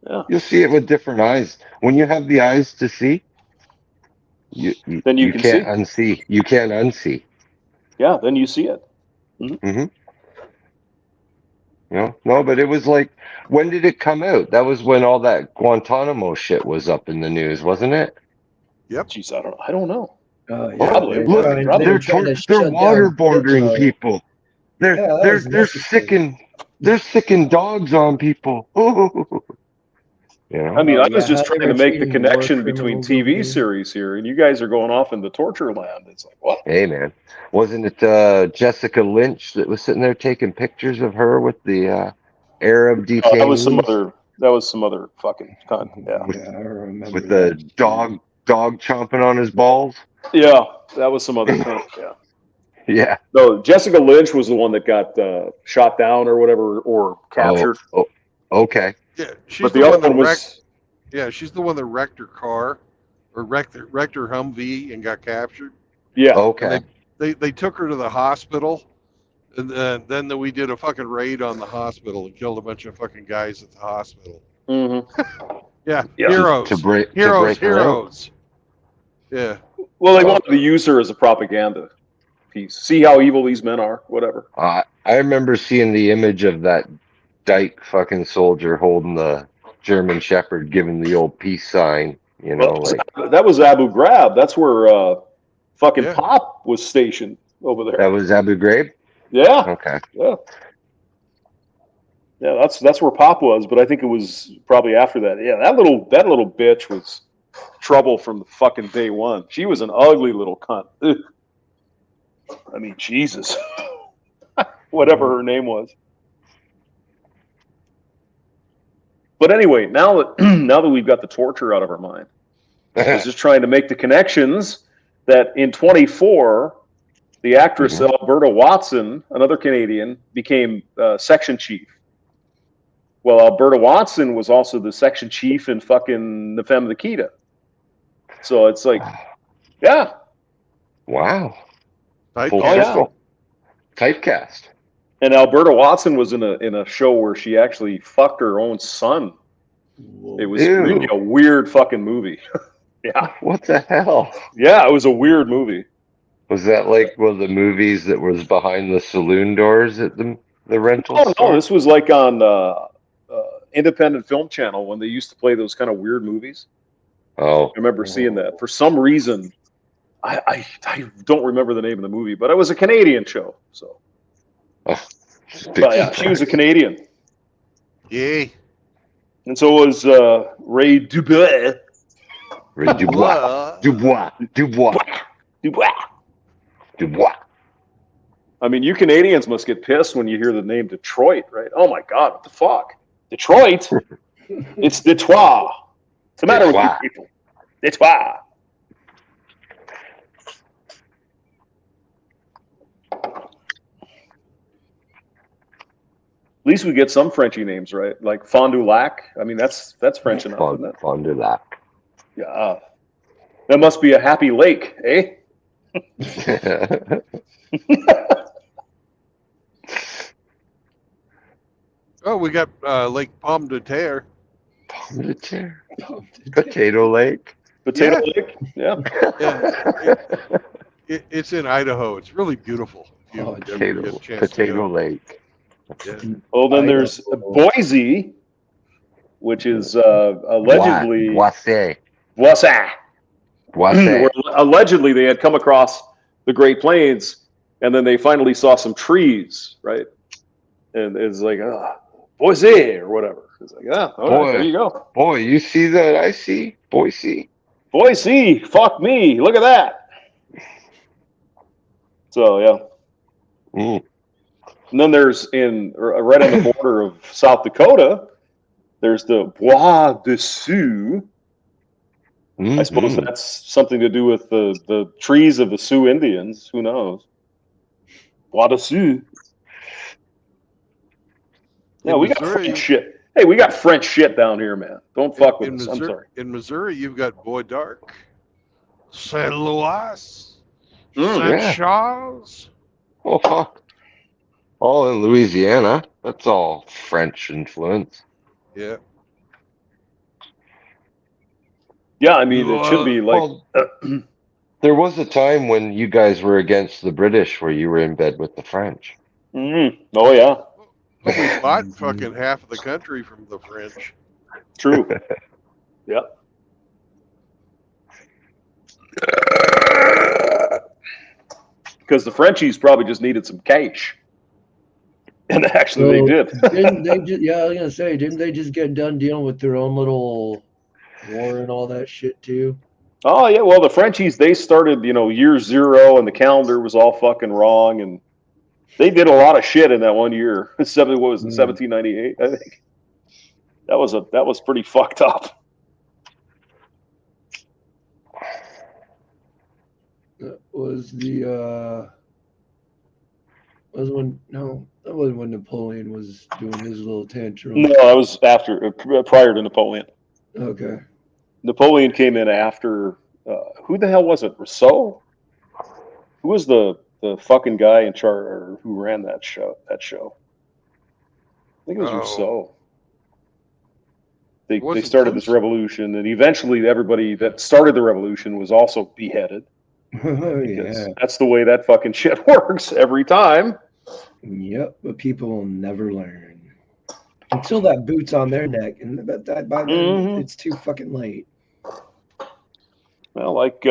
Yeah. You'll see it with different eyes. When you have the eyes to see, Then you can see. can't unsee. You can't unsee. Yeah, then you see it. Mm-hmm. No, but it was like, when did it come out? That was when all that Guantanamo shit was up in the news, wasn't it? Yep. Jeez, I don't know. Yeah, Probably. they're Look, trying- probably. they're trying to they're shut down waterboarding Bitmo. people. Yeah, that They're was they're sicking dogs on people. You know? I mean, I was yeah, just how they trying to were make the treating war connection between criminals over TV there. series here, and you guys are going off into torture land. It's like, what? Hey man, wasn't it Jessica Lynch that was sitting there taking pictures of her with the Arab detainees? That was some other fucking con. Yeah. Yeah, I remember With that. the dog chomping on his balls. Yeah, that was some other con. Yeah. Yeah. No, Jessica Lynch was the one that got shot down or whatever, or captured. Oh, okay. Yeah, she's But the, the one other that one was- wrecked. Yeah, she's the one that wrecked her car, or wrecked her Humvee and got captured. Yeah. Okay. And they took her to the hospital, and then we did a fucking raid on the hospital and killed a bunch of fucking guys at the hospital. Mm-hmm. Yeah, Yeah. heroes, To break heroes, her out. heroes. Yeah. Well, they wanted to use her as a propaganda piece. See how evil these men are. Whatever. I remember seeing the image of that dyke fucking soldier holding the German Shepherd, giving the old peace sign. You know, Well, that was Abu Ghraib. That's where fucking Pop was stationed over there. that was Abu Ghraib. Yeah. Okay. Yeah. Yeah, that's where Pop was, but I think it was probably after that. Yeah, that little bitch was trouble from the fucking day one. She was an ugly little cunt. Ugh. I mean, Jesus. Whatever her name was. But anyway, now that we've got the torture out of our mind, I was just trying to make the connections that in 24, the actress Alberta Watson, another Canadian, became section chief. Well, Alberta Watson was also the section chief in fucking the Femme Nikita. So it's like, yeah. Wow. Full circle. Typecast. And Alberta Watson was in a show where she actually fucked her own son. It was really a weird fucking movie. Yeah. What the hell? Yeah, it was a weird movie. Was that like one of the movies that was behind the saloon doors at the rental store? No, this was like on Independent Film Channel when they used to play those kind of weird movies. Oh. I remember seeing that. For some reason, I don't remember the name of the movie, but it was a Canadian show. So, but yeah, she was a Canadian. Yay. And so was Ray Dubois. Ray Dubois. Dubois. I mean, you Canadians must get pissed when you hear the name Detroit, right? Oh my God, what the fuck? Detroit? It's Detroit. What's the matter with you people? Detroit. At least we get some Frenchy names, right? Like Fond du Lac. I mean, that's French enough, isn't it? Fond du Lac. Yeah. That must be a happy lake, eh? Oh, we got Lake Pomme de Terre. Pomme de Terre. Potato Lake. Potato Lake? Yeah. It's in Idaho. It's really beautiful. Potato Lake. Yeah. Well, then there's Boise, which is allegedly Boise. Where allegedly they had come across the Great Plains, and then they finally saw some trees, right? And it's like, Boise or whatever. It's like, all right, there you go. Boy, you see that? I see Boise. Boise, fuck me! Look at that. So yeah. And then there's right on the border of South Dakota, there's the Bois de Sioux. I suppose that's something to do with the trees of the Sioux Indians. Who knows? Bois de Sioux. Yeah, we got French shit. Hey, we got French shit down here, man. Don't fuck with us. I'm sorry. In Missouri, you've got Bois d'Arc, Saint Louis, Saint Charles. Oh, all in Louisiana. That's all French influence. Yeah. Yeah, I mean, it should be like... there was a time when you guys were against the British where you were in bed with the French. Oh, yeah. But we bought fucking half of the country from the French. True. Yep. Because the Frenchies probably just needed some cash. And actually they did. Didn't they just, I was going to say, didn't they just get done dealing with their own little war and all that shit too? Oh, yeah. Well, the Frenchies, they started, year zero, and the calendar was all fucking wrong. And they did a lot of shit in that one year. 1798, I think. That was pretty fucked up. That was that wasn't when Napoleon was doing his little tantrum. No, that was prior to Napoleon. Okay. Napoleon came in after, who the hell was it? Rousseau? Who was the fucking guy in charge, or who ran that show? I think it was Rousseau. They started this revolution, and eventually everybody that started the revolution was also beheaded. Yeah. That's the way that fucking shit works every time. Yep, but people will never learn until that boot's on their neck, and by then it's too fucking late. Well, like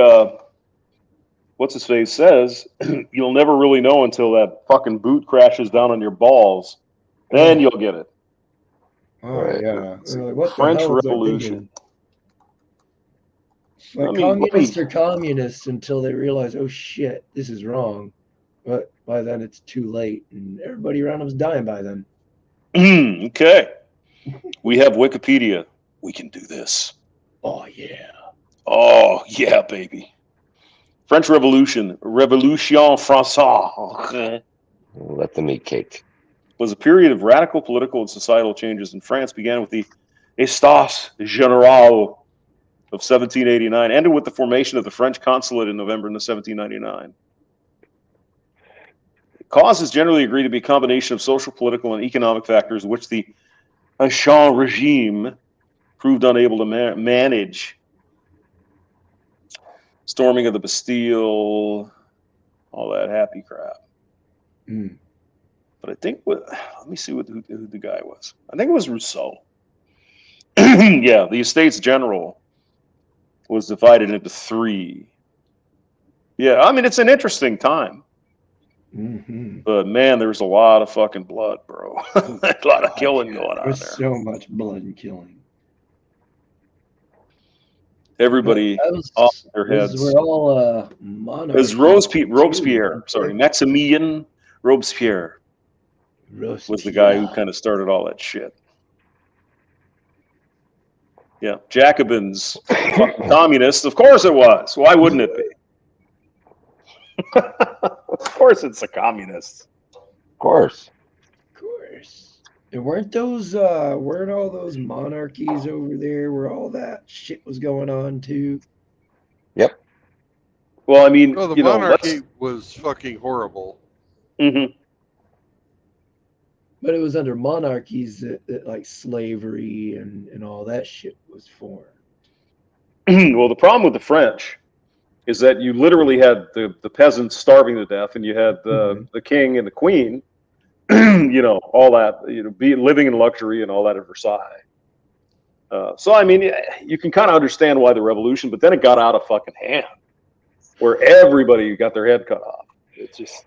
what's his face says, you'll never really know until that fucking boot crashes down on your balls. Then you'll get it. Oh Right. yeah. They're like, what the French hell is that Revolution. Like Let me- communists are communists until they realize, oh shit, this is wrong. But by then it's too late, and everybody around them's dying by then. Okay. We have Wikipedia. We can do this. Oh yeah. Oh, yeah, baby. French Revolution, Revolution Française, Let them eat cake. was a period of radical political and societal changes in France. Began with the États Généraux of 1789, ended with the formation of the French consulate in November 1799. The cause is generally agreed to be a combination of social, political, and economic factors, which the Ancien regime proved unable to manage. Storming of the Bastille, all that happy crap. Mm. But I think let me see who the guy was. I think it was Rousseau. Yeah, the Estates General was divided into 3. Yeah, I mean, it's an interesting time. Mm-hmm. But man, there's a lot of fucking blood, bro. A lot of killing going on There's there. so much blood and killing. Everybody off their heads. We're all It monarchies. was Robespierre. Sorry, Maximilien Robespierre was the guy who kind of started all that shit. Yeah, Jacobins, fucking communists. Of course it was. Why wouldn't it be? Of course it's the communists. Of course. Of course. And weren't all those monarchies over there where all that shit was going on too? Yep. Well, I mean, Well, the monarchy was fucking horrible. Mm-hmm. But it was under monarchies that like slavery and all that shit was formed. Well, the problem with the French is that you literally had the peasants starving to death, and you had the king and the queen, all that, living in luxury and all that at Versailles. So, I mean, you can kind of understand why the revolution, but then it got out of fucking hand, where everybody got their head cut off. It's just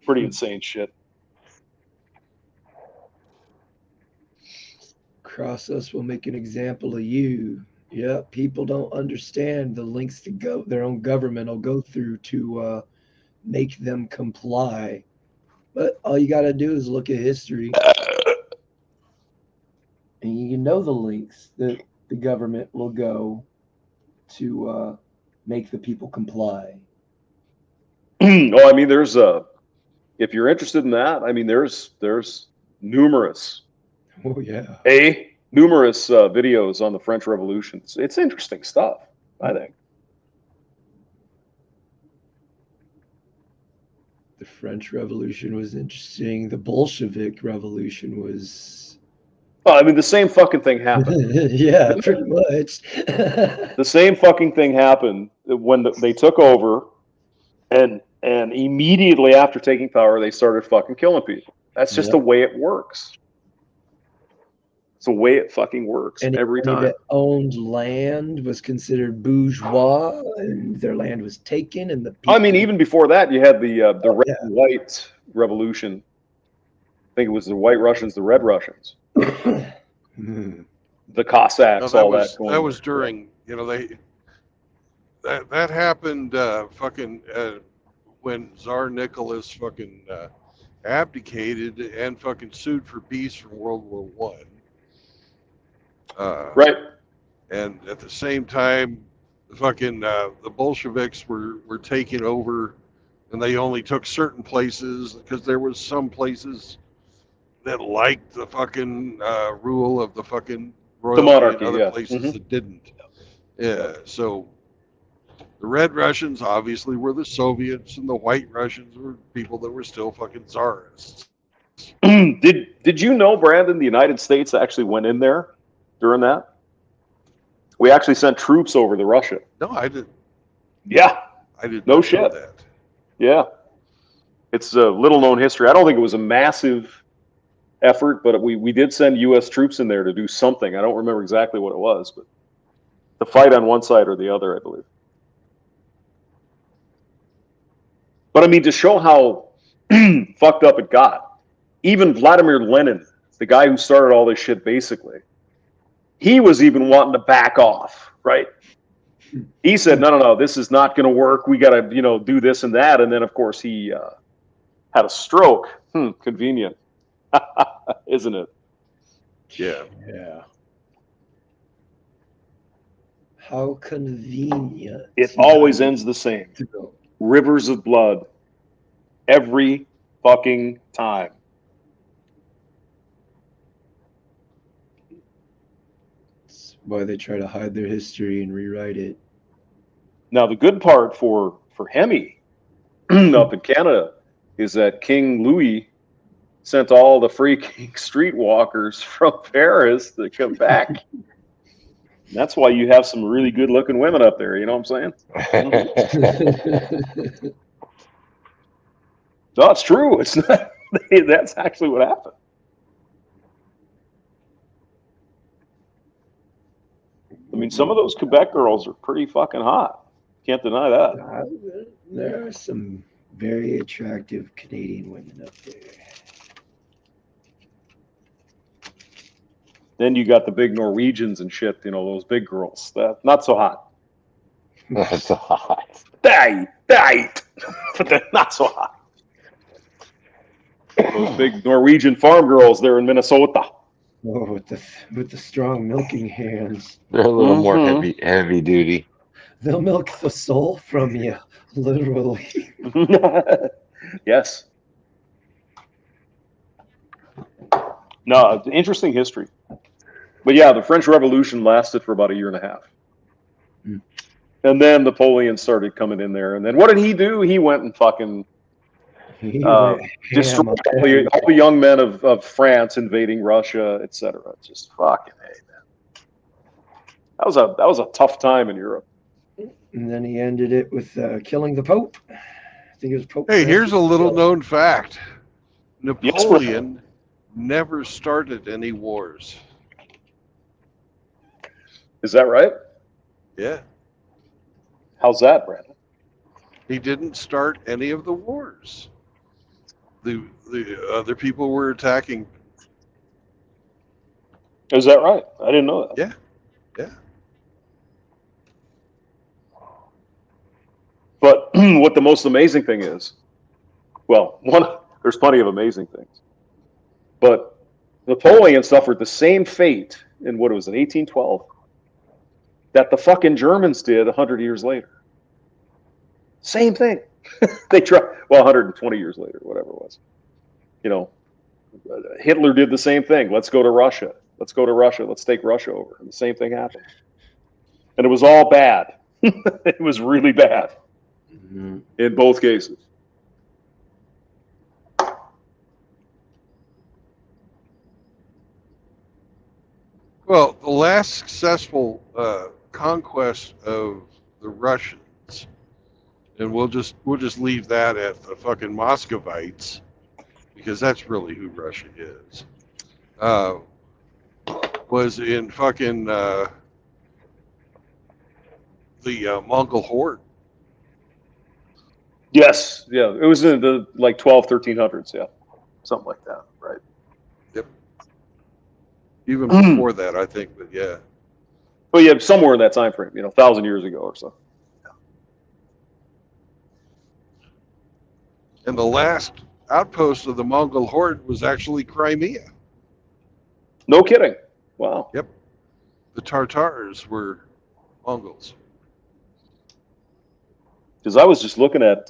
pretty insane shit. Cross us, we'll make an example of you. Yeah, people don't understand the lengths to go their own government will go through to make them comply. But all you got to do is look at history, and you know the lengths that the government will go to make the people comply. Oh, I mean, there's if you're interested in that, I mean, there's numerous. Oh yeah. Numerous videos on the French Revolution. It's interesting stuff, I think. The French Revolution was interesting. The Bolshevik Revolution was. Oh, I mean, the same fucking thing happened. Yeah, pretty much. The same fucking thing happened when they took over, and immediately after taking power, they started fucking killing people. That's just the way it works. It's the way it fucking works every time. That owned land was considered bourgeois, and their land was taken, and the people. I mean, even before that, you had the red and white revolution. I think it was the White Russians, the Red Russians, the Cossacks, all that. That was during, that happened when Tsar Nicholas fucking abdicated and fucking sued for peace from World War One. Right. And at the same time, fucking the Bolsheviks were taking over, and they only took certain places because there was some places that liked the fucking rule of the fucking royalty, the monarchy, and other places that didn't. Yeah. So the Red Russians obviously were the Soviets, and the White Russians were people that were still fucking czarists. Did you know, Brandon, the United States actually went in there during that? We actually sent troops over to Russia. No, I didn't. Yeah. I didn't know shit. That. Yeah. It's a little known history. I don't think it was a massive effort, but we did send U.S. troops in there to do something. I don't remember exactly what it was, but to fight on one side or the other, I believe. But I mean, to show how fucked up it got, even Vladimir Lenin the guy who started all this shit, basically, he was even wanting to back off, right? He said, no, this is not going to work. We got to, do this and that. And then, of course, he had a stroke. Convenient, isn't it? Yeah. Yeah. How convenient. It always ends the same. Rivers of blood. Every fucking time. That's why they try to hide their history and rewrite it. Now, the good part for Hemi up in Canada is that King Louis sent all the freaking streetwalkers from Paris to come back. And that's why you have some really good-looking women up there. You know what I'm saying? No, it's true. It's not. That's actually what happened. I mean, some of those Quebec girls are pretty fucking hot. Can't deny that. There are some very attractive Canadian women up there. Then you got the big Norwegians and shit, those big girls. That not so hot. Not so hot. Diet. But they're not so hot. Those big Norwegian farm girls there in Minnesota. Oh, with the strong milking hands. They're a little more heavy duty. They'll milk the soul from you, literally. Yes. No, interesting history. But yeah, the French Revolution lasted for about a year and a half. And then Napoleon started coming in there. And then what did he do? He went and fucking destroyed all the young men of France invading Russia, etc. Just fucking hey, man. That was a tough time in Europe. And then he ended it with killing the Pope. I think it was Pope. Hey, here's a little known fact. Napoleon never started any wars. Is that right? Yeah. How's that, Brandon? He didn't start any of the wars. The other people were attacking. Is that right? I didn't know that. Yeah. But what the most amazing thing is, well, there's plenty of amazing things, but Napoleon suffered the same fate in what was it, 1812, that the fucking Germans did 100 years later. Same thing. They tried, 120 years later, whatever it was. Hitler did the same thing. Let's go to Russia. Let's take Russia over. And the same thing happened. And it was all bad. It was really bad in both cases. Well, the last successful conquest of the Russians, and we'll just leave that at the fucking Muscovites, because that's really who Russia is. Was in fucking the Mongol horde. Yes, yeah, it was in the 1300s, yeah, something like that, right? Yep. Even before that, I think, but yeah. Well, yeah, somewhere in that time frame, 1,000 years ago or so. Yeah. And the last outpost of the Mongol horde was actually Crimea. No kidding. Wow. Yep. The Tartars were Mongols. Because I was just looking at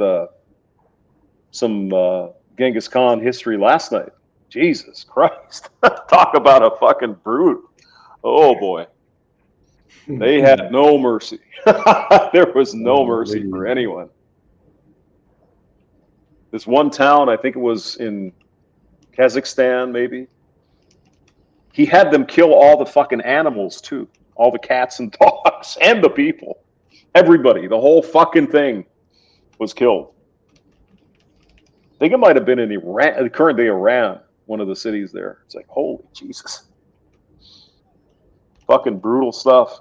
some Genghis Khan history last night. Jesus Christ. Talk about a fucking brute. Oh, boy. They had no mercy. There was no mercy for anyone. This one town, I think it was in Kazakhstan, maybe. He had them kill all the fucking animals, too. All the cats and dogs and the people. Everybody, the whole fucking thing was killed. I think it might have been in Iran, the current day Iran, one of the cities there. It's like, holy Jesus. Fucking brutal stuff.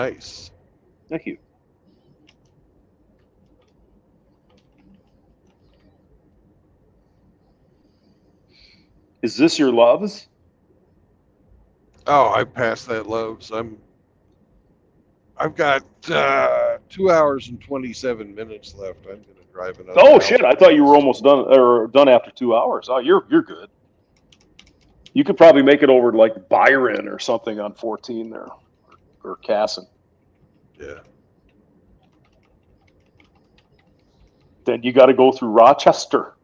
Nice. Thank you. Is this your loves? Oh, I passed that Lowe's. I've got 2 hours and 27 minutes left. I'm gonna drive another Oh hour. shit! I thought you were almost done or done after 2 hours. Oh, you're good. You could probably make it over to like Byron or something on 14 there, or Casson. Yeah. Then you got to go through Rochester.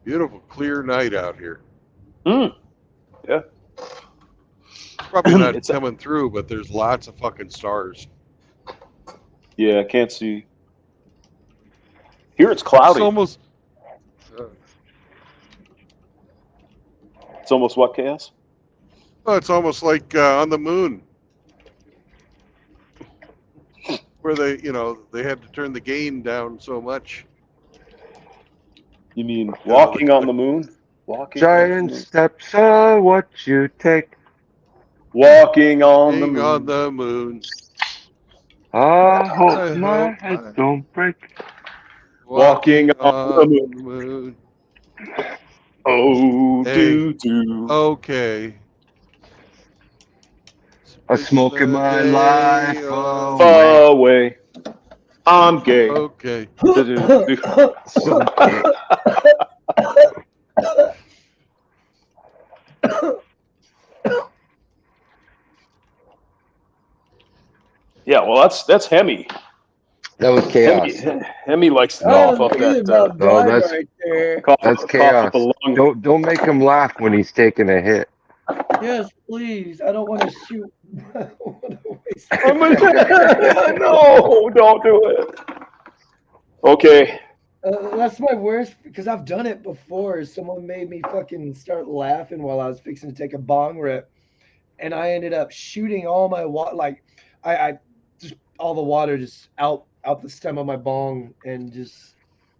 Beautiful, clear night out here. Yeah. Probably not It's coming through, but there's lots of fucking stars. yeah, I can't see. Here it's It's cloudy. almost. It's almost what, Chaos? Oh, it's almost like on the moon, where they had to turn the gain down so much. You mean walking on the moon? Walking on the Giant moon. steps are what you take. Walking on the Being moon. on the moon. I hope I my hope head I- don't break. Walking on the moon. Oh, Hey, do. okay. I'm smoking my Hey, life oh, away. Away. I'm gay. Okay. So gay. Yeah, well, that's Hemi. That was chaos. Hemi likes to Oh, cough up look at that that No, blood that's right there. cough that's up chaos. the lung. Don't make him laugh when he's taking a hit. Yes, please. I don't want to shoot. I don't want to waste No, don't do it. Okay. That's my worst because I've done it before. Someone made me fucking start laughing while I was fixing to take a bong rip, and I ended up shooting all my water. Like I just all the water just out the stem of my bong, and just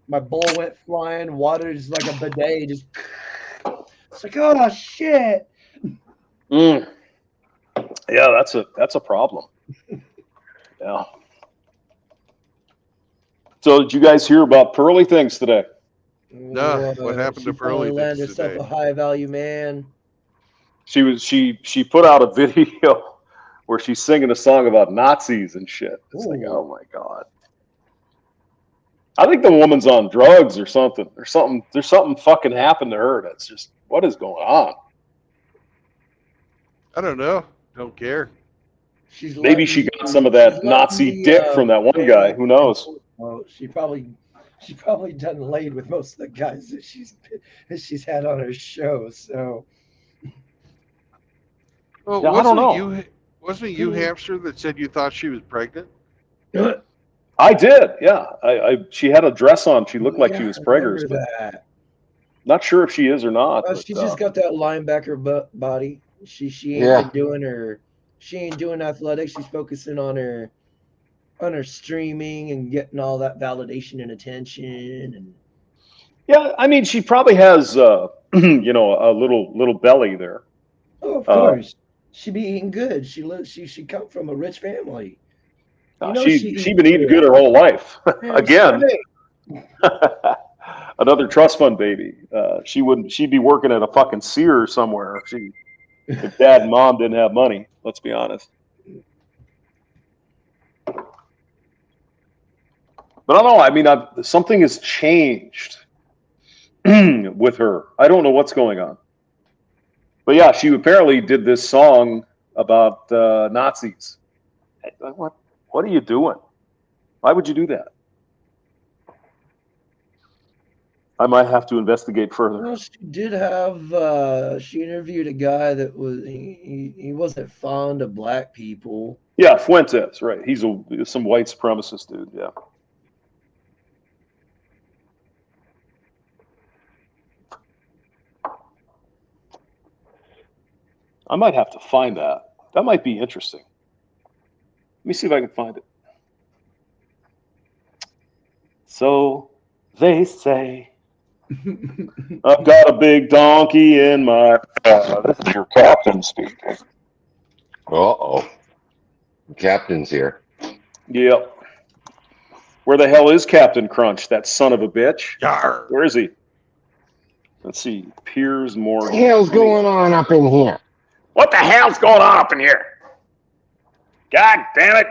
my bowl went flying. Water just like a bidet. Just it's like oh shit. Yeah, that's a problem. Yeah. So did you guys hear about Pearly things today? No, what happened She to finally Pearly landed things herself today? a high value man. She put out a video where she's singing a song about Nazis and shit. It's like, Ooh. oh my god. I think the woman's on drugs or something. There's something fucking happened to her. That's just what is going on. I don't know. Don't care. She's Maybe she got some of that Nazi dick from that one guy. Who knows? Well, she probably done laid with most of the guys that she's had on her show. So Well, Yeah, I don't know. Wasn't it you, Hamster, that said you thought she was pregnant? I did. Yeah. She had a dress on. She looked like she was I preggers, remember but that. not sure if she is or not. Well, But, she just got that linebacker body. She ain't Yeah. been doing her. She ain't doing athletics. She's focusing on her streaming and getting all that validation and attention. And yeah, I mean, she probably has a little belly there. oh, of course, she be eating good. She come from a rich family. You know She eats been eating good her whole life. Damn Again, straight. another trust fund baby. She'd be working at a fucking Sears somewhere if dad and mom didn't have money. Let's be honest. But I don't know. I mean, something has changed with her. I don't know what's going on. But yeah, she apparently did this song about Nazis. What are you doing? Why would you do that? I might have to investigate further. Well, she did have. She interviewed a guy that was he wasn't fond of black people. Yeah, Fuentes, right? He's some white supremacist dude. Yeah. I might have to find that. That might be interesting. Let me see if I can find it. So they say, I've got a big donkey in my. This is your captain speaking. Uh-oh. The captain's here. Yep. Where the hell is Captain Crunch? That son of a bitch. Yar. Where is he? Let's see. Piers Morgan. What the hell's going on up in here? What the hell's going on up in here? God damn it.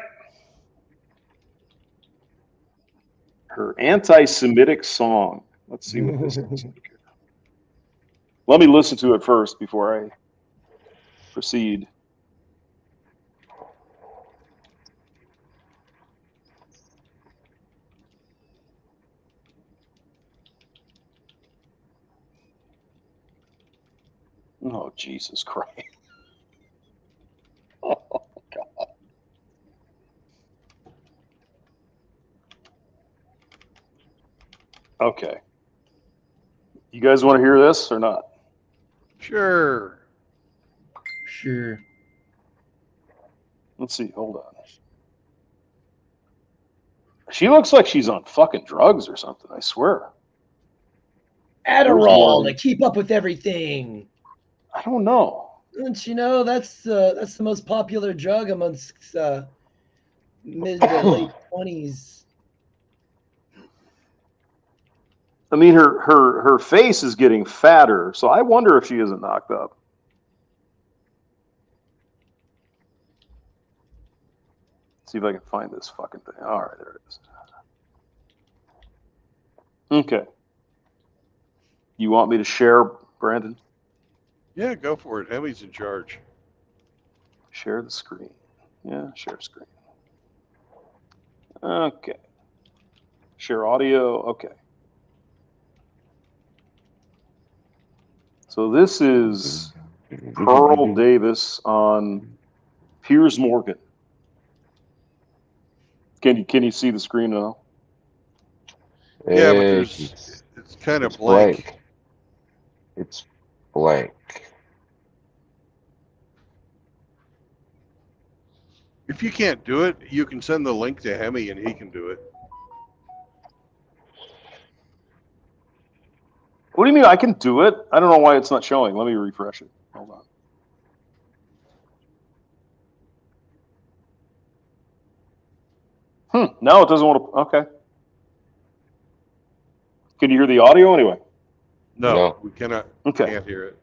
Her anti-Semitic song. Let's see what this is. Let me listen to it first before I proceed. Oh, Jesus Christ. Oh, God. Okay. You guys want to hear this or not? Sure. Sure. Let's see. Hold on. She looks like she's on fucking drugs or something, I swear. Adderall to keep up with everything. I don't know. Don't you know that's the most popular drug amongst mid to late 20s. I mean, her face is getting fatter, so I wonder if she isn't knocked up. See if I can find this fucking thing. All right, there it is. Okay. You want me to share, Brandon? Yeah, go for it. Hemi's in charge. Share the screen. Yeah, share screen. Okay. Share audio. Okay. So this is Pearl Davis on Piers Morgan. Can you see the screen now? Yeah, but it's kind of blank. It's blank. If you can't do it, you can send the link to Hemi and he can do it. What do you mean I can do it? I don't know why it's not showing. Let me refresh it. Hold on. No, it doesn't want to. Okay. Can you hear the audio anyway? No, we cannot. Okay. Can't hear it.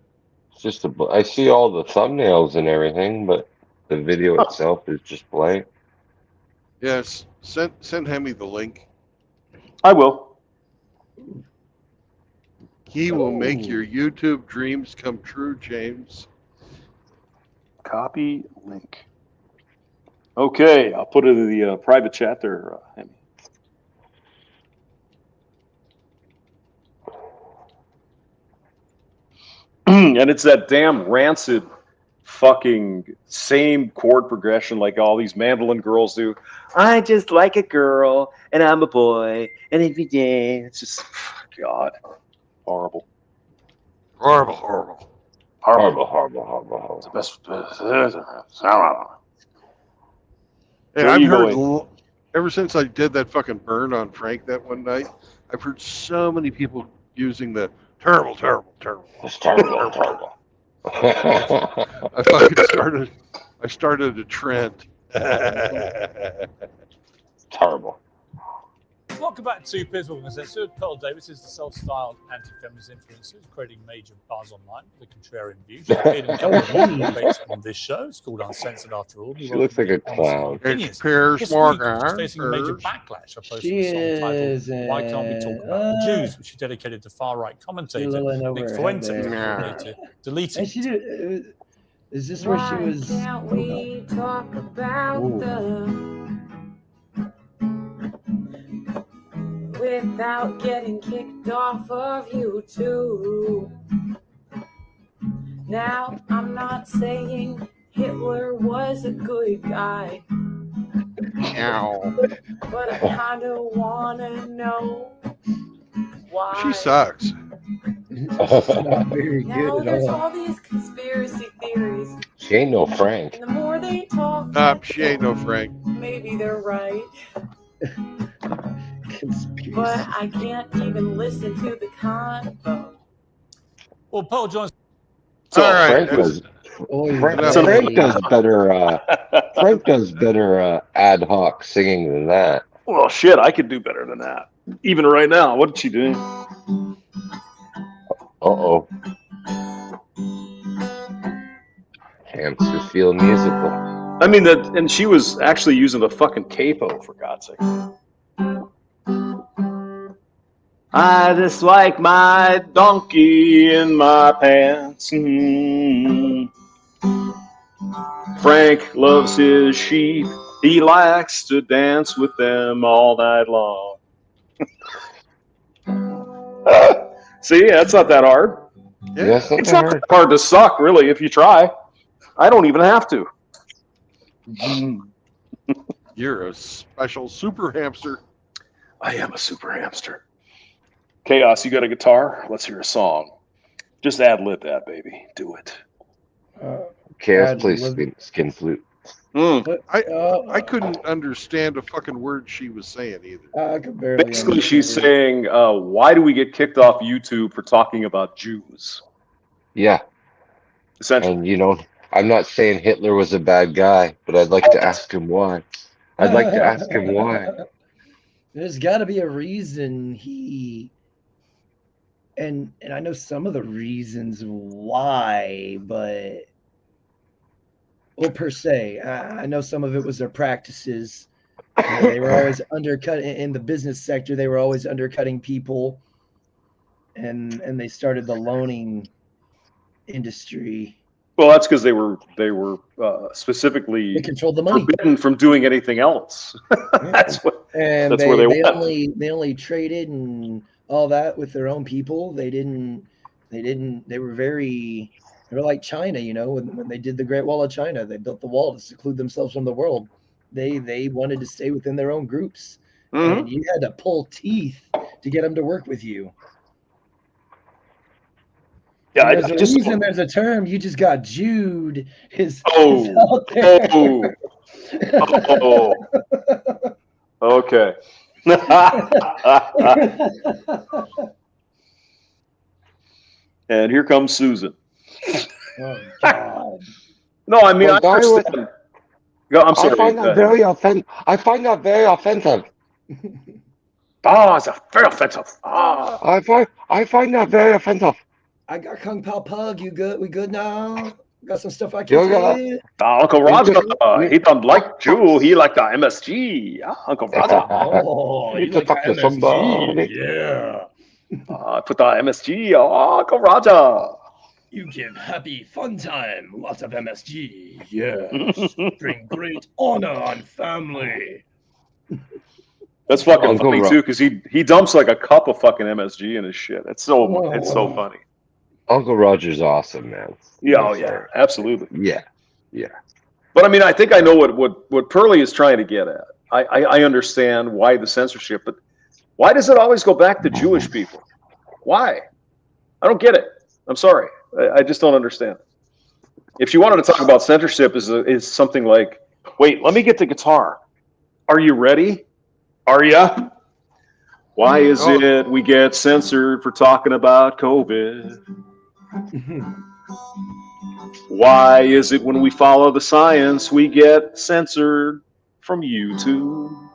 It's just I see all the thumbnails and everything, but the video itself is just blank. Yes, send Hemi the link. I will. He will make your YouTube dreams come true, James. Copy link. Okay, I'll put it in the private chat there, Hemi. And it's that damn rancid fucking same chord progression like all these mandolin girls do. I just like a girl, and I'm a boy, and every day it's just, God, horrible. Horrible. It's the best. And I've heard, ever since I did that fucking burn on Frank that one night, I've heard so many people using the terrible. It's terrible. I started a trend. Terrible. Welcome back to Piers Morgan. So Pearl Davis is the self-styled anti-feminist influencer creating major buzz online with a contrarian view. She's appeared in a couple of debates on this show. It's called Uncensored After All. She looks like a clown. It's Piers Morgan. She's facing a major backlash. I posted a song titled "Why Can't We Talk About the Jews," which she dedicated to far-right commentator Nick Fuentes to delete it. Is this where she was? Can't we talk about without getting kicked off of YouTube? Now, I'm not saying Hitler was a good guy, but I kind of want to know why. She sucks. Not very Now good at there's all. all these conspiracy theories. She ain't no Frank. And the more they talk, She ain't no Frank. maybe they're right. Conspiracy. But I can't even listen to the convo. Well, Pearl John's. All right. Frank does. Oy Frank vey. does better. Frank does better ad hoc singing than that. Well, shit, I could do better than that. Even right now, what did she do? Uh-oh. Hamster feel musical. I mean, and she was actually using the fucking capo, for God's sake. I just like my donkey in my pants. Frank loves his sheep. He likes to dance with them all night long. See, that's not that hard. Yeah, It's not that hard to suck, really, if you try. I don't even have to. You're a special super hamster. I am a super hamster. Chaos, you got a guitar? Let's hear a song. Just ad-lib that, baby. Do it. Chaos plays skin flute. I couldn't understand a fucking word she was saying either. I could barely Basically, she's saying, why do we get kicked off YouTube for talking about Jews? Yeah. Essentially. And, you know, I'm not saying Hitler was a bad guy, but I'd like to ask him why. I'd like to ask him why. There's got to be a reason he... And I know some of the reasons why, but... Well, per se, I know some of it was their practices. They were always undercut in the business sector. They were always undercutting people, and they started the loaning industry. Well, that's because they were specifically They controlled the money. forbidden from doing anything else. That's what. And that's where they went. they only traded and all that with their own people. They were like China, you know, when they did the Great Wall of China. They built the wall to seclude themselves from the world. They wanted to stay within their own groups. Mm-hmm. And you had to pull teeth to get them to work with you. Yeah, There's a reason there's a term. You just got Jude. Is Oh, out there. oh, okay. And here comes Susan. Oh God! No, I mean, Well, I understand. I'm sorry. I find that very offensive. I find that very offensive. Oh, it's very offensive. Oh. I find that very offensive. I got Kung Pao Pug. You good? We good now? Got some stuff I You can got tell you. Uncle Roger, he don't like Jew. He like the MSG. Uncle Roger. Oh, you like talk to somebody. Yeah. Put the MSG. Oh, Uncle Roger. You give happy fun time. Lots of MSG. Yes. Bring great honor on family. That's fucking Uncle funny too, because he dumps like a cup of fucking MSG in his shit. It's so funny. Uncle Roger's awesome, man. Yeah, oh yeah, absolutely. Yeah. But I mean, I think I know what Pearlie is trying to get at. I understand why the censorship, but why does it always go back to Jewish people? Why? I don't get it. I'm sorry. I just don't understand. If you wanted to talk about censorship, is something like, wait, let me get the guitar. Are you ready? Are ya? Why is it we get censored for talking about COVID? Why is it when we follow the science we get censored from YouTube?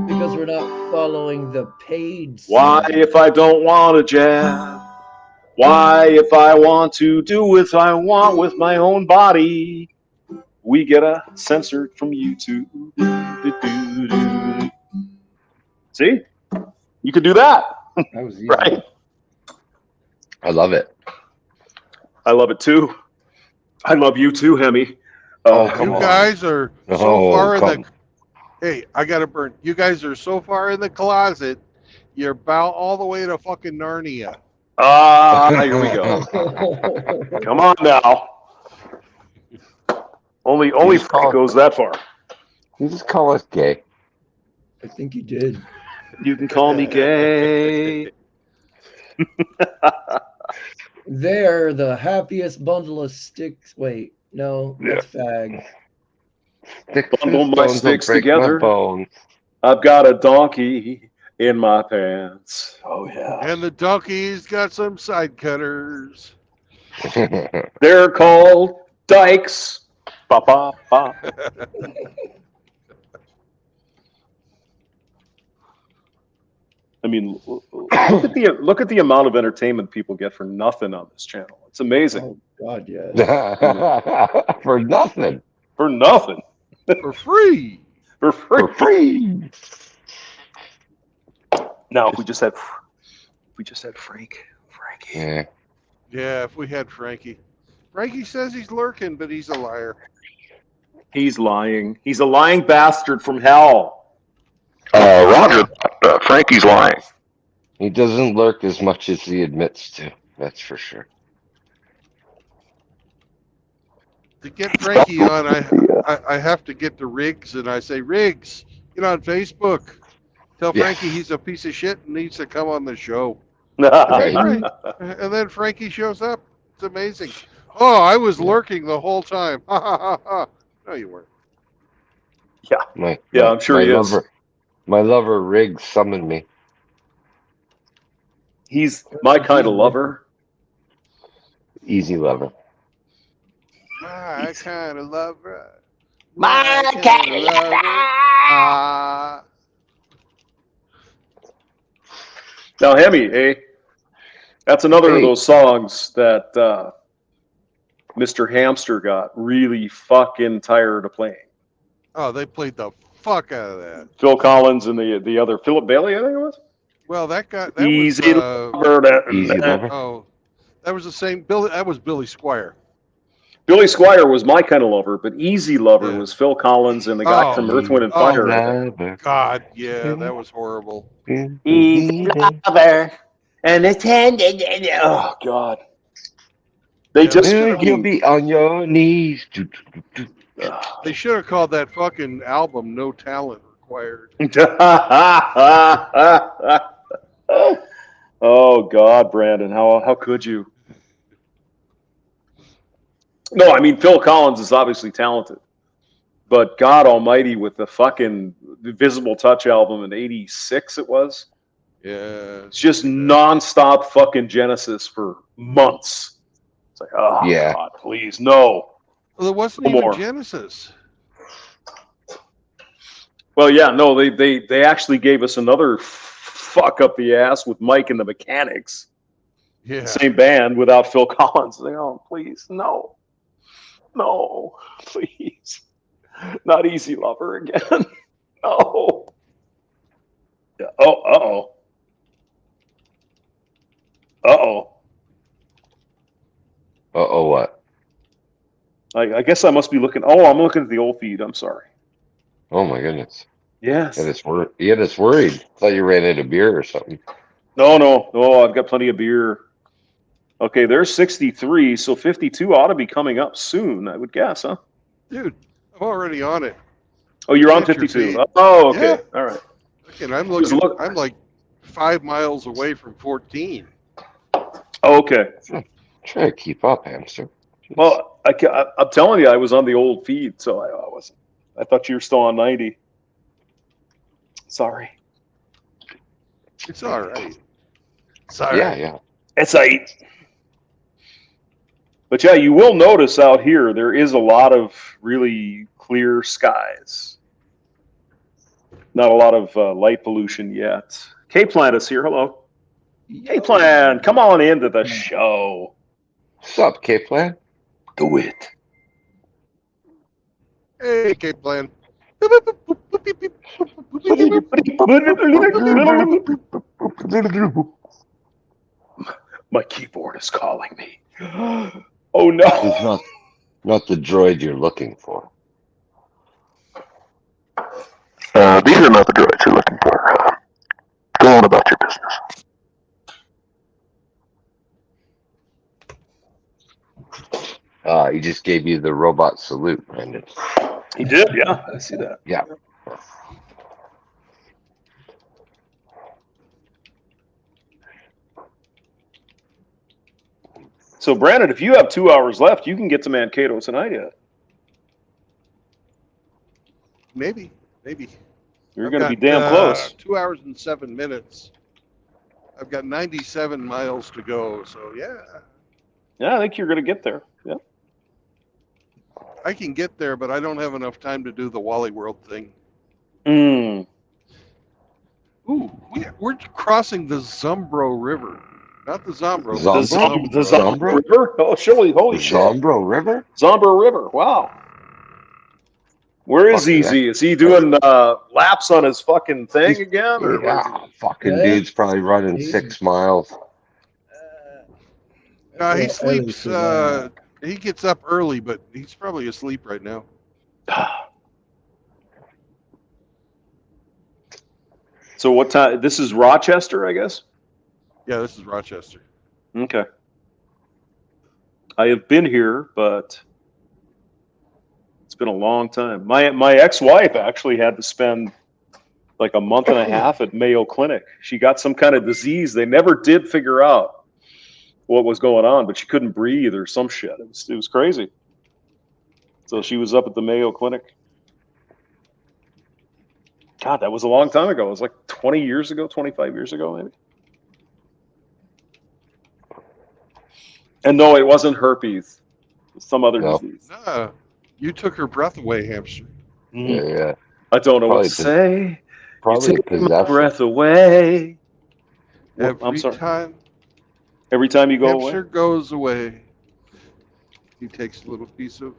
Because we're not following the paid. Why if I don't want a jab? Why if I want to do what I want with my own body? We get censored from YouTube. See? You could do that. That was easy. Right? I love it. I love it too. I love you too, Hemi. You guys are so far in the... Hey, I got to burn. You guys are so far in the closet, you're about all the way to fucking Narnia. Here we go. Come on now. Only Frank goes that far. You just call us gay. I think you did. You can call me gay. They're the happiest bundle of sticks. Wait, no, that's fag. Bundle my stones will sticks break my together. bones. I've got a donkey in my pants. Oh yeah. And the donkey's got some side cutters. They're called dykes. Ba ba ba. I mean, look at the amount of entertainment people get for nothing on this channel. It's amazing. Oh God, yes. For nothing. For nothing. For free. For free. For free. Now, if we just had Frankie. Yeah. Yeah, if we had Frankie. Frankie says he's lurking, but he's a liar. He's lying. He's a lying bastard from hell. Roger, Frankie's lying. He doesn't lurk as much as he admits to. That's for sure. To get Frankie on, I have to get to Riggs, and I say, Riggs, get on Facebook. Tell Yeah. Frankie he's a piece of shit and needs to come on the show. Right. And then Frankie shows up. It's amazing. Oh, I was lurking the whole time. Ha ha ha ha. No, you weren't. Yeah, I'm sure he is. My lover Riggs summoned me. He's my kind of lover. Easy lover. My kind of lover. My kind of lover. Now, Hemi, that's another of those songs that Mr. Hamster got really fucking tired of playing. Oh, they played the fuck out of that. Phil Collins and the other Philip Bailey, I think it was. Well, that was Easy Lover. Easy Lover. Oh, that was the same Billy. That was Billy Squire. Billy Squire was my kind of lover, but Easy Lover was Phil Collins and the guy from Earth, Wind, and Fire. I think. God, yeah, that was horrible. Easy Lover and attended. Oh God, they just you'll be on your knees. They should have called that fucking album "No Talent Required." Oh God, Brandon, how could you? No, I mean Phil Collins is obviously talented, but God Almighty, with the fucking Visible Touch album in '86, it was. Yeah. It's just nonstop fucking Genesis for months. It's like, oh Yeah. God, please, no. Well, it wasn't No even more. Genesis. Well, yeah, no, they actually gave us another fuck up the ass with Mike and the Mechanics. Yeah. Same band without Phil Collins. Like, oh, please, no, please, not Easy Lover again. No. Yeah. Oh, What? I guess I must be looking. Oh, I'm looking at the old feed. I'm sorry. Oh my goodness. Yes. You had us worried. Thought you ran out of beer or something. No. I've got plenty of beer. Okay, there's 63, so 52 ought to be coming up soon, I would guess, huh? Dude, I'm already on it. Oh, you're on Get your 52. feed. Oh, okay. Yeah. All right. Okay, I'm like 5 miles away from 14. Oh, okay. Try to keep up, hamster. Well, I'm telling you, I was on the old feed, so I wasn't. I thought you were still on 90. Sorry. It's all right. Sorry. Yeah. It's 8. But yeah, you will notice out here there is a lot of really clear skies. Not a lot of light pollution yet. K-Plant is here. Hello. K-Plant, come on into the show. What's up, K-Plan? Do it. Hey, K-Plan. My keyboard is calling me. Oh no! It's not the droid you're looking for. These are not the droids you're looking for. Go on about your business. He just gave you the robot salute, Brandon. He did, yeah. I see that. Yeah. So, Brandon, if you have 2 hours left, you can get to Mankato tonight yet. Maybe. You're I've going to be got, damn close. 2 hours and 7 minutes. I've got 97 miles to go, so yeah. Yeah, I think you're going to get there. Yeah. I can get there, but I don't have enough time to do the Wally World thing. Mm. Ooh, we're crossing the Zumbro River. Not the Zombro. Zombro? The Zombro River? Oh, holy shit. Zombro River? Zombro River. Wow. Where is Fucking Easy? Is he doing laps on his fucking thing again? Or Yeah, fucking Yeah. dude's probably running He's- 6 miles. He sleeps. He gets up early, but he's probably asleep right now. So what time? This is Rochester, I guess? Yeah, this is Rochester. Okay. I have been here, but it's been a long time. My ex-wife actually had to spend like a month and a half at Mayo Clinic. She got some kind of disease. They never did figure out what was going on, but she couldn't breathe or some shit. It was crazy. So she was up at the Mayo Clinic. God, that was a long time ago. It was like 20 years ago, 25 years ago, maybe. And no, it wasn't herpes. It was some other disease. You took her breath away, hamster. Yeah. I don't know what Probably to say. Probably You take my possession. breath away. I'm Every sorry. time Every time you go hamster away, goes away, he takes a little piece of.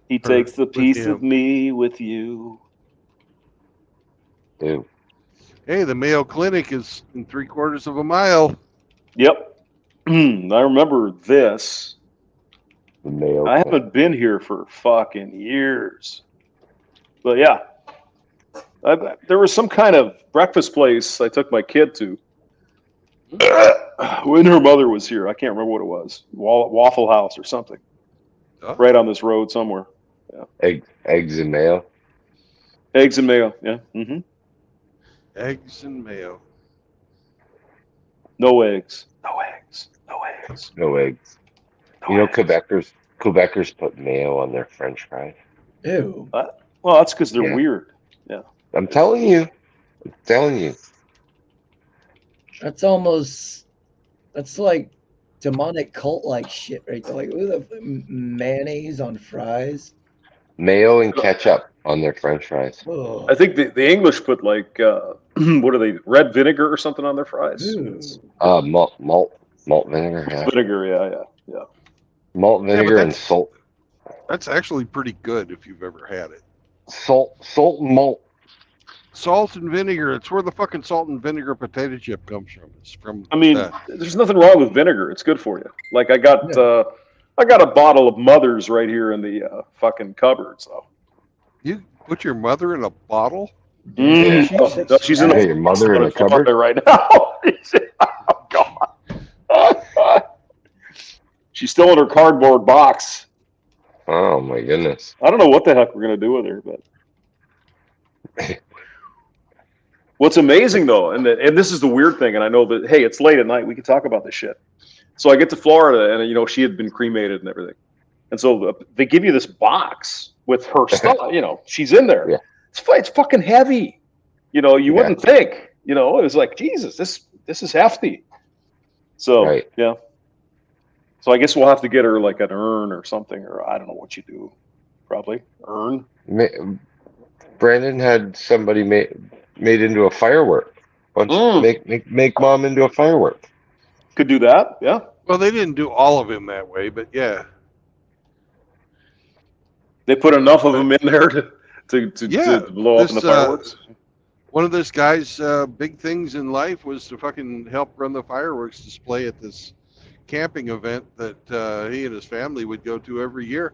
he her takes the with piece him. of me with you. Dude. Hey, the Mayo Clinic is in 3/4 of a mile. Yep. I remember this. The Mayo I Clinic. haven't been here for fucking years. But yeah. There was some kind of breakfast place I took my kid to when her mother was here. I can't remember what it was. Waffle House or something. Oh. Right on this road somewhere. Yeah. Eggs and mayo. Eggs and mayo. Yeah. Mm-hmm. Eggs and mayo. No eggs. No eggs. No eggs. No eggs. You know, Quebecers put mayo on their French fries. Ew. Well, that's because they're Yeah. weird. Yeah. I'm telling you. That's like demonic cult like shit right there. Like ooh, the mayonnaise on fries. Mayo and ketchup on their French fries. Ugh. I think the English put like what are they? Red vinegar or something on their fries. Ew. Malt vinegar. Yeah. Vinegar. Yeah. Malt vinegar and that's- salt. That's actually pretty good if you've ever had it. Salt and malt. Salt and vinegar. It's where the fucking salt and vinegar potato chip comes from. It's from. I mean, that. there's nothing wrong with vinegar. It's good for you. Like I got a bottle of Mother's right here in the fucking cupboard. So You put your mother in a bottle? Mm. Jesus. No, she's in Hey, your mother in a cupboard? right now. Oh God. She's still in her cardboard box. Oh my goodness. I don't know what the heck we're gonna do with her, but what's amazing though, and this is the weird thing, and I know that hey, it's late at night, we can talk about this shit. So I get to Florida, and you know she had been cremated and everything, and so they give you this box with her stuff. You know, she's in there. Yeah. It's fucking heavy. You know, you wouldn't think. You know, it was like Jesus, this is hefty. So Right. yeah. So I guess we'll have to get her like an urn or something, or I don't know what you do. Probably urn. Brandon had somebody made into a firework. Make mom into a firework. Could do that. Yeah. Well, they didn't do all of him that way, but yeah. They put enough of them in there to blow up in the fireworks. One of this guy's big things in life was to fucking help run the fireworks display at this camping event that he and his family would go to every year.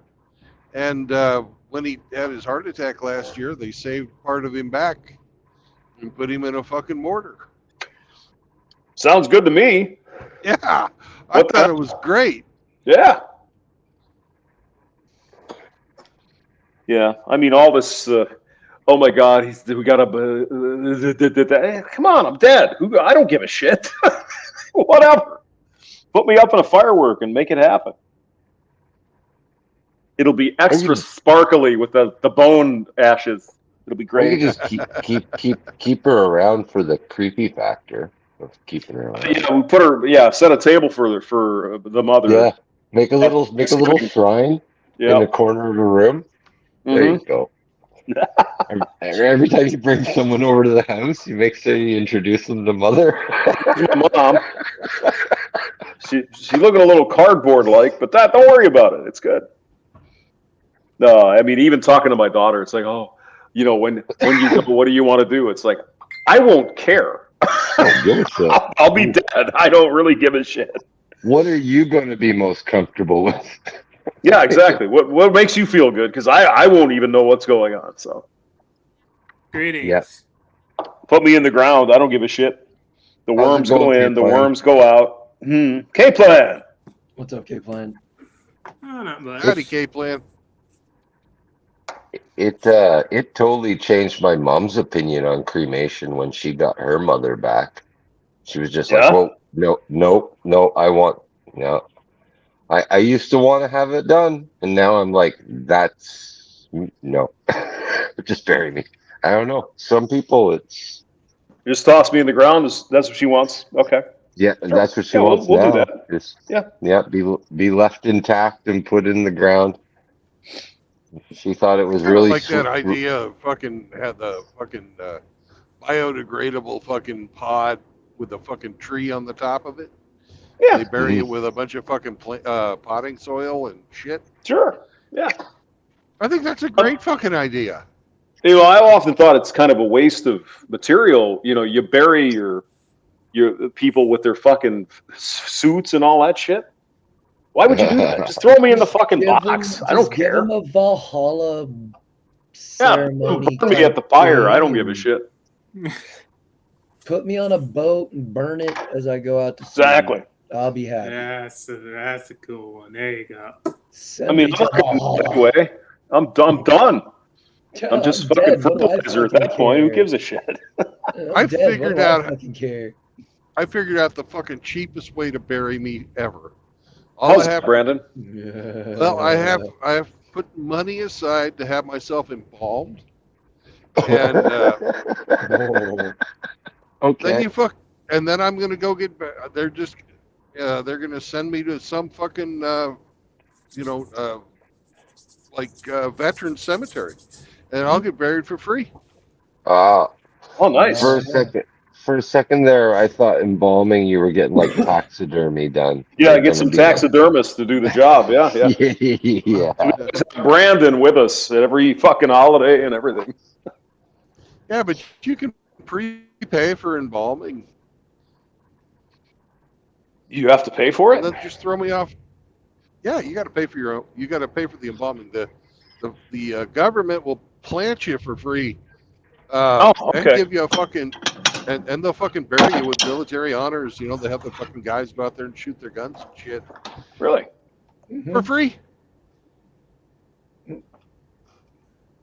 And when he had his heart attack last year, they saved part of him back and put him in a fucking mortar. Sounds good to me. Yeah, I thought it was great. Yeah. Yeah, I mean all this. Oh my God, we got a. Come on, I'm dead. I don't give a shit. Whatever. Put me up in a firework and make it happen. It'll be extra sparkly with the bone ashes. It'll be Or great. you could just keep her around for the creepy factor of keeping her around. Yeah, we put her. Yeah, set a table for the mother. Yeah, make a little shrine in the corner of the room. There you go. Every time you bring someone over to the house, you make sure you introduce them to mother. My mom. She's looking a little cardboard like, but don't worry about it. It's good. No, I mean, even talking to my daughter, it's like, oh, you know, when you go, what do you want to do? It's like, I won't care. Don't give a shit. I'll be dead. I don't really give a shit. What are you going to be most comfortable with? Yeah, exactly. What makes you feel good? Because I won't even know what's going on. So, Greetings. Yes. Put me in the ground. I don't give a shit. The How's it worms go going, in. The K-Plan? worms go out. K-Plan. What's up, K-Plan? Oh, not much. Howdy, K-Plan. It totally changed my mom's opinion on cremation when she got her mother back. She was just like, Yeah? "Whoa, no, I used to want to have it done, and now I'm like, that's no, just bury me." I don't know. Some people, it's Just toss me in the ground. That's what she wants. Okay. yeah, Sure. that's what she Yeah, wants we'll now. do that. Just Yeah. be left intact and put in the ground. She thought it was Kind of really like that idea of fucking had the fucking biodegradable fucking pod with a fucking tree on the top of it. Yeah. They bury it with a bunch of fucking potting soil and shit. Sure. Yeah. I think that's a great fucking idea. You know, I've often thought it's kind of a waste of material. You know, you bury your people with their fucking suits and all that shit. Why would you do that? Just throw me in the fucking box. I don't Give care. him a Valhalla Yeah, ceremony. burn me type at the fire. I don't thing. give a shit. Put me on a boat and burn it as I go out to sea. Exactly. I'll be happy. That's a cool one. There you go. Send I mean, me I'm to not going Valhalla. anyway. I'm done. I'm just I'm fucking dead. What do I fertilizer at fucking that point. Who care? gives a shit? I I'm dead. What figured do I out. fucking care? I figured out the fucking cheapest way to bury me ever. How's that, Brandon? Well, I have put money aside to have myself embalmed, and okay. then I'm gonna go get. They're gonna send me to some fucking veteran cemetery, and I'll get buried for free. Oh, nice. For a second there, I thought embalming you were getting like taxidermy done. Yeah, Like, get some gonna be like- taxidermists to do the job. Yeah. Yeah. So we always have Brandon with us at every fucking holiday and everything. Yeah, but you can prepay for embalming. You have to pay for it? And then just throw me off. Yeah, you got to pay for your own. You got to pay for the embalming. The government will plant you for free. And give you a fucking and they'll fucking bury you with military honors. You know, they have the fucking guys go out there and shoot their guns and shit. Really? For free.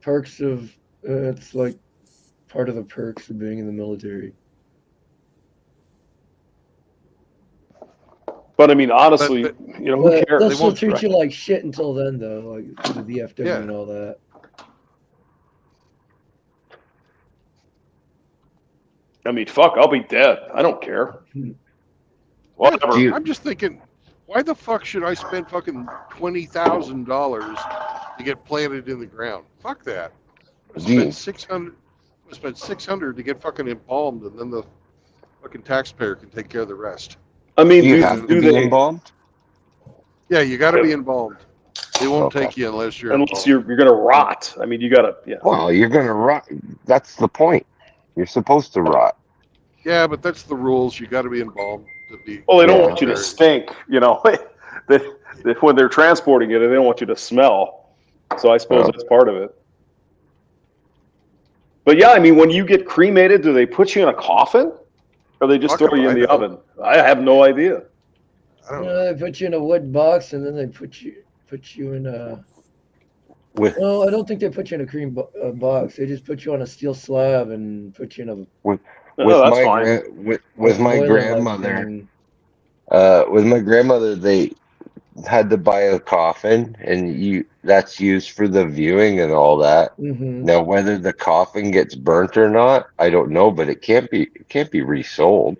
Perks of it's like part of the perks of being in the military. But I mean, honestly, you know, who cares? They'll still treat you like shit until then, though, like the VFW and all that. I mean, fuck, I'll be dead. I don't care. Whatever. I'm just thinking, why the fuck should I spend fucking $20,000 to get planted in the ground? Fuck that. I spend $600. I spend $600 to get fucking embalmed, and then the fucking taxpayer can take care of the rest. I mean, do they embalmed? Yeah, you got to be embalmed. They won't take you unless you're you're gonna rot. I mean, you gotta. Yeah. Well, you're gonna rot. That's the point. You're supposed to rot. Yeah, but that's the rules. You got to be embalmed to be. Well, they don't want you to stink. You know, when they're transporting it, they don't want you to smell. So I suppose that's part of it. But yeah, I mean, when you get cremated, do they put you in a coffin, or they just throw you in the oven? I have no idea. They put you in a wood box, and then they put you in a. No, I don't think they put you in a cream box. They just put you on a steel slab and put you in a. With my grandmother, With my grandmother, they had to buy a coffin, and that's used for the viewing and all that. Mm-hmm. Now, whether the coffin gets burnt or not, I don't know, but it can't be resold.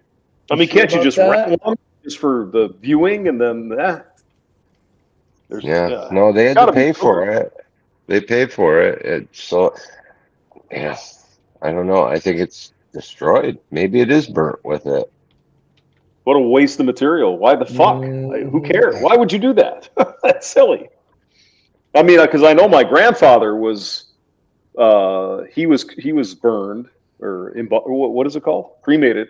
I mean, sure can't you about just that? rent one just for the viewing and then there's Yeah, no, they had to gotta be pay for it. They paid for it. So, yeah, I don't know. I think it's destroyed. Maybe it is burnt with it. What a waste of material. Why the fuck? Like, who cares? Why would you do that? That's silly. I mean, because I know my grandfather was, he was burned or what is it called? Cremated.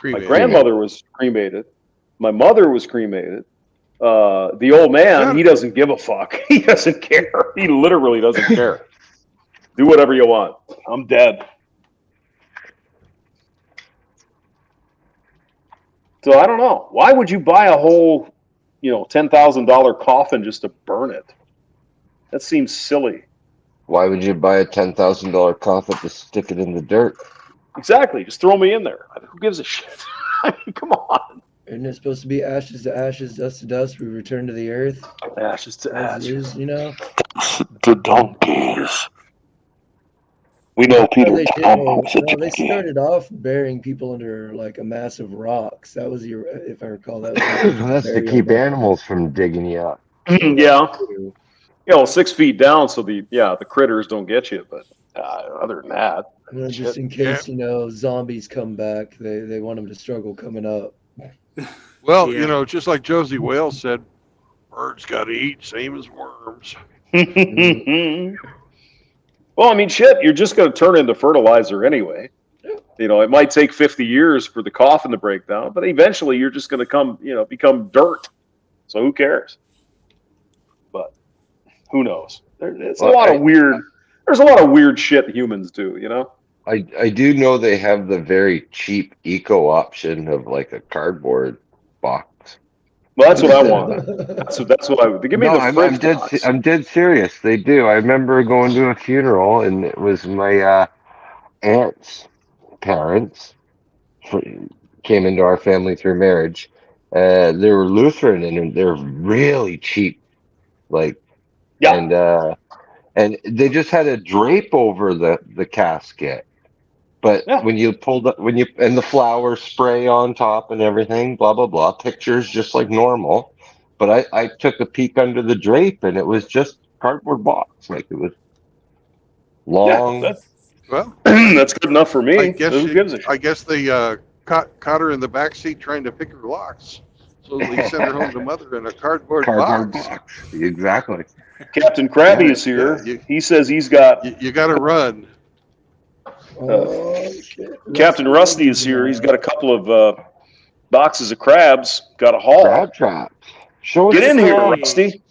My grandmother was cremated. My mother was cremated. The old man, he doesn't give a fuck. He doesn't care. He literally doesn't care. Do whatever you want. I'm dead. So I don't know. Why would you buy a whole, $10,000 coffin just to burn it? That seems silly. Why would you buy a $10,000 coffin to stick it in the dirt? Exactly. Just throw me in there. Who gives a shit? I mean, come on. Isn't it supposed to be ashes to ashes, dust to dust? We return to the earth. Ashes to ashes. The donkeys. We know Peter They Tom was a they donkey. started off burying people under like a massive rocks. That was if I recall, that was That's to burial keep method. animals from digging you up. Yeah. 6 feet down, so the critters don't get you. But other than that, Just in case zombies come back, they want them to struggle coming up. Well, just like Josie Wales said, birds got to eat, same as worms. Well, I mean, shit, you're just going to turn into fertilizer anyway. It might take 50 years for the coffin to break down, but eventually you're just going to become dirt. So who cares? But who knows? There's a lot of weird shit humans do, I do know they have the very cheap eco option of like a cardboard box. Well, that's what I want. That's what I would give me. No, the fridge I'm dead. box. I'm dead serious. They do. I remember going to a funeral, and it was my aunt's parents came into our family through marriage. They were Lutheran, and they're really cheap. And they just had a drape over the casket. But when you pulled up, and the flower spray on top and everything, blah blah blah, pictures just like normal. But I took a peek under the drape, and it was just cardboard box, like it was long. Yeah, that's good enough for me. I guess Who gives a shit? I guess they caught her in the back seat trying to pick her locks, so they sent her home to mother in a cardboard box. Exactly. Captain Krabby is here. He says he's got. You got to run. Captain Rusty is here. He's got a couple of boxes of crabs. Got a haul. Crab traps. Show us Get in your here, crabs. Rusty.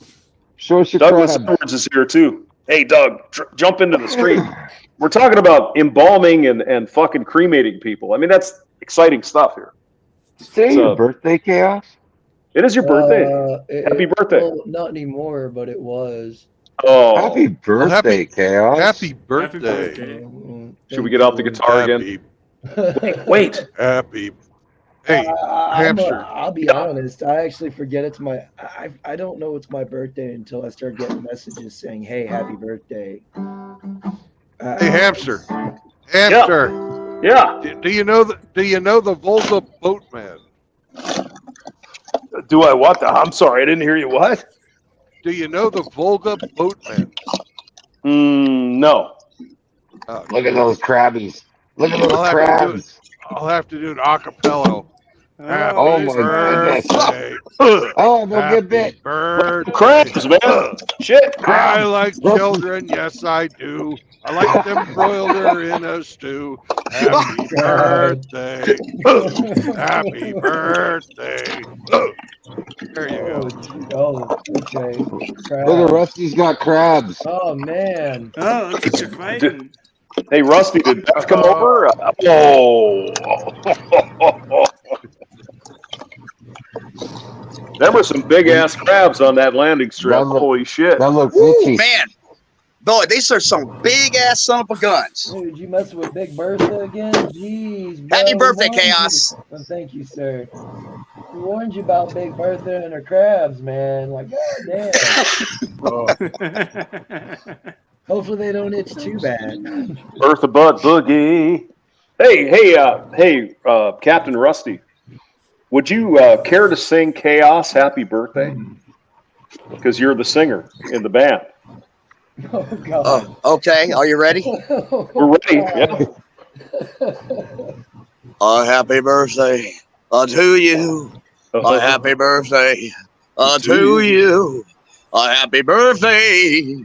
Show us your Douglas crabs. Edwards is here too. Hey, Doug, jump into the stream. We're talking about embalming and fucking cremating people. I mean, that's exciting stuff here. Say your birthday, Chaos. It is your birthday. Happy birthday. Well, not anymore, but it was. Oh, Happy birthday, Chaos. Happy birthday. Should we get out the guitar again? Wait. Happy. Hey, hamster. I'll be honest. I actually forget it's my. I don't know it's my birthday until I start getting messages saying, "Hey, happy birthday." Hey, hamster. Hamster. Yeah. Do you know the Volga boatman? Do I what? I'm sorry, I didn't hear you. What? Do you know the Volga boatman? No. Look at those crabbies. Look at those crabs. I'll have to do an acapella. Oh my goodness. Birthday. Oh, they'll get bit. Birthday. Crabs, man. Shit. I like children, yes I do. I like them broiled in a stew. Happy birthday. Happy birthday. There you go. Oh, okay. Look at Rusty's got crabs. Oh man. Oh, look at you fighting. Hey, Rusty, did Beth come over? Oh. There were some big ass crabs on that landing strip. Holy shit. That looks Ooh, itchy. man. Boy, these are some big ass son of a guns. Hey, did you mess with Big Bertha again? Jeez. Happy bro, birthday, why did you- Chaos. Well, thank you, sir. We warned you about Big Bertha and her crabs, man. Like, goddamn. Hopefully they don't itch too bad. Bertha Butt Boogie. Hey, Captain Rusty. Would you care to sing Chaos Happy Birthday? Because you're the singer in the band. Oh, God. Okay, are you ready? We're ready. Yeah. Happy birthday to you. A happy birthday to you. A happy birthday,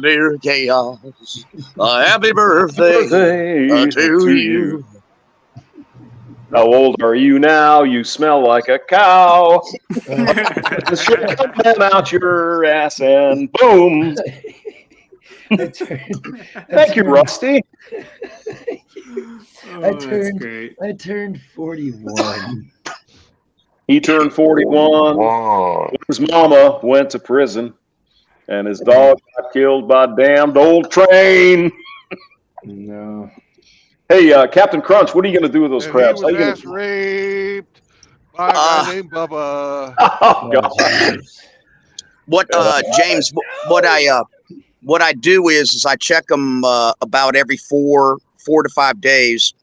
dear Chaos. A happy birthday to you. How old are you now? You smell like a cow. This should come out your ass and boom. Thank you, Rusty. I turned 41. He turned 41. His mama went to prison, and his dog got killed by a damned old train. No. Hey, Captain Crunch, what are you going to do with those And crabs? he How was you gonna... ass raped by a guy named Bubba. Oh, God. What, James? What I do is I check them about every 4 to 5 days,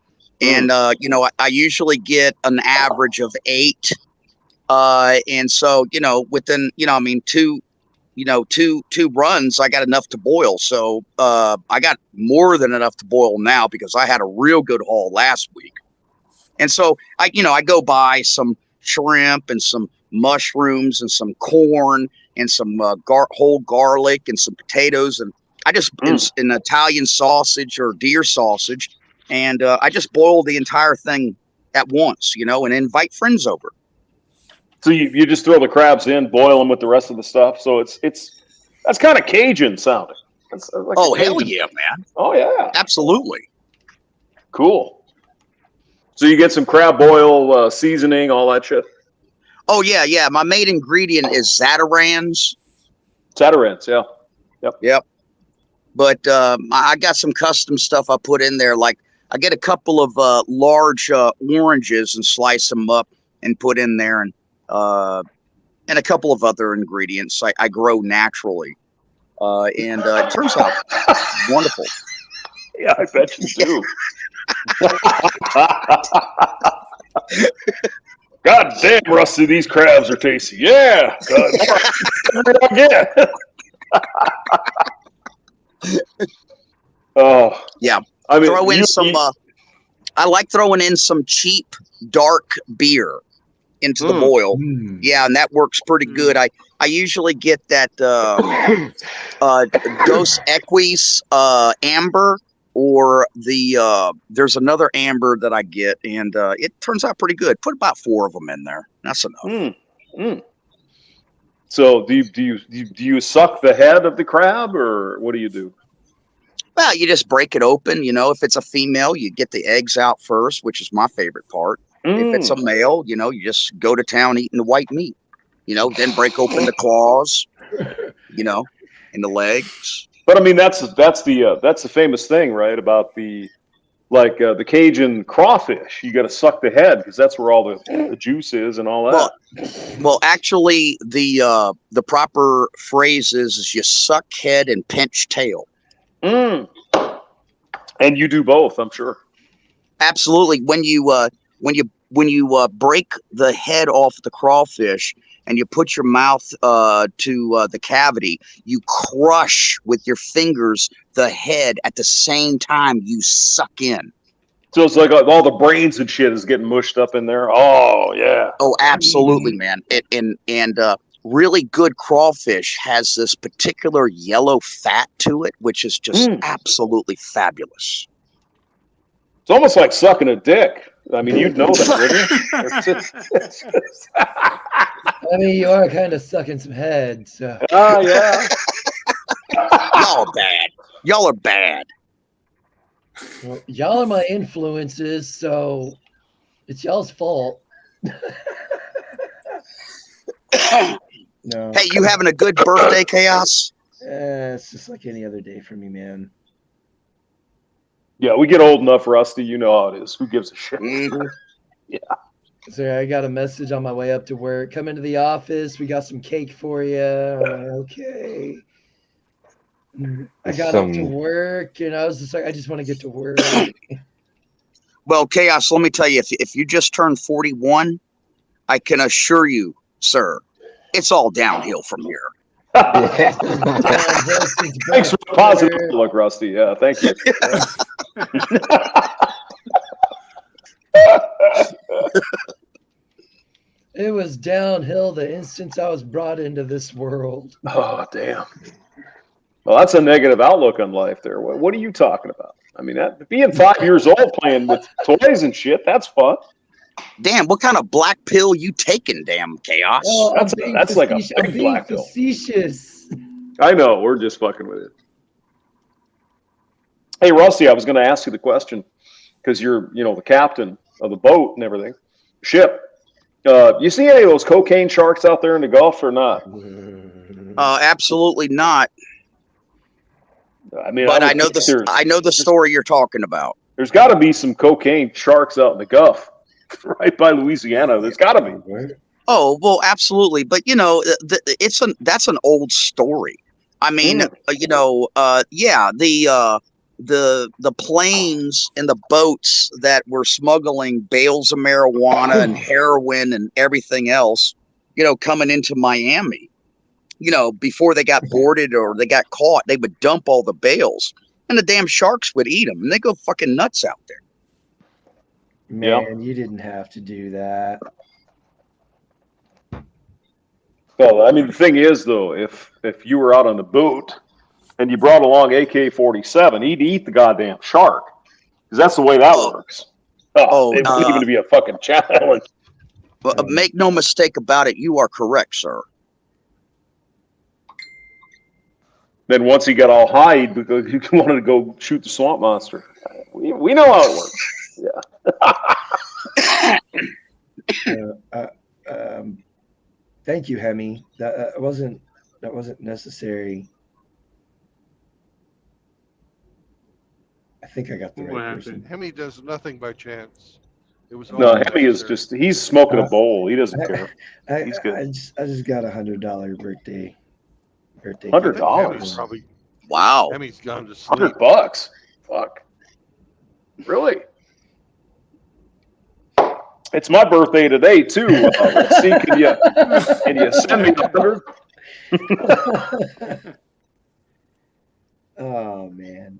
and you know, I usually get an average of 8, and so you know, within two runs, I got enough to boil. So I got more than enough to boil now because I had a real good haul last week, and so I go buy some shrimp and some mushrooms and some corn and some whole garlic and some potatoes, and I just an Italian sausage or deer sausage, and I just boil the entire thing at once, and invite friends over. So you just throw the crabs in, boil them with the rest of the stuff. So that's kind of Cajun sounding. That's like hell yeah, man! Oh yeah, absolutely. Cool. So you get some crab boil seasoning, all that shit. Oh yeah. My main ingredient is Zatarans. Zatarans, yeah. Yep. But I got some custom stuff I put in there. Like I get a couple of large oranges and slice them up and put in there, and a couple of other ingredients I grow naturally, and it turns out wonderful. Yeah, I bet you do. God damn, Rusty, these crabs are tasty. Yeah. Yeah. Oh. Yeah. I mean, throw in some. I like throwing in some cheap dark beer into the boil. Yeah, and that works pretty good. I usually get that Dos Equis amber, or there's another amber that I get, and it turns out pretty good. Put about 4 of them in there. That's enough. So do you suck the head of the crab, or what do you do? Well, you just break it open. If it's a female, you get the eggs out first, which is my favorite part. If it's a male, you just go to town eating the white meat. Then break open the claws, and the legs. But I mean, that's the famous thing, right? About the Cajun crawfish. You got to suck the head because that's where all the juice is and all that. Well, actually, the proper phrase is you suck head and pinch tail. And you do both, I'm sure. Absolutely. When you break the head off the crawfish and you put your mouth to the cavity, you crush with your fingers the head at the same time you suck in. So it's like all the brains and shit is getting mushed up in there. Oh yeah. Oh, absolutely, man. And really good crawfish has this particular yellow fat to it, which is just absolutely fabulous. It's almost like sucking a dick. I mean, you'd know that, wouldn't you? I mean, you are kind of sucking some head, so. Oh, yeah. Y'all are bad. Y'all are bad. Well, y'all are my influences, so it's y'all's fault. No. Hey, you having a good birthday, Chaos? It's just like any other day for me, man. Yeah, we get old enough, Rusty. You know how it is. Who gives a shit? Mm-hmm. Yeah. So I got a message on my way up to work. Come into the office. We got some cake for you. I'm like, okay. I got up to work, and I was just like, I just want to get to work. Well, Chaos, let me tell you, if you just turned 41, I can assure you, sir, it's all downhill from here. Thanks for the positive look, Rusty. Yeah, thank you. It was downhill the instant I was brought into this world. Oh, damn. Well, that's a negative outlook on life there. What are you talking about? I mean, being 5 years old playing with toys and shit, that's fun. Damn, what kind of black pill you taking, damn Chaos? Oh, That's like a big black pill. Facetious. I know, we're just fucking with it. Hey, Rusty, I was going to ask you the question because you're, the captain of the boat and everything, ship. You see any of those cocaine sharks out there in the Gulf or not? Absolutely not. I mean, but I know the story you're talking about. There's got to be some cocaine sharks out in the Gulf, right by Louisiana. There's got to be. Oh well, absolutely. But that's an old story. I mean, the planes and the boats that were smuggling bales of marijuana and heroin and everything else, coming into Miami. Before they got boarded or they got caught, they would dump all the bales, and the damn sharks would eat them, and they go fucking nuts out there. Man, you didn't have to do that. Well, I mean, the thing is, though, if you were out on the boat and you brought along AK-47, he'd eat the goddamn shark, because that's the way that works. It wouldn't even be a fucking challenge. But make no mistake about it, you are correct, sir. Then once he got all high, because he wanted to go shoot the swamp monster. We know how it works. Yeah. Thank you, Hemi. That wasn't necessary. I think I got the right person. Hemi does nothing by chance. It was No, Hemi is he's smoking a bowl. He doesn't care. He's good. I just got $100 birthday. $100? Probably. Wow. Hemi's gone to sleep. $100? Fuck. Really? It's my birthday today too. Let's see, can you send me $100? Oh man,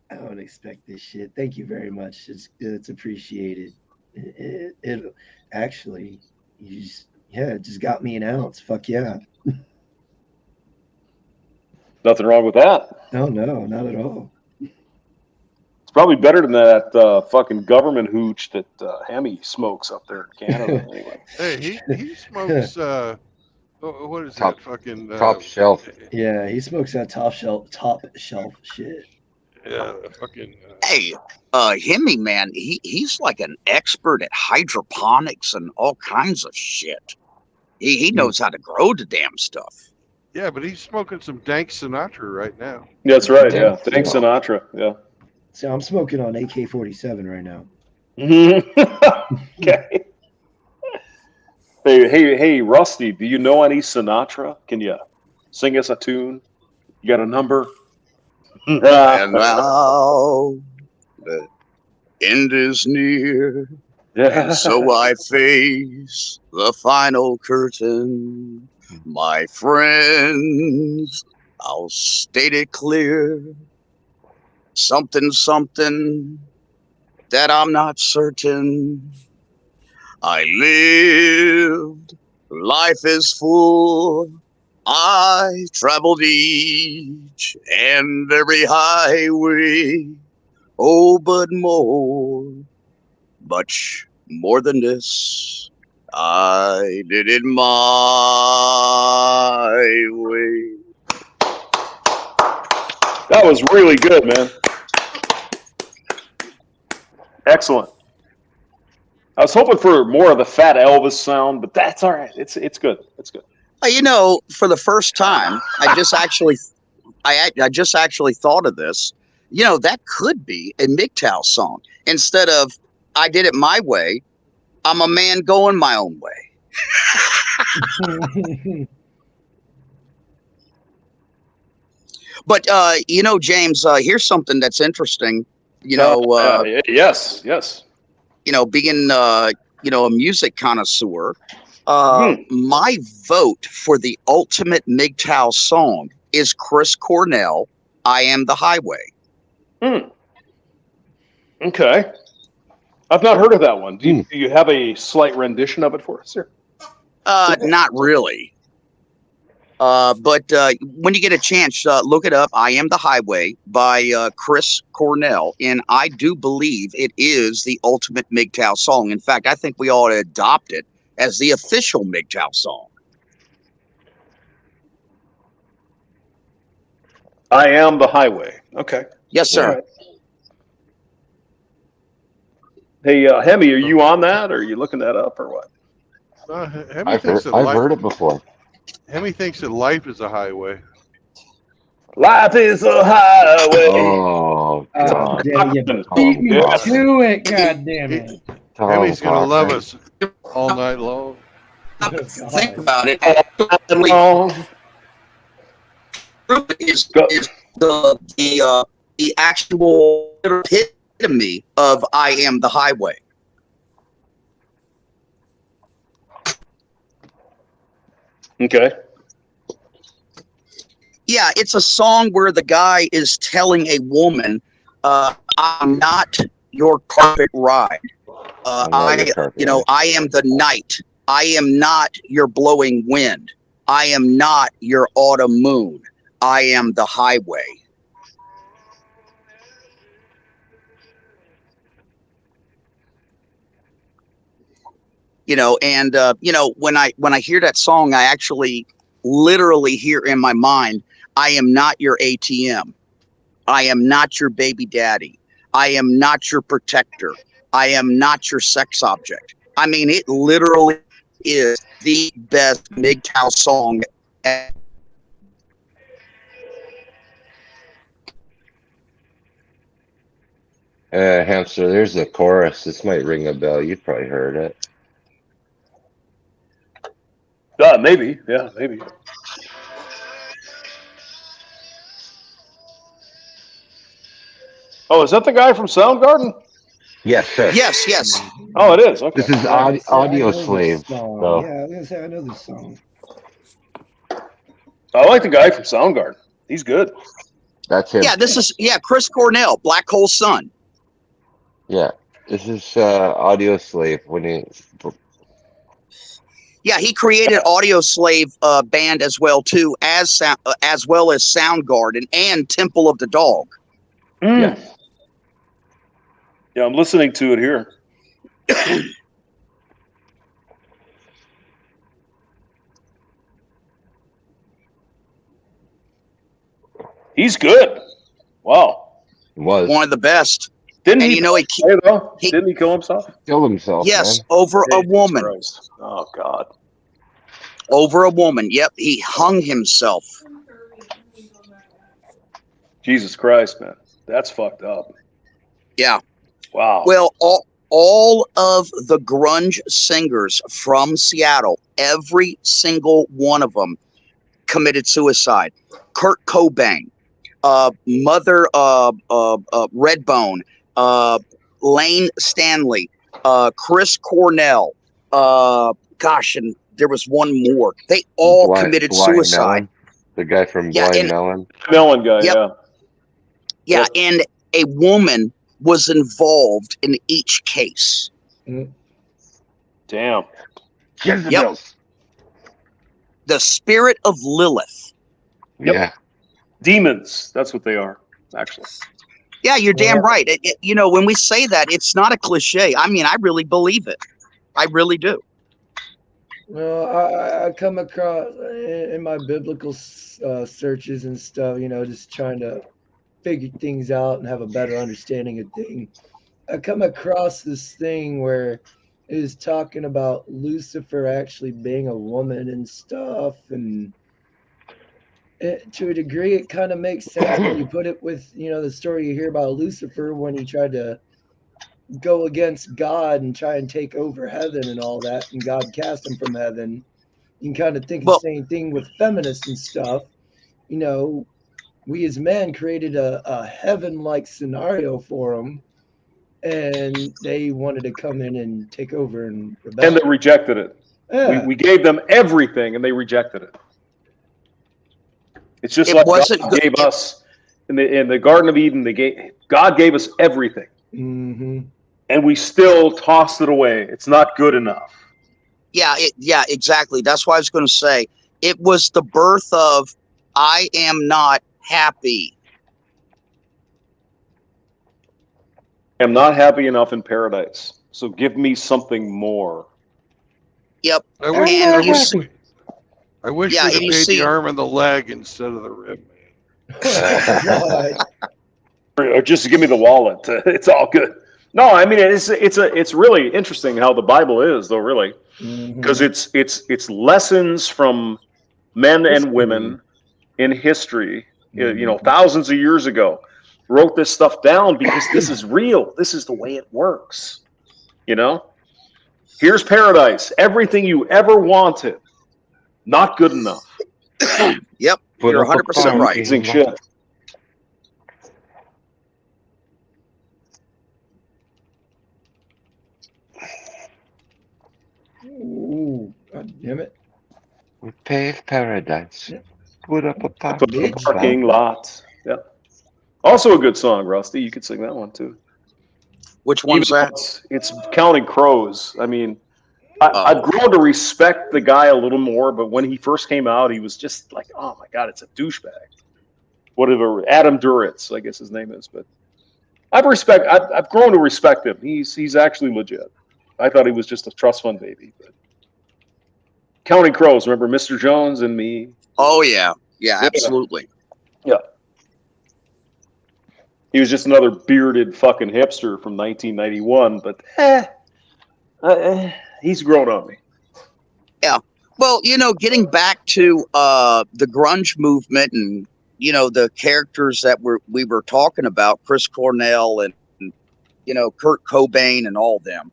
I don't expect this shit. Thank you very much. It's appreciated. It actually, it just got me an ounce. Fuck yeah. Nothing wrong with that. No, not at all. It's probably better than that fucking government hooch that Hemi smokes up there in Canada. Anyway. Hey, he smokes. What is that fucking top shelf? Yeah, he smokes that top shelf shit. Yeah, fucking. Hey, Hemi, man, he's like an expert at hydroponics and all kinds of shit. He knows how to grow the damn stuff. Yeah, but he's smoking some dank Sinatra right now. That's right. Yeah, dank Sinatra. Yeah. So I'm smoking on AK-47 right now. Okay. Hey, Rusty, do you know any Sinatra? Can you sing us a tune? You got a number? And now the end is near, and so I face the final curtain. My friends, I'll state it clear. Something that I'm not certain. I lived, life is full. I traveled each and every highway. Oh, but much more than this, I did it my way. That was really good, man. Excellent. I was hoping for more of the Fat Elvis sound, but that's all right. It's good. It's good. For the first time, I just actually thought of this. That could be a MGTOW song. Instead of I did it my way, I'm a man going my own way. But James, here's something that's interesting. Yes. Being a music connoisseur, my vote for the ultimate MGTOW song is Chris Cornell, "I Am the Highway." Okay. I've not heard of that one. Do you have a slight rendition of it for us here? Not really. But when you get a chance, look it up. "I Am the Highway" by Chris Cornell. And I do believe it is the ultimate MGTOW song. In fact, I think we ought to adopt it as the official MGTOW song. "I Am the Highway." Okay. Yes, sir. Right. Hey, Hemi, are you on that, or are you looking that up, or what? Hemi I've thinks that heard it before. Hemi thinks that life is a highway. Life is a highway. Oh, God. Damn, you beat me to it. God damn it. Hemi's gonna love us all night long. Think about it. Is the actual epitome of "I Am the Highway." Okay. Yeah, it's a song where the guy is telling a woman, "I'm not your carpet ride. I am the night. I am not your blowing wind. I am not your autumn moon. I am the highway." When I hear that song, I actually literally hear in my mind, "I am not your ATM. I am not your baby daddy. I am not your protector. I am not your sex object." I mean, it literally is the best MGTOW song. Hamster, there's a chorus. This might ring a bell. You've probably heard it. Maybe. Yeah, maybe. Oh, is that the guy from Soundgarden? Yes, sir. Yes. Oh, it is. Okay. This is Audio Slave. So. Yeah, I was gonna say I know this song. I like the guy from Soundgarden. He's good. That's him. Yeah, this is Chris Cornell, "Black Hole Sun." Yeah, this is Audio Slave when he. Yeah, he created Audio Slave band as well too, as well as Soundgarden and Temple of the Dog. Yeah. Yeah, I'm listening to it here. He's good. Wow. Was one of the best. Didn't and he? Didn't he kill himself? Killed himself. Yes, man. over a woman. Christ. Oh God. Over a woman. Yep, he hung himself. Jesus Christ, man, that's fucked up. Yeah. Wow. Well, all of the grunge singers from Seattle, every single one of them committed suicide. Kurt Cobain, Mother Redbone, Lane Stanley, Chris Cornell, and there was one more. They all committed suicide. Melon, the guy from Blind Melon. Melon guy, Yeah, and a woman was involved in each case. Damn. Yep. The spirit of Lilith. Yep. Yeah. Demons. That's what they are, actually. Yeah, you're damn right. When we say that, it's not a cliche. I mean, I really believe it. I really do. Well, I come across in my biblical searches and stuff, just trying to figure things out and have a better understanding of things. I come across this thing where it is talking about Lucifer actually being a woman and stuff, and to a degree, it kind of makes sense when you put it with, the story you hear about Lucifer when he tried to go against God and try and take over heaven and all that, and God cast them from heaven. You can kind of think the same thing with feminists and stuff. You know, we as men created a heaven-like scenario for them, and they wanted to come in and take over and rebel. And they rejected it. Yeah. We gave them everything, and they rejected it. It's just It like wasn't God good- gave us in the Garden of Eden. God gave us everything, Mm-hmm. and we still tossed it away. It's not good enough. Yeah, exactly. That's why I was going to say it was the birth of I am not happy. I'm not happy enough in paradise, so give me something more. Yep. I wish, And I you wish, see- I wish Yeah, we'd have and you made see- the arm and the leg instead of the rib. Or just give me the wallet. It's all good. No, I mean it's really interesting how the Bible is, though, really, because it's lessons from men and women in history. You know, thousands of years ago, wrote this stuff down because this is real. This is the way it works. You know, here's paradise. Everything you ever wanted, not good enough. Yep, Put you're up a 100% right. Amazing shit. Ooh, God damn it. We paved paradise. Put up a Parking lot. Yeah. Also a good song, Rusty. You could sing that one too. Which one's that? It's Counting Crows. I mean, I've grown to respect the guy a little more, but when he first came out, he was just like, oh my God, it's a douchebag. Whatever, Adam Duritz, I guess his name is. But I've grown to respect him. He's actually legit. I thought he was just a trust fund baby. But Counting Crows, remember Mr. Jones and Me? Oh yeah, absolutely. Yeah. He was just another bearded fucking hipster from 1991, but he's grown on me. Yeah. Well, you know, getting back to the grunge movement and you know the characters that we were talking about, Chris Cornell and you know Kurt Cobain and all them.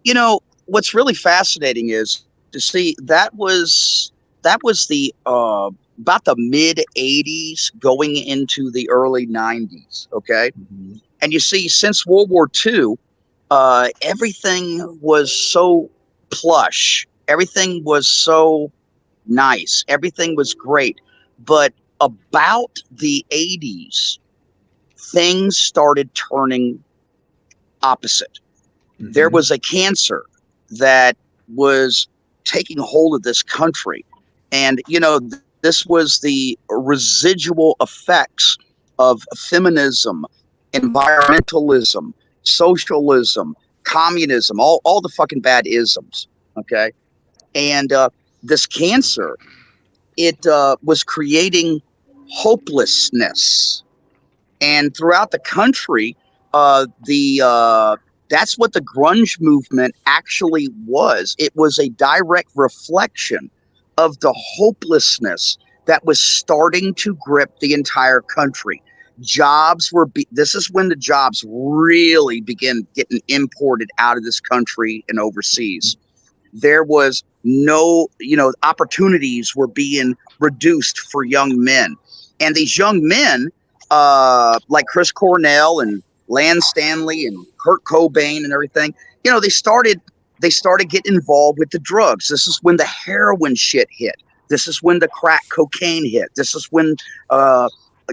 You know what's really fascinating is to see that was the about the mid 80s going into the early 90s. Okay, and you see since World War II, everything was so plush. Everything was so nice. Everything was great. But about the 80s, things started turning opposite. There was a cancer that was taking hold of this country. And, you know, this was the residual effects of feminism, environmentalism, socialism, communism, all the fucking bad isms. Okay. And this cancer, it was creating hopelessness. And throughout the country, that's what the grunge movement actually was. It was a direct reflection of the hopelessness that was starting to grip the entire country. Jobs were this is when the jobs really began getting imported out of this country and overseas. There was no, you know, opportunities were being reduced for young men. And these young men, like Chris Cornell and Lance Stanley and Kurt Cobain and everything, you know, they started getting involved with the drugs. This is when the heroin shit hit. This is when the crack cocaine hit. This is when,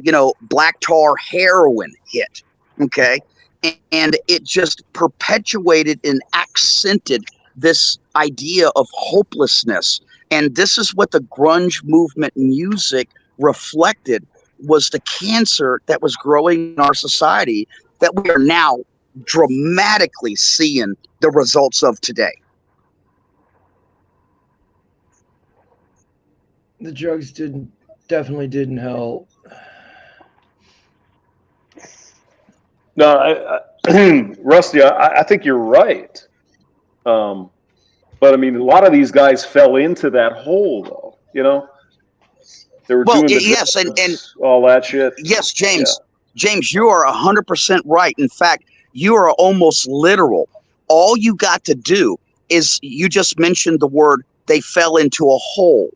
you know, black tar heroin hit. Okay. And it just perpetuated and accented this idea of hopelessness. And this is what the grunge movement music reflected, was the cancer that was growing in our society that we are now dramatically seeing the results of today. The drugs definitely didn't help. No, Rusty, I think you're right. But I mean, a lot of these guys fell into that hole, though. You know, they were doing the drugs, and all that shit. Yes, James. Yeah. James, you are 100% right. In fact, you are almost literal. All you got to do is, you just mentioned the word, they fell into a hole.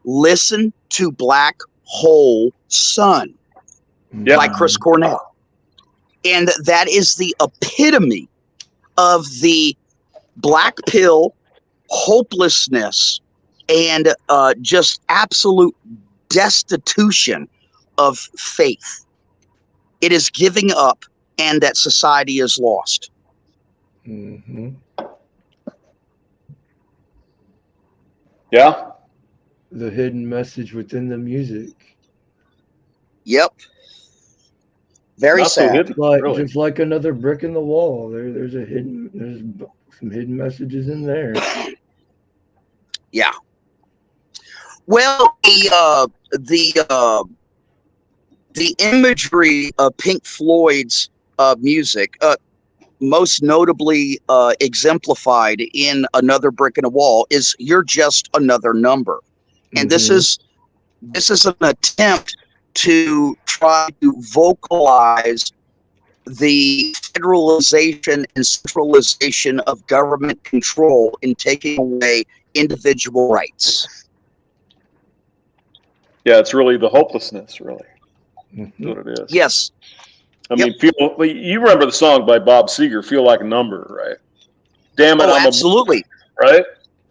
Listen to Black Hole Sun by Chris Cornell. And that is the epitome of the black pill hopelessness and just absolute destitution of faith. It is giving up, and that society is lost. Mm-hmm. Yeah. The hidden message within the music. Yep. Very Not so sad. hidden, Like really. just like another brick in the wall. There's some hidden messages in there. Yeah. Well, the imagery of Pink Floyd's music, most notably exemplified in Another Brick in a Wall, is "You're just another number," and this is an attempt to try to vocalize the federalization and centralization of government control in taking away individual rights. Yeah, it's really the hopelessness, really. That's what it is. Yes. I mean, you remember the song by Bob Seger, "Feel Like a Number," right? Damn it, I'm absolutely. Right?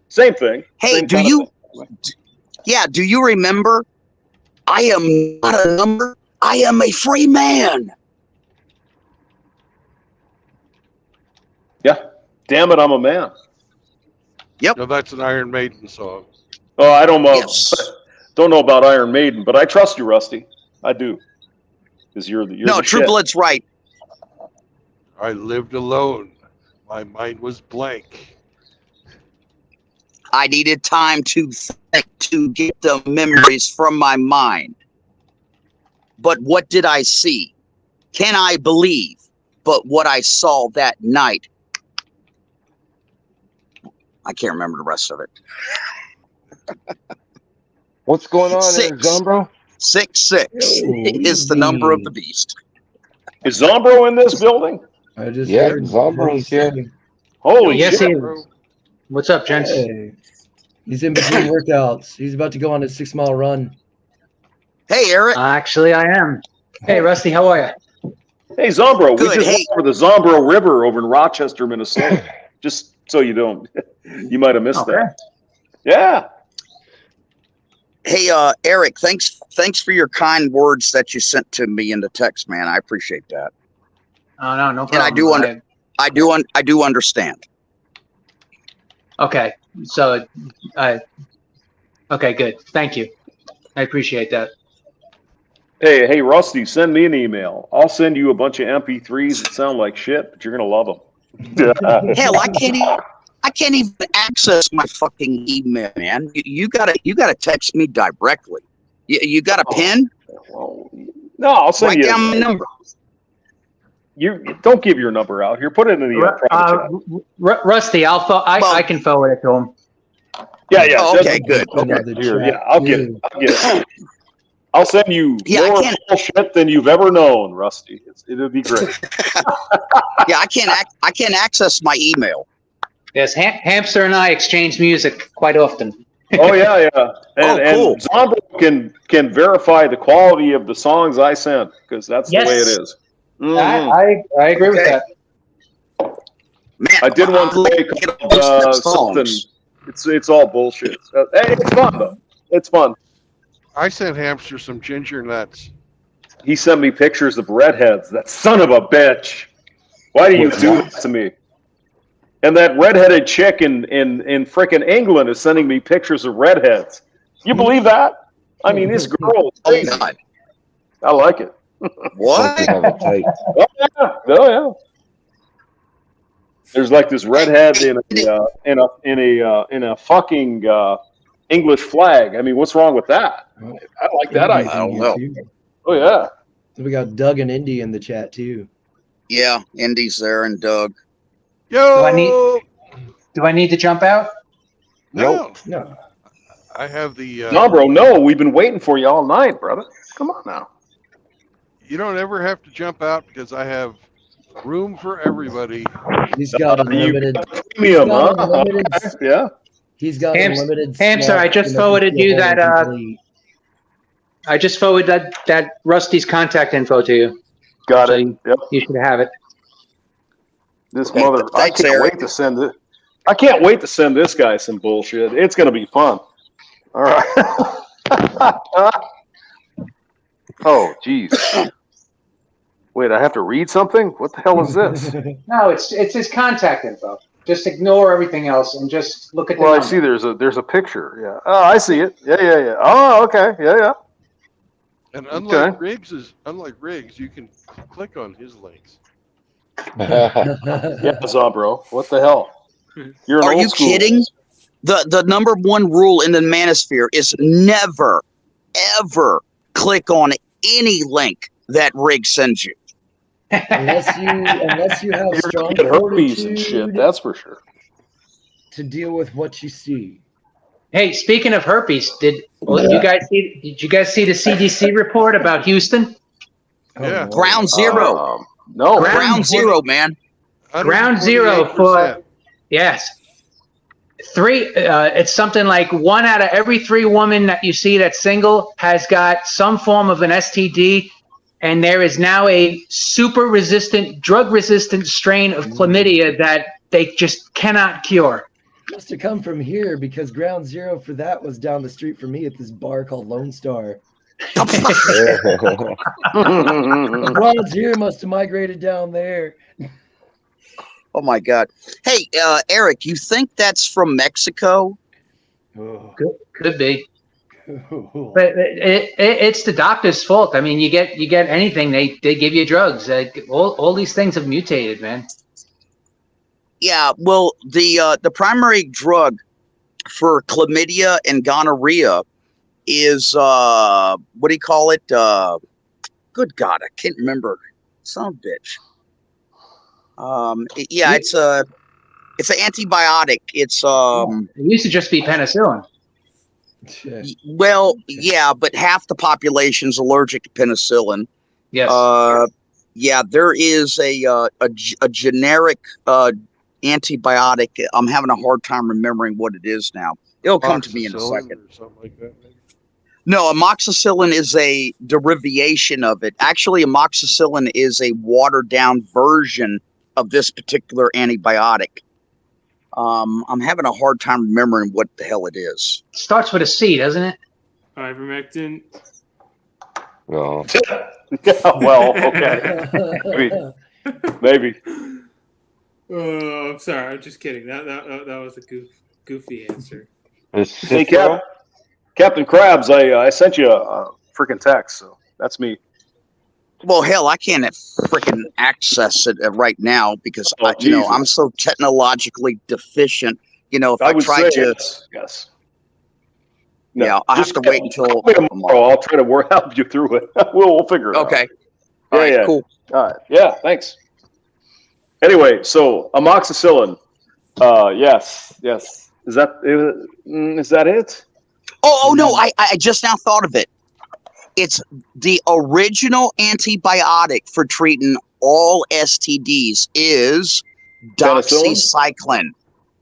Same thing. Hey, Same do kind of you? thing. Yeah, do you remember? I am not a number. I am a free man. Yeah. Damn it, I'm a man. Yep. No, that's an Iron Maiden song. Oh, I don't know. Don't know about Iron Maiden, but I trust you, Rusty. I do. Because you're the No, True shit. Blood's right. I lived alone. My mind was blank. I needed time to think, to get the memories from my mind. But what did I see? Can I believe? But what I saw that night, I can't remember the rest of it. What's going on there, 6. Zombro? 6 is the number of the beast. Is Zombro in this building? I just Yeah, heard Zombro's here. Holy Yes, shit. he is. What's up, gents? Hey. He's in between workouts. He's about to go on a 6-mile run. Hey, Eric. Actually, I am. Hey, Rusty, how are you? Hey, Zombro. Good, We just went over the Zombro River over in Rochester, Minnesota. Just so you don't, you might have missed that. Yeah. Hey, Eric, thanks for your kind words that you sent to me in the text, man. I appreciate that. Oh, no, no problem. And I do understand. Okay, so, okay, good. Thank you. I appreciate that. Hey, Rusty, send me an email. I'll send you a bunch of MP3s that sound like shit, but you're gonna love them. Hell, I can't even access my fucking email, man. You gotta text me directly. You got a pen? Well, no, I'll send Write you. down my number. You don't give your number out here. Put it in the private chat. Rusty, I can forward it to him. Yeah. Oh, okay, good. Okay, here, yeah, I'll get it. I'll send you more bullshit than you've ever known, Rusty. It'll be great. Yeah, I can't access my email. Yes, Hamster and I exchange music quite often. Oh yeah. And cool. Zombro can verify the quality of the songs I sent, because that's the way it is. I agree with that. Man, I did one today called something. It's all bullshit. Hey, it's fun though. It's fun. I sent Hamster some ginger nuts. He sent me pictures of redheads. That son of a bitch. Why do you do this to me? And that redheaded chick in frickin' England is sending me pictures of redheads. You believe that? I mean, this girl is crazy. God. I like it. What? Oh yeah. There's like this redhead in a fucking English flag. I mean, what's wrong with that? I like that idea. I don't know. Oh yeah. We got Doug and Indy in the chat too. Yeah, Indy's there and Doug. Yo. Do I need to jump out? No. No. I have the. No, bro. No, we've been waiting for you all night, brother. Come on now. You don't ever have to jump out because I have Room for everybody. He's got You unlimited. premium, He's got huh? unlimited. Okay, yeah. He's got unlimited. Hamster, I slots just to make forwarded feel you whole that. and complete. I just forwarded that Rusty's contact info to you. Got So it. Yep. you should have it. This mother. I Thanks, can't Eric. wait to send it. I can't wait to send this guy some bullshit. It's gonna be fun. All right. Oh, geez. Wait, I have to read something? What the hell is this? No, it's his contact info. Just ignore everything else and just look at the Well, I number. see there's a picture. Yeah. Oh, I see it. Yeah. Oh, okay. Yeah. And unlike Okay. Riggs, you can click on his links. Yeah, Zombro. What the hell? You're an Are old you school. kidding? The number one rule in the manosphere is never, ever click on any link that Rig sends you. unless you have You're strong gonna get herpes and shit. fortitude That's for sure. to deal with what you see. Hey, speaking of herpes, did you guys see the CDC report about Houston? Yeah. Ground zero. No. Ground zero, man. Ground zero for yes. It's something like 1 out of every 3 women that you see that's single has got some form of an STD, and there is now a super resistant, drug resistant strain of chlamydia that they just cannot cure. Just to come from here, because ground zero for that was down the street for me at this bar called Lone Star. Ground zero must have migrated down there. Oh my God. Hey, Eric, you think that's from Mexico? Could be. But it's the doctor's fault. I mean, you get anything, they give you drugs. All these things have mutated, man. Yeah, well, the primary drug for chlamydia and gonorrhea is what do you call it? Good God, I can't remember. Son of a bitch. It's an antibiotic. It's It used to just be penicillin. well, yeah, but half the population's allergic to penicillin. Yes. There is a generic antibiotic. I'm having a hard time remembering what it is now. It'll come to me in a second. Or something like that, maybe. No, amoxicillin is a derivation of it. Actually, amoxicillin is a watered down version of this particular antibiotic. I'm having a hard time remembering what the hell it is. Starts with a C, doesn't it? Ivermectin. No. Well, okay. Maybe. Oh, I'm sorry. I'm just kidding. That was a goofy answer. Hey, Captain Krabs, I sent you a freaking text, so that's me. Well, hell, I can't freaking access it right now because I'm so technologically deficient. If I tried to, yes. No, yeah, I have to wait until tomorrow. I'll try to help you through it. we'll figure it out. Okay. All right. Cool. All right. Yeah. Thanks. Anyway, so amoxicillin. Yes. Is that it? Oh no! I just now thought of it. It's the original antibiotic for treating all STDs is doxycycline.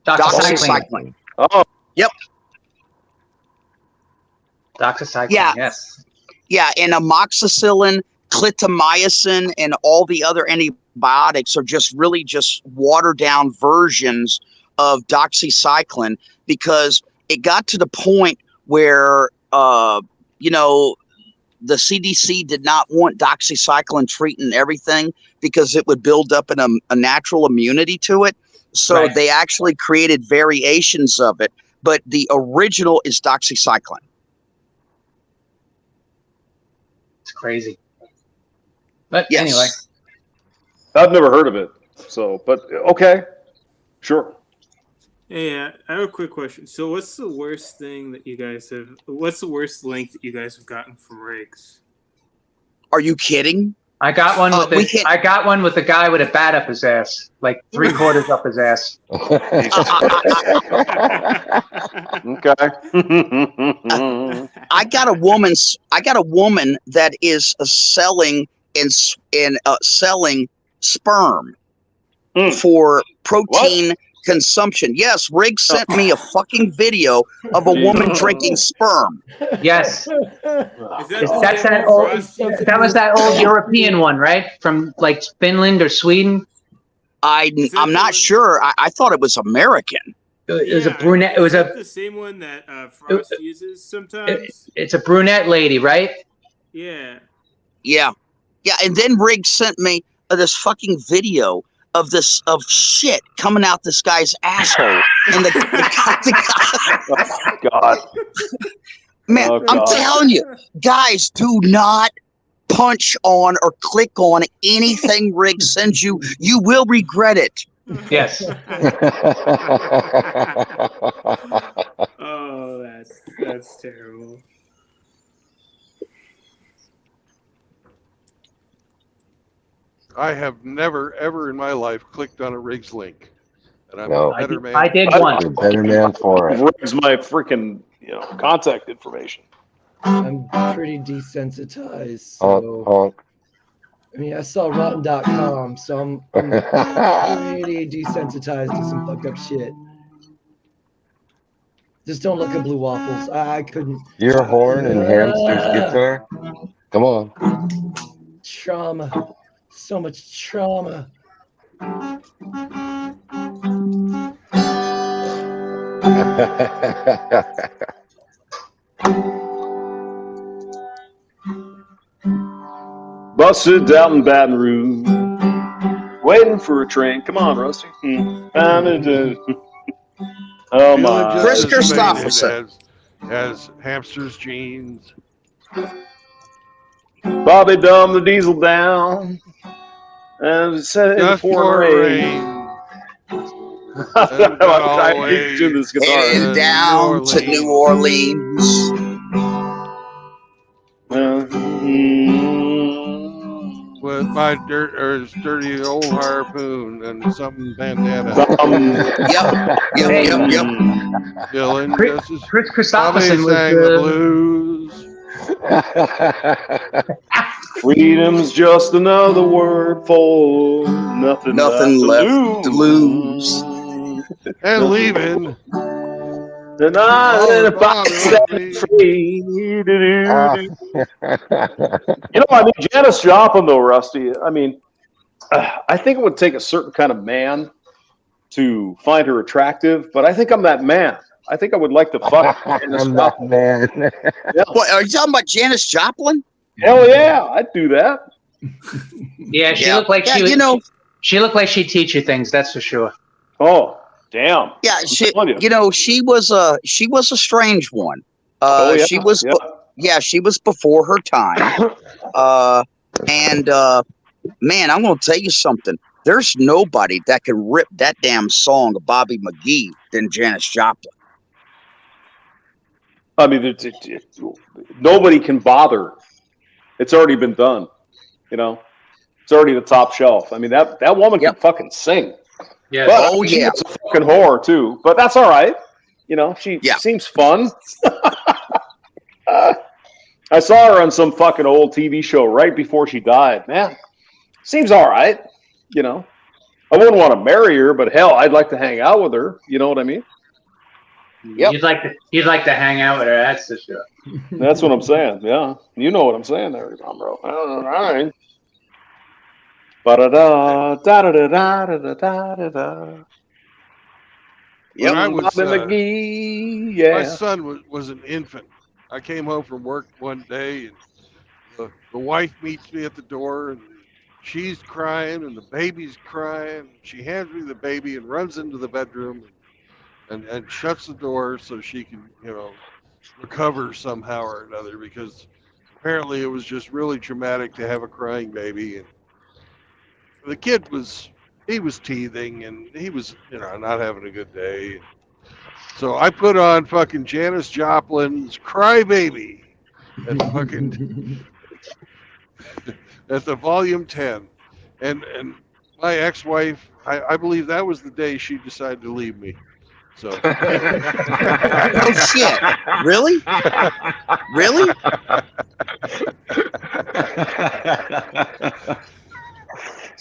Doxycycline. Oh. Yep. Doxycycline. Yeah. Yes. Yeah, and amoxicillin, clindamycin, and all the other antibiotics are just watered down versions of doxycycline because it got to the point where the CDC did not want doxycycline treating everything because it would build up a natural immunity to it. So They actually created variations of it, but the original is doxycycline. It's crazy. But anyway. I've never heard of it. So, but okay. Sure. Hey, I have a quick question. So, what's the worst link that you guys have gotten from Riggs? Are you kidding? I got one with the guy with a bat up his ass, like 3/4 up his ass. Okay. I got a woman that is selling sperm for protein consumption. Yes, Rig sent me a fucking video of a woman drinking sperm. Yes. Is That's that old. That was that old European one, right? From like Finland or Sweden. I'm not sure. I thought it was American. It was a brunette. It was the same one that Frost uses sometimes. It's a brunette lady, right? Yeah. Yeah. And then Rig sent me this fucking video of shit coming out this guy's asshole, and the God. Man, I'm telling you, guys, do not punch on or click on anything Rig sends you. You will regret it. Yes. Oh, that's terrible. I have never, ever in my life clicked on a Riggs link. And I'm No. a better man. I did once. You're a better man for it. Riggs my freaking contact information. I'm pretty desensitized. Honk, So honk. I mean, I saw Rotten.com, so I'm pretty desensitized to some fucked up shit. Just don't look at Blue Waffles. I couldn't. Your horn and hamster's guitar? Come on. Trauma. So much trauma. Busted out in Baton Rouge, waiting for a train. Come on, Rusty. Oh my! Chris Christopherson has hamster's jeans. Bobby dumbed the diesel down and said Just for rain. I hate to do this guitar. Heading down to New Orleans. With my dirty old harpoon and some bandana. Yep. Dylan, Chris Christopherson was sang the blues. Freedom's just another word for nothing left to lose. And leaving. And if I set free. I mean, Janis Joplin, though, Rusty, I mean, I think it would take a certain kind of man to find her attractive, but I think I'm that man. I think I would like to fuck Janis I'm Joplin. that man. Yeah. What, are you talking about Janis Joplin? Hell yeah, I'd do that. Yeah, she looked like she looked like she'd teach you things. That's for sure. Oh, damn. Yeah, she was a strange one. Yeah, she was she was before her time. Man, I'm gonna tell you something. There's nobody that can rip that damn song of Bobby McGee than Janis Joplin. I mean, nobody can bother. It's already been done. It's already the top shelf. I mean, that woman can fucking sing. Yeah. But she's a fucking whore too. But that's all right. She seems fun. I saw her on some fucking old TV show right before she died. Man, seems all right. I wouldn't want to marry her, but hell, I'd like to hang out with her. You know what I mean? Yep. You'd like to hang out with her. That's for sure. That's what I'm saying. Yeah, you know what I'm saying there, bro. All right. Ba-da-da, da-da-da-da-da-da-da-da. When I was, McGee, yeah. My son was an infant. I came home from work one day, and the wife meets me at the door, and she's crying, and the baby's crying. She hands me the baby and runs into the bedroom and shuts the door so she can, recover somehow or another, because apparently it was just really traumatic to have a crying baby. And the kid was teething, and he was, not having a good day. So I put on fucking Janis Joplin's Cry Baby at the volume 10. And my ex-wife, I believe that was the day she decided to leave me. So Oh shit. Really?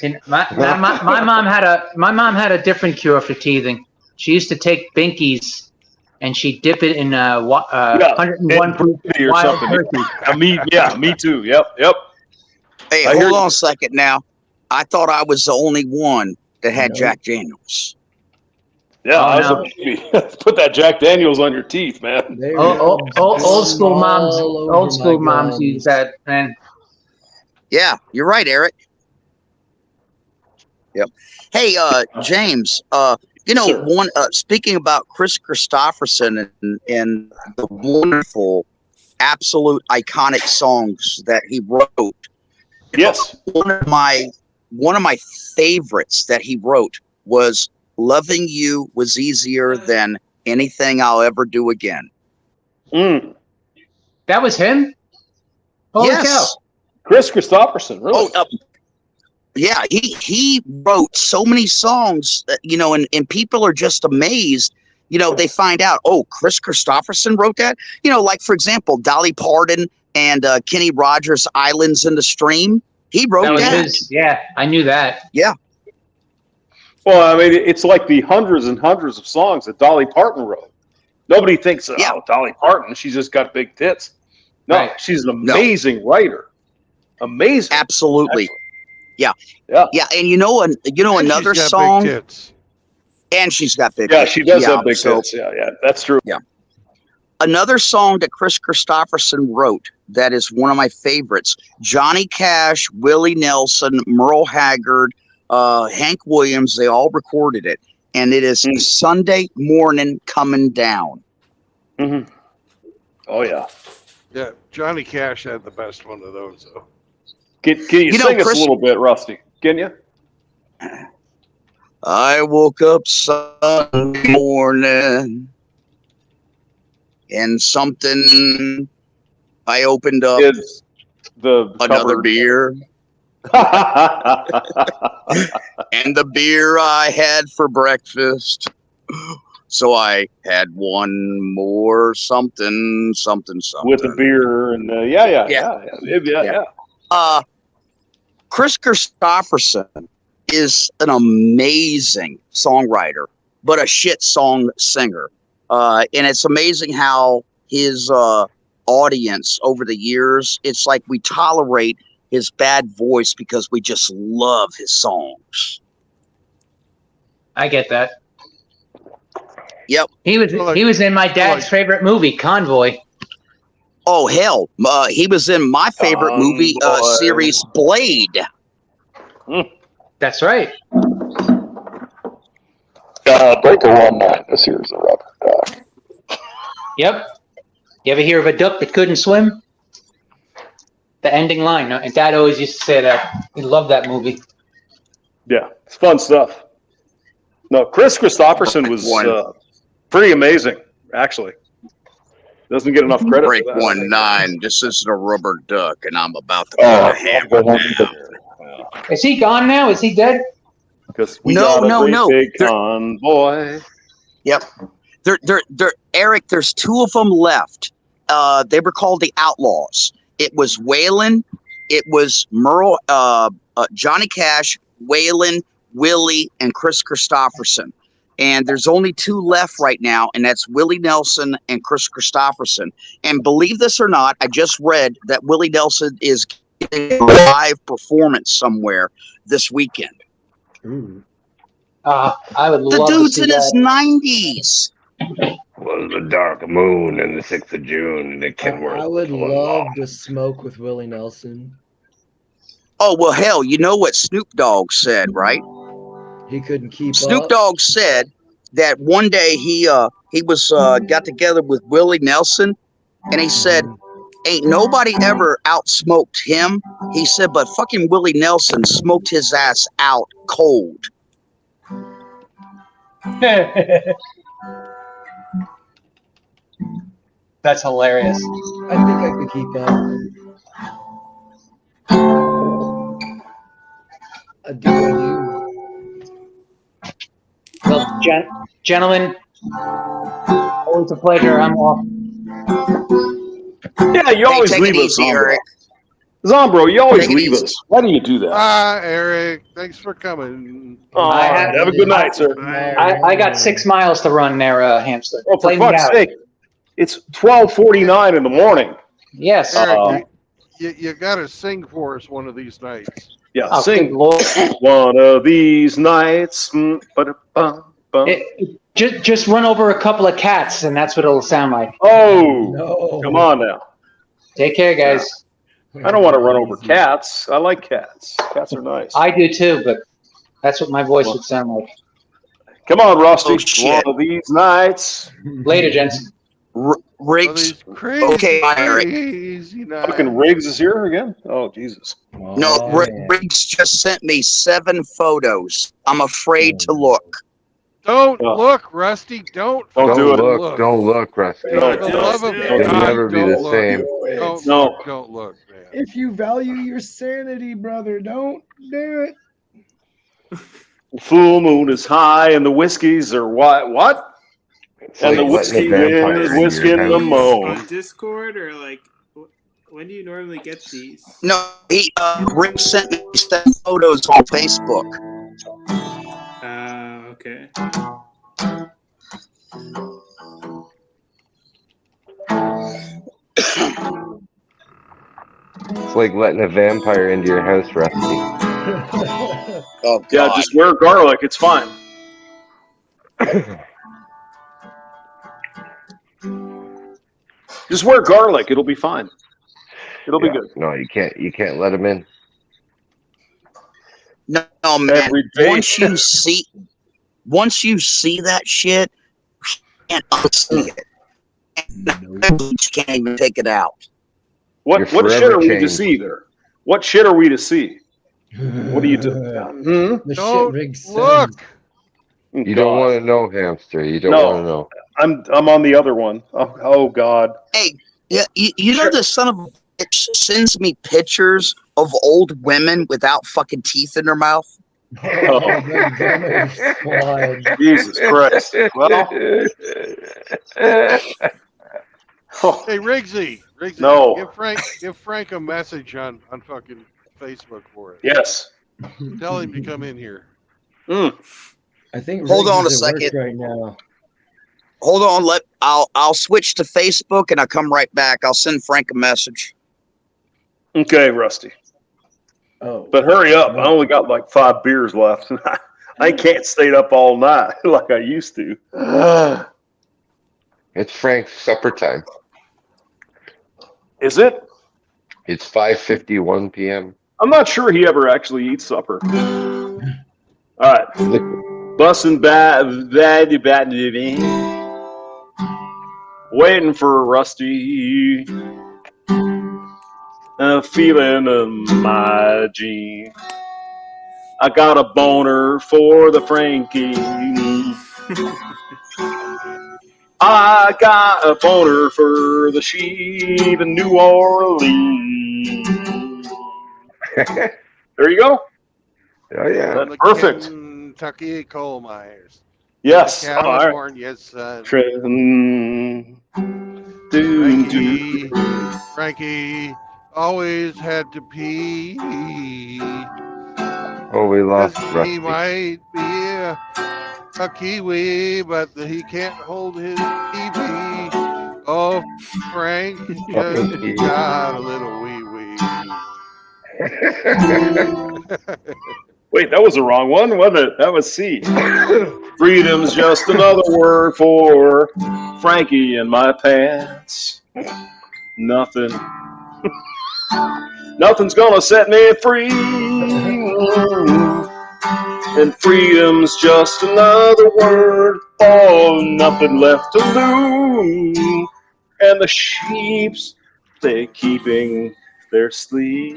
See, my mom had a different cure for teething. She used to take Binkies and she'd dip it in 101 proof or wild something. turkey. Me too. Yep. Hey, hold on a second now. I thought I was the only one that had Jack Daniels. Yeah, I was a baby. Put that Jack Daniels on your teeth, man. Old school moms use that, man. Yeah, you're right, Eric. Yep. Hey, James. Speaking about Chris Christopherson and the wonderful, absolute iconic songs that he wrote. Yes. One of my favorites that he wrote was "Loving You Was Easier Than Anything I'll Ever Do Again." That was him? Holy cow. Chris Christopherson, really? Yeah, he wrote so many songs, and people are just amazed. They find out, Chris Christopherson wrote that. Like, for example, Dolly Parton and Kenny Rogers' "Islands in the Stream." He wrote that. Yeah, I knew that. Yeah. Well, I mean, it's like the hundreds and hundreds of songs that Dolly Parton wrote. Nobody thinks, Dolly Parton, she's just got big tits. No, Right. she's an amazing writer. Amazing. Absolutely. Actually. Yeah. Yeah. And another she's got song. big tits. And she's got big Yeah, tits. she does have big tits. Yeah, that's true. Yeah. Another song that Chris Christopherson wrote that is one of my favorites: Johnny Cash, Willie Nelson, Merle Haggard, Hank Williams. They all recorded it, and it is "Sunday Morning Coming Down." Mm-hmm. Oh yeah. Yeah, Johnny Cash had the best one of those, though. Can you sing us a little bit, Rusty? Can you? I woke up Sunday morning and something. I opened up another beer. And the beer I had for breakfast. So I had one more something. With the beer and yeah. Chris Christopherson is an amazing songwriter, but a shit song singer. And it's amazing how his audience over the years, it's like we tolerate his bad voice because we just love his songs. I get that. Yep. He was in my dad's favorite movie, Convoy. Oh hell, he was in my favorite movie series, Blade. That's right. Breaker 1-9, a series of Robert. Yep. You ever hear of a duck that couldn't swim? The ending line. And Dad always used to say that. He loved that movie. Yeah, it's fun stuff. No, Chris Christopherson was pretty amazing, actually. Doesn't get enough credit Break for that. 1-9. This isn't a rubber duck, and I'm about to put a hammer down. Is he gone now? Is he dead? Because we got a big convoy. Yep. Eric, there's two of them left. They were called the Outlaws. It was Waylon, it was Merle, Johnny Cash, Waylon, Willie, and Chris Christopherson. And there's only two left right now, and that's Willie Nelson and Chris Christopherson. And believe this or not, I just read that Willie Nelson is getting a live performance somewhere this weekend. I would The love dude's to see in his that. 90s. Was the dark moon and the 6th of June and the Kenworth. I would love to smoke with Willie Nelson. Oh, well, hell, you know what Snoop Dogg said, right? He couldn't keep Snoop up. Dogg said that one day he was got together with Willie Nelson, and he said, "Ain't nobody ever outsmoked him." He said, "But fucking Willie Nelson smoked his ass out cold." That's hilarious. I think I could keep up. I do. Well, gentlemen, always a pleasure. I'm off. Yeah, you always take leave it us easy, on. Eric. Zombro, you always Take it leave easy. us. Why do you do that? Eric. Thanks for coming. All I right. Have a good night, sir. I got 6 miles to run there, Hamster. Oh, for Play me fuck's out. sake. It's 12:49 in the morning. Yes. Eric, you got to sing for us one of these nights. Yeah, Oh, sing good Lord. one of these nights. Just run over a couple of cats, and that's what it'll sound like. Oh, No. come on now. Take care, guys. I don't want to run over cats. I like cats. Cats are nice. I do too, but that's what my voice would sound like. Come on, Rusty. Oh, shit. One of these nights. Later, gents. Riggs. Crazy, Okay, Eric. crazy night. Fucking Riggs is here again? Oh, Jesus. No, Riggs just sent me 7 photos. I'm afraid to look. Don't look, Rusty. Don't Don't do it. look. Don't look, Rusty. For the love of It'll God, never be the don't look. same. Don't look, man. If you value your sanity, brother, don't do it. Full moon is high and the whiskeys are what? It's And like the letting a whiskey vampire is in your whiskey in the house. moan. On Discord or like, when do you normally get these? No, Riggs sent me 7 photos on Facebook. Okay. It's like letting a vampire into your house, Rusty. Oh, yeah, just wear garlic. It's fine. Just wear garlic. It'll be fine. It'll be good. No, you can't. You can't let him in. No, man. Every day. Once you see that shit, you can't unsee it. You can't even take it out. What shit are we to see there? What shit are we to see? What do you do? The Don't shit Riggs look. You don't want to know, Hamster. You don't No. want to know. I'm on the other one. Oh God. Hey, yeah, you know the son of a bitch sends me pictures of old women without fucking teeth in their mouth. Oh. Jesus Christ. Well. Hey, Riggsy. No. Give Frank a message on fucking Facebook for it. Yes. Tell him to come in here. I think Hold Riggs on a is at work second. right now. Hold on, I'll switch to Facebook and I'll come right back. I'll send Frank a message. Okay, Rusty. Oh. But hurry up. I only got like 5 beers left. I can't stay up all night like I used to. It's Frank's supper time. Is it? It's 5:51 p.m. I'm not sure he ever actually eats supper. All right. Bussin' back, waiting for Rusty. Feeling my gene. I got a boner for the Frankie. I got a boner for the sheep in New Orleans. There you go. Oh yeah. That's perfect. Kentucky coal miners. Yes. California sun. Frankie always had to pee. Oh, we lost He Rusty. might be a Kiwi, but he can't hold his TV. Oh, Frank just got a little wee wee. Wait, that was the wrong one, wasn't it? That was C. Freedom's just another word for Frankie in my pants. Nothing. Nothing's gonna set me free. And freedom's just another word for nothing left to lose. And the sheeps, they keeping their sleep.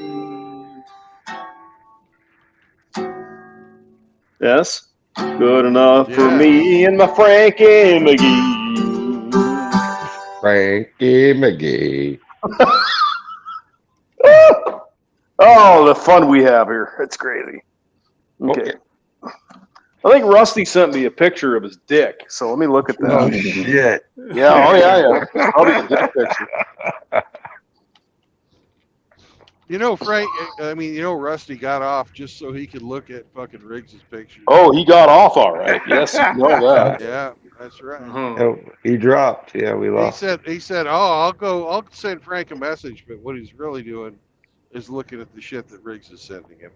Yes? Good enough for me and my Frankie McGee. Frankie McGee. Oh, the fun we have here. It's crazy. Okay. I think Rusty sent me a picture of his dick, so let me look at that. Oh, shit. Yeah, oh, yeah. Probably a dick picture. You know, Frank. I mean, you know, Rusty got off just so he could look at fucking Riggs' pictures. Oh, he got off all right. Yes, you know that. Yeah, that's right. Oh, he dropped. Yeah, we He lost. said, "Oh, I'll send Frank a message," but what he's really doing is looking at the shit that Riggs is sending him.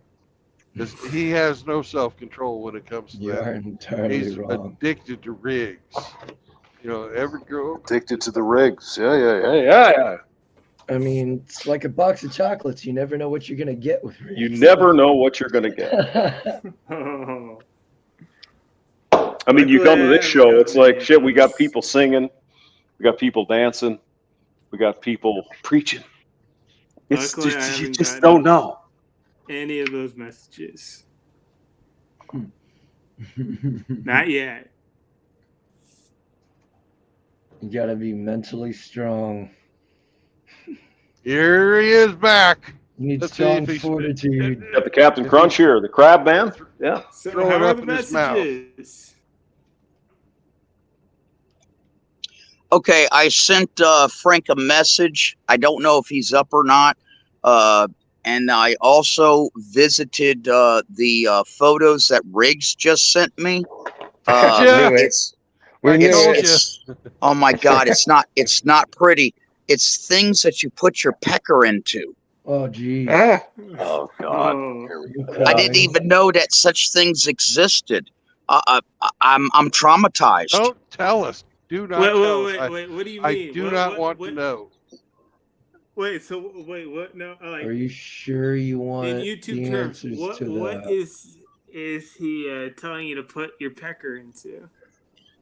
Because he has no self-control when it comes to You that. are entirely He's wrong. addicted to Riggs. You know, every girl addicted to the Riggs. Yeah. I mean, it's like a box of chocolates. You never know what you're gonna get with Riggs. You never know what you're gonna get. Oh. I mean, you come to this Luckily, I show, haven't it's gotten like shit. We got people singing, we got people dancing, we got people preaching. It's Luckily, I just, you haven't just gotten don't know. any of those messages. Not yet. You gotta be mentally strong. Here he is back. You need Let's see if strong he's fortitude. Got the Captain Crunch here, the Crab Man. Yeah. So Throw how it are up the in his mouth. messages? Okay, I sent Frank a message. I don't know if he's up or not. And I also visited the photos that Riggs just sent me. Knew it. It's We knew it. it's oh my god, it's not pretty. It's things that you put your pecker into. Oh geez. Ah, Oh God. Oh. Here we go. I didn't even know that such things existed. I'm traumatized. Don't tell us. Do not Wait, tell wait, us. wait. What do you I mean? do not want to know. Wait. So wait. What? No. Like Are you sure you want in the YouTube terms, answers what to what that? is he telling you to put your pecker into?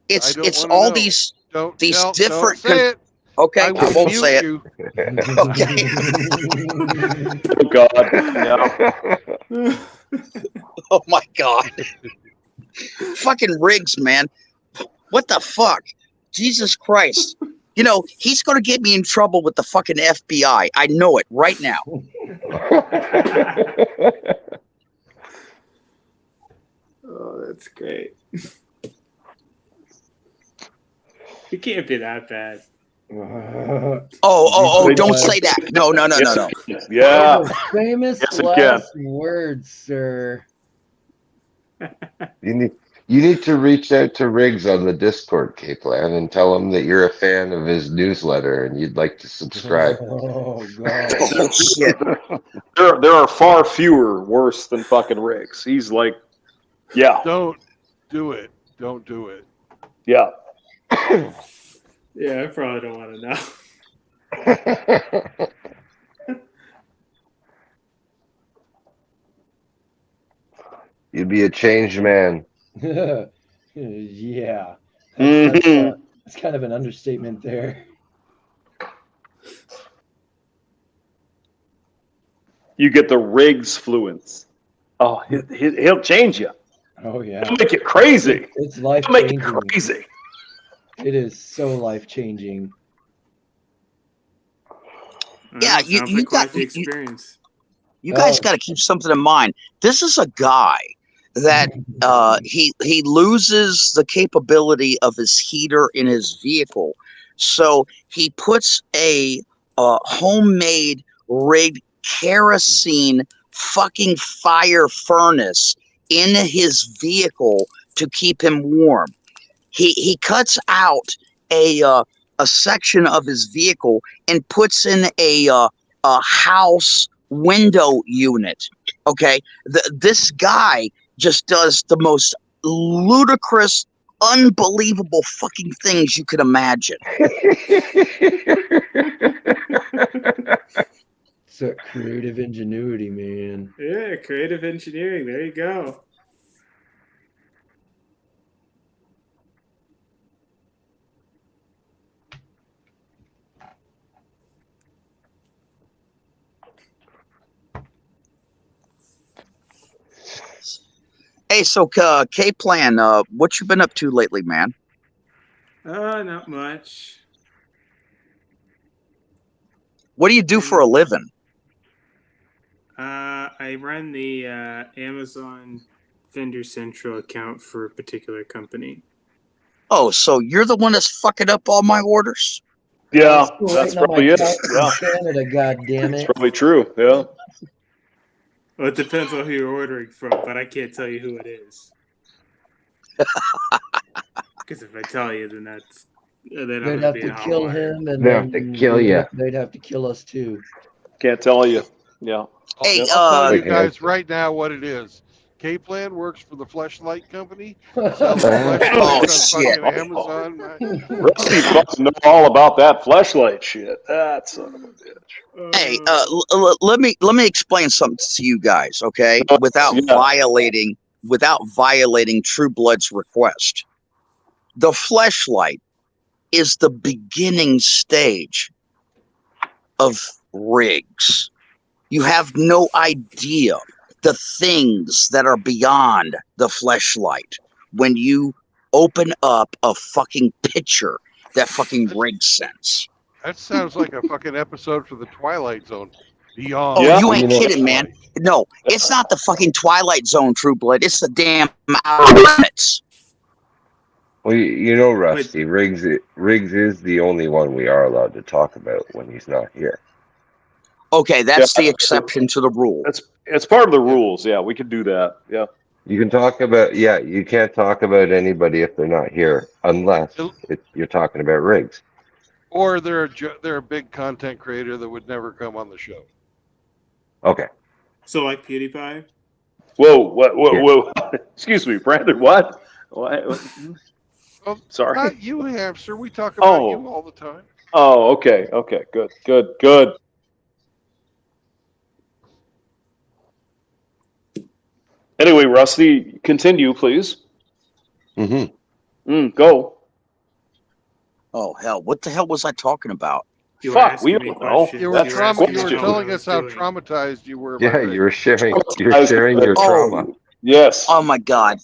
It's I don't wanna all know. these Don't different. say it. Okay, I I will won't mute say it. you. Oh God. Yeah. Oh my god. Fucking Riggs, man. What the fuck? Jesus Christ. You know, he's going to get me in trouble with the fucking FBI. I know it right now. Oh, that's great. It can't be that bad. Oh, don't say that. No. Yeah. Those are famous Yes, it last words, sir. You need to reach out to Riggs on the Discord, K-Plan, and tell him that you're a fan of his newsletter and you'd like to subscribe. Oh god. Oh shit. There are far fewer worse than fucking Riggs. He's like, yeah, Don't do it. Don't do it. yeah. Yeah, I probably don't want to know. You'd be a changed man. Yeah. Mhm. That's kind of an understatement there. You get the Riggs fluence. Oh, he'll change you. Oh yeah. He'll make you crazy. It's life He'll make you changing. crazy. It is so life changing. Yeah, Sounds you like got quite the experience. You guys got to keep something in mind. This is a guy that he loses the capability of his heater in his vehicle, so he puts a homemade rigged kerosene fucking fire furnace in his vehicle to keep him warm. He cuts out a section of his vehicle and puts in a house window unit. Okay, this guy just does the most ludicrous, unbelievable fucking things you could imagine. It's that creative ingenuity, man. Yeah, creative engineering. There you go. Hey, so K-Plan, what you been up to lately, man? Not much. What do you do for a living? I run the Amazon Vendor Central account for a particular company. Oh, so you're the one that's fucking up all my orders? Yeah, I'm still that's waiting on my probably it. couch Yeah, from Canada. God damn that's it! probably true. Yeah. Well, it depends on who you're ordering from, but I can't tell you who it is. Because if I tell you, then I'm They'd gonna have be to in hot kill water. him, and They have to kill you. they'd have to kill us too. Can't tell you. Yeah. Hey, Yep. I'll tell you Like guys right now what it is. K-Plan works for the Fleshlight Company, selling Oh fleshlights on shit! fucking Amazon. Rusty fucking know all about that fleshlight shit. That son of a bitch. Hey, let me explain something to you guys, okay? Without violating True Blood's request. The fleshlight is the beginning stage of rigs. You have no idea the things that are beyond the fleshlight when you open up a fucking picture that fucking rig sends. That sounds like a fucking episode for the Twilight Zone. Beyond. Oh, Yeah. you ain't kidding, man. No, it's not the fucking Twilight Zone, True Blood. It's the damn Outer Limits. Well, you know, Rusty, Riggs is the only one we are allowed to talk about when he's not here. Okay, that's the exception to the rule. It's part of the rules. Yeah, we could do that. Yeah. You can talk about, you can't talk about anybody if they're not here unless you're talking about Riggs. Or they're a big content creator that would never come on the show. Okay. So like PewDiePie? Whoa. Excuse me, Brandon, what? What? Well, Sorry. Not you, Hamster. We talk about you all the time. Oh, okay. Good. Anyway, Rusty, continue, please. Go. Oh hell! What the hell was I talking about? Fuck, we don't know. You were telling us how traumatized you were. Yeah, you're sharing your trauma. Yes. Oh my god.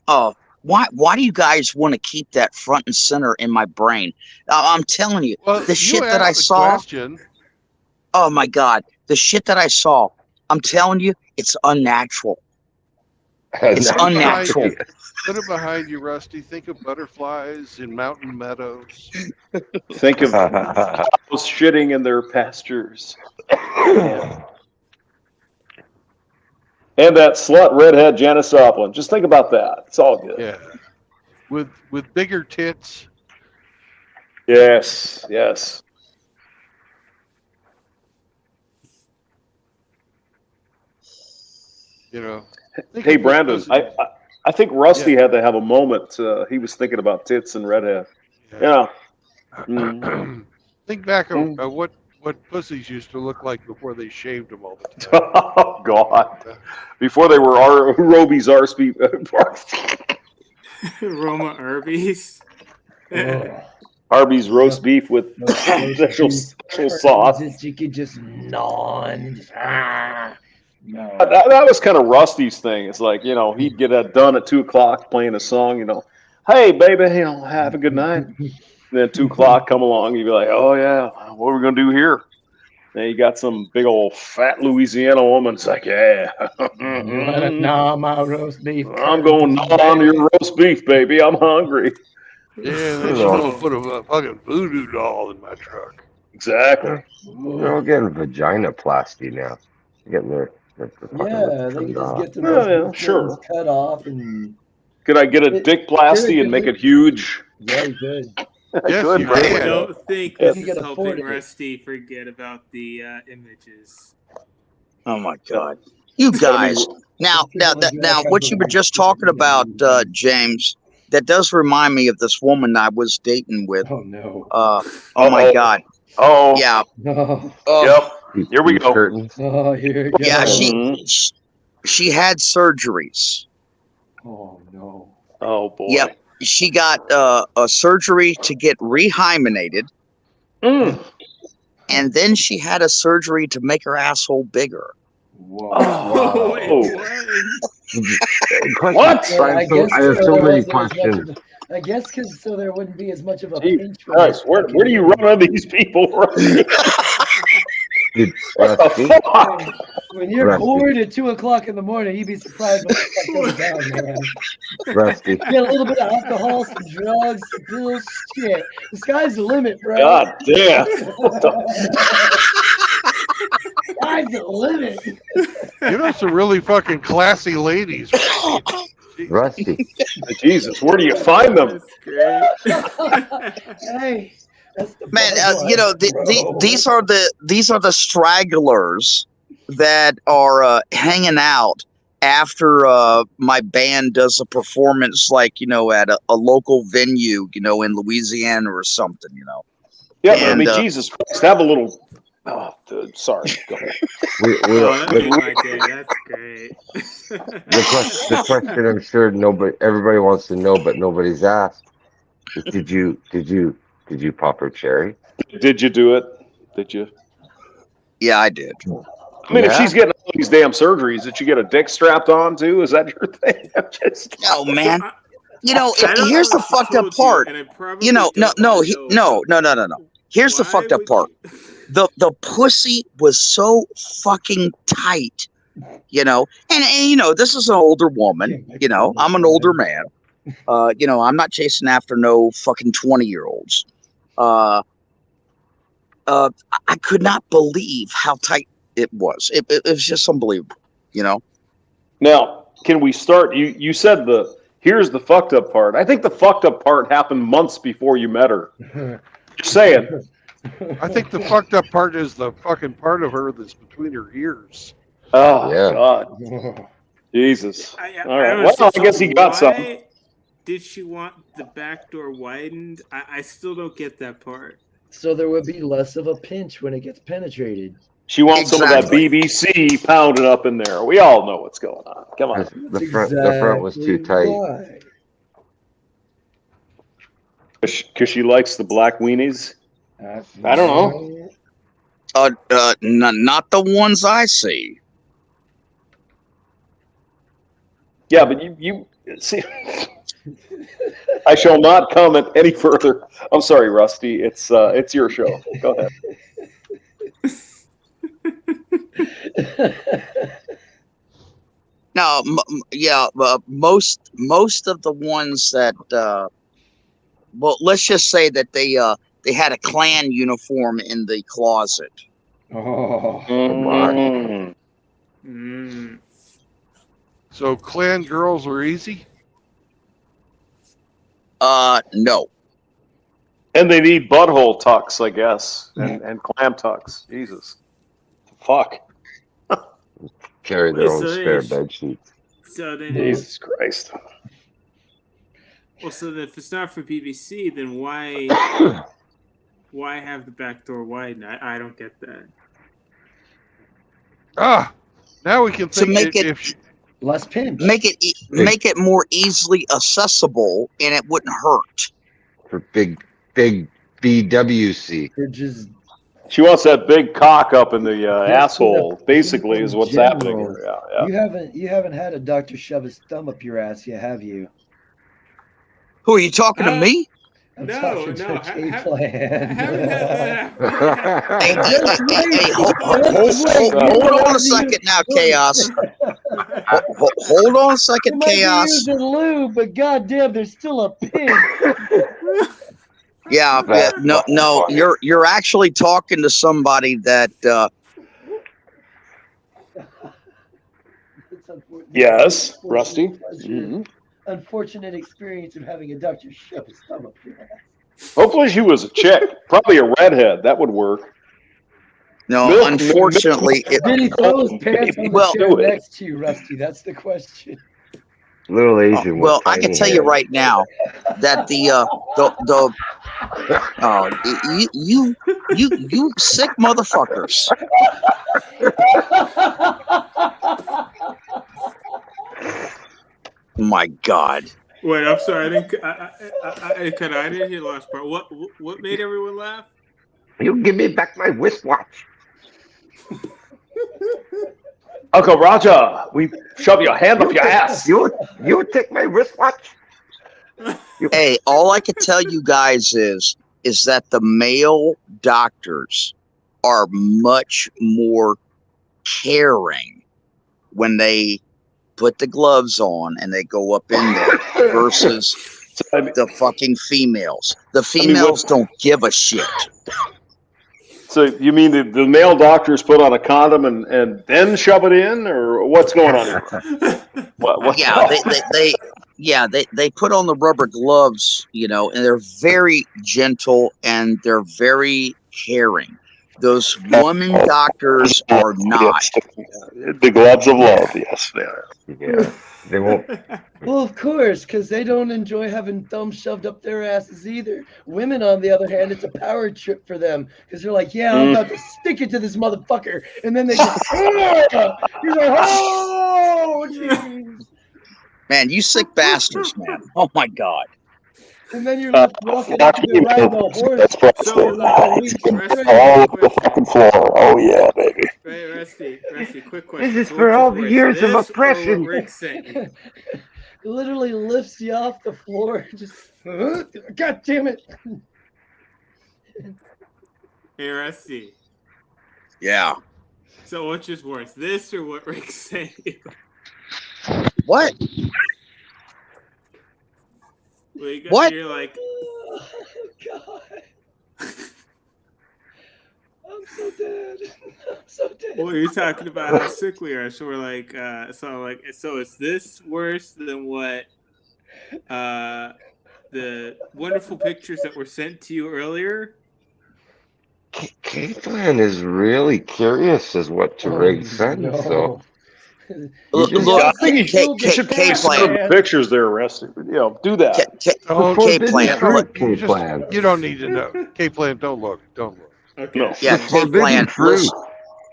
Oh, why do you guys want to keep that front and center in my brain? I'm telling you, the shit that I saw. Oh my god, the shit that I saw. I'm telling you, it's unnatural. It's unnatural. Put it behind you, Rusty. Think of butterflies in mountain meadows. Think of cows shitting in their pastures. And that slut redhead Janis Joplin. Just think about that. It's all good. Yeah. With bigger tits. Yes. You know. Hey, Brandon, I think Rusty had to have a moment. He was thinking about tits and redhead. Yeah. Think back on what pussies used to look like before they shaved them all the time. Oh, God. Before they were Roby's Arby's. Roma Arby's. Arby's roast beef with special sauce. You could just gnaw and just, no. That was kind of Rusty's thing. It's like, he'd get that done at 2 o'clock playing a song, hey, baby, have a good night. And then 2 o'clock come along, you'd be like, oh, yeah, what are we going to do here? And you got some big old fat Louisiana woman. It's like, yeah. Gnaw my roast beef. I'm going to gnaw on your roast beef, baby. I'm hungry. Yeah, they should put a fucking voodoo doll in my truck. Exactly. They're all getting vaginoplasty now. They're getting their Yeah, they can just get the roast sure. cut off and. Could I get a dick plasty and make it huge? Yeah, you could. Yes, Good, you Brandon. can. I don't think Yes. this is helping Rusty forget about the images. Oh my god, you guys! Now, what you were just talking about, James, that does remind me of this woman I was dating with. Oh no! Oh my god! Oh yeah. No. Yep. Here we go. Oh, here it goes. Yeah, she had surgeries. Oh no! Oh boy. Yep. She got a surgery to get rehymenated. And then she had a surgery to make her asshole bigger. Whoa. What? I have so many questions. I guess because so there wouldn't be as much of a pinch. Guys, where do you run into these people? Dude, What Rusty, the fuck? When you're Rusty. bored at 2 o'clock in the morning, you'd be surprised what the fuck goes down, man. Rusty. Get a little bit of alcohol, some drugs, some pills, shit. The sky's the limit, bro. God damn. What the? Sky's the limit. You know some really fucking classy ladies. Rusty. Jesus, where do you find them? Hey, that's the Man, bottom line, bro. these are the stragglers that are hanging out after my band does a performance, like, you know, at a local venue, you know, in Louisiana or something, you know. Yeah, but I And, mean, Jesus Christ, have a little. Oh, dude, sorry. Go ahead. Oh, that made my day. That's great. The question I'm sure everybody wants to know, but nobody's asked. Is did you pop her cherry? Did you do it? Did you? Yeah, I did. I mean, if Yeah? she's getting all these damn surgeries, did you get a dick strapped on too? Is that your thing? No, man. You know, I don't here's know the if she fucked up told you, part. and I probably You know, no. don't wanna know. Here's the Why fucked up would part. The pussy was so fucking tight, you know, and you know, this is an older woman, you know, I'm an older man, you know, I'm not chasing after no fucking 20-year-olds. I could not believe how tight it was. It was just unbelievable, you know. Now, can we start? You said here's the fucked up part. I think the fucked up part happened months before you met her. Just saying. I think the fucked up part is the fucking part of her that's between her ears. Oh, Yeah. God. Jesus. I All right. don't Well, I understand. guess he got Why something. did she want the back door widened? I still don't get that part. So there would be less of a pinch when it gets penetrated. She wants some of that Exactly. BBC pounded up in there. We all know what's going on. Come on. The front was too tight. Why? Because she likes the black weenies? I don't know. Not the ones I see. Yeah, but you see, I shall not comment any further. I'm sorry, Rusty. It's your show. Go ahead. No, most of the ones that, well, let's just say that they had a Klan uniform in the closet. Mm. So Klan girls are easy? No. And they need butthole tucks, I guess, and clam tucks. Jesus. Fuck. Carry their own So spare they- bed sheets. So then, Jesus Christ. well, so then if it's not for BBC, then why have the back door widened? I don't get that. Now we can To think make it if she, less pinch. Make it more easily accessible, and it wouldn't hurt. For big BWC. For just She wants that big cock up in the asshole, basically, is what's happening general. here. Yeah. You haven't had a doctor shove his thumb up your ass yet, have you? Who are you talking to me? I'm No, talking no, to K-Plan. Hey, hold on a second now, Chaos. Hold on a second, You might be Chaos. using lube, but goddamn, there's still a pinch. Yeah, no, you're actually talking to somebody that Yes, Rusty. Mm-hmm. Unfortunate experience of having a doctor shove his thumb up your ass. Hopefully she was a chick. Probably a redhead. That would work. No, unfortunately, Did he throw his pants on the chair next to you, Rusty? That's the question. Little Asian. Well, with I can tiny tell you hair. right now that you sick motherfuckers. My God. Wait, I'm sorry. I didn't hear the last part. What made everyone laugh? You give me back my wristwatch. Uncle Roger, we shove your hand up your ass. You take my wristwatch. Hey, all I can tell you guys is that the male doctors are much more caring when they put the gloves on and they go up in there versus the fucking females. The females don't give a shit. So you mean the male doctors put on a condom and then shove it in, or what's going on here? What? Yeah, they put on the rubber gloves, you know, and they're very gentle and they're very caring. Those women doctors are not. The gloves of love, yes, they are. Yeah, they won't. Well, of course, because they don't enjoy having thumbs shoved up their asses either. Women, on the other hand, it's a power trip for them because they're like, yeah, I'm about to stick it to this motherfucker. And then they just, "Ah!" You're like, oh, jeez. Man, you sick bastards, man. Oh my God. And then you're left walking after they're riding a horse. for like a week straight. All over the fucking floor. Oh yeah, baby. Right, Rusty, quick question. This is So for which all the worse, years of this or oppression. what Rick's saying? Literally lifts you off the floor. Just, God damn it. Hey, Rusty. Yeah. So which is worse, this or what Rick's saying? What? Well, you got, What? You're like, Oh, God. I'm so dead. I'm so dead. well, you're talking about how sick we are. So we're like, so is this worse than what the wonderful pictures that were sent to you earlier? Caitlin is really curious as what to Rig send, so. Look, I think you should probably send them pictures there, Rusty. You know, do that. You don't need to know. K-Plan, don't look. Don't look. Okay. No. Yeah, K-Plan, listen.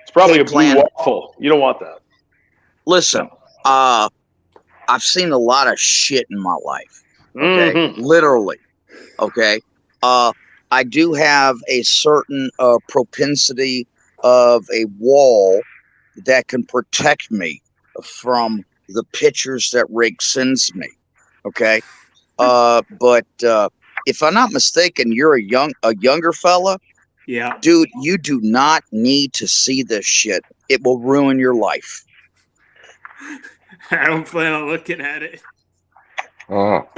It's probably a K-Plan. blue waffle. You don't want that. Listen, I've seen a lot of shit in my life. Okay, Mhm. literally. Okay, I do have a certain propensity of a wall that can protect me from the pictures that Rick sends me. Okay, but if I'm not mistaken, you're a younger fella. Yeah. Dude, you do not need to see this shit. It will ruin your life. I don't plan on looking at it. Oh.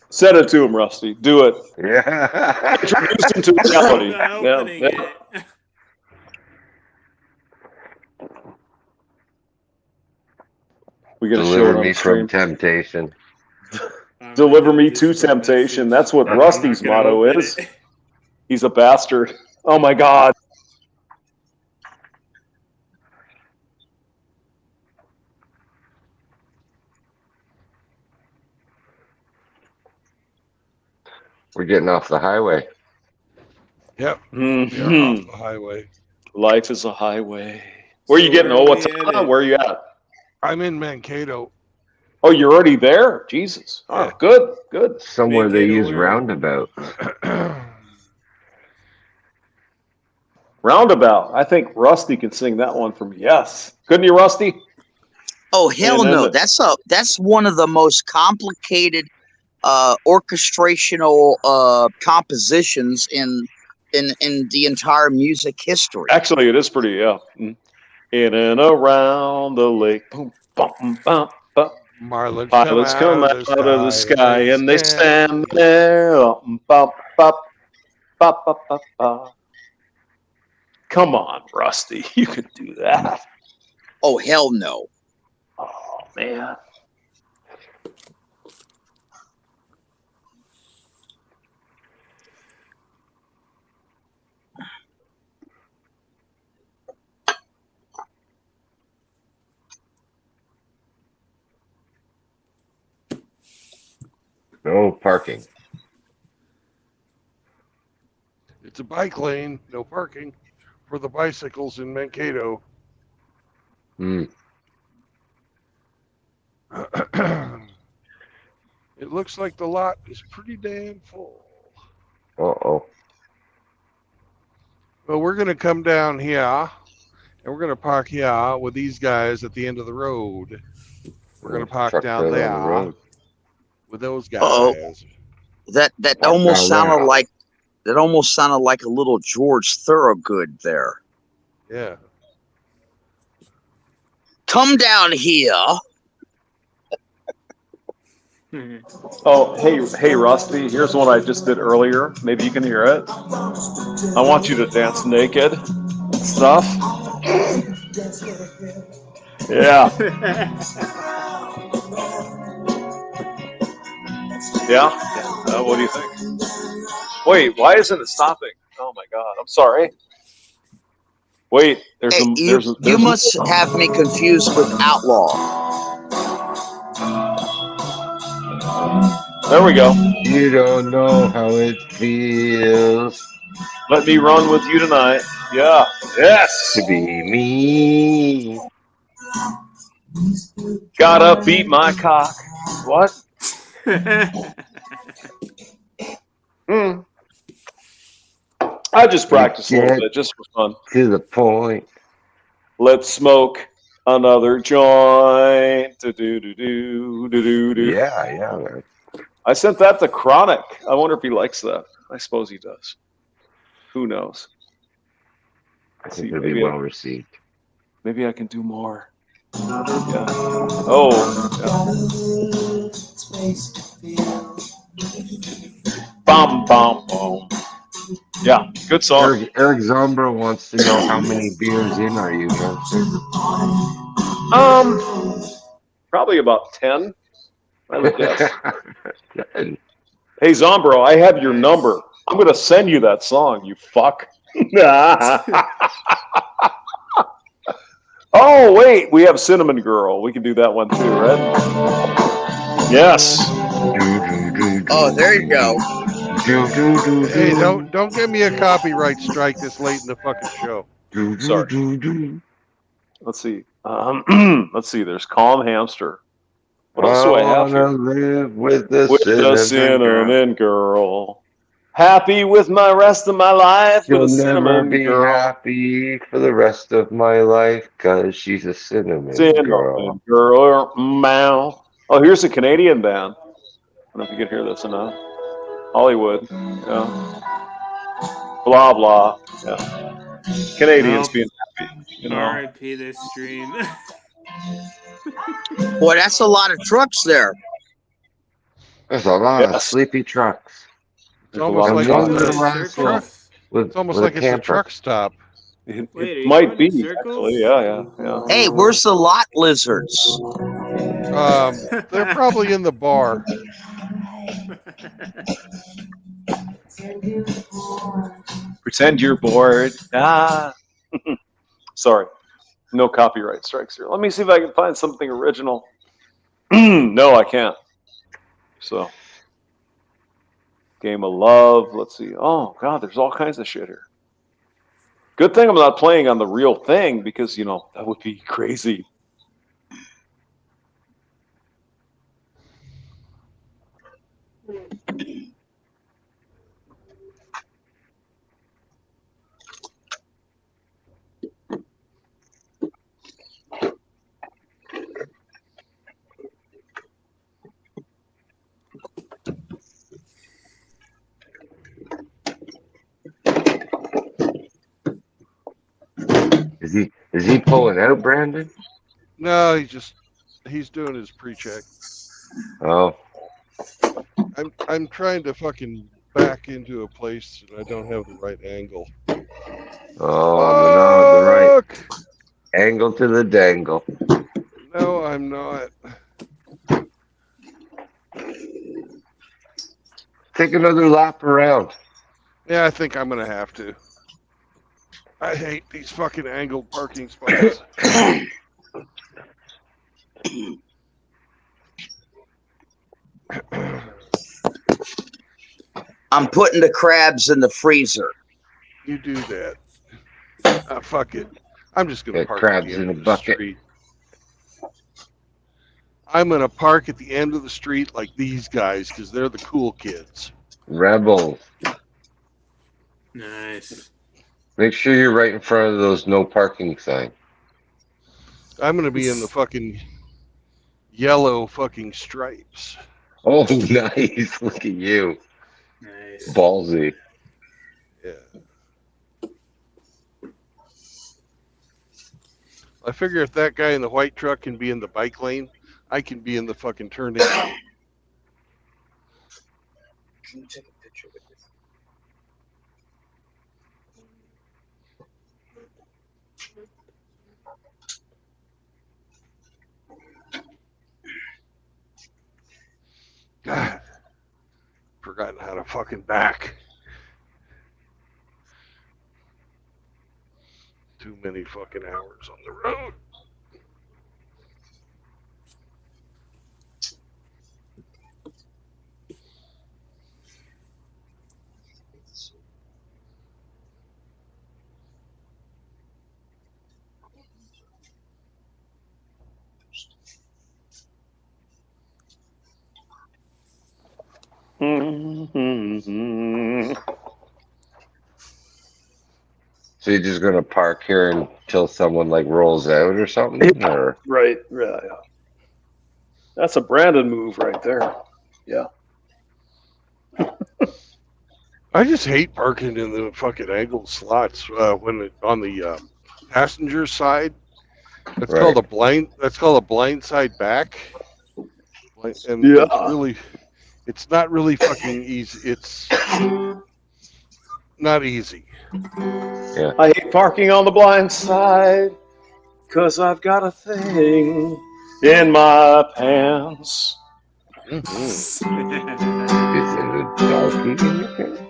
Send it to him, Rusty. Do it. Yeah. Introduce him to reality. I'm not opening it. We got to show it Deliver on me the from stream. temptation. Deliver me to temptation. That's what Rusty's I'm not gonna motto open is. it. He's a bastard. Oh my God. We're getting off the highway. Yep. Mhm. We are off the highway. Life is a highway. Where are you getting? where Oh, are what's we headed? where are you at? I'm in Mankato. Oh, you're already there? Jesus. Oh, Yeah. good, good. Somewhere they Mankato use where? roundabout. Roundabout. I think Rusty can sing that one for me. Yes. Couldn't you, Rusty? Oh hell And then no! the- That's one of the most complicated orchestrational compositions in the entire music history. Actually, it is pretty, yeah. In and around the lake. Boom, bum, bum, bum. Marlins Pilots come out of the sky and they stand there. Bop, bop, bop, bop, bop, bop. Come on, Rusty. You can do that. Oh hell no! Oh, man. No parking. It's a bike lane, no parking for the bicycles in Mankato. Mm. It looks like the lot is pretty damn full. Uh-oh. Well, we're going to come down here, and we're going to park here with these guys at the end of the road. We're going to park Truck down right there on the road. with those Uh-oh. guys. That Walk almost down sounded there. like That almost sounded like a little George Thorogood there. Yeah. Come down here. Oh, hey, Rusty. Here's one I just did earlier. Maybe you can hear it. I want you to dance naked and stuff. Yeah. Yeah. What do you think? Wait, why isn't it stopping? Oh my God! I'm sorry. Wait, there's You must have me confused with Outlaw. There we go. You don't know how it feels. Let me run with you tonight. Yeah. Yes. To be me. Gotta beat my cock. What? I just practiced a little bit just for fun. To the point. Let's smoke another joint. Do. Yeah, man. I sent that to Chronic. I wonder if he likes that. I suppose he does. Who knows? I think it'll be well received. Maybe I can do more. Yeah. Oh. Yeah. Bum, bum, bum. Yeah, good song. Eric Zombro wants to know how many beers in are you, Monster? Probably about 10, I would guess. Hey, Zombro, I have your number. I'm going to send you that song, you fuck. Oh, wait, we have Cinnamon Girl. We can do that one too, right? Yes. Oh, there you go. Hey, don't give me a copyright strike this late in the fucking show. Sorry. Let's see. Let's see. There's Calm Hamster. What else do I have here? Live with the cinnamon girl. Happy with my rest of my life You'll with a never cinnamon be girl. happy for the rest of my life because she's a cinnamon girl. Meow. Oh, here's a Canadian band. I don't know if you can hear this or not. Hollywood. Yeah. Blah, blah. Yeah. Canadians Nope. being happy. You know. R.I.P. this stream. Boy, that's a lot of trucks there. There's a lot of sleepy trucks. It's almost like With, it's almost with like a it's a camper. truck stop. It might be, actually. Yeah. Hey, where's the lot lizards? They're probably in the bar. Pretend you're bored. Sorry. No copyright strikes here. Let me see if I can find something original. No, I can't. So, Game of Love. Let's see. Oh, God, there's all kinds of shit here. Good thing I'm not playing on the real thing because, that would be crazy. Is he pulling out, Brandon? No, he's doing his pre-check. Oh. I'm trying to fucking back into a place and I don't have the right angle. Oh, no, the right angle to the dangle. No, I'm not. Take another lap around. Yeah, I think I'm gonna have to. I hate these fucking angled parking spots. I'm putting the crabs in the freezer. You do that. Fuck it. I'm just gonna Got park crabs at the end in a of the bucket. street. I'm gonna park at the end of the street like these guys because they're the cool kids. Rebels. Nice. Make sure you're right in front of those no parking signs. I'm gonna be in the fucking yellow fucking stripes. Oh, nice. Look at you. Nice. Ballsy. I figure if that guy in the white truck can be in the bike lane, I can be in the fucking turning lane. Can you take a picture with this? God, forgotten how to fucking back. Too many fucking hours on the road. So you're just gonna park here until someone like rolls out or something, or Right. Yeah. That's a Brandon move right there. Yeah. I just hate parking in the fucking angled slots on the passenger side. That's Right. called a blind. That's called a blind side back, and Yeah. it's not really fucking easy. It's not easy. Yeah. I hate parking on the blind side because I've got a thing in my pants. Is it a donkey in your pants?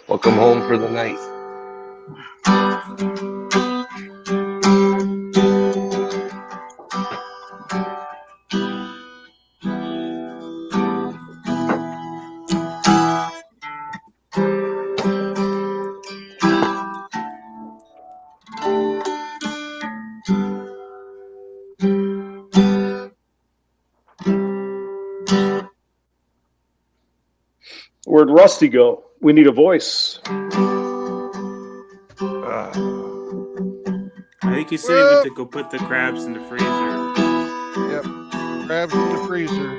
Welcome home for the night. Where'd Rusty go? We need a voice. I think he said he went to go put the crabs in the freezer. Yep, crabs in the freezer.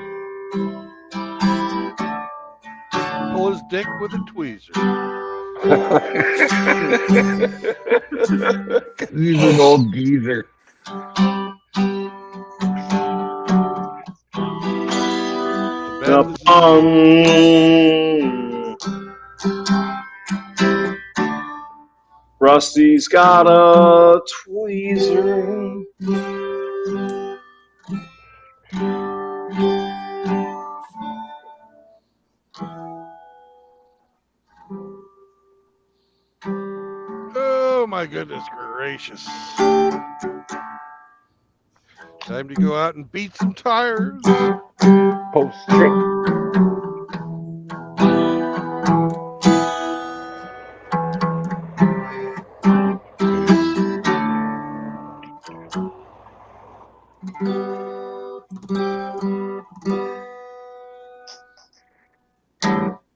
Pull his dick with a tweezer. He's an old geezer. Rusty's got a tweezer. Oh my goodness gracious. Time to go out and beat some tires. Post trick.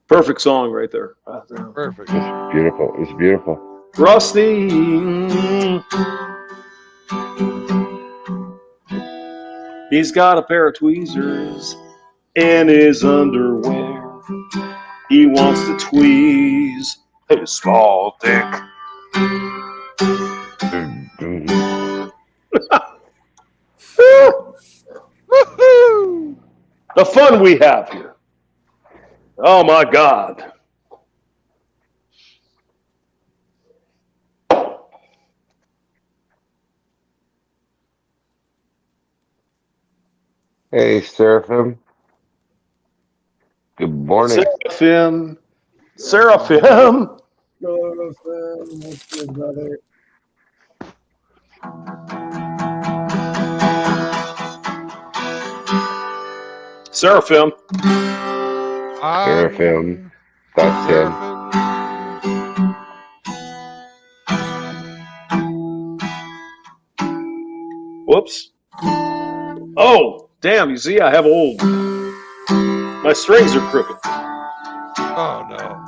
Perfect song right there. Perfect. It's beautiful. It's beautiful. Rusty. He's got a pair of tweezers in his underwear. He wants to tweeze his small dick. The fun we have here. Oh my God. Hey, Seraphim. Good morning. Seraphim. Seraphim. What's good, brother? Seraphim. Seraphim. That's him. Whoops. Oh, damn. You see, I have old. My strings are crooked. Oh, no.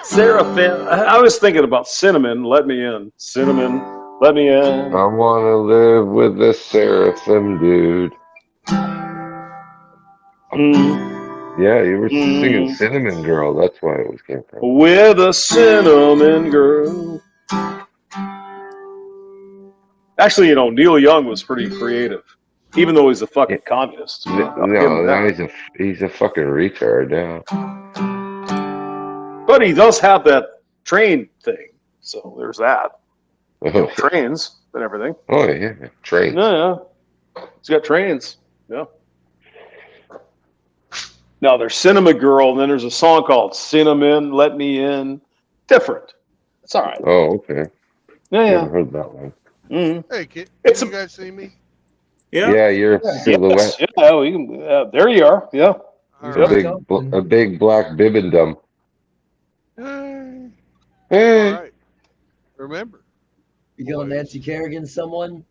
Seraphim. I was thinking about cinnamon. Let me in. Cinnamon. Let me in. I want to live with the seraphim dude. Yeah, you were singing Cinnamon Girl. That's why it was came from. With a cinnamon girl. Actually, Neil Young was pretty creative, even though he's a fucking communist. No, he's a fucking retard now. But he does have that train thing, so there's that. Trains and everything. Oh yeah, trains. Yeah. He's got trains. Yeah. Now there's Cinnamon Girl, and then there's a song called Cinnamon, Let Me In. Different. It's all right. Oh, okay. Yeah. Never heard that one. Mm-hmm. Hey, can you guys see me? Yeah, you're a silhouette. Yes. Yeah, we can, there you are. Yeah. A big black bibbendum. All right. Remember. You going Nancy Kerrigan someone?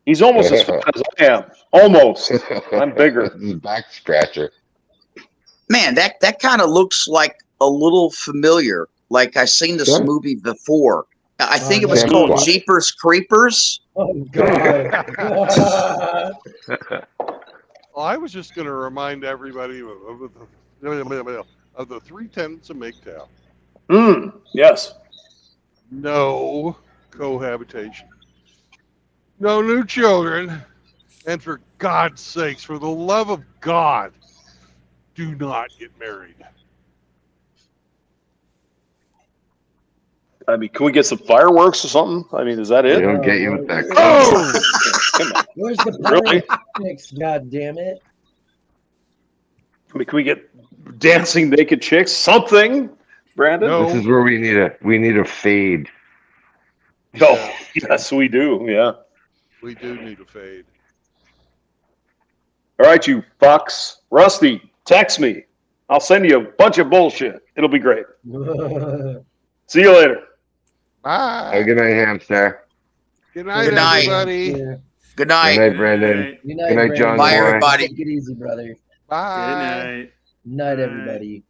He's almost as fat as I am. Almost. I'm bigger. This is back scratcher. Man, that kind of looks like a little familiar. Like I've seen this movie before. I think it was called Jeepers Creepers. Oh God! Well, I was just going to remind everybody of the 3 tenets of MGTOW. Yes. No cohabitation. No new children. And for God's sakes, for the love of God, do not get married. I mean, can we get some fireworks or something? I mean, is that it? They don't get you with that. Oh! Come on. Where's the Really? pyrotechnics? God damn it! I mean, can we get dancing naked chicks? Something, Brandon? This is where we need a fade. Oh, yes, we do. Yeah. We do need a fade. All right, you fucks. Rusty, text me. I'll send you a bunch of bullshit. It'll be great. See you later. Bye. Have a good night, hamster. Good night, everybody. Good night. Good night, Brendan. Good Good night, John. Bye, Boy. everybody. Take it easy, brother. Bye. Good night. Night, everybody.